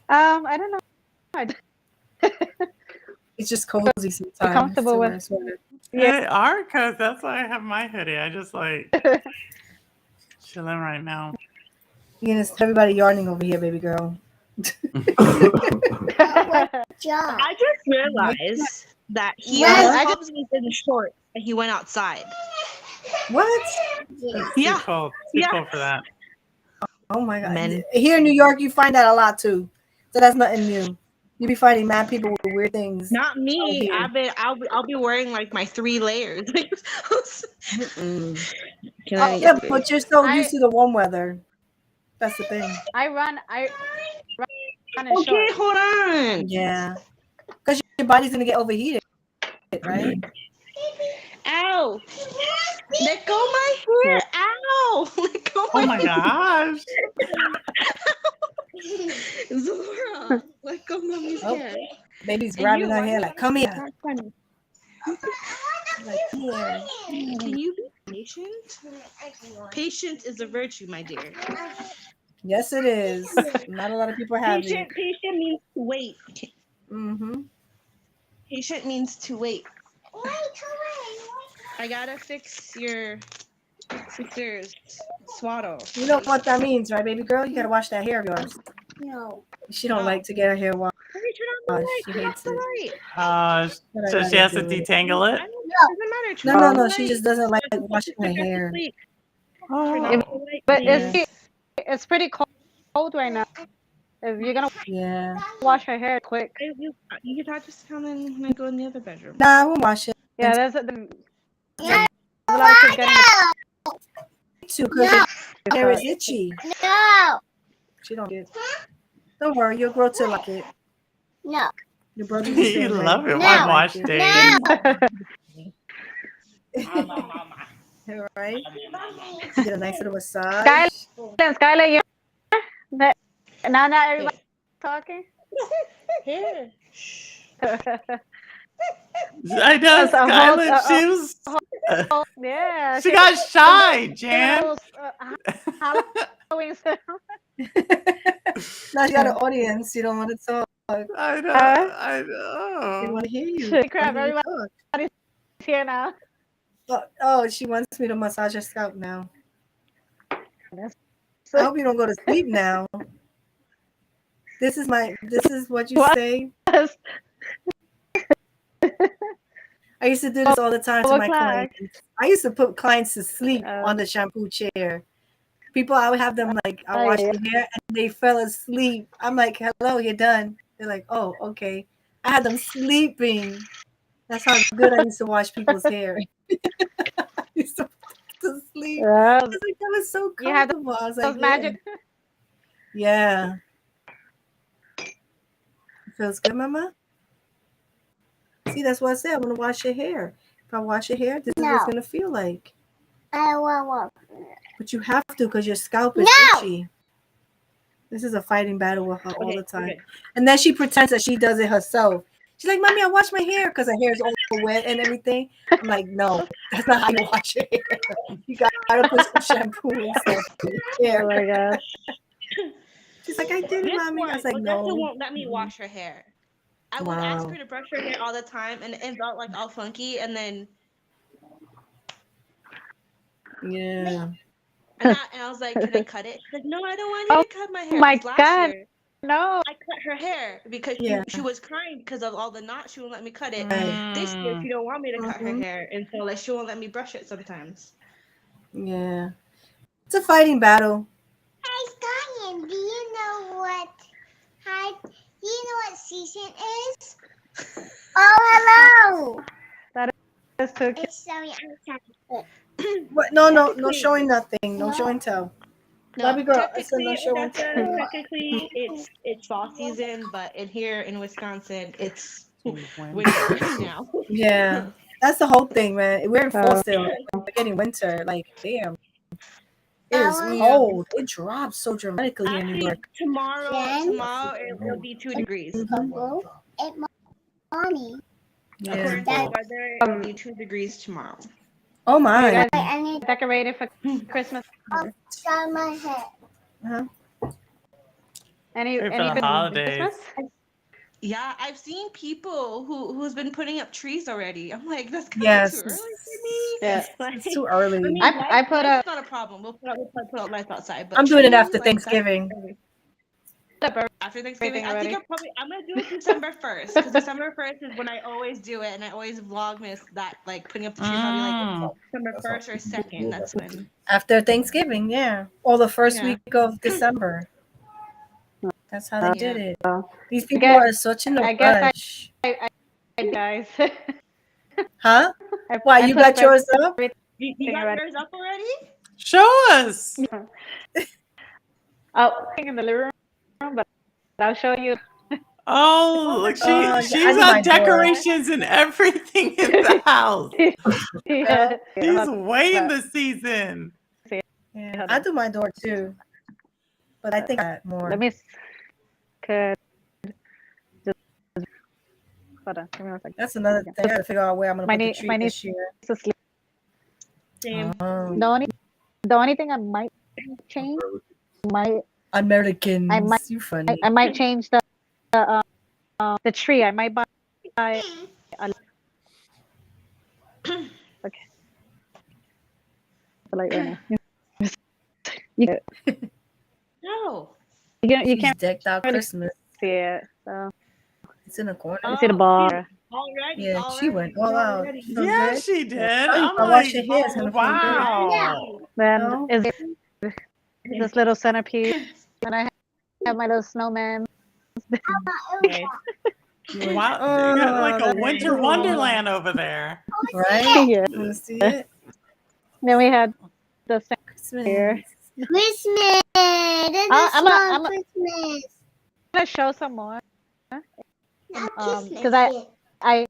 I don't know. It's just cozy sometimes. comfortable to with- wear a sweater. They are, cause that's why I have my hoodie. I just like chilling right now. You know, everybody yarning over here, baby girl. Job. I just realized that he Yeah. was in shorts and he went outside. What? It's Yeah. too cold. Too Yeah. cold for that. Oh my god. Men. Here in New York, you find that a lot too. So that's nothing new. You be finding mad people with weird things. Not me. Oh, here. I'll be wearing like my 3 layers. Mm-mm. Can Oh, yeah, but you're so used to the warm weather. That's the thing. I run in Okay, shorts. hold on. Yeah. Because your body's going to get overheated, right? Ow. Let go my hair. Ow! Let go Oh my my gosh. Zora, let go mommy's Oh, hair. baby's And grabbing you, her why hair you like, come It's here. not funny. Like, come here. Can you be patient? Patience is a virtue, my dear. Yes, it is. Not a lot of people have it. Patient means to wait. Mm-hmm. Patient means to wait. I gotta fix your sister's swaddle. You know what that means, right, baby girl? You gotta wash that hair of yours. No. She don't Oh. like to get her hair washed. Let me turn on the light. She Turn hates off it. the light. But I So she gotta has to do it. detangle it. Doesn't matter. Turn No, off the no, light. she just doesn't like washing her hair. Turn Oh. off the light, But please. it's pretty cold right now. If you're gonna Yeah. wash her hair quick. You can just come in and I go in the other bedroom. Nah, I won't wash it Yeah, there's a lot of kids getting too because her hair is itchy. No. She don't get it. Don't worry, you'll grow to like it. No. Your brother's the You same way. love it. No. One wash Like it. day. All right. Get a nice little massage. Skylar, you not everybody talking. Here. I know, That's a whole- Skylar. She was. Yeah, She got shy, did a Jan. whole, Halloween stuff. Now you got an audience. You don't want to talk. I know. I They know. want to hear you. Shit, crap, They wanna hear you everybody's here now. talk. Oh, she wants me to massage her scalp now. I hope you don't go to sleep now. This is what you What? say. I used to do this all the time to my clients. I used to put clients to sleep on the shampoo chair. People, I would have them like, I wash their hair and they fell asleep. I'm like, hello, you're done. They're like, oh, okay. I had them sleeping. That's how good I used to wash people's hair. I used to put them to sleep. I was like, that was so You had comfortable. I was like, those magic. yeah. It feels good, mama? See, that's what I said. I'm going to wash your hair. If I wash your hair, this is what it's going to feel like. I want. But you have to because your scalp is itchy. This is a fighting battle with her all the time. Okay. And then she pretends that she does it herself. She's like, Mommy, I wash my hair because her hair is all wet and everything. I'm like, no, that's not how you wash your hair. You got to put some shampoo and stuff in your hair. Oh my gosh. She's like, I did it, Mommy. I was like, no. Odessa won't let me wash her hair. I would ask her to brush her hair all the time, and it felt like all funky, and then yeah. And I was like, can I cut it? She's like, no, I don't want you to cut my hair. Oh my last God. year, No. I cut her hair because she was crying because of all the knots. She won't let me cut it. This year, she don't want me to cut her hair, and so like she won't let me brush it sometimes. Yeah. It's a fighting battle. Hi, Skylar. Do you know what? Hi. Do you know what season is? Oh, hello. That is so cute. It's showing outside. What? No showing nothing. No show and tell. Baby girl, it's no show and tell. Technically, it's fall season, but here in Wisconsin, it's winter right now. Yeah, that's the whole thing, man. We're in fall still. We're getting winter. Like, damn. It is cold. It drops so dramatically here in New York. Tomorrow it'll be 2 degrees. It's mommy. Yeah. According to the weather, it'll be 2 degrees tomorrow. Oh my. I need Decorated for Christmas. to dry my hair. Any for the holidays. Christmas? Yeah, I've seen people who's been putting up trees already. I'm like, that's kind of too early for me. Yeah. It's too early. I mean, I put up. It's not a problem. We'll put up lights outside. But I'm doing it after like, Thanksgiving. After Thanksgiving, I think I'm gonna do it December 1st because December 1st is when I always do it, and I always Vlogmas that like putting up the trees. I'll be like December 1st or 2nd. That's when. After Thanksgiving, yeah, or the first week of December. That's how they did it. These people are such in a rush. Guys. Huh? Why, you got yours up? You got yours up already? Show us. Oh, in the living room, but I'll show you. Oh, look, I she's do got my door. decorations and everything in the house. Yeah. She's waiting the season. Yeah, I do my door too, but I think that more. Let me could just hold on. Give me one second. That's another thing. I gotta figure out where I'm gonna My put the niece, tree my niece this year. is asleep. Same. Oh. The only thing I might change might Americans, I might you funny. I might change the tree. I might buy a okay. The light right now. No. You She's can't decked out really Christmas. see it. So It's in the corner. you see the bar. Already. Yeah, she went all out. Already. You feel Yeah, good? she did. Oh, you I'm gotta wash like, your hair. It's gonna feel good. wow. Then No? is this little centerpiece, and I have my little snowman. Wow, you got like a that's winter cool. wonderland over there. Right? Yeah. You wanna see it? Then we had the Christmas. here. Christmas. This I'm is a- Christmas. I'm gonna show some more. Not Christmas. Because I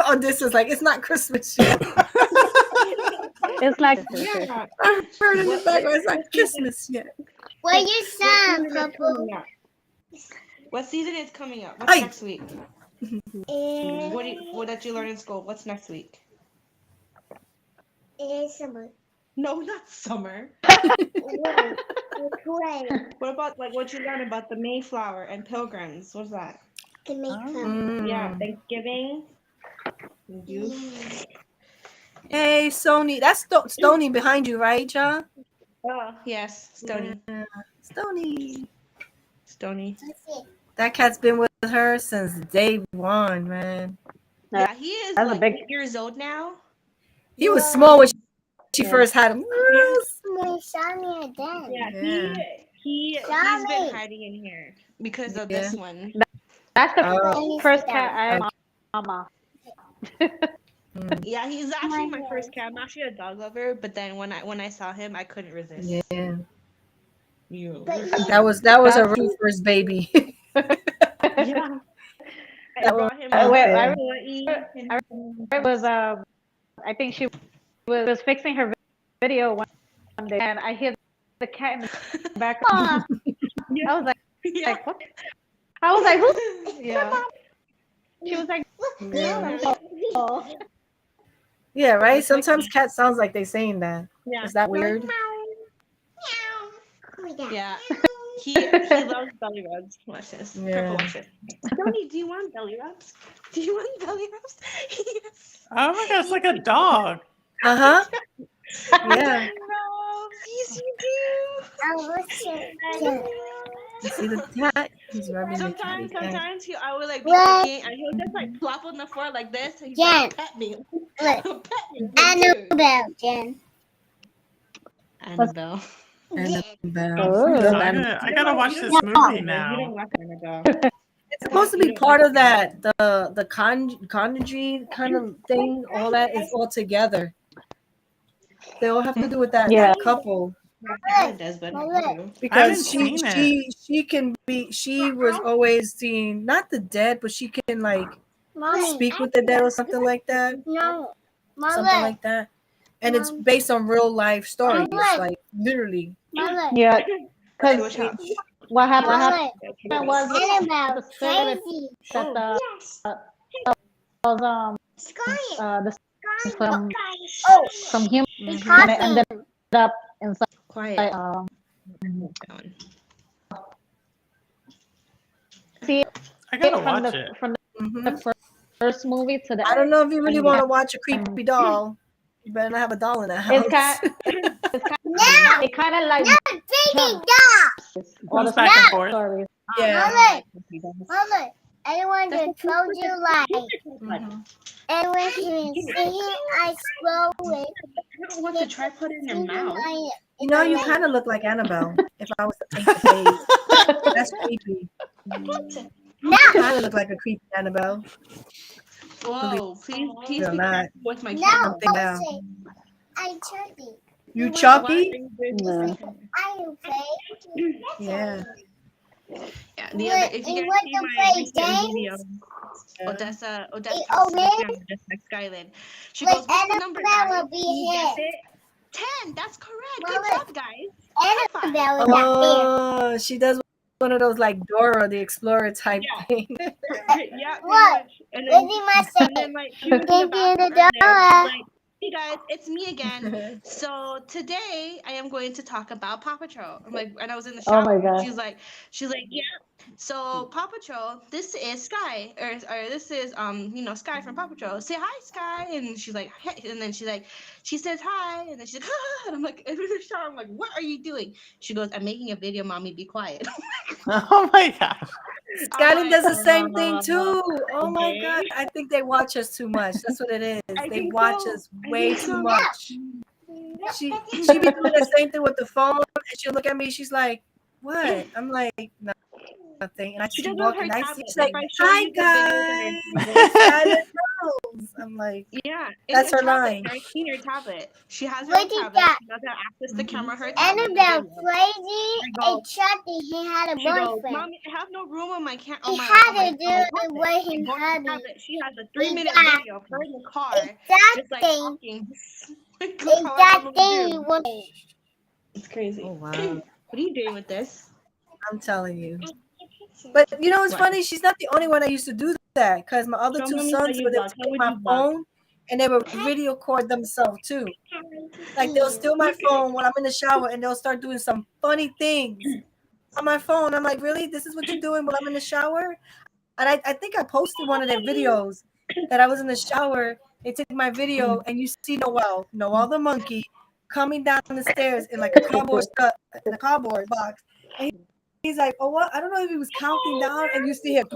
Oh, this is like it's not Christmas yet. it's like Yeah. I heard in the background it's not Christmas yet. Where you from, Purple? What season is coming up? What's Hey. next week? What did you learn in school? What's next week? It's summer. No, not summer. What about like what you learned about the Mayflower and Pilgrims? What's that? To make Yeah, Thanksgiving. Thank you. Hey, Sony. That's Stony behind you, right, John? Oh, yes, Stony. Yeah. Stony. Stony. That cat's been with her since day one, man. Yeah, he is That's a like big- 8 years old now. He was small when she Yeah. first had him. Real They saw me again. Yeah, Yeah. he's Sorry. been hiding in here because of this one. that's the Oh. first cat I have, Mama. Yeah, he's actually my first cat. I'm actually a dog lover, but then when I saw him, I couldn't resist. Yeah. You. That was a real first baby. Yeah. I brought him I out. remember it was I think she was fixing her video one day, and I hear the cat in the background. I was like, what? I was like, who? Yeah. She was like, Yeah. oh. Yeah, right? Sometimes cats sounds like they saying that. Yeah. Is that weird? Yeah. He loves belly rubs. Watch this. Yeah. Purple, watch this. Tony, do you want belly rubs? Do you want belly rubs? Yes. Oh my gosh, it's like a dog. Uh-huh. Yeah. Yes, you do. You see the cat? He's rubbing the catty cat. Sometimes I would like be cooking and he'll just like plop on the floor like this and he's like, pet me. Pet me. Annabelle, Jen. Annabelle. Annabelle. Oh. We love I Annabelle. gotta watch this movie You now. don't like Annabelle. It's supposed to be part of that, the conjuring kind of thing. All that is all together. They all have to do with that, Yeah. that couple. It does, but Because haven't seen she was always seen, not the dead, but she can like Mommy. speak with the dead or something like that. No. Something Mother. like that. And it's based on real life stories. Mother. Like literally. Mother. Yeah, because Which house? what happened Mother. was Annabelle. the spirit Crazy. that Yes. was Sky. the Oh. from human It's and it hot. ended up inside Quiet. see I gotta from watch it. the first movie to the I don't know if you really want to watch a creepy doll. You better not have a doll in that house. No. it kind of like Baby dog. all Goes the back and forth. stories. Yeah. Mother. Anyone that told you like, Mhm. anyone can see it, I scroll it. I don't want to try putting it in your mouth. You know, you kind of look like Annabelle. If I was to take the page, that's creepy. No. You kind of look like a creepy Annabelle. Whoa, please You're be not. careful with my No. camera. Something now. I chubby. You chubby? No. I you fake. Yeah. Yeah. The other, if you guys see my recent video, Odessa Skyland. She goes, "What's the number, guys? Can you guess it?" 10. That's correct. Good job, guys. High five. Oh, she does one of those like Dora the Explorer type thing. Yeah, pretty much. And then like she was in the bathroom earlier. She's like, "Hey guys, it's me again. So today I am going to talk about Paw Patrol." I'm like, and I was in the Oh shower. my God. She's like, "Yeah." So Paw Patrol, this is Sky, or this is Sky from Paw Patrol. Say hi, Sky, and she's like, hey. And then she says hi, and then she's like, and I'm like, in the shower, I'm like, what are you doing? She goes, I'm making a video, mommy, be quiet. Oh my gosh. Skyline does the same thing too. Oh my God. I think they watch us too much. That's what it is. They watch us way too much. She be doing the same thing with the phone, and she'll look at me. She's like, "What?" I'm like, "Nothing." And I keep walking. I see. She's like, "Hi guys." Skyline knows. I'm like, yeah, that's her line. Her tablet. She has her own tablet. She doesn't have access to camera. Her tablet. Annabelle crazy and Chucky, he had a boyfriend. Mommy, I have no room on my camera. He had to do it with his hubby. She has a 3-minute video of her in the car. Just like talking. It's crazy. Oh wow. What are you doing with this? I'm telling you. But you know, it's funny. She's not the only one that used to do that. Because my other two sons would take my phone and they would video record themselves too. Like they'll steal my phone when I'm in the shower and they'll start doing some funny things on my phone. I'm like, really? This is what you're doing while I'm in the shower? And I think I posted one of their videos that I was in the shower. They took my video and you see Noel the monkey, coming down the stairs in like a cardboard box. And he's like, oh, what? I don't know if he was counting down, and you see him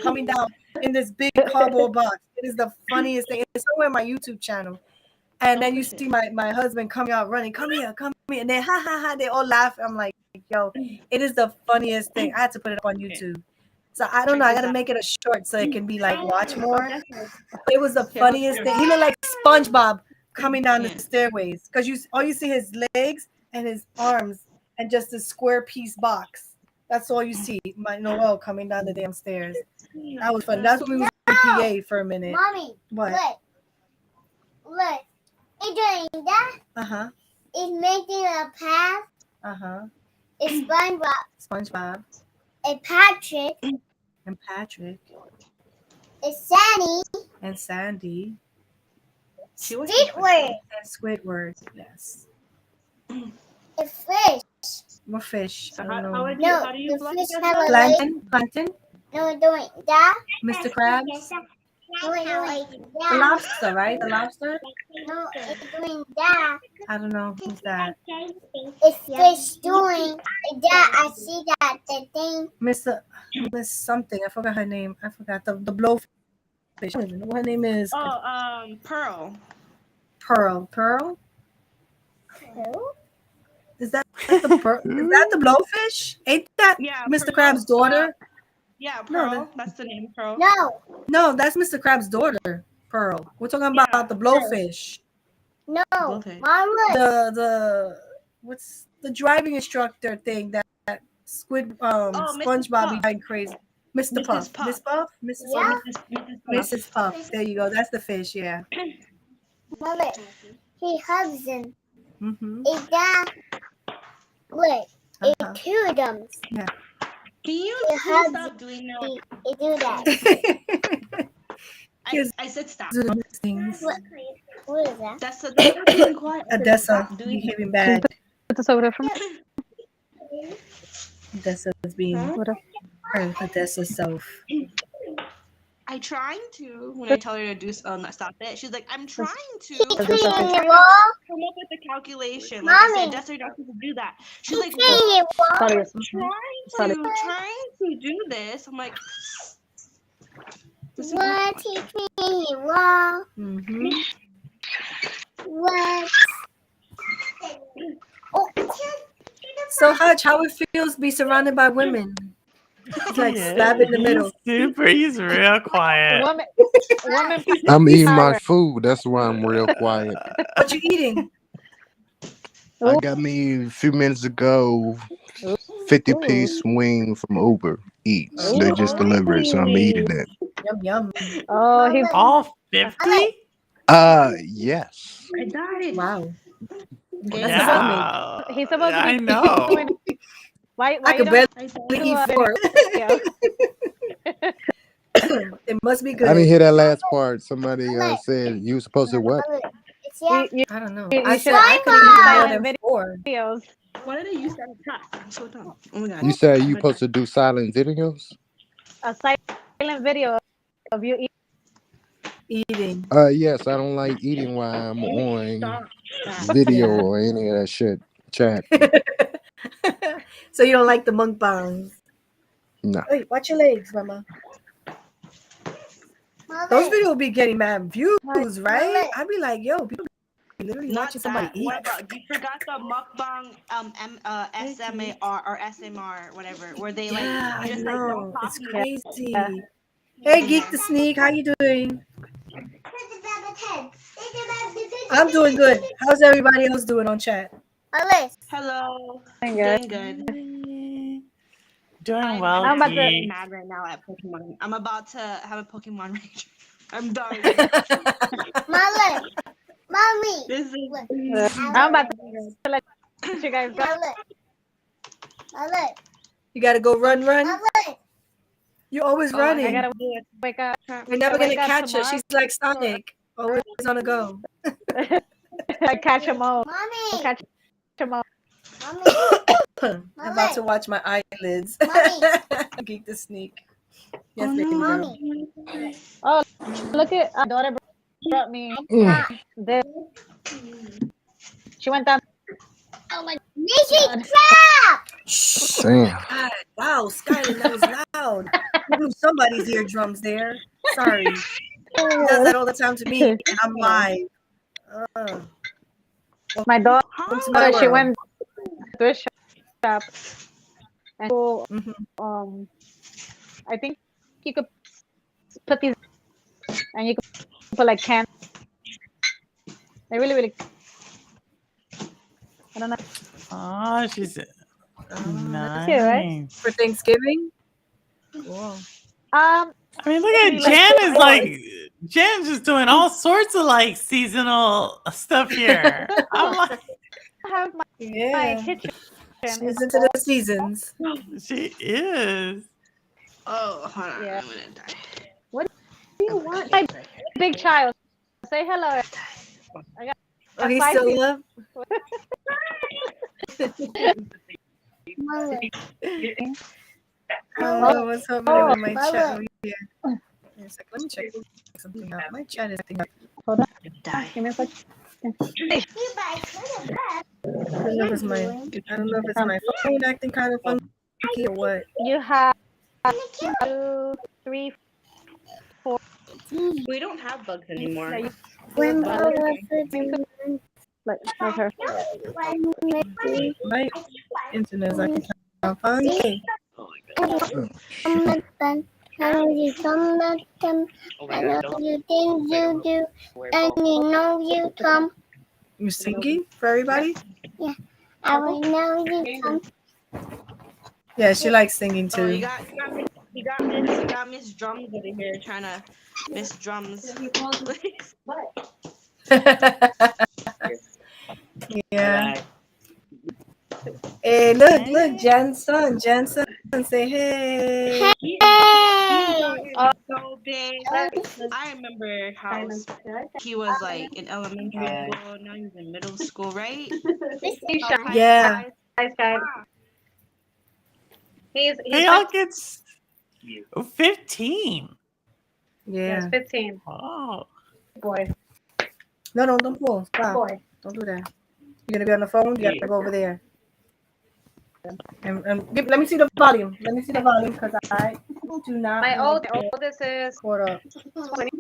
coming down in this big cardboard box. It is the funniest thing. It's somewhere on my YouTube channel. And then you see my husband coming out running, come here. And then ha ha ha, they all laugh. I'm like, yo, it is the funniest thing. I had to put it up on YouTube. So I don't know. I gotta make it a short so it can be like watch more. It was the funniest thing. He looked like SpongeBob coming down the stairways because all you see his legs and his arms and just a square piece box. That's all you see. My Noel coming down the damn stairs. That was fun. That's when we was in PA for a minute. Mommy, what? Look. It's doing that. It's making a path. It's SpongeBob. It's Patrick. And Patrick. It's Sandy. Squidward. And Squidward, yes. It's fish. What fish? I don't know. How do you the fish have a Plankton? No, doing that. Mr. Krabs? Doing The lobster, right? The lobster? No, it's doing that. I don't know. Who's that? It's fish doing that. I see that the thing. Miss something. I forgot her name. I forgot the blowfish. I don't even know what her name is. Pearl. Pearl? Is that the blowfish? Ain't that Mr. Krabs' daughter? Yeah, Pearl. That's the name, Pearl. No, that's Mr. Krabs' daughter, Pearl. We're talking about the blowfish. No, Mama. The what's the driving instructor thing that SpongeBob be going crazy. Mr. Puff. Miss Puff? Mrs. Puff. There you go. That's the fish, yeah. Mama, he hugs him. It's that. Look, it's two of them. Yeah. Can you stop doing that? You do that. I said stop. Things. What is that? That's being quiet. Odessa behaving bad. Odessa's being her Odessa self. I trying to when I tell her to do stop it. She's like, I'm trying to come up with a calculation. Like I said, Odessa, you're not supposed to do that. She's like, trying to do this. I'm like, what he wall? What? So Hutch, how it feels to be surrounded by women? It's like stab in the middle. He's real quiet. Woman I'm eating my food. That's why I'm real quiet. What you eating? I got me a few minutes ago 50-piece wing from Uber Eats. They just delivered it, so I'm eating it. Yum yum. Oh, he's All 50? Yes. I died. Wow. Well, that's a Yeah. stomach. he's supposed to be I know. doing. Why I you could don't barely I eat died. four. video? It must be I didn't good. hear that last part. Somebody said you were supposed to what? It's yeah. You, I don't know. you I should said I couldn't eat more silent than four. videos. Why did I use that attack? I'm so dumb. Oh my god. You said you supposed to do silent videos? A silent video of you Eating. Yes, I don't like eating while I'm on Stop. video Yeah. or any of that shit. Chat. So you don't like the mukbangs? Nah. Hey, watch your legs, mama. Those videos be getting mad views, right? I'd be like, yo, people be literally Not watching somebody that. eat. What about you forgot the mukbang SMAR or SMR whatever where they like Yeah, I just like don't know. talk It's and crazy. Yeah. Hey, Geek the Sneak, how you doing? I'm doing good. How's everybody else doing on chat? Alice. hello. doing good. Doing good. Doing well, I'm about to- really Geek. mad right now at Pokemon. I'm about to have a Pokemon rage. I'm dying. Mother. Mommy. This is I'm about to let you guys go. Mother. You gotta go run. Mother. You're always I running. I gotta wake up. You're never gonna wake up catch her. tomorrow. She's like Sonic, always on the go. I catch them all. Mommy. Catch them all. Mommy. I'm about to watch my eyelids. Mommy. Geek the Sneak. Yes, Oh, baby no. girl. Mommy. Oh, look at our daughter brought me this. She went down. Oh my Nikki, God. stop! Damn. God, wow, Skyland, that was loud. You blew somebody's eardrums there. Sorry. She does that all the time to me, and I'm live. My daughter, Welcome to my she world. went to a shop and Mhm. I think you could put these and you could put like cans. They really I don't know. Oh, she's nice. cute, right? For Thanksgiving? Cool. I mean, look at Jan is like Jan's just doing all sorts of like seasonal stuff here. I'm like, I have my Yeah. kitchen. She's It's into the seasons. she is. Oh, hold on. Yeah. I'm gonna die. What do you want? My big child. Say hello. Oh, he's still up? Mother. Oh, what's happening with my Mother. chat over here? Wait a sec, let me check something out. My chat is acting up. Hold on. Die. Give me a second. I don't know if it's my phone acting kind of funky or what. You have 2, 3, 4. We don't have bugs anymore. When Like her. My internet is acting kind of funky. I know you come back them. I know you things you do, and you know you come. You singing for everybody? I will know you come. Yeah, she likes singing Oh, too. you got Miss Drums over here trying to Miss Drums. Yeah. Hey, look, Jensen, say hey. Hey! So big. I remember how he was like in elementary school. Now he's in middle school, right? Yeah. Nice guy. He's He all gets 15. Yeah. 15. Oh. Boy. No, don't pull. Stop. Boy. Don't do that. You're gonna be on the phone. You have to go over there. And let me see the volume. Because I do not. My oldest is Caught up. 20.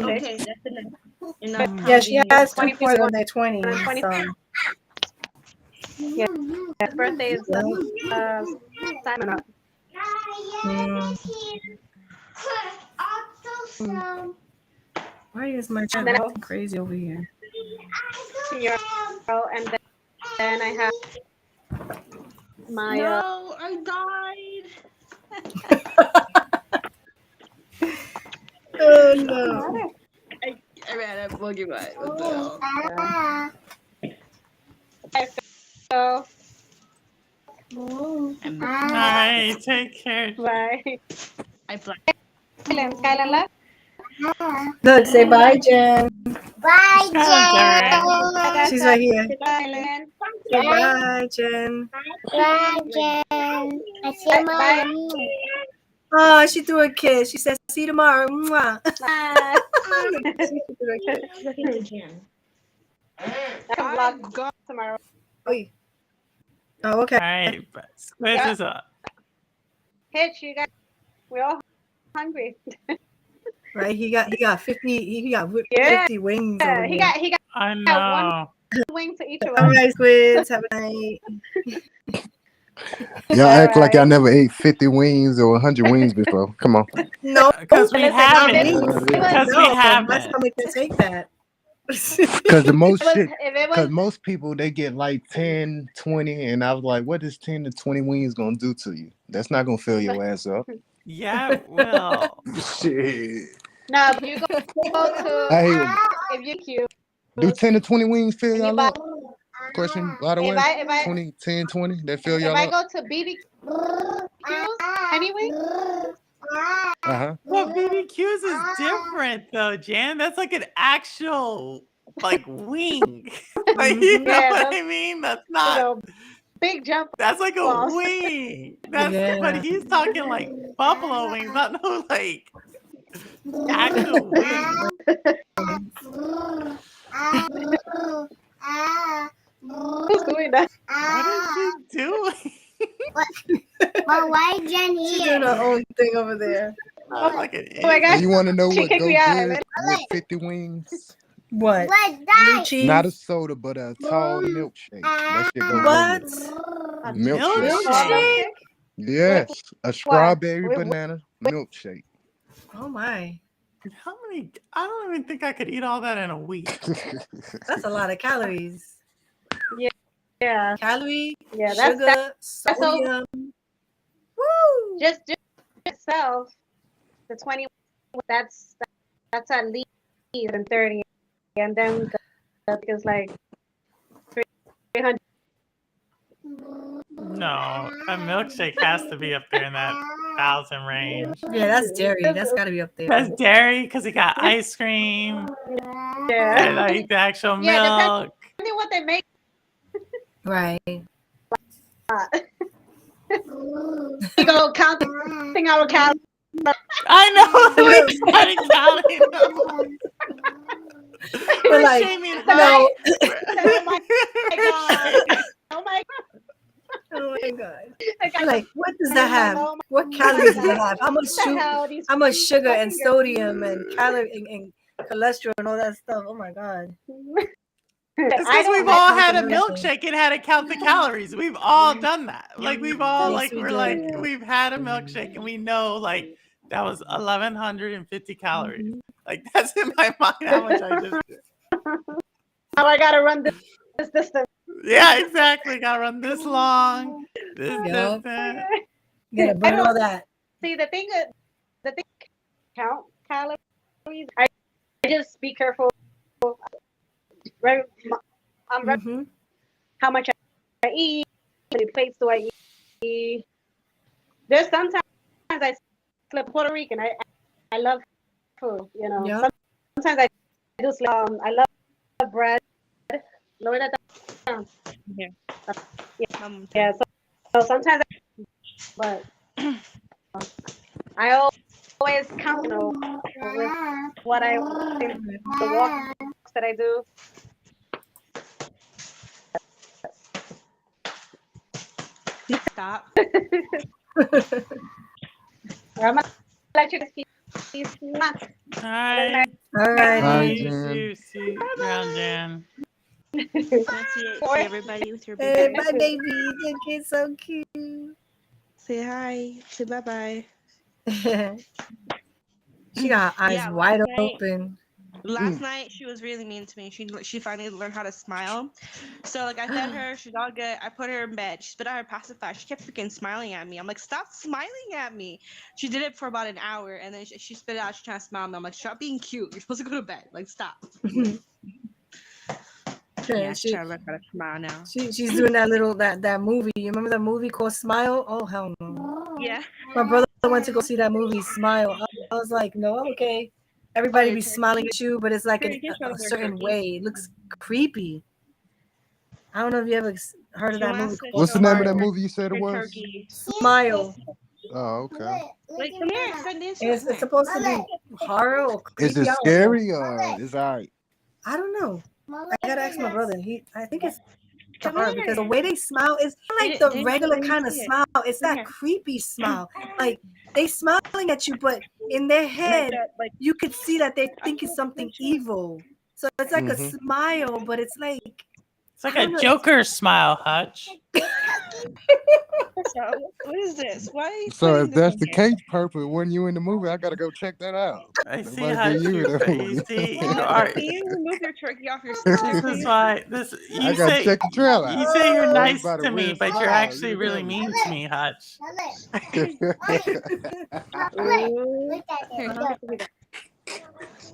Okay, that's enough. Yeah, she has 2 24. kids when they're 20. So. Yeah. His birthday is Simon. Why is my chat acting crazy over here? And then I have my I died. Oh no. I ran a Pokemon. What the hell? So, I'm All right, take care. bye. I fly. Skyline left. Look, say bye, Jen. Bye, Skyland's alright. Jen. She's right here. Skyline. Say bye, Jen. Bye, Jen. I see Bye. my Oh, she threw a kiss. She said, "See you tomorrow." Mwah. Bye. She threw a kiss. I can vlog tomorrow. Oy. Oh, All okay. right, Squiz is up. Hitch, you guys. We're all hungry. Right, he got 50. He got 50 Yeah. wings over He there. got I one know. wing to each of All us. right, Squids. Have a night. Y'all act like I Bye. never ate 50 wings or 100 wings before. Come on. No, Because we Listen, not haven't. if me. it was, Because we No, my haven't. stomach can take that. Because the most shit, if it because was, most people, they get like 10, 20, and I was like, what is 10 to 20 wings going to do to you? That's not going to fill your ass up. Yeah, it will. Shit. no, if you go to, I hate when, if you queue do 10 to 20 wings fill and you y'all buy, up? Question, by the way. 20, 10, 20, that fill if y'all I up? go to BBQs anyway, Uh-huh. Well, BBQs is different though, Jan. That's like an actual like wing. Like, you know yeah, what those I mean? That's not. big jump That's like a balls. wing. But Yeah. he's talking like buffalo wings, not no like actual wings. Who's doing that? What is she doing? But why Jen She's doing her here? own thing over there. I'm like an Oh my idiot. gosh, And you want to know she what kicked go me out. good with 50 wings? What? What Blue die? cheese? Not a soda, but a tall milkshake. That shit go What? good with it. A Milkshake. Milkshake? Yes. A What? strawberry banana milkshake. Oh my. How many? I don't even think I could eat all that in a week. That's a lot of calories. Yeah, Calorie, yeah, sugar, that's so sodium. Woo! just itself. The 20. That's at least 30, and then is like 300. No, a milkshake has to be up there in that 1,000 range. Yeah, that's dairy. That's got to be up there. That's dairy because it got ice cream Yeah, and like the actual yeah, milk. depending what they make. Right. We go counting our calories. I know. We started counting them. We're We're like, shaming her. no. Oh my god! Oh my Oh my god. god! I'm like, what does that have? What calories does that have? How much how much sugar and sodium and calorie and cholesterol and all that stuff? Oh my god. It's because we've like all had a counting everything. milkshake and had to count the calories. We've all done that. Like we've all Yes, we we're do. like we've had a milkshake and we know like that was 1,150 calories. Like that's in my mind how much I just did. Now I gotta run this distance. Yeah, exactly. Gotta run this long, this Yup. distance. You gotta burn all that. See the thing count calories. I just be careful. Right, I'm Mm-hmm. how much I eat. How many plates do I eat? There's sometimes I slip Puerto Rican. I love food. You know. Yep. Sometimes I do slip. I love bread. Lower that down. Yeah. So sometimes, but I always count. You know, with what the walks that I do. Stop. I'm gonna let you guys All right. All right. Bye, See Jen. you around, Jan. See everybody with your Hey, baby. bye, baby. Your kid's so cute. Say hi. Say bye bye. She got her eyes Yeah, wide last night- open. Last night she was really mean to me. She finally learned how to smile. So like I fed her, she's all good. I put her in bed. She spit out her pacifier. She kept freaking smiling at me. I'm like, stop smiling at me. She did it for about an hour, and then she spit it out. She's trying to smile at me. I'm like, stop being cute. You're supposed to go to bed. Like, stop. Yeah, she's trying to learn how to smile now. She's doing that movie. You remember that movie called Smile? Oh hell no. Yeah. My brother went to go see that movie, Smile. I was like, no, okay. Everybody be smiling at you, but it's like a certain way. It looks creepy. I don't know if you ever heard of that movie. What's the name of that movie you said it was? Smile. Oh, okay. Like, come here, it's supposed to be horror or creepy. Is it scary or is alright? I don't know. I gotta ask my brother. I think it's horror because the way they smile is like the regular kind of smile. It's that creepy smile. Like they smiling at you, but in their head, you could see that they think it's something evil. So it's like a smile, but it's like a Joker smile, Hutch. What is this? Why? So if that's the case, Purple, when you in the movie, I gotta go check that out. I see how you remove your turkey off your This is why I gotta check the trailer out. You say you're nice to me, but you're actually really mean to me, Hutch.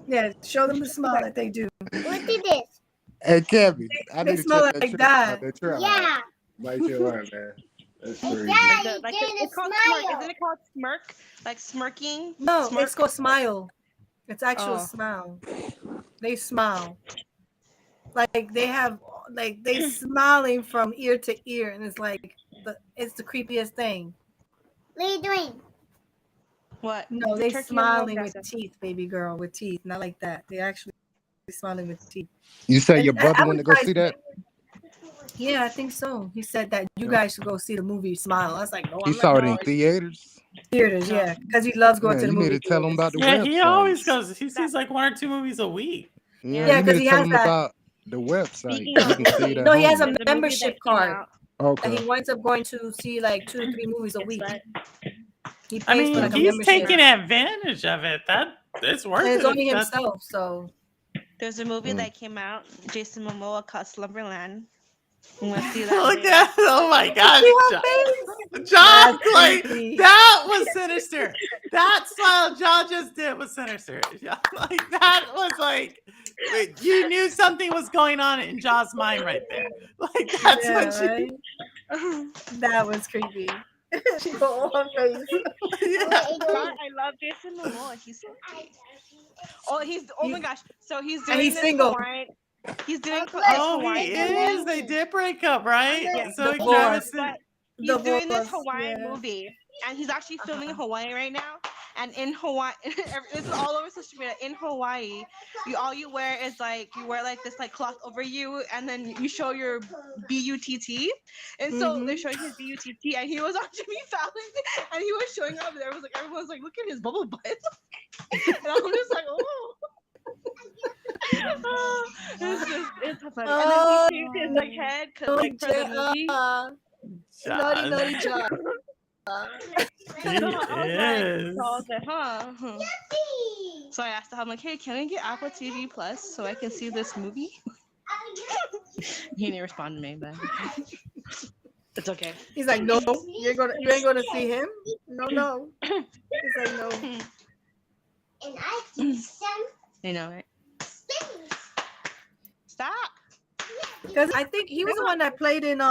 Yeah, show them the smile that they do. What is this? Hey Kevin, I need to smell check like that that. trailer. Yeah. Might you learn, man. That's crazy. Yeah, It's called smirk. Isn't it called smirk? Like smirking? No, Smirk? it's called smile. It's actual smile. They smile. Like they smiling from ear to ear, and it's like it's the creepiest thing. What are you doing? What? No, they smiling with teeth, baby girl, with teeth. Not like that. They actually smiling with teeth. You say your brother went to go see that? Yeah, I think so. He said that you guys should go see the movie Smile. I was like, no, He saw it in theaters. Yeah, because he loves going to the movie. You need to tell him about the Yeah, website. he always goes. He sees like 1 or 2 movies a week. Yeah, because he has about the website. You can see that. No, he has a membership card. Okay. And he winds up going to see like 2 or 3 movies a week. He pays I mean, for like a he's membership. taking advantage of it. It's worth And it. it's only himself, so. There's a movie that came out, Jason Momoa called Slumberland. Want to see that? Look at oh my god, John, like that was sinister. That smile John just did was sinister. Like that was like you knew something was going on in John's mind right there. Like that's what right? That was creepy. She put all her face. I love Jason Momoa. He's so cute. Oh my gosh. So he's doing he's this single. Hawaiian. He's doing he is. They did break up, right? Yeah. So he's doing this Hawaiian movie, and he's actually filming in Hawaii right now. And in Hawaii, this is all over social media. In Hawaii, all you wear is like this like cloth over you, and then you show your butt. And so they're showing his butt, and he was on Jimmy Fallon, and he was showing up. And everyone was like, look at his bubble butt. And I'm just like, oh. It's so funny. And then he shaved his like head for the movie. Naughty John. He is. So I asked him, I'm like, hey, can I get Apple TV Plus so I can see this movie? He didn't respond to me, but it's okay. He's like, no, you ain't gonna see him. No. He's like, no. And I can send. You know, right? Stop. Because I think he was the one that played in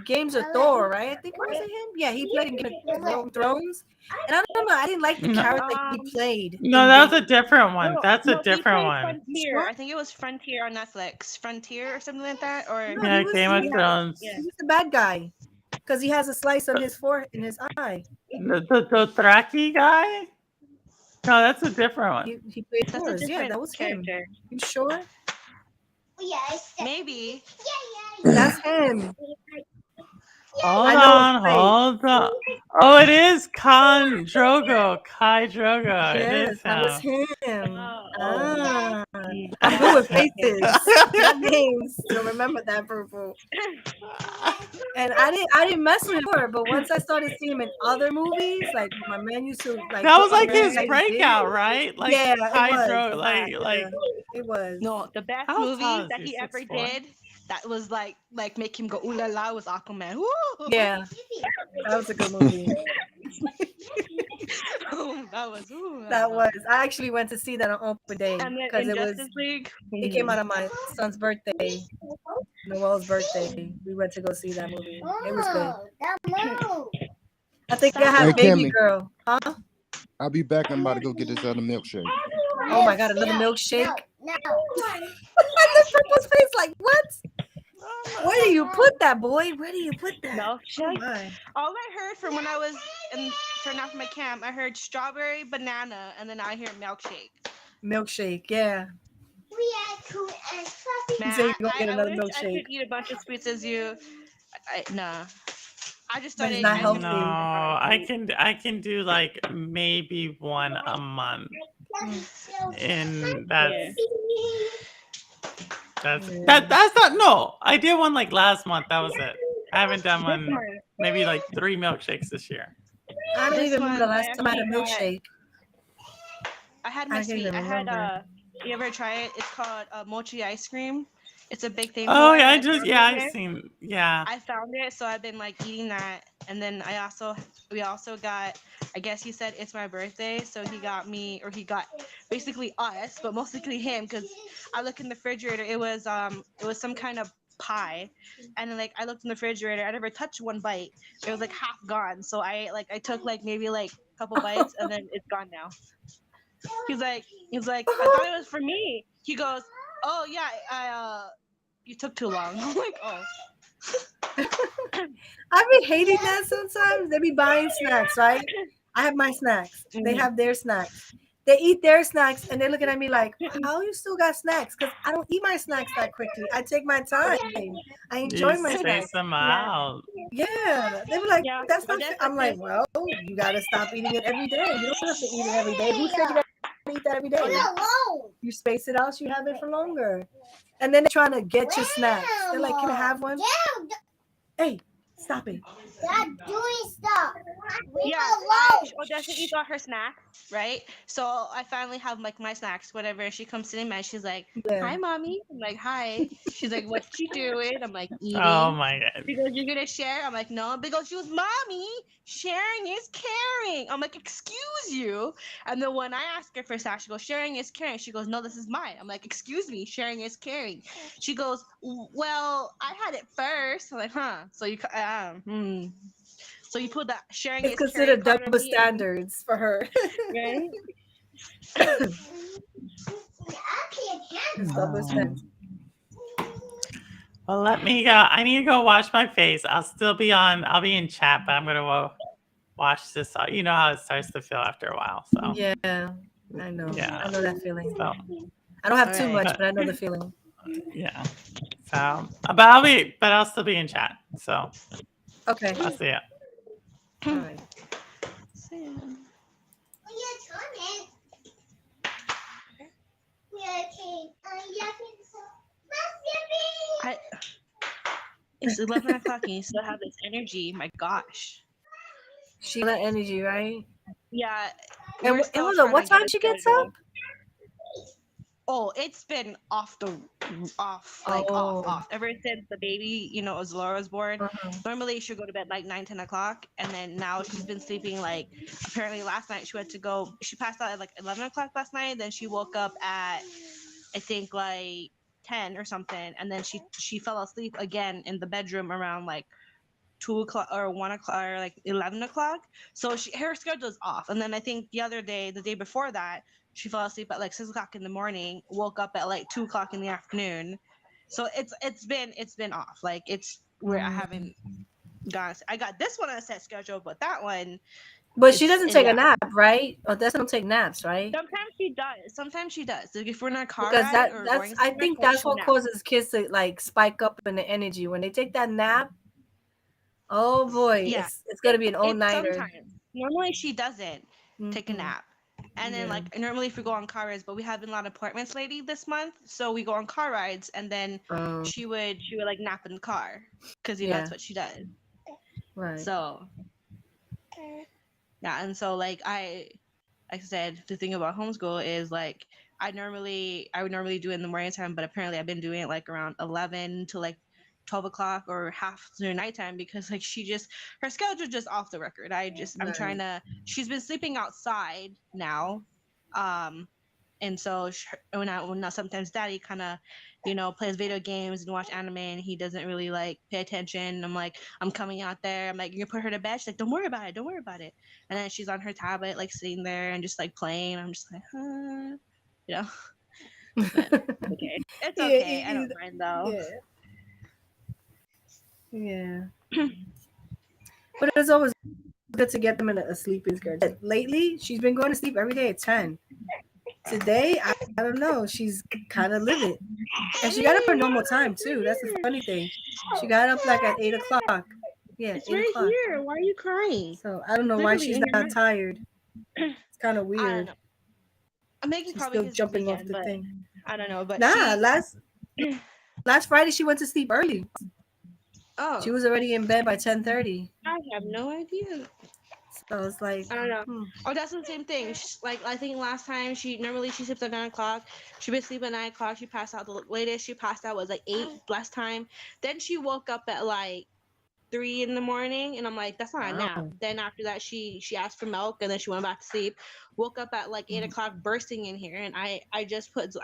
Games of Thor, right? I think it was him. Yeah, he played in Game of Thrones. And I don't know, I didn't like the character he played. No, that was a different one. That's a different one. Frontier. I think it was Frontier on Netflix. Frontier or something like that. Or yeah, Game of Thrones. He was the bad guy. Because he has a slice on his forehead in his eye. The Dothraki guy? No, that's a different one. He played Thor. Yeah, that was character. Him. You sure? Yes. Maybe. That's him. Hold on. Oh, it is Khal Drogo. Khal Drogo. Yes, it is that was him. I'm good with faces, not names. So remember that, Purple. And I didn't mess with him before, but once I started seeing him in other movies, like my man used to like That the was other like movies his that he did. breakout, right? Like Yeah, it was. Hydro, like It was. No, the best how movie tall is that he? he ever 6'4"? did that was like make him go ooh la la was Aquaman. Woo! Yeah, that was a good movie. That was ooh la That la. was. I actually went to see that on open day And then because in it was. Justice League, It came out on my son's birthday, Noel's birthday. We went to go see that movie. It was good. I think I Hey, had baby Cammy, girl. Huh? I'll be back. I'm about to go get this other milkshake. Oh my god, another milkshake. No. I look Purple's face like, what? Where do you put that, boy? Where do you put that? no, Oh my. all I heard from when I was turning off my cam, I heard strawberry, banana, and then I hear milkshake. Milkshake, yeah. Man, You say you're gonna get I another wish I milkshake. could eat a bunch of sweets as you. Nah. I just But it's started not drinking. No, healthy. I can do like maybe one a month, and that's not no. I did one like last month. That was it. I haven't done one. Maybe like 3 milkshakes this year. I don't This even remember the one, I last time I had a actually milkshake. I had my I can't sweet. even I had remember. you ever try it? It's called mochi ice cream. It's a big thing. Oh for yeah, my family I've here. seen I found it, so I've been like eating that, and then we also got. I guess he said it's my birthday, so he got me, or he got basically us, but mostly him, because I look in the refrigerator. It was some kind of pie, and then like I looked in the refrigerator. I never touched one bite. It was like half gone, so I took like maybe like a couple bites, and then it's gone now. He's like, I thought it was for me. He goes, oh yeah, you took too long. I'm like, oh. I be hating that sometimes. They be buying snacks, right? I have my snacks. They have their snacks. They eat their snacks and they're looking at me like, how you still got snacks? Because I don't eat my snacks that quickly. I take my time. I enjoy you my space snacks. them out. Yeah. They be like, Yeah, that's but not fair. I'm like, well, you got to stop eating it every day. You don't have to eat it every day. Who said you got to eat that every day? You space it out so you have it for longer. And then they're trying to get your snacks. They're like, can I have one? Hey, stop it. Stop doing stuff. Odessa eats all her snacks, right? So I finally have like my snacks, whatever. She comes sitting by. She's like, "Hi, mommy." I'm like, "Hi." She's like, "What you doing?" I'm like, "Eating." Oh my god. She goes, "You're gonna share?" I'm like, "No." Because she goes, "Mommy, sharing is caring." I'm like, "Excuse you." And then when I ask her for snacks, she goes, "Sharing is caring." She goes, "No, this is mine." I'm like, "Excuse me, sharing is caring." She goes, "Well, I had it first." I'm like, "Huh?" So you So you put that sharing It's is caring considered card on double me, and standards for her. right? It's double standards. Well, let me go. I need to go wash my face. I'll still be on. I'll be in chat, but I'm gonna wash this out. You know how it starts to feel after a while. So Yeah, I know. yeah. I know that feeling. So I don't have too Alright. much, but I know the feeling. yeah. So, but I'll still be in chat. So Okay. I'll see ya. All right. It's 11 o'clock and you still have this energy. My gosh. Sheila energy, right? Yeah. And we're still what trying to get time a she gets schedule. up? Oh, it's been off. Ever since the baby, Azlara was born. Normally she'll go to bed like 9, 10 o'clock, and then now she's been sleeping like. Apparently last night she passed out at like 11 o'clock last night. Then she woke up at, I think like 10 or something, and then she fell asleep again in the bedroom around like 2 o'clock or 1 o'clock or like 11 o'clock. So her schedule's off. And then I think the day before that, she fell asleep at like 6 o'clock in the morning, woke up at like 2 o'clock in the afternoon. So it's been off. Like it's where I haven't I got this one on a set schedule, but that one. But she doesn't take a nap, right? Odessa don't take naps, right? Sometimes she does. Like if we're in a car Because ride or going I think that's what nap. causes kids to like spike up in the energy when they take that nap. Oh boy, Yeah. it's gonna be an all-nighter. Sometimes. Normally she doesn't take a nap. And then like normally if we go on car rides, but we have been a lot of appointments lately this month, so we go on car rides, and then she would like nap in the car because that's what she does. Right. So yeah, and so like I said, the thing about homeschool is like I would normally do it in the morning time, but apparently I've been doing it like around 11 to like 12 o'clock or half through nighttime because like her schedule just off the record. I'm trying to. She's been sleeping outside now, and so when sometimes Daddy kind of, plays video games and watch anime, and he doesn't really like pay attention. I'm like, I'm coming out there. I'm like, you can put her to bed. She's like, don't worry about it. Don't worry about it. And then she's on her tablet, like sitting there and just like playing. I'm just like, But, okay, it's okay. I don't mind though. Yeah. But it's always good to get them in a sleeping schedule. Lately, she's been going to sleep every day at 10. Today, I don't know. She's kind of livid. And she got up her normal time, too. That's the funny thing. She got up like at 8 o'clock. Yeah, it's 8 right o'clock. here. Why are you crying? So I don't know why she's not tired. It's kind of weird. I don't know. I'm making she's probably still jumping off the thing. I don't know, but last Friday she went to sleep early. Oh. She was already in bed by 10:30. I have no idea. So it's like I don't know. Oh, that's the same thing. Like I think last time she sleeps at 9 o'clock. She been sleeping at 9 o'clock. She passed out. The latest she passed out was like 8 last time. Then she woke up at like 3 in the morning, and I'm like, that's not a nap. Then after that, she asked for milk, and then she went back to sleep. Woke up at like 8 o'clock, bursting in here, and I just fed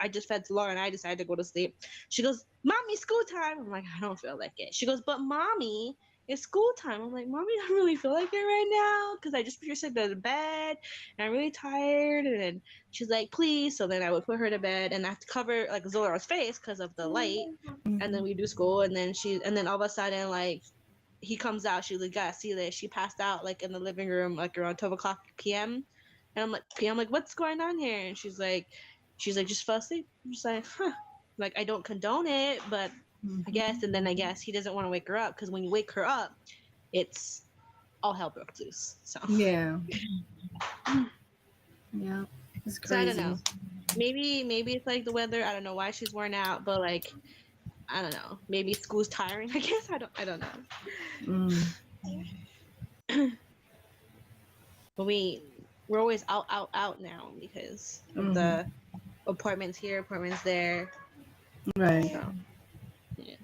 Laura, and I decided to go to sleep. She goes, "Mommy, school time." I'm like, I don't feel like it. She goes, "But mommy, it's school time." I'm like, "Mommy, I don't really feel like it right now because I just put her to bed, and I'm really tired." And then she's like, "Please." So then I would put her to bed, and I have to cover like Zola's face because of the light, and then we do school, and then all of a sudden like. He comes out. She's like, "Gotta see this." She passed out like in the living room, like around 12 o'clock p.m. And I'm like, "What's going on here?" And she's like, "Just fell asleep." I'm just like, "Huh." Like I don't condone it, but I guess. And then I guess he doesn't want to wake her up because when you wake her up, it's all hell broke loose. So yeah, it's crazy. So I don't know. Maybe it's like the weather. I don't know why she's worn out, but like. I don't know. Maybe school's tiring. I guess I don't know. But we're always out now because of the appointments here, appointments there. Right. So, yeah.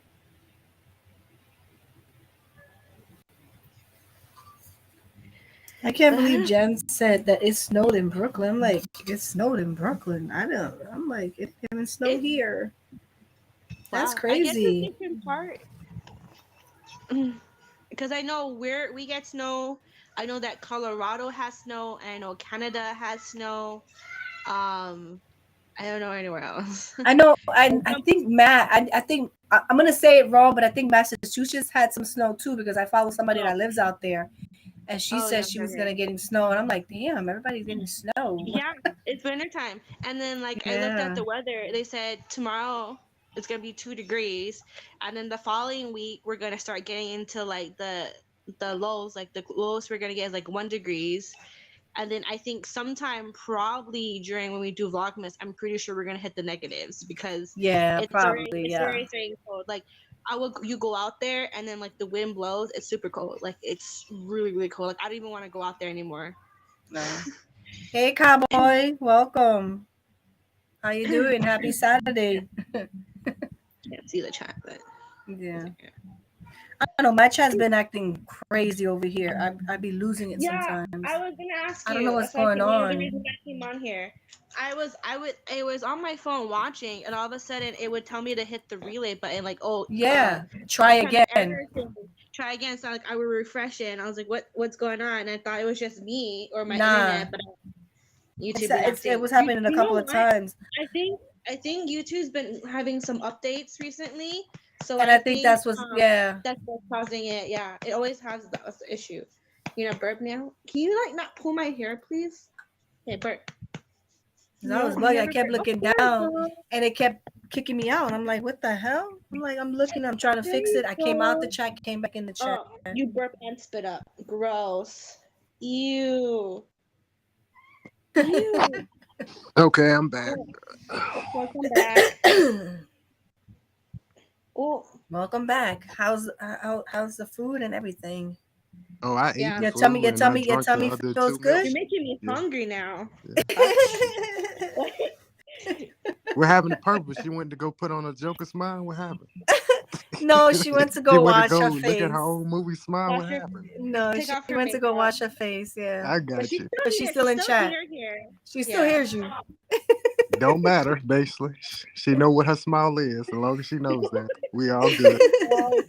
I can't believe Jen said that it snowed in Brooklyn. I'm like, it snowed in Brooklyn. I'm like, it didn't snow here. That's crazy. I guess it's a different part. Because I know we get snow. I know that Colorado has snow, and I know Canada has snow. I don't know anywhere else. I know. I think I think I'm gonna say it wrong, but I think Massachusetts had some snow too because I follow somebody that lives out there, and she said she was gonna get snow, and I'm like, damn, everybody's getting snow. Yeah, it's wintertime, and then like I looked at the weather. They said tomorrow it's gonna be 2 degrees, and then the following week we're gonna start getting into like the lows. Like the lowest we're gonna get is like 1 degrees. And then I think sometime probably during when we do Vlogmas, I'm pretty sure we're gonna hit the negatives because it's very cold. Like you go out there and then like the wind blows, it's super cold. Like it's really, really cold. Like I don't even want to go out there anymore. No. Hey cowboy, welcome. How you doing? Happy Saturday. Can't see the chat, but yeah. I don't know. My chat's been acting crazy over here. I be losing it sometimes. I was gonna ask you. I don't know what's going on. The reason I came on here. It was on my phone watching, and all of a sudden it would tell me to hit the relay button, like, oh yeah, try again. Try again. So like I would refresh it, and I was like, what's going on? And I thought it was just me or my internet, but YouTube. It was happening a couple of times. I think YouTube's been having some updates recently. So and I think that's what's causing it. Yeah, it always has that issue. You know, burp now. Can you like not pull my hair, please? Hey, burp. I was bugging. I kept looking down, and it kept kicking me out. I'm like, what the hell? I'm like, I'm looking. I'm trying to fix it. I came out the chat, came back in the chat. Oh, you burp and spit up. Gross. Ew. Okay, I'm back. Welcome back. Oh, Welcome back. How's the food and everything? Oh, I ate yeah. the Your tummy, food your and I tummy, your drank the tummy other feels 2 good. You're milks. making me Yeah. hungry now. Yeah. What happened to Purple? She went to go put on a Joker smile. What happened? No, she went to She go went to wash go her look at her face. old movie smile. Wash What her, happened? No, take she off her went to go makeup. wash her face. Yeah, I But got she's you. still but she's here. still She's in still chat. here. She still Yeah. hears you. Don't matter, basically. She know what her smile is. As long as she knows that, we all good. Oh,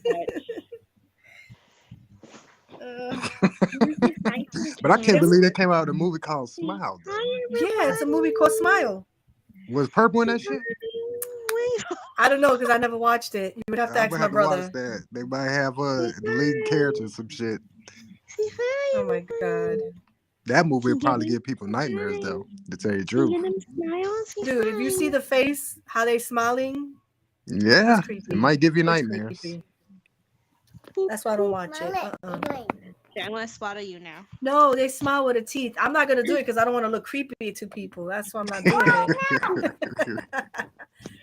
Uh, But I can't believe they came out with a movie called Smile, though. yeah, it's a movie called Smile. Was Purple in that shit? I don't know because I never watched it. You would have to I'm ask gonna my have to watch brother. that. They might have the lead character or some shit. Oh my god, That movie would probably give people nightmares, though, to tell you the truth. dude! If you see the face, how they smiling, it's Yeah, it creepy. might give you It's nightmares. creepy. That's why I don't watch it. Okay, I'm gonna spot you now. No, they smile with the teeth. I'm not gonna do it because I don't want to look creepy to people. That's why I'm not doing it.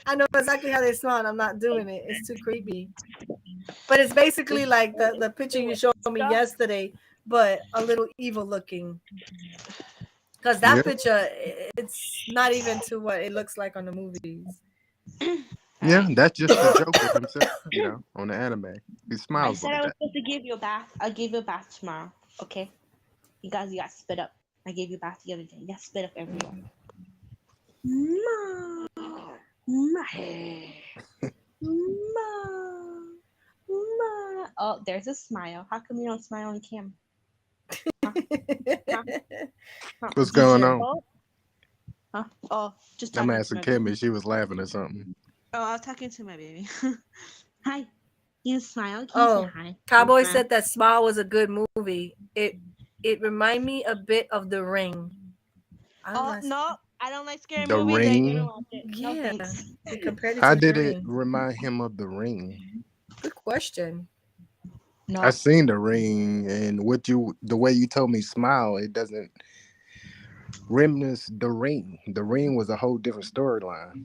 I know exactly how they smile, and I'm not doing it. It's too creepy. But it's basically like the picture you showed me yesterday, but a little evil looking. Because Yeah, that picture, it's not even to what it looks like on the movies. yeah, that's just the Joker himself, on the anime. He I smiles said like I was that. supposed to give you a bath. I'll give you a bath tomorrow. Okay? You guys, you got spit up. I gave you a bath the other day. You got spit up everywhere. Ma, ma, ma. Oh, there's a smile. How come you don't smile on camera? What's Did going you? on? Huh? Oh, just I'm talking to asking my baby. Kimmy. She was laughing at something. Oh, I was talking to my baby. Hi. You smile? Can you say Oh, hi? Cowboy Smile. said that Smile was a good movie. It reminded me a bit of The Ring. Oh, no. I don't like scary The movies. I didn't Ring. watch it. No, Yeah, thanks. he compared it How to The did it Ring. remind him of the Ring? Good question. I No. seen the Ring, and the way you told me smile, it doesn't reminisce the Ring. The Ring was a whole different storyline.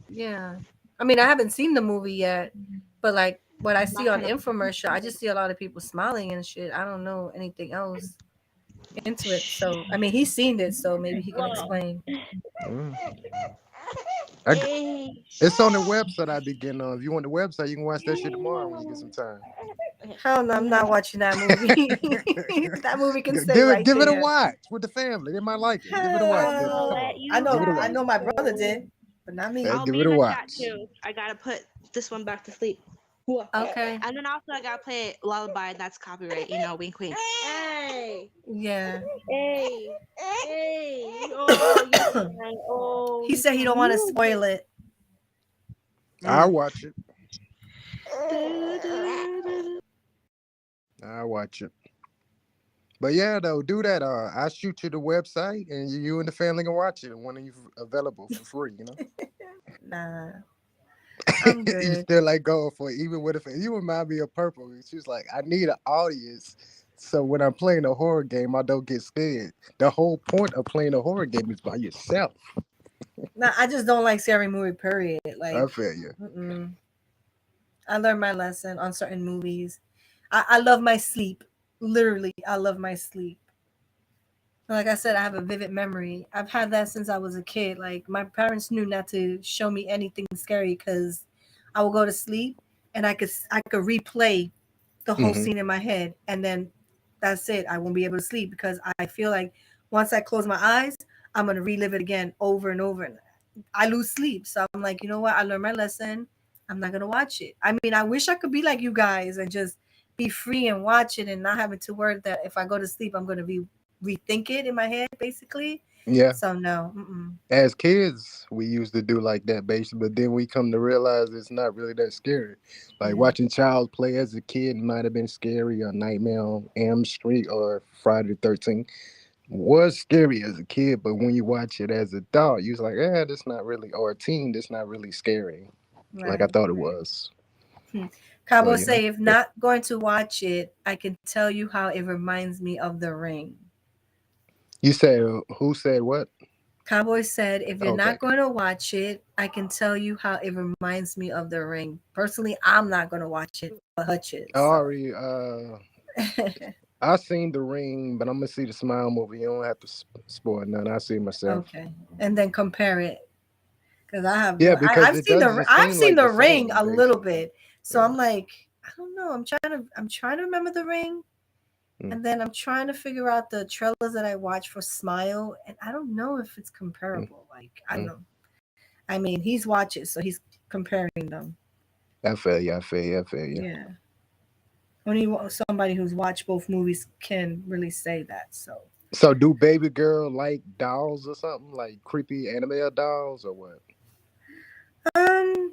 Yeah, I mean, I haven't seen the movie yet, but like what I see Not on kind of. infomercial, I just see a lot of people smiling and shit. I don't know anything else into it. So I mean, he's seen it, so maybe he can Whoa. explain. Mm. It's on the website I be getting on. If you want the website, you can watch that shit tomorrow when you get some time. Hell no, I'm not watching that movie. That movie can stay Give it, right give it a there. watch with the family. They might like it. Give it a watch, I'm baby. gonna Hell, Come let on, I you give know, it a I guys know watch. my brother go. did, but not me. Hey, I'll give be it in a the chat watch. too. I gotta put this one back to sleep. Whoa. Okay. And then also I gotta play Lullaby. That's copyright. Wink, wink. Hey. Yeah. Hey. Hey. Oh, you're fine. Oh, He said he don't want to spoil it. I'll watch it. I'll watch it. But yeah, though, do that. I shoot you the website, and you and the family can watch it. When you available for free. Nah, I'm You good. still like going for it, even with you remind me of Purple. She's like, I need an audience, so when I'm playing a horror game, I don't get scared. The whole point of playing a horror game is by yourself. Nah, I just don't like scary movie. Period. I Like, feel you. I learned my lesson on certain movies. I love my sleep. Literally, I love my sleep. Like I said, I have a vivid memory. I've had that since I was a kid. Like my parents knew not to show me anything scary because I would go to sleep and I could replay the whole Hmm. scene in my head, and then that's it. I won't be able to sleep because I feel like once I close my eyes, I'm gonna relive it again over and over, and I lose sleep. So I'm like, you know what? I learned my lesson. I'm not gonna watch it. I mean, I wish I could be like you guys and just be free and watch it and not having to worry that if I go to sleep, I'm gonna be rethink it in my head, basically. Yeah. So no. Mm-mm. As kids, we used to do like that, basically, but then we come to realize it's not really that scary. Like Yeah. watching Child's Play as a kid might have been scary, or Nightmare on Elm Street, or Friday the 13th was scary as a kid, but when you watch it as an adult, you're like, yeah, that's not really, or a teen, that's not really scary like I Right. thought it was. So, Cabo say, if not going to watch it, I can tell you how it reminds me of The Ring. You said who said what? Cowboy said, if you're Okay. not going to watch it, I can tell you how it reminds me of The Ring. Personally, I'm not going to watch it, but Hutch is. I So. already I seen The Ring, but I'm gonna see the Smile movie. You don't have to spoil none. I see myself. Okay, and then compare it because Yeah, because I've it seen doesn't I've seem seen like the the Ring same, a little basically. bit, so Yeah. I'm like, I don't know. I'm trying to remember the Ring, Mm, and then I'm trying to figure out the trailers that I watched for Smile, and I don't know if it's mm, comparable. Like I don't mm. know. I mean, he's watched it, so he's comparing them. I feel you. I feel you. I feel you. Yeah, only somebody who's watched both movies can really say that. So. So, do baby girl like dolls or something like creepy anime dolls or what? Um,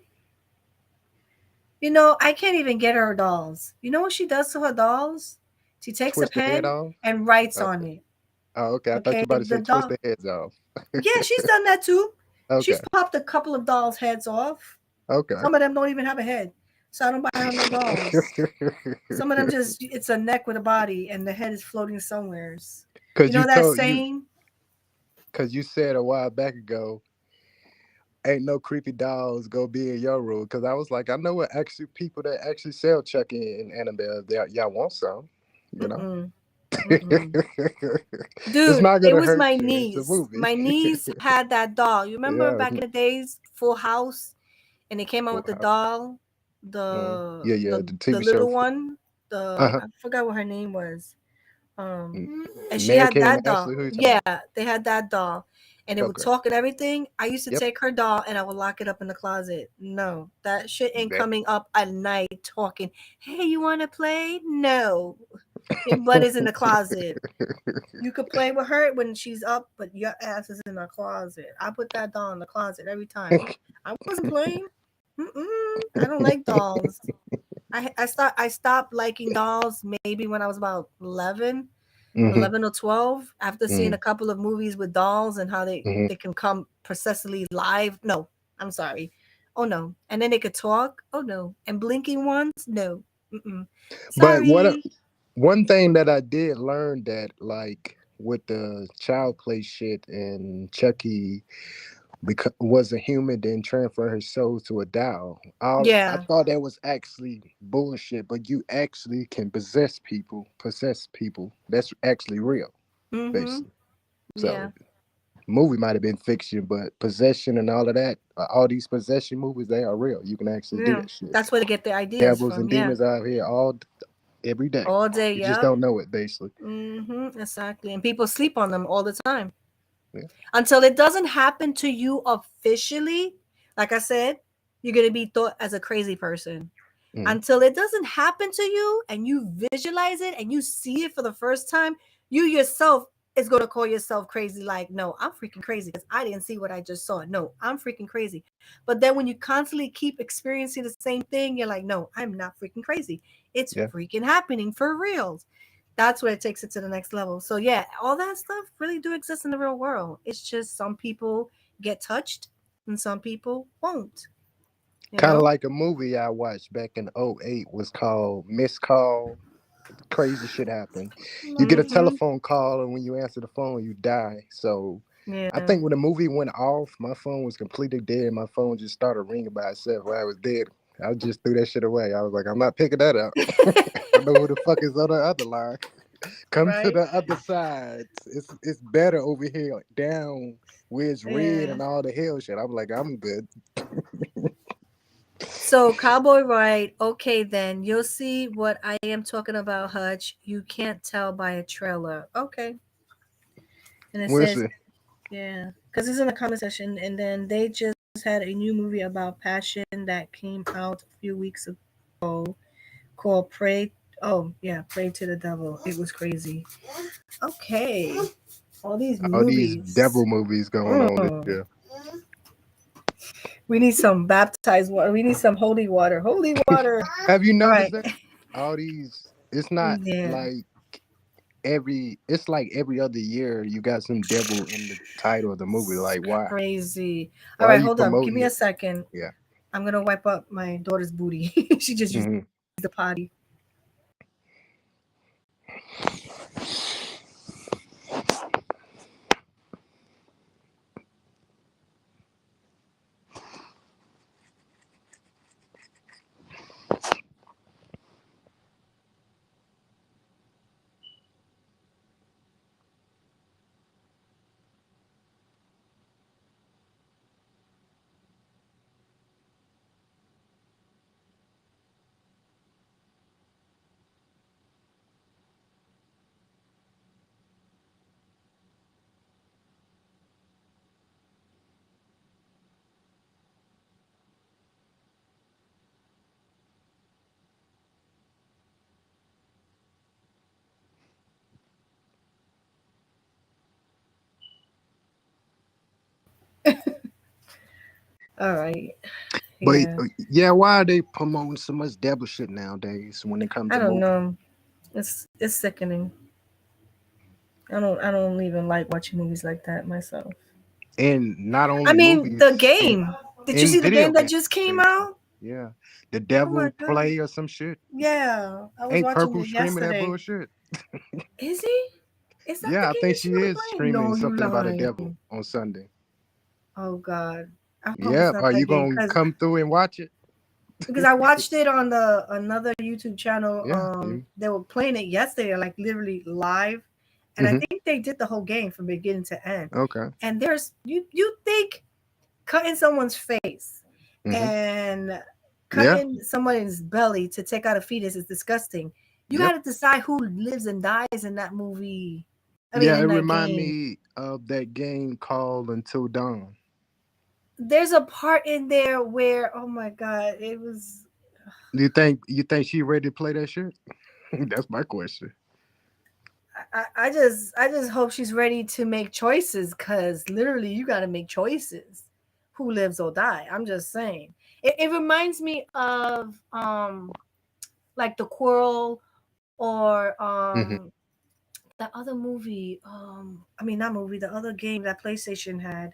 I can't even get her dolls. You know what she does to her dolls? She takes a Twist the head pen off? and writes on Okay. it. Oh, okay. I thought Okay, you about to the say twist doll. the heads off. Yeah, she's done that too. She's Okay. popped a couple of dolls' heads off. Okay. Some of them don't even have a head, so I don't buy her no dolls. Some of them just it's a neck with a body and the head is floating somewheres. You Cause know you that told you, saying? cause you said a while back ago, ain't no creepy dolls go be in your room. Cause I was like, I know what actually people that actually sell Chucky and Annabelle. Y'all want some, you know? Mm-mm, mm-mm. It's Dude, not it gonna was hurt my you. It's a niece. movie. My niece had that doll. You remember Yeah. back in the days, Full House, and they came out Full with the House. doll, the Yeah, yeah. the The the TV show. little one. Uh-huh. I forgot what her name was. Um, and she Mary had Kate and that doll. Ashley. Who you talking Yeah, about? they had that doll, and it would Okay. talk and everything. I used to Yep. take her doll and I would lock it up in the closet. No, that shit ain't That. coming up at night talking. Hey, you want to play? No, your butt is in the closet. You could play with her when she's up, but your ass is in the closet. I put that doll in the closet every time. I wasn't playing. I don't like dolls. I stopped liking dolls maybe when I was about 11, Hmm. 11 or 12 after seeing Hmm. a couple of movies with dolls and how they Hmm. they can come processively live. No, I'm sorry. Oh no. And then they could talk. Oh no. And blinking ones? No. Mm-mm. But Sorry. one thing that I did learn that like with the child play shit and Chucky was a human then transfer her soul to a doll. I Yeah. thought that was actually bullshit, but you actually can possess people. Possess people. That's actually real, Mm-hmm. basically. Yeah. So movie might have been fiction, but possession and all of that, all these possession movies, they are real. You can actually do Yeah. that shit. That's where they get the ideas Devils from. and Yeah. demons out here every day. All day. You just Yep. don't know it, basically. Exactly. And people sleep on them all the time. Yeah. Until it doesn't happen to you officially, like I said, you're going to be thought as a crazy person. Mm, Until it doesn't happen to you and you visualize it and you see it for the first time, you yourself is going to call yourself crazy. Like, no, I'm freaking crazy because I didn't see what I just saw. No, I'm freaking crazy. But then when you constantly keep experiencing the same thing, you're like, no, I'm not freaking crazy. It's yeah. freaking happening for real. That's where it takes it to the next level. So yeah, all that stuff really do exist in the real world. It's just some people get touched and some people won't, you Kind of know? like a movie I watched back in '08 was called Miss Call. Crazy shit happened. You get a Hmm. telephone call, and when you answer the phone, you die. So I Yeah. think when the movie went off, my phone was completely dead. My phone just started ringing by itself while I was dead. I just threw that shit away. I was like, I'm not picking that up. I know who the fuck is on the other line. Come to Right? the other side. It's better over here, down where it's red Yeah. and all the hell shit. I'm like, I'm good. So Cowboy Right, okay then. You'll see what I am talking about, Hutch. You can't tell by a trailer. Okay. And it We'll says, see. yeah. Because it's in the comment section. And then they just had a new movie about passion that came out a few weeks ago called Pray. Oh, yeah, Pray to the Devil. It was crazy. Okay. All these All these movies. devil movies going on this Mm. year. We need some baptized water. We need some holy water. Holy water. Have you All noticed right. that? All these, it's not Yeah. like it's like every other year you got some devil in the title of the movie. It's Like, why? crazy. All Why are right, you hold up. Give promoting me a it? second. Yeah. I'm gonna wipe up my daughter's booty. She just used Hmm. the potty. All right. But Yeah. yeah, why are they promoting so much devil shit nowadays when it comes I to don't movies? know. It's sickening. I don't even like watching movies like that myself. And not I only mean, the movies, game. Did you in see the video game that games just came too. out? Yeah, the Oh my devil god. play or some shit. Yeah, I was Ain't watching Purple it streaming that yesterday. bullshit? Is he? Is that the Yeah, I game think that she she was is playing? streaming No, you something about a lying. devil on Sunday. Oh god. I hope it's Yeah, not are that you game gonna because come through and watch it? I watched it on the another YouTube channel. Yeah. They were playing it yesterday, like literally live, and I Mm-hmm. think they did the whole game from beginning to end. Okay. And there's you think cutting someone's face Mm-hmm. and Yeah. cutting someone's belly to take out a fetus is disgusting. You got Yep. to decide who lives and dies in that movie. I mean, Yeah, it in that remind game. me of that game called Until Dawn. There's a part in there where, oh my god, it was. You think she ready to play that shit? That's my question. I just hope she's ready to make choices because literally you got to make choices. Who lives or die? I'm just saying. It reminds me of like the Quarrel or Hmm. the other movie. I mean not movie. The other game that PlayStation had.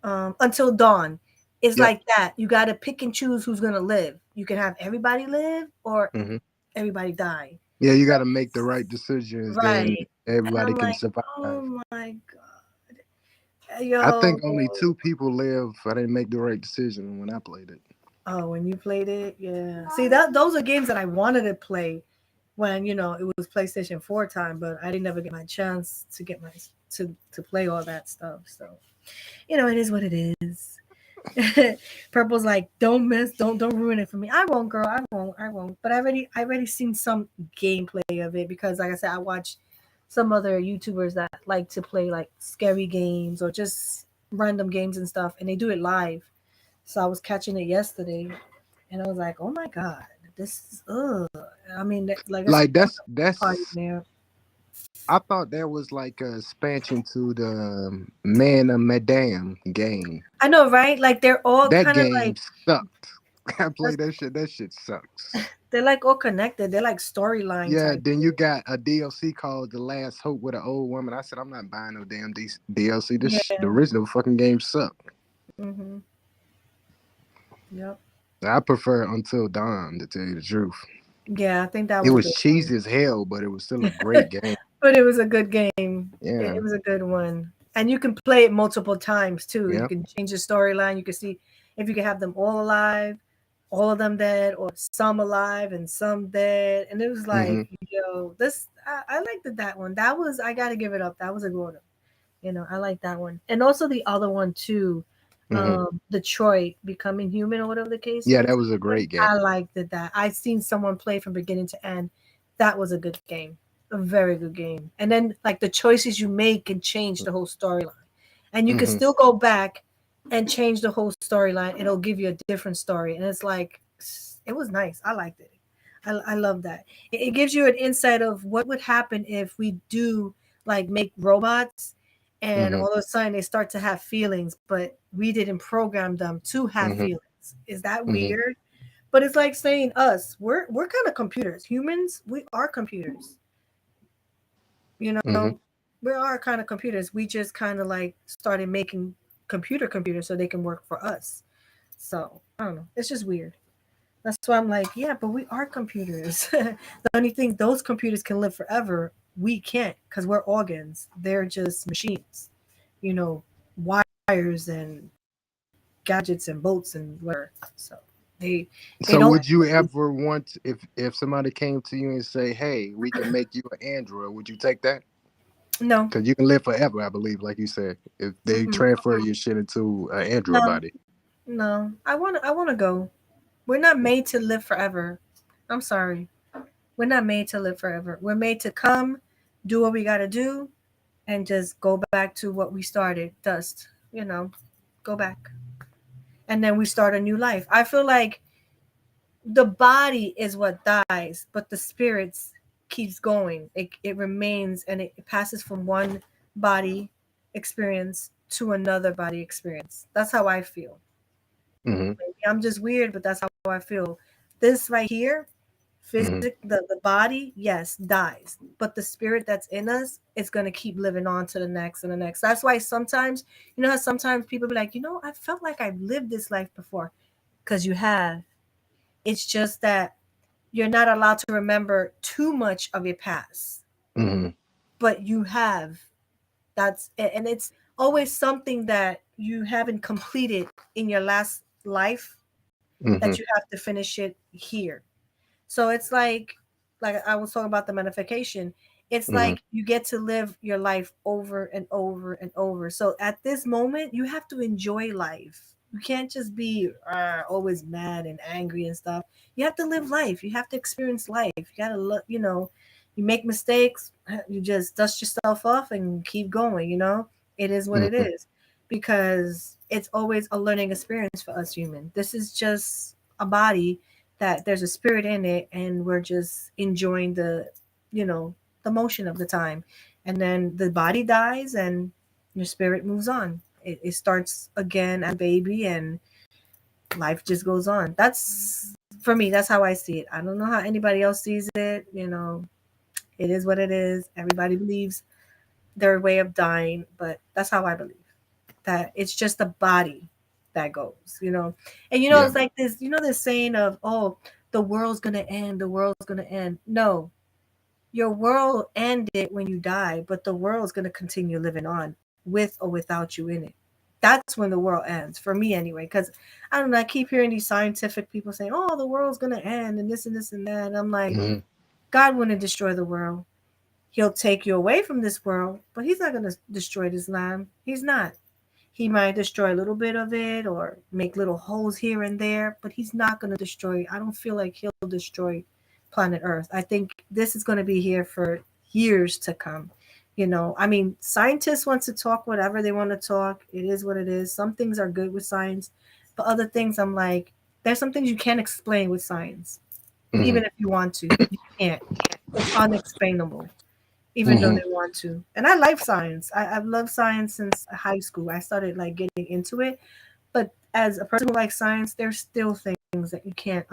Until Dawn. It's Yep. like that. You got to pick and choose who's gonna live. You can have everybody live or Hmm. everybody die. Yeah, you got to make the right decisions, then Right. And everybody I'm can like, survive. oh my god, I yo. think only two people live. I didn't make the right decision when I played it. Oh, when you played it, yeah. See that those are games that I wanted to play when it was PlayStation 4 time, but I didn't ever get my chance to get my to play all that stuff. So it is what it is. Purple's like, don't miss, don't ruin it for me. I won't, girl. I won't. But I already seen some gameplay of it because, like I said, I watch some other YouTubers that like to play like scary games or just random games and stuff, and they do it live. So I was catching it yesterday, and I was like, oh my god, this is ugh. I mean, like I said, Like there was that's a party that's. there. I thought that was like a expansion to the Man of Madame game. I know, right? Like they're all That kind of game like sucked. I played that shit. That shit sucks. they're like all connected. They're like storyline Yeah, type. then you got a DLC called The Last Hope with an old woman. I said, I'm not buying no damn DLC. The Yeah. original fucking game sucked. Mm-hmm. Yep. I prefer Until Dawn, to tell you the truth. Yeah, I think that It was a was good one. cheesy as hell, but it was still a great game. But it was a good game. It, Yeah, it was a good one. And you can play it multiple times too. You yeah. can change the storyline. You can see if you can have them all alive, all of them dead, or some alive and some dead. And it was like, Hmm. this I liked that one. That was I gotta give it up. That was a good one. I like that one. And also the other one too, Hmm. Detroit Becoming Human or whatever the case Yeah, is. that was a great game. I liked that. I seen someone play from beginning to end. That was a good game, a very good game. And then like the choices you make can change the whole storyline, and you can Hmm. still go back and change the whole storyline. It'll give you a different story, and it's like it was nice. I liked it. I love that. It gives you an insight of what would happen if we do like make robots, and Hmm. all of a sudden they start to have feelings, but we didn't program them to have Hmm. feelings. Is that Hmm. weird? But it's like saying us, we're kind of computers. Humans, we are computers. You know, Hmm. we are kind of computers. We just kind of like started making computers so they can work for us. So I don't know. It's just weird. That's why I'm like, yeah, but we are computers. The only thing those computers can live forever, we can't because we're organs. They're just machines. You know, wires and gadgets and bolts and whatever. So they So don't. would you ever want, if somebody came to you and say, "Hey, we can make you an android," would you take that? No. Because you can live forever, I believe, like you said, if they Mm-mm. transfer your shit into an android No. body. No. I wanna go. We're not made to live forever. I'm sorry. We're not made to live forever. We're made to come, do what we gotta do, and just go back to what we started. Dust. Go back. And then we start a new life. I feel like the body is what dies, but the spirits keeps going. It remains and it passes from one body experience to another body experience. That's how I feel. Mm-hmm. Maybe I'm just weird, but that's how I feel. This right here, Mm-hmm. the body, yes, dies, but the spirit that's in us is going to keep living on to the next and the next. That's why sometimes, you know how sometimes people be like, I felt like I've lived this life before, because you have. It's just that you're not allowed to remember too much of your past, Mm-hmm. but you have. And it's always something that you haven't completed in your last life Mm-hmm. that you have to finish it here. So it's like I was talking about the manifestation. It's Mm-hmm. like you get to live your life over and over and over. So at this moment, you have to enjoy life. You can't just be always mad and angry and stuff. You have to live life. You have to experience life. You gotta look. You make mistakes. You just dust yourself off and keep going. It is what it Mm-hmm. is, because it's always a learning experience for us human. This is just a body that there's a spirit in it, and we're just enjoying you know the motion of the time, and then the body dies and your spirit moves on. It starts again as a baby, and life just goes on. That's, for me, that's how I see it. I don't know how anybody else sees it. It is what it is. Everybody believes their way of dying, but that's how I believe, that it's just the body that goes. And Yeah. it's like this saying of, oh, the world's gonna end, the world's gonna end. No, your world ended when you die, but the world's gonna continue living on with or without you in it. That's when the world ends, for me anyway. Because I don't know, I keep hearing these scientific people saying, oh, the world's gonna end and this and this and that. And I'm like, Mm-hmm. God wouldn't destroy the world. He'll take you away from this world, but he's not gonna destroy this land. He's not. He might destroy a little bit of it or make little holes here and there, but he's not going to destroy. I don't feel like he'll destroy planet Earth. I think this is going to be here for years to come. I mean, scientists want to talk whatever they want to talk. It is what it is. Some things are good with science, but other things, I'm like, there's some things you can't explain with science, Mm-hmm. even if you want to. You can't. It's unexplainable, even though Mm-hmm. they want to. And I like science. I've loved science since high school. I started like getting into it. But as a person who likes science, there's still things that you can't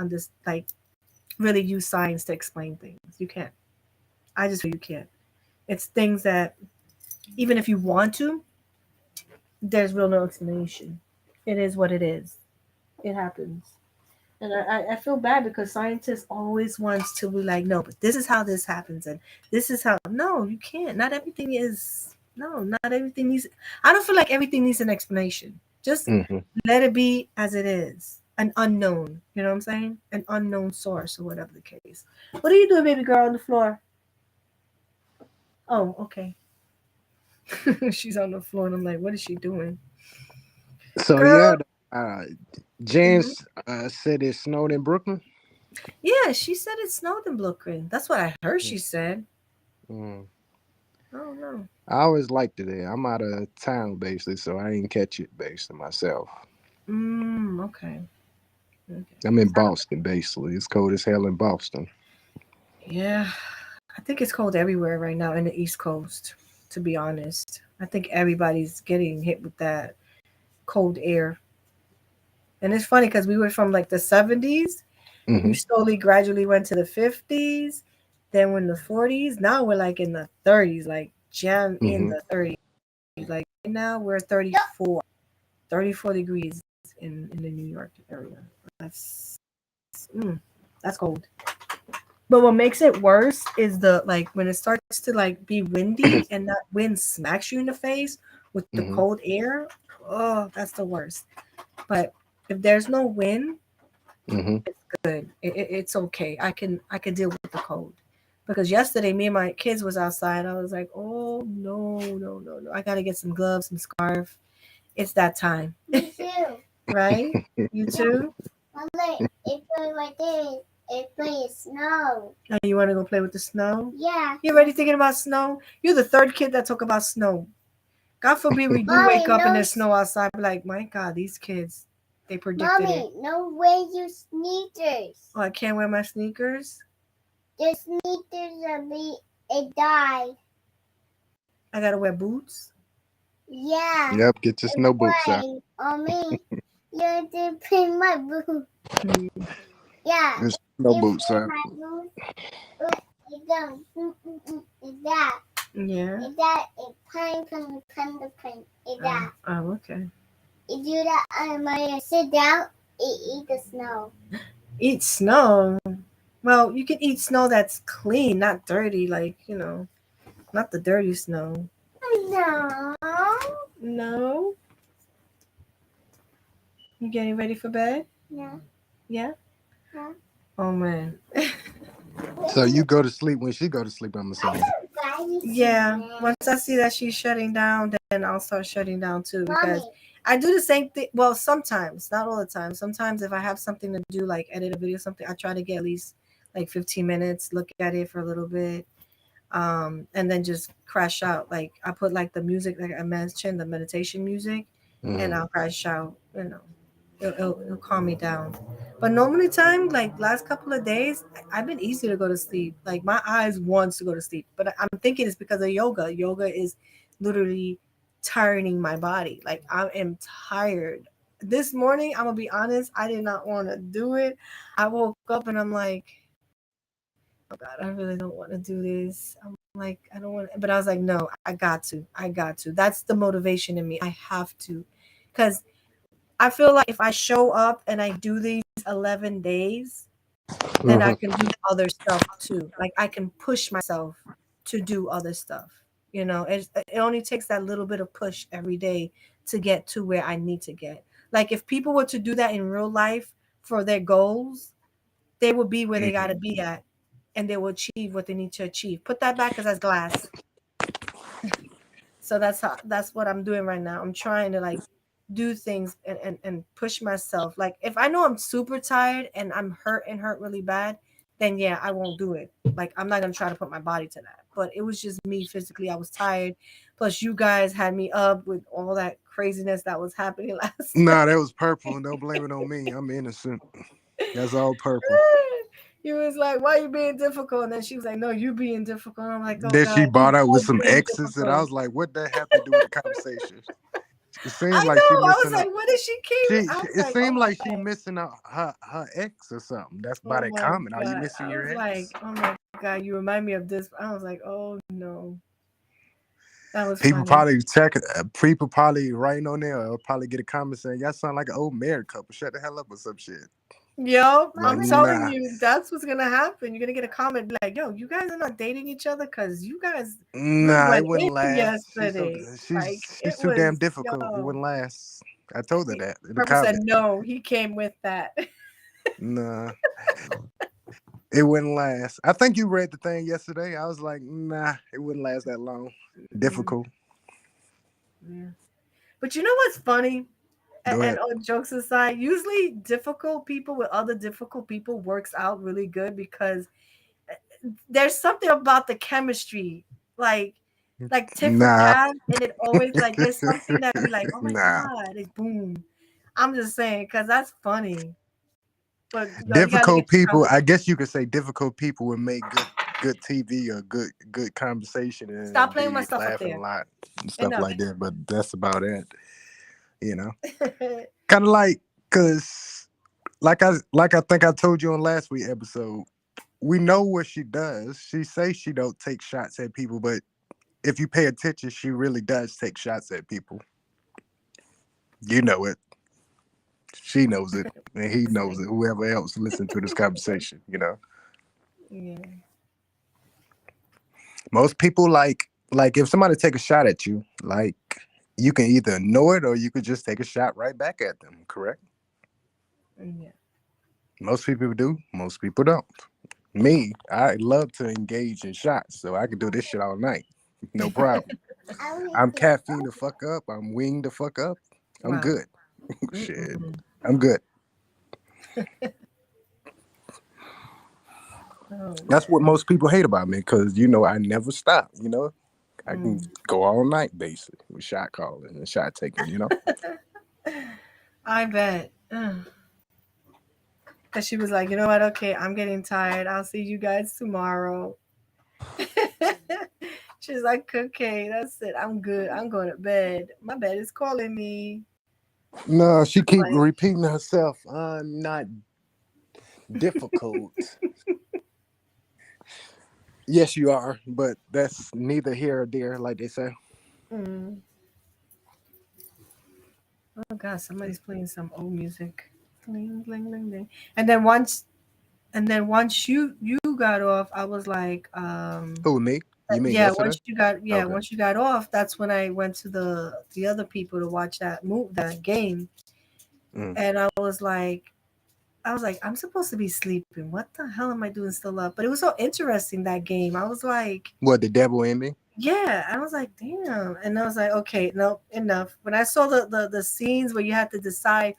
like really use science to explain things. You can't. I just feel you can't. It's things that even if you want to, there's real no explanation. It is what it is. It happens. And I feel bad because scientists always wants to be like, no, but this is how this happens, and this is how. No, you can't. Not everything is. No, not everything needs. I don't feel like everything needs an explanation. Just Mm-hmm. let it be as it is. An unknown. You know what I'm saying? An unknown source or whatever the case. What are you doing, baby girl, on the floor? Oh, okay. She's on the floor, and I'm like, what is she doing, So girl? yeah, uh, Mhm. Jens said it snowed in Brooklyn. Yeah, she said it snowed in Brooklyn. That's what I heard. Yeah. She said. Mm. I don't know. I always liked it there. I'm out of town basically, so I didn't catch it basically myself. Okay. Okay. I'm in Boston basically. It's cold as hell in Boston. Yeah, I think it's cold everywhere right now in the East Coast, to be honest. I think everybody's getting hit with that cold air. And it's funny because we were from like the 70s, we Mm-hmm. slowly gradually went to the 50s, then we're in the 40s. Now we're like in the 30s, like jam in Mm-hmm. the 30s. Like right now we're 34 degrees in the New York area. That's that's cold. But what makes it worse is the like when it starts to like be windy and that wind smacks you in the face with the Mm-hmm. cold air. Oh, that's the worst. But if there's no wind, Mm-hmm. good. It's okay. I can deal with the cold. Because yesterday me and my kids was outside. I was like, oh no, no, no, no. I gotta get some gloves, some scarf. It's that time. Me too. Right? You too? Mama, it feels like this. It plays snow. Now you wanna go play with the snow? Yeah. You already thinking about snow? You're the third kid that talk about snow. God forbid we do wake Mommy, up and no, there's snow outside. Be like, my God, these kids, they predicted it. Mommy, no way you sneakers. Oh, I can't wear my sneakers. The sneakers will be a die. I gotta wear boots. Yeah. Yep. Get your It's snow boots out. rain on me. You did paint my boots. Yeah. There's no You boots, paint huh? my boots. It's done. It's that. Yeah. It's that. It's paint from the pen to paint. It's that. Oh, okay. You do that when you sit down, you eat the snow. Eat snow. Well, you can eat snow that's clean, not dirty, like, not the dirty snow. No. No. You getting ready for bed? Yeah. Yeah? Yeah. Oh, man. So you go to sleep when she go to sleep, I'm assuming. Yeah. Once I see that she's shutting down, then I'll start shutting down too. Because I do the same thing. Well, sometimes, not all the time. Sometimes if I have something to do, like edit a video, something, I try to get at least like 15 minutes, look at it for a little bit, and then just crash out. Like I put like the music, like I mentioned, the meditation music, and I'll crash out. It'll calm me down. But normally time, like last couple of days, I've been easy to go to sleep. Like my eyes wants to go to sleep. But I'm thinking it's because of yoga. Yoga is literally tiring my body. Like I am tired. This morning, I'm gonna be honest, I did not want to do it. I woke up and I'm like, oh God, I really don't want to do this. I'm like, I don't want to, but I was like, no, I got to. I got to. That's the motivation in me. I have to. Because I feel like if I show up and I do these 11 days, then I can do other stuff too. Like I can push myself to do other stuff. It only takes that little bit of push every day to get to where I need to get. Like if people were to do that in real life for their goals, they would be where they got to be at and they will achieve what they need to achieve. Put that back because that's glass. So that's what I'm doing right now. I'm trying to like do things and push myself. Like if I know I'm super tired and I'm hurt really bad, then yeah, I won't do it. Like I'm not gonna try to put my body to that. But it was just me physically. I was tired. Plus you guys had me up with all that craziness that was happening last night. Nah, that was purple. Don't blame it on me. I'm innocent. That's all purple. You was like, why you being difficult? And then she was like, no, you being difficult. I'm like, oh Then God, she you brought out with both some being X's, and I difficult. was like, "What that have to do with the conversation?" It seemed I like she know. I was missing like, out. what did she came? I was It like, oh seemed my like she missing out her ex or something. That's by Oh that my comment. Are you God. missing I your was like, ex? oh my God, you remind me of this. I was like, oh no. That was People funny. probably people probably writing on there or probably get a comment saying, "Y'all sound like an old married couple. Shut the hell up or some shit." Yo, Like, I'm telling nah, you, that's what's gonna happen. You're gonna get a comment be like, yo, you guys are not dating each other because you guys really nah, it went wouldn't in last. yesterday. Like it She's too was, damn difficult. It yo. wouldn't last. I told her that in the Purple said comment. no, he came with that. Nah, it wouldn't last. I think you read the thing yesterday. I was like, nah, it wouldn't last that long. Yeah, Difficult. yeah. But you know what's funny? Go And ahead. all jokes aside, usually difficult people with other difficult people works out really good because there's something about the chemistry, like tit for Nah, tat, and it always like there's something that be like, oh my nah. God, it's boom. I'm just saying because that's funny, but yo, you gotta look at Difficult your people. comment. I guess you could say difficult people would make good TV or good conversation Stop and playing my be stuff up laughing a there. lot and stuff Enough. like that. But that's about it. You know, kind of like because like I think I told you on last week episode. We know what she does. She says she don't take shots at people, but if you pay attention, she really does take shots at people. You know it. She knows it, and he knows Same. it. Whoever else listen to this conversation, Yeah. most people like if somebody take a shot at you, like you can either know it or you could just take a shot right back at them. Correct? Yeah. Most people do. Most people don't. Me, I love to engage in shots, so I could do this shit all night, no problem. I'm caffeine the fuck up. I'm winged the fuck up. I'm Wow. good. Shit, Mm-mm-mm. I'm good. Oh That's what man. most people hate about me because I never stop. I can Mm. go all night basically with shot calling and shot taking. I bet. Cause she was like, you know what? Okay, I'm getting tired. I'll see you guys tomorrow. She's like, okay, that's it. I'm good. I'm going to bed. My bed is calling me. No, she keep Like, repeating herself. I'm not difficult. Yes, you are, but that's neither here or there, like they say. mm, oh God, somebody's playing some old music. Bling, bling, bling, bling. And then once, you got off, I was like, Who, me? You mean yeah. yesterday? Okay. Once you got off, that's when I went to the other people to watch that game, Mm. and I was like, I'm supposed to be sleeping. What the hell am I doing still up? But it was so interesting that game. I was like, What, the devil in me? yeah. I was like, damn. And I was like, okay, no, enough. When I saw the scenes where you had to decide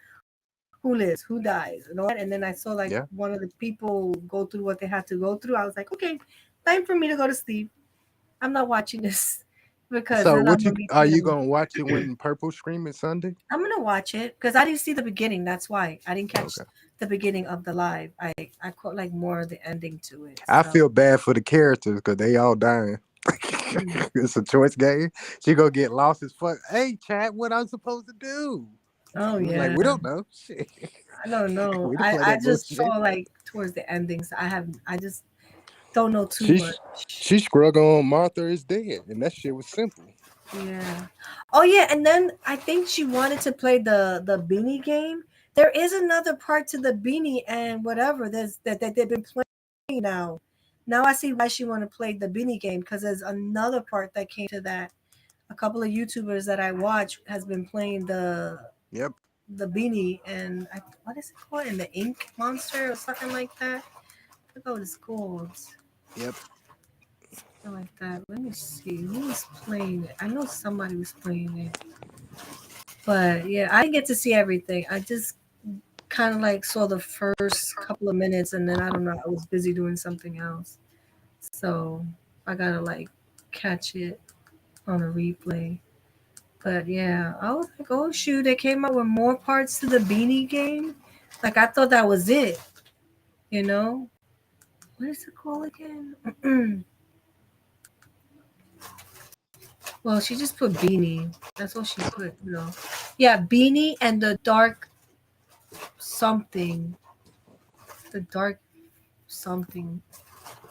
who lives, who dies, and all that, and then I saw like Yeah. one of the people go through what they had to go through, I was like, okay, time for me to go to sleep. I'm not watching this because So then I'm what gonna you be are you feeling. gonna watch it when Purple screaming Sunday? I'm gonna watch it because I didn't see the beginning. That's why I didn't catch Okay. the beginning of the live. I caught like more of the ending to it. I So. feel bad for the characters because they all dying. Mm. It's a choice game. She gonna get lost as fuck. Hey, chat, what I'm supposed to do? Oh I'm like, yeah, we don't know. Shit. I don't know. We don't play I that just bullshit. saw like towards the endings. I just don't know too She much. she struggle on Martha is dead, and that shit was simple. Yeah. Oh yeah, and then I think she wanted to play the beanie game. There is another part to the beanie and whatever. That they've been playing now. Now I see why she want to play the beanie game because there's another part that came to that. A couple of YouTubers that I watch has been playing Yep, the beanie and what is it called? And the ink monster or something like that. I forgot what it's called. yep. Something like that. Let me see. Who was playing it? I know somebody was playing it. But yeah, I didn't get to see everything. I just kind of like saw the first couple of minutes and then I don't know, I was busy doing something else. So I gotta like catch it on a replay. But yeah, I was like, oh shoot, they came out with more parts to the beanie game. Like I thought that was it, you know? What is it called again? Well, she just put beanie. That's all she put. Yeah, beanie and the dark something. The dark something.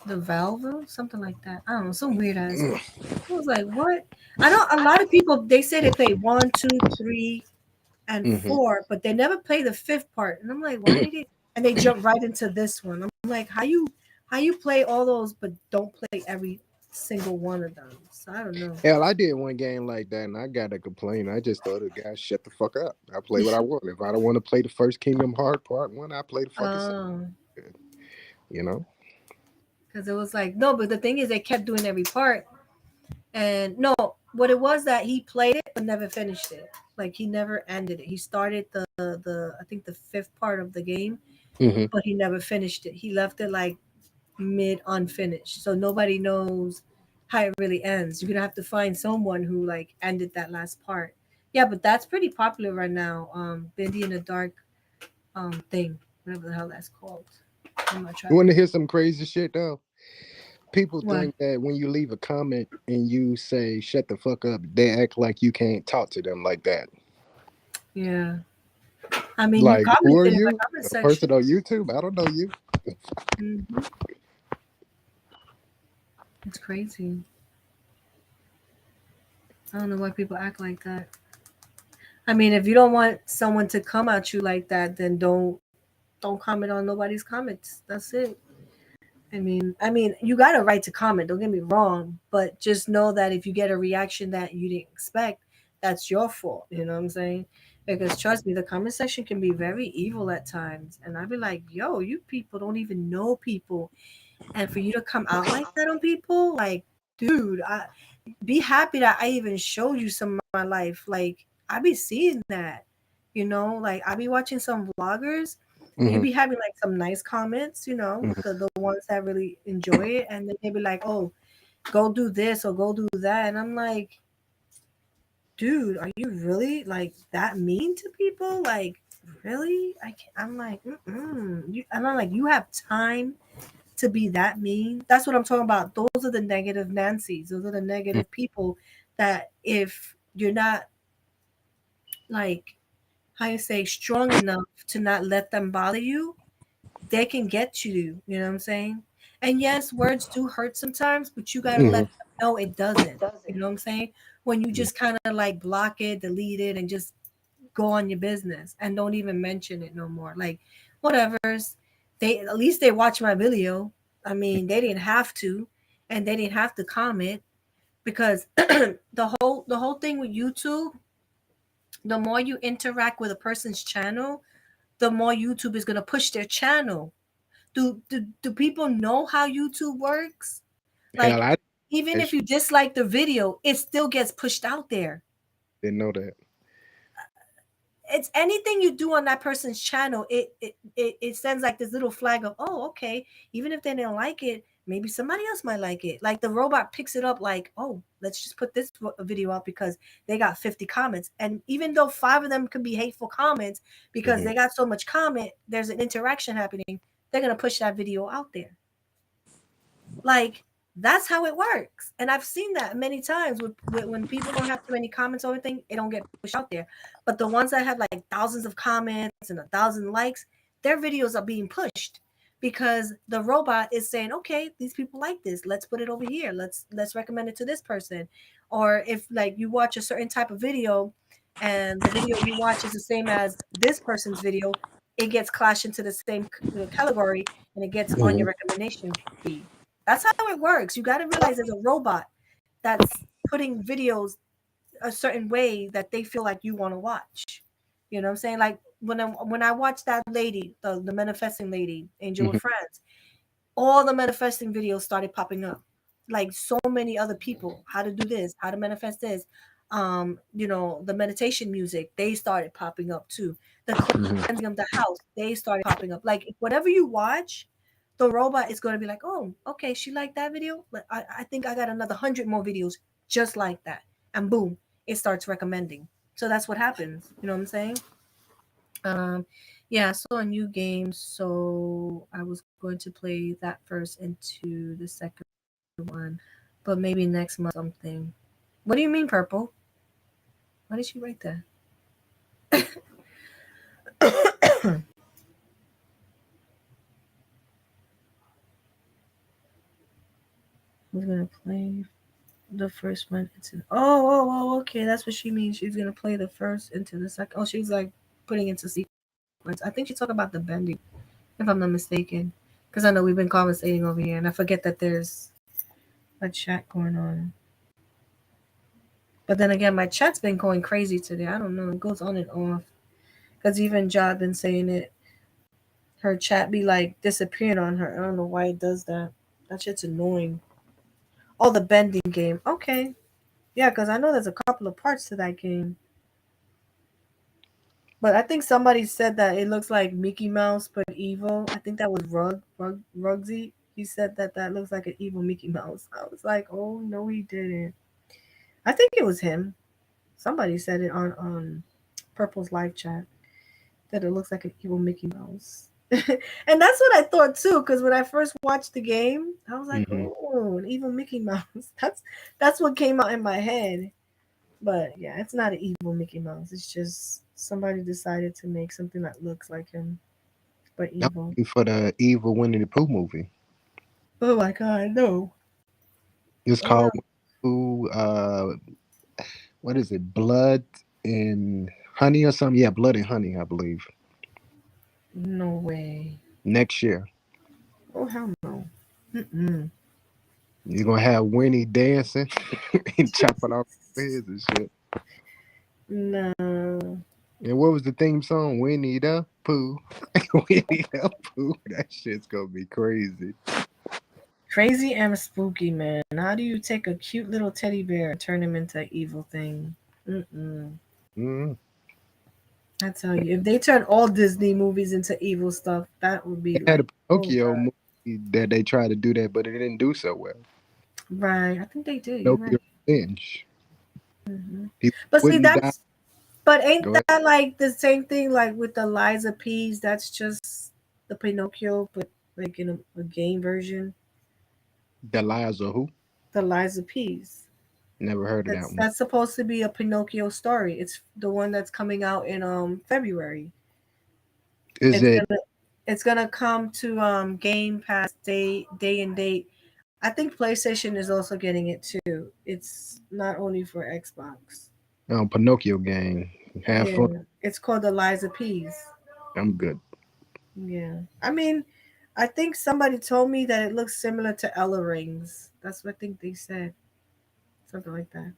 The valve, something like that. I don't know, some weird ass. I was like, what? I know a lot of people they say they play one, two, three, and Mm-hmm. four, but they never play the fifth part. And I'm like, why did it? And they jump right into this one. I'm like, how you play all those but don't play every single one of them? So I don't know. Hell, I did one game like that, and I got to complain. I just told the guy, "Shut the fuck up." I play what I want. If I don't want to play the first Kingdom Heart Part One, I play the fucking second. Um, You know. because it was like no, but the thing is, they kept doing every part, and no, what it was that he played it but never finished it. Like he never ended it. He started the I think the fifth part of the game, Mm-hmm. but he never finished it. He left it like mid unfinished, so nobody knows how it really ends. You're gonna have to find someone who like ended that last part. Yeah, but that's pretty popular right now. Bindi in the Dark thing, whatever the hell that's called. I'm not You trying want to. to hear some crazy shit though? People What? think that when you leave a comment and you say "shut the fuck up," they act like you can't talk to them like that. Yeah. I mean, you Like, who are commented in the you? comment A section. person on YouTube? I don't know you. Hmm. It's crazy. I don't know why people act like that. I mean, if you don't want someone to come at you like that, then don't comment on nobody's comments. That's it. I mean, you got a right to comment. Don't get me wrong, but just know that if you get a reaction that you didn't expect, that's your fault. You know what I'm saying? Because trust me, the comment section can be very evil at times, and I'd be like, "Yo, you people don't even know people, and for you to come out like that on people, like, dude, be happy that I even showed you some of my life. Like, I be seeing that, like I be watching some vloggers. You Hmm. be having like some nice comments, Hmm. the ones that really enjoy it, and then they be like, "Oh, go do this or go do that," and I'm like, "Dude, are you really like that mean to people? Like, really?" I'm like, and I'm like, "You have time to be that mean?" That's what I'm talking about. Those are the negative Nancy's. Those are the negative people that if you're not like how you say, strong enough to not let them bother you, they can get you. You know what I'm saying? And yes, words do hurt sometimes, but you got to let Hmm. them know it doesn't. You know what I'm saying? When you just kind of like block it, delete it, and just go on your business and don't even mention it no more. Like, whatever's, they at least they watch my video. I mean, they didn't have to, and they didn't have to comment because the whole thing with YouTube, the more you interact with a person's channel, the more YouTube is gonna push their channel. Do people know how YouTube works? Hell, Like, I even if actually you dislike the video, it still gets pushed out there. didn't know that. It's anything you do on that person's channel, it sends like this little flag of, oh, okay, even if they didn't like it, maybe somebody else might like it. Like the robot picks it up like, oh, let's just put this video up because they got 50 comments. And even though five of them could be hateful comments, because Hmm. they got so much comment, there's an interaction happening, they're gonna push that video out there. Like, that's how it works. And I've seen that many times with when people don't have too many comments or anything, it don't get pushed out there. But the ones that have like thousands of comments and 1,000 likes, their videos are being pushed because the robot is saying, okay, these people like this. Let's put it over here. Let's recommend it to this person. Or if like you watch a certain type of video and the video you watch is the same as this person's video, it gets clashed into the same category and it gets on Hmm. your recommendation feed. That's how it works. You got to realize there's a robot that's putting videos a certain way that they feel like you want to watch. You know what I'm saying? Like when I watched that lady, the manifesting lady, Angel with Hmm. Friends, all the manifesting videos started popping up. Like so many other people, how to do this, how to manifest this. The meditation music, they started popping up too. The Hmm. cleansing of the house, they started popping up. Like whatever you watch, the robot is going to be like, oh, okay, she liked that video. I think I got another 100 more videos just like that. And boom, it starts recommending. So that's what happens. You know what I'm saying? Um, yeah, so a new game. So I was going to play that first into the second one, but maybe next month something. What do you mean, purple? Why did you write that? I was gonna play the first one into. Oh, okay. That's what she means. She's gonna play the first into the second. Oh, she's like putting into sequence. I think she's talking about the bending, if I'm not mistaken. Because I know we've been conversating over here, and I forget that there's a chat going on. But then again, my chat's been going crazy today. I don't know. It goes on and off. Because even Jod been saying it. Her chat be like disappearing on her. I don't know why it does that. That shit's annoying. Oh, the bending game. Okay. Yeah, because I know there's a couple of parts to that game. But I think somebody said that it looks like Mickey Mouse but evil. I think that was Rugsy. He said that that looks like an evil Mickey Mouse. I was like, oh no, he didn't. I think it was him. Somebody said it on Purple's live chat that it looks like an evil Mickey Mouse. And that's what I thought too, because when I first watched the game, I was like, Hmm. oh, an evil Mickey Mouse. That's what came out in my head. But yeah, it's not an evil Mickey Mouse. It's just somebody decided to make something that looks like him, but That evil. was for the evil Winnie the Pooh movie. Oh my god, no. It's Oh no. called Pooh. What is it? Blood and Honey or something? Yeah, Blood and Honey, I believe. No way. Next year, Oh hell no. Mm-mm. you're gonna have Winnie dancing and chopping off heads and shit. No. And what was the theme song? Winnie the Pooh. Winnie the Pooh. That shit's gonna be crazy. Crazy and spooky, man. How do you take a cute little teddy bear and turn him into an evil thing? Mm-mm. Mm. I tell you, if they turn all Disney movies into evil stuff, that would be They had a like, oh Pinocchio god. movie that they tried to do that, but it didn't do so well. Right. I think they did. You're right. Pinocchio Revenge. People But see, wouldn't die. that's but ain't Go ahead. that like the same thing like with the Liza P's? That's just the Pinocchio, but like in a game version. The lives of who? The Liza P's. Never heard of that That's one. that's supposed to be a Pinocchio story. It's the one that's coming out in February. Is It's it? gonna it's gonna come to Game Pass day and date. I think PlayStation is also getting it too. It's not only for Xbox. Pinocchio game. Have Yeah, fun. it's called the Liza Peas. I'm good. Yeah, I mean, I think somebody told me that it looks similar to Ella Rings. That's what I think they said, something like that.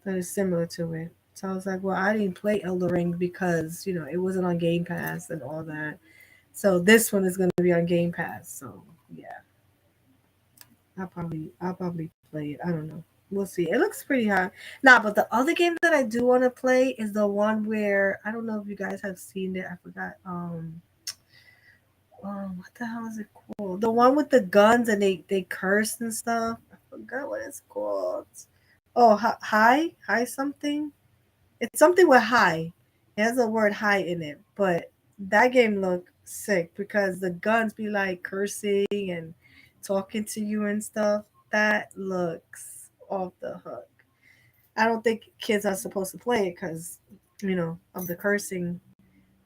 That is similar to it. So I was like, well, I didn't play Elder Ring because it wasn't on Game Pass and all that. So this one is going to be on Game Pass. So yeah, I'll probably play it. I don't know. We'll see. It looks pretty hot. Nah, but the other game that I do want to play is the one where I don't know if you guys have seen it. I forgot. What the hell is it called? The one with the guns and they curse and stuff. I forgot what it's called. Oh, high something. It's something with high. It has a word high in it, but that game looked sick because the guns be like cursing and talking to you and stuff. That looks off the hook. I don't think kids are supposed to play it because, of the cursing,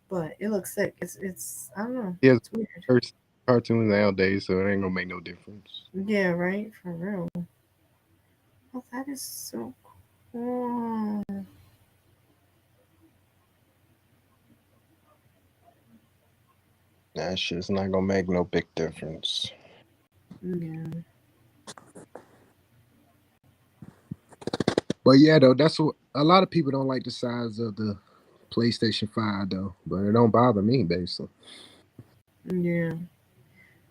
but it looks sick. It's I don't know. He has It's weird. first cartoons nowadays, so it ain't gonna make no difference. Yeah, right? For real. Oh, that is so cool. That shit's not gonna make no big difference. Yeah. But yeah, though, that's what a lot of people don't like the size of the PlayStation 5 though. But it don't bother me basically. Yeah.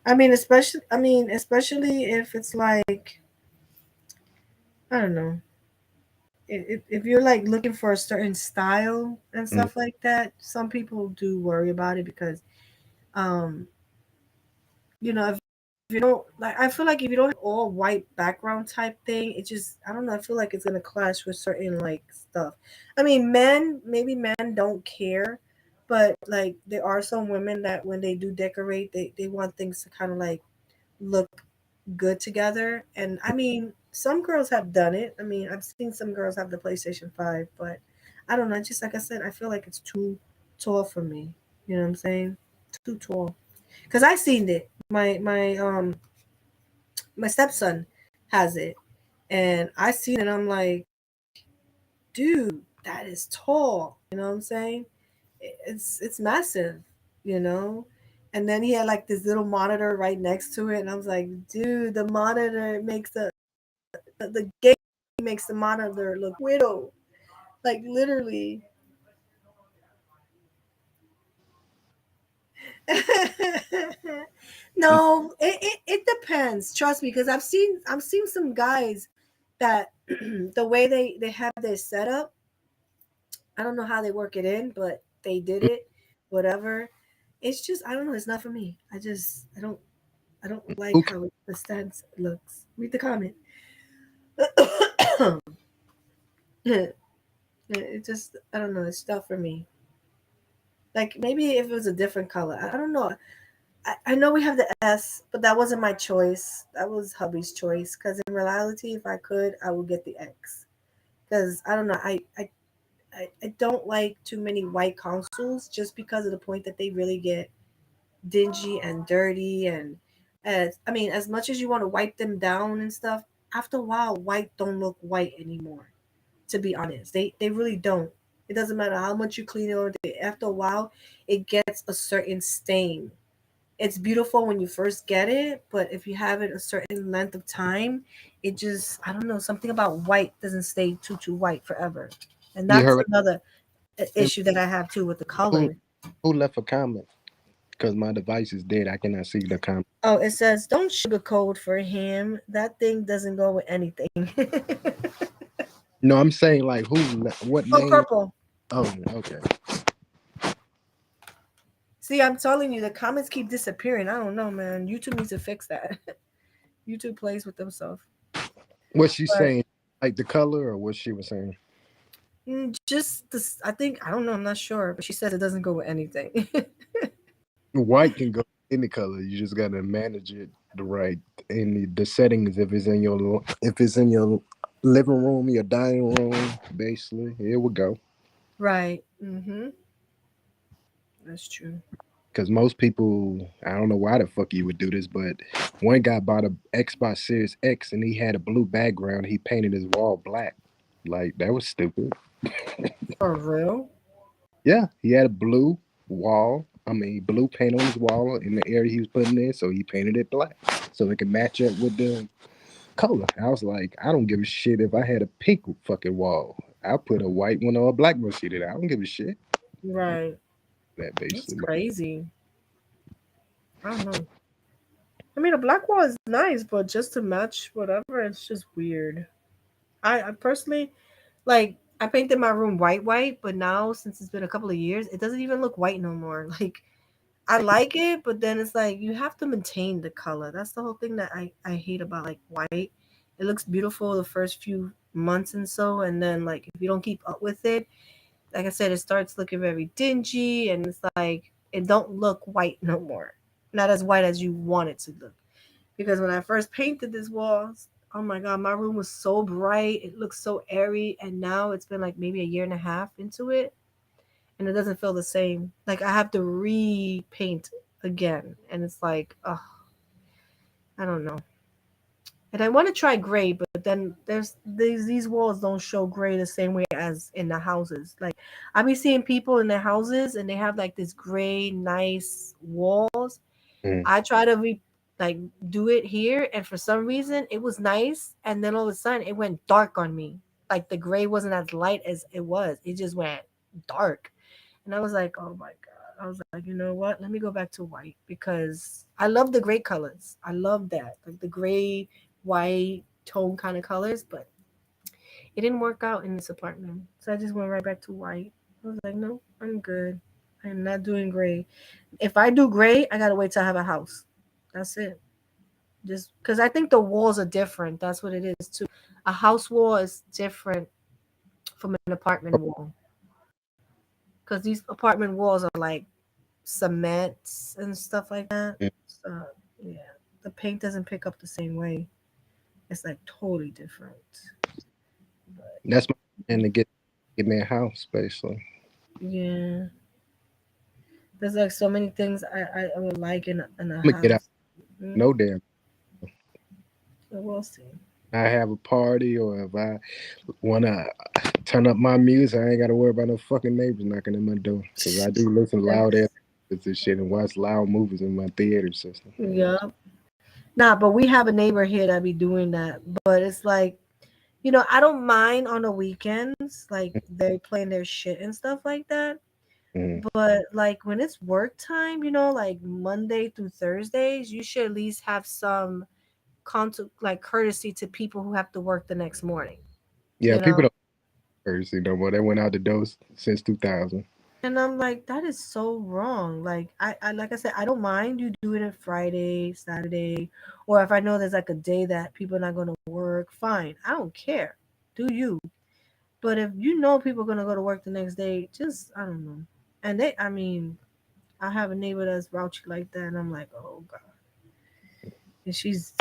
I mean, especially if it's like, I don't know, if you're like looking for a certain style and Mm. stuff like that, some people do worry about it because, um, if you don't like, I feel like if you don't have all white background type thing, it just, I don't know, I feel like it's gonna clash with certain like stuff. I mean, maybe men don't care, but like there are some women that when they do decorate, they want things to kind of like look good together. And I mean, some girls have done it. I mean, I've seen some girls have the PlayStation 5, but I don't know. Just like I said, I feel like it's too tall for me. You know what I'm saying? Too tall. Cause I seen it. My stepson has it, and I seen it. I'm like, dude, that is tall. You know what I'm saying? It's massive. You know. And then he had like this little monitor right next to it, and I was like, dude, the monitor makes the game makes the monitor look widow, like literally. No, it depends. Trust me, because I've seen some guys that the way they have their setup, I don't know how they work it in, but they did it. Whatever. It's just I don't know. It's not for me. I don't like Who how the stance looks. Read the comment. It just I don't know. It's not for me. Like maybe if it was a different color. I don't know. I know we have the S, but that wasn't my choice. That was hubby's choice. Because in reality, if I could, I would get the X. Because I don't know, I don't like too many white consoles just because of the point that they really get dingy and dirty. And as I mean, as much as you want to wipe them down and stuff, after a while, white don't look white anymore. To be honest, they really don't. It doesn't matter how much you clean it, or after a while, it gets a certain stain. It's beautiful when you first get it, but if you have it a certain length of time, it just I don't know, something about white doesn't stay too white forever. And you that's heard? another And issue that I have too with the who color. who left a comment? Because my device is dead. I cannot see the comment. Oh, it says don't sugarcoat for him. That thing doesn't go with anything. No, I'm saying like what Oh, name? purple. Oh, okay. See, I'm telling you, the comments keep disappearing. I don't know, man. YouTube needs to fix that. YouTube plays with themselves. What she But saying? Like the color or what she was saying? just this, I think I don't know. I'm not sure, but she says it doesn't go with anything. White can go any color. You just gotta manage it the right in the settings. If it's in your living room, your dining room, basically. Here we go. Right. Mm-hmm. That's true. Because most people, I don't know why the fuck you would do this, but one guy bought a Xbox Series X and he had a blue background. He painted his wall black. Like that was stupid. For real? Yeah, he had a blue wall. I mean, blue paint on his wall in the area he was putting in, so he painted it black so it could match up with the color. I was like, I don't give a shit if I had a pink fucking wall. I'll put a white one or a black one sheet in it. I don't give a shit. Right. That That's basically. crazy. I don't know. I mean, a black wall is nice, but just to match whatever, it's just weird. I personally like. I painted my room white, but now since it's been a couple of years, it doesn't even look white no more. Like I like it, but then it's like you have to maintain the color. That's the whole thing that I hate about like white. It looks beautiful the first few months and so, and then like if you don't keep up with it, like I said, it starts looking very dingy, and it's like it don't look white no more. Not as white as you want it to look. Because when I first painted this walls, oh my god, my room was so bright. It looks so airy, and now it's been like maybe a year and a half into it, and it doesn't feel the same. Like I have to repaint again, and it's like, oh, I don't know. And I want to try gray, but then there's these walls don't show gray the same way as in the houses. Like I be seeing people in their houses and they have like this gray, nice walls. Mm. I try to like do it here, and for some reason it was nice, and then all of a sudden it went dark on me. Like the gray wasn't as light as it was. It just went dark. And I was like, oh my God. I was like, you know what? Let me go back to white because I love the gray colors. I love that. Like the gray, white tone kind of colors, but it didn't work out in this apartment. So I just went right back to white. I was like, no, I'm good. I'm not doing gray. If I do gray, I gotta wait till I have a house. That's it. Just because I think the walls are different. That's what it is too. A house wall is different from an apartment wall. Because these apartment walls are like cement and stuff like that. Mm. So yeah, the paint doesn't pick up the same way. It's like totally different. But That's my plan to get me a house, basically. yeah, there's like so many things I would like in a I'm gonna get out house. Mm, no damn. so we'll see. I have a party or if I wanna turn up my music, I ain't gotta worry about no fucking neighbors knocking at my door. Cause I do listen loud That's ass and shit and watch loud movies in my theater system. yeah. Nah, but we have a neighbor here that be doing that. But it's like, I don't mind on the weekends, like they playing their shit and stuff like that. Mm. But like when it's work time, like Monday through Thursdays, you should at least have some like courtesy to people who have to work the next morning, Yeah, you people know? don't curse no more. They went out the door since 2000. And I'm like, that is so wrong. Like I like I said, I don't mind you doing it Friday, Saturday, or if I know there's like a day that people are not gonna work, fine. I don't care. Do you. But if you know people are gonna go to work the next day, just I don't know. And I mean, I have a neighbor that's grouchy like that, and I'm like, oh god. And she's,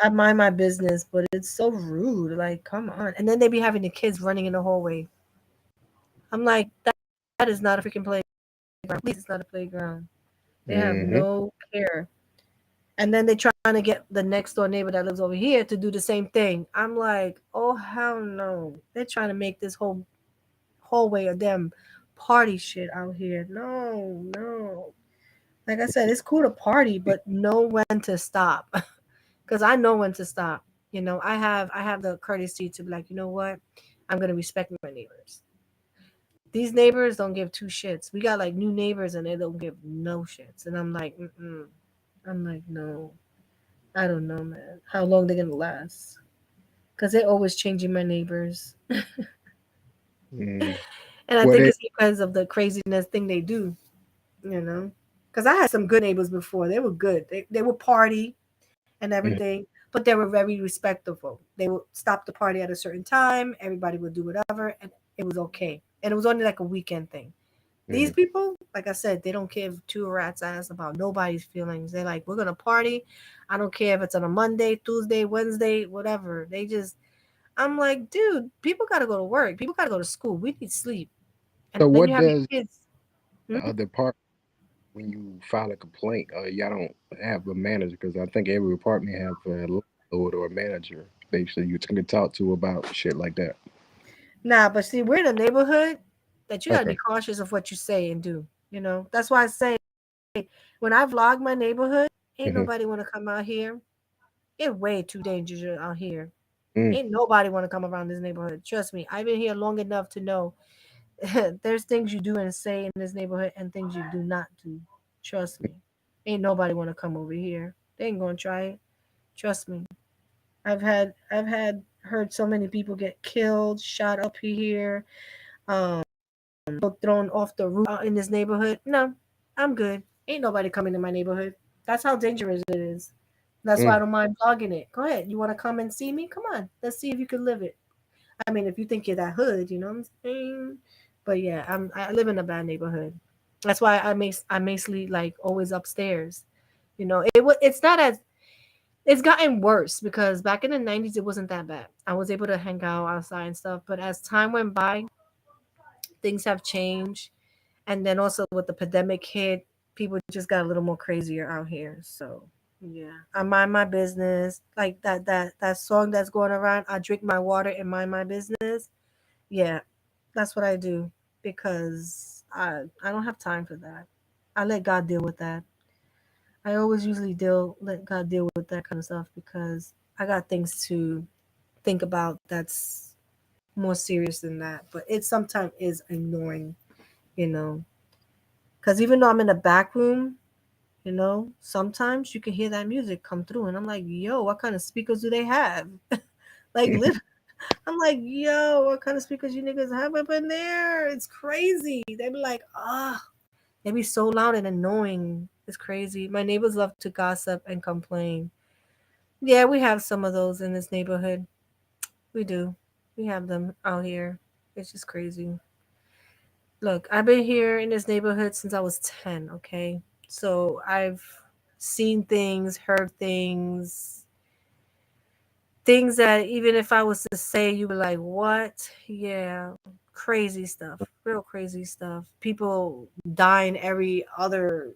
I mind my business, but it's so rude. Like, come on. And then they be having the kids running in the hallway. I'm like, that is not a freaking playground. Please, it's not a playground. They have Hmm. no care. And then they trying to get the next door neighbor that lives over here to do the same thing. I'm like, oh hell no. They're trying to make this whole hallway of them party shit out here. No, no. Like I said, it's cool to party, but know when to stop. Because I know when to stop. I have the courtesy to be like, you know what? I'm gonna respect my neighbors. These neighbors don't give two shits. We got like new neighbors and they don't give no shits. And I'm like, mm-mm. I'm like, no, I don't know, man. How long they gonna last? Because they're always changing my neighbors, Mm. and I What think they it's because of the craziness thing they do. You know, because I had some good neighbors before. They were good. They would party and mm, everything, but they were very respectful. They would stop the party at a certain time. Everybody would do whatever, and it was okay. And it was only like a weekend thing. These mm, people, like I said, they don't give two rats ass about nobody's feelings. They're like, we're gonna party. I don't care if it's on a Monday, Tuesday, Wednesday, whatever. They just I'm like, dude, people got to go to work. People got to go to school. We need sleep. And So then you what have your does kids. the Hmm? other part when you file a complaint? Y'all don't have a manager because I think every apartment have a landlord or a manager. Basically, you can talk to about shit like that. Nah, but see, we're in a neighborhood that you got to be Okay. cautious of what you say and do. That's why I say when I vlog my neighborhood, ain't Hmm. nobody want to come out here. It's way too dangerous out here. Mm. Ain't nobody want to come around this neighborhood. Trust me, I've been here long enough to know there's things you do and say in this neighborhood and things you do not do. Trust me. Ain't nobody want to come over here. They ain't gonna try it. Trust me. I've had heard so many people get killed, shot up here, um, thrown off the roof out in this neighborhood. No, I'm good. Ain't nobody coming to my neighborhood. That's how dangerous it is. That's why I Mm. don't mind vlogging it. Go ahead. You want to come and see me? Come on. Let's see if you can live it. I mean, if you think you're that hood, you know what I'm saying? But yeah, I live in a bad neighborhood. That's why I mostly like always upstairs. It's not as it's gotten worse because back in the 90s it wasn't that bad. I was able to hang out outside and stuff, but as time went by, things have changed. And then also with the pandemic hit, people just got a little more crazier out here. So yeah, I mind my business. Like that song that's going around. I drink my water and mind my business. Yeah, that's what I do because I don't have time for that. I let God deal with that. I always usually let God deal with that kind of stuff because I got things to think about that's more serious than that. But it sometimes is annoying, you know, because even though I'm in the back room, sometimes you can hear that music come through, and I'm like, yo, what kind of speakers do they have? Like, I'm like, yo, what kind of speakers you niggas have up in there? It's crazy. They be like, they be so loud and annoying. It's crazy. My neighbors love to gossip and complain. Yeah, we have some of those in this neighborhood. We do. We have them out here. It's just crazy. Look, I've been here in this neighborhood since I was 10, okay? So I've seen things, heard things that even if I was to say, you were like, what? Yeah, crazy stuff, real crazy stuff. People dying every other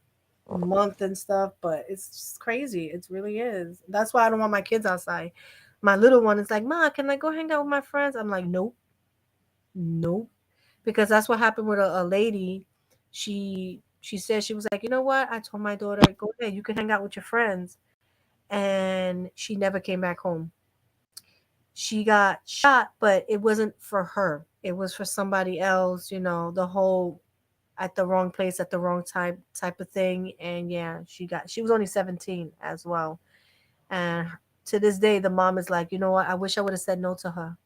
month and stuff, but it's just crazy. It really is. That's why I don't want my kids outside. My little one is like, Ma, can I go hang out with my friends? I'm like, nope, nope. Because that's what happened with a lady. She said she was like, you know what? I told my daughter, go ahead, you can hang out with your friends, and she never came back home. She got shot, but it wasn't for her. It was for somebody else. The whole at the wrong place at the wrong time type of thing. And yeah, she was only 17 as well. And to this day, the mom is like, you know what? I wish I would have said no to her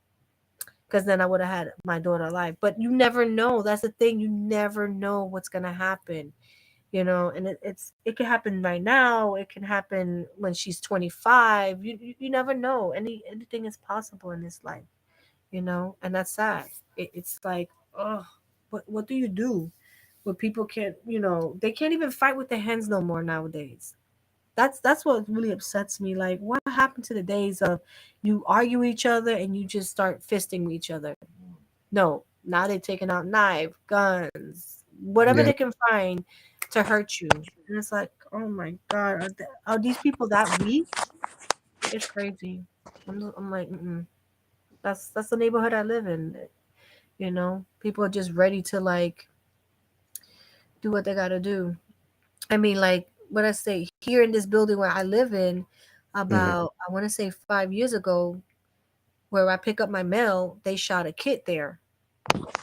because then I would have had my daughter alive. But you never know. That's the thing. You never know what's gonna happen. And it can happen right now. It can happen when she's 25. You never know. Anything is possible in this life. And that's sad. It's like, oh, what do you do? Where people can't, they can't even fight with their hands no more nowadays. That's what really upsets me. Like, what happened to the days of you argue each other and you just start fisting each other? No, now they're taking out knife, guns, whatever Yeah. they can find to hurt you. And it's like, oh my God, are these people that weak? It's crazy. I'm like, mm-mm. That's the neighborhood I live in. People are just ready to like do what they gotta do. I mean, like what I say here in this building where I live in, Hmm. about I want to say 5 years ago, where I pick up my mail, they shot a kid there.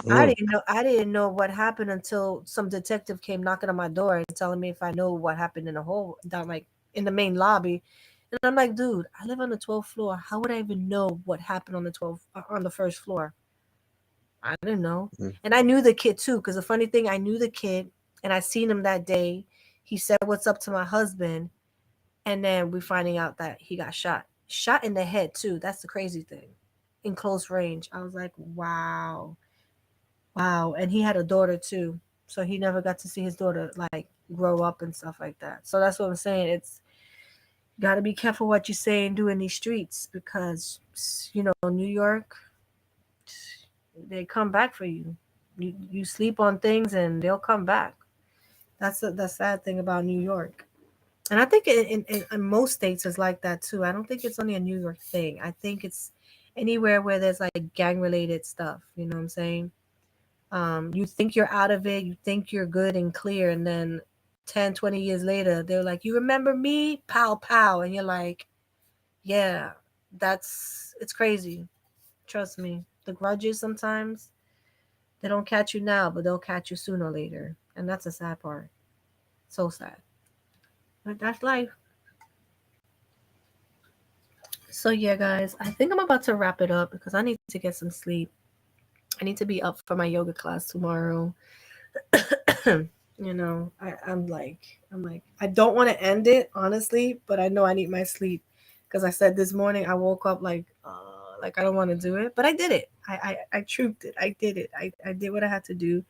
Mm. I didn't know what happened until some detective came knocking on my door and telling me if I know what happened in the whole down like in the main lobby. And I'm like, dude, I live on the 12th floor. How would I even know what happened on the 12th on the first floor? I didn't know. Mm. And I knew the kid too, because the funny thing, I knew the kid and I seen him that day. He said what's up to my husband, and then we finding out that he got shot in the head too. That's the crazy thing, in close range. I was like, wow, wow. And he had a daughter too, so he never got to see his daughter like grow up and stuff like that. So that's what I'm saying. Got to be careful what you say and do in these streets because, you know, New York, they come back for you. You sleep on things and they'll come back. That's the sad thing about New York. And I think in most states is like that too. I don't think it's only a New York thing. I think it's anywhere where there's like gang related stuff. You know what I'm saying? You think you're out of it. You think you're good and clear. And then 10, 20 years later, they're like, you remember me? Pow, pow. And you're like, yeah, it's crazy. Trust me. The grudges sometimes, they don't catch you now, but they'll catch you sooner or later. And that's the sad part. So sad. But that's life. So yeah, guys, I think I'm about to wrap it up because I need to get some sleep. I need to be up for my yoga class tomorrow. You know, I'm like I don't want to end it honestly, but I know I need my sleep because I said this morning I woke up like I don't want to do it, but I did it. I trooped it. I did it. I did what I had to do.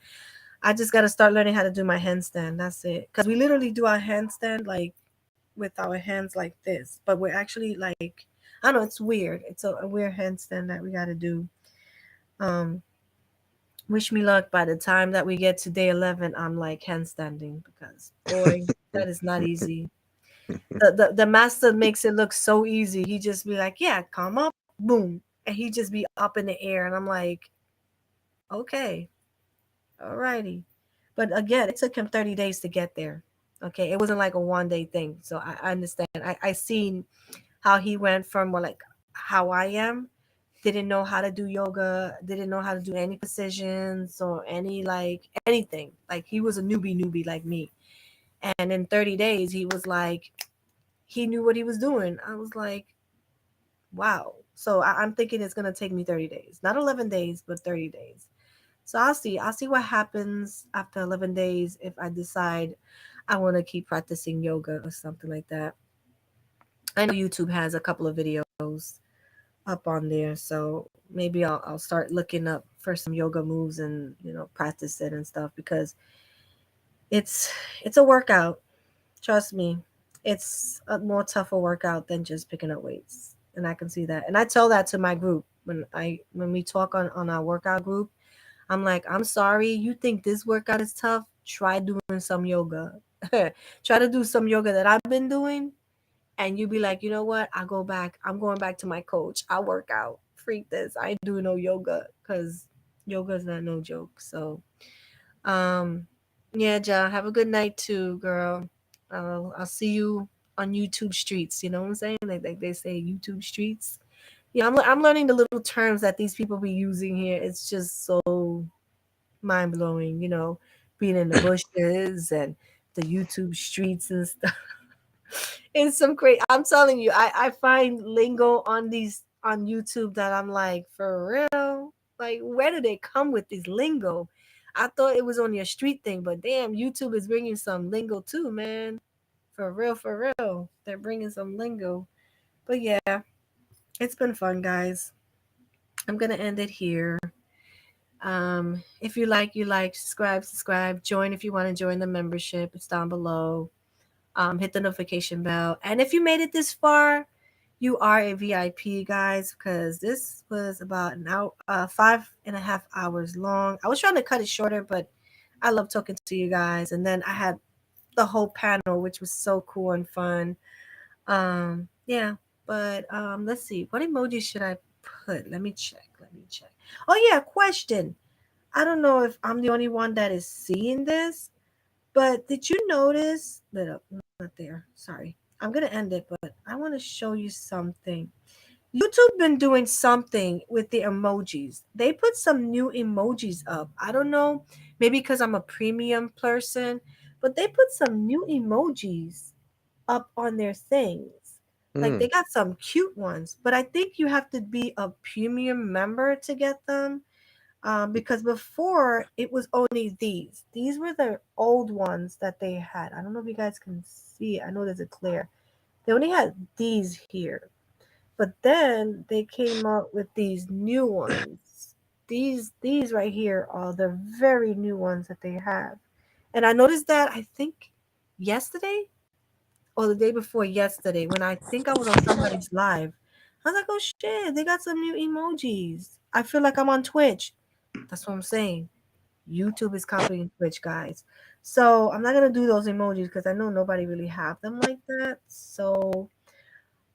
I just got to start learning how to do my handstand. That's it. Because we literally do our handstand like with our hands like this, but we're actually like, I don't know, it's weird. It's a weird handstand that we got to do. Um, Wish me luck. By the time that we get to day 11, I'm like handstanding because boy, that is not easy. The master makes it look so easy. He just be like, yeah, come up, boom, and he just be up in the air, and I'm like, okay, alrighty. But again, it took him 30 days to get there. Okay, it wasn't like a 1 day thing. So I understand. I seen how he went from well, like how I am, didn't know how to do yoga, didn't know how to do any positions or any like anything. Like he was a newbie like me. And in 30 days, he was like, he knew what he was doing. I was like, wow. So I'm thinking it's gonna take me 30 days, not 11 days, but 30 days. So I'll see. I'll see what happens after 11 days if I decide I want to keep practicing yoga or something like that. I know YouTube has a couple of videos up on there, so maybe I'll start looking up for some yoga moves and practice it and stuff because it's it's a workout. Trust me, it's a more tougher workout than just picking up weights, and I can see that. And I tell that to my group when we talk on our workout group. I'm like, I'm sorry, you think this workout is tough? Try doing some yoga. Try to do some yoga that I've been doing, and you be like, you know what? I go back. I'm going back to my coach. I work out. Freak this. I ain't doing no yoga because yoga is not no joke. So, um, yeah, Ja, have a good night too, girl. I'll see you on YouTube streets. You know what I'm saying? Like they say, YouTube streets. Yeah, I'm learning the little terms that these people be using here. It's just so mind blowing. Being in the bushes and the YouTube streets and stuff. It's some great. I'm telling you, I find lingo on these on YouTube that I'm like, for real. Like, where do they come with this lingo? I thought it was only a street thing, but damn, YouTube is bringing some lingo too, man. For real, they're bringing some lingo. But yeah, it's been fun, guys. I'm gonna end it here. If you like, subscribe, join if you want to join the membership. It's down below. Hit the notification bell. And if you made it this far, you are a VIP, guys, because this was about an hour, 5.5 hours long. I was trying to cut it shorter, but I love talking to you guys. And then I had the whole panel, which was so cool and fun. Yeah, but let's see. What emoji should I put? Let me check. Let me check. Oh yeah, question. I don't know if I'm the only one that is seeing this, but did you notice that not there? Sorry. I'm gonna end it, but I want to show you something. YouTube been doing something with the emojis. They put some new emojis up. I don't know, maybe because I'm a premium person, but they put some new emojis up on their things. Like Hmm. they got some cute ones, but I think you have to be a premium member to get them. Because before it was only these. These were the old ones that they had. I don't know if you guys can see it. I know there's a clear. They only had these here. But then they came out with these new ones. These right here are the very new ones that they have. And I noticed that I think yesterday or the day before yesterday when I think I was on somebody's live. I was like, oh shit, they got some new emojis. I feel like I'm on Twitch. That's what I'm saying. YouTube is copying Twitch, guys. So I'm not gonna do those emojis because I know nobody really have them like that. So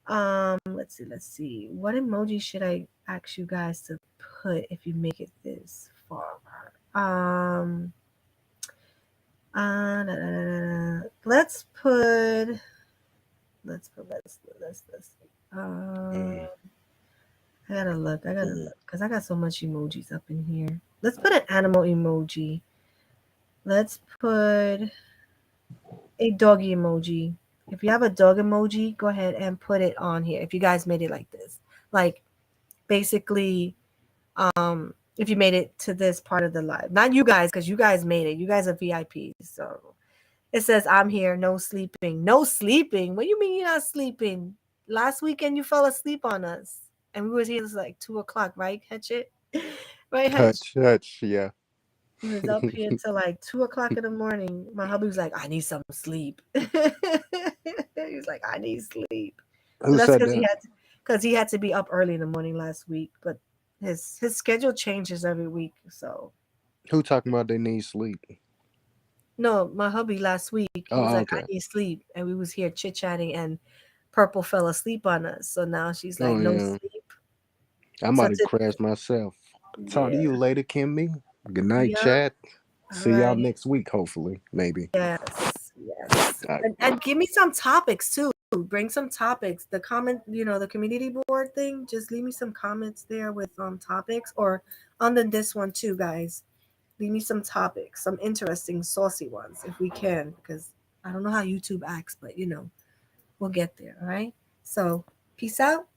let's see. What emoji should I ask you guys to put if you make it this far? Um, da, da, da, da. Let's Mm. I gotta look because I got so much emojis up in here. Let's put an animal emoji. Let's put a doggy emoji. If you have a dog emoji, go ahead and put it on here. If you guys made it like this, like basically, if you made it to this part of the live, not you guys, because you guys made it. You guys are VIPs. So it says, I'm here, no sleeping. No sleeping? What do you mean you're not sleeping? Last weekend you fell asleep on us. And we was here, it was like 2 o'clock, right, Hatchet? Right, Hatch? Hutch, Hutch, yeah. We was up here till like 2 o'clock in the morning. My hubby was like, I need some sleep. He was like, I need sleep. So Who that's said that? because he had to be up early in the morning last week. But his schedule changes every week. So Who talking about they need sleep? no, my hubby last week, he was Oh, like, I okay. need sleep. And we was here chit chatting and Purple fell asleep on us. So now she's like, Oh, no yeah. sleep. I So might have crashed myself. Talk to yeah. you later, Kimmy. Good night, Yeah. chat. All See y'all right. next week, hopefully. Maybe. Yes. Yes. All right. And give me some topics too. Bring some topics. The comment, the community board thing, just leave me some comments there with topics or on this one too, guys. Leave me some topics, some interesting, saucy ones if we can, because I don't know how YouTube acts, but we'll get there. All right. So peace out.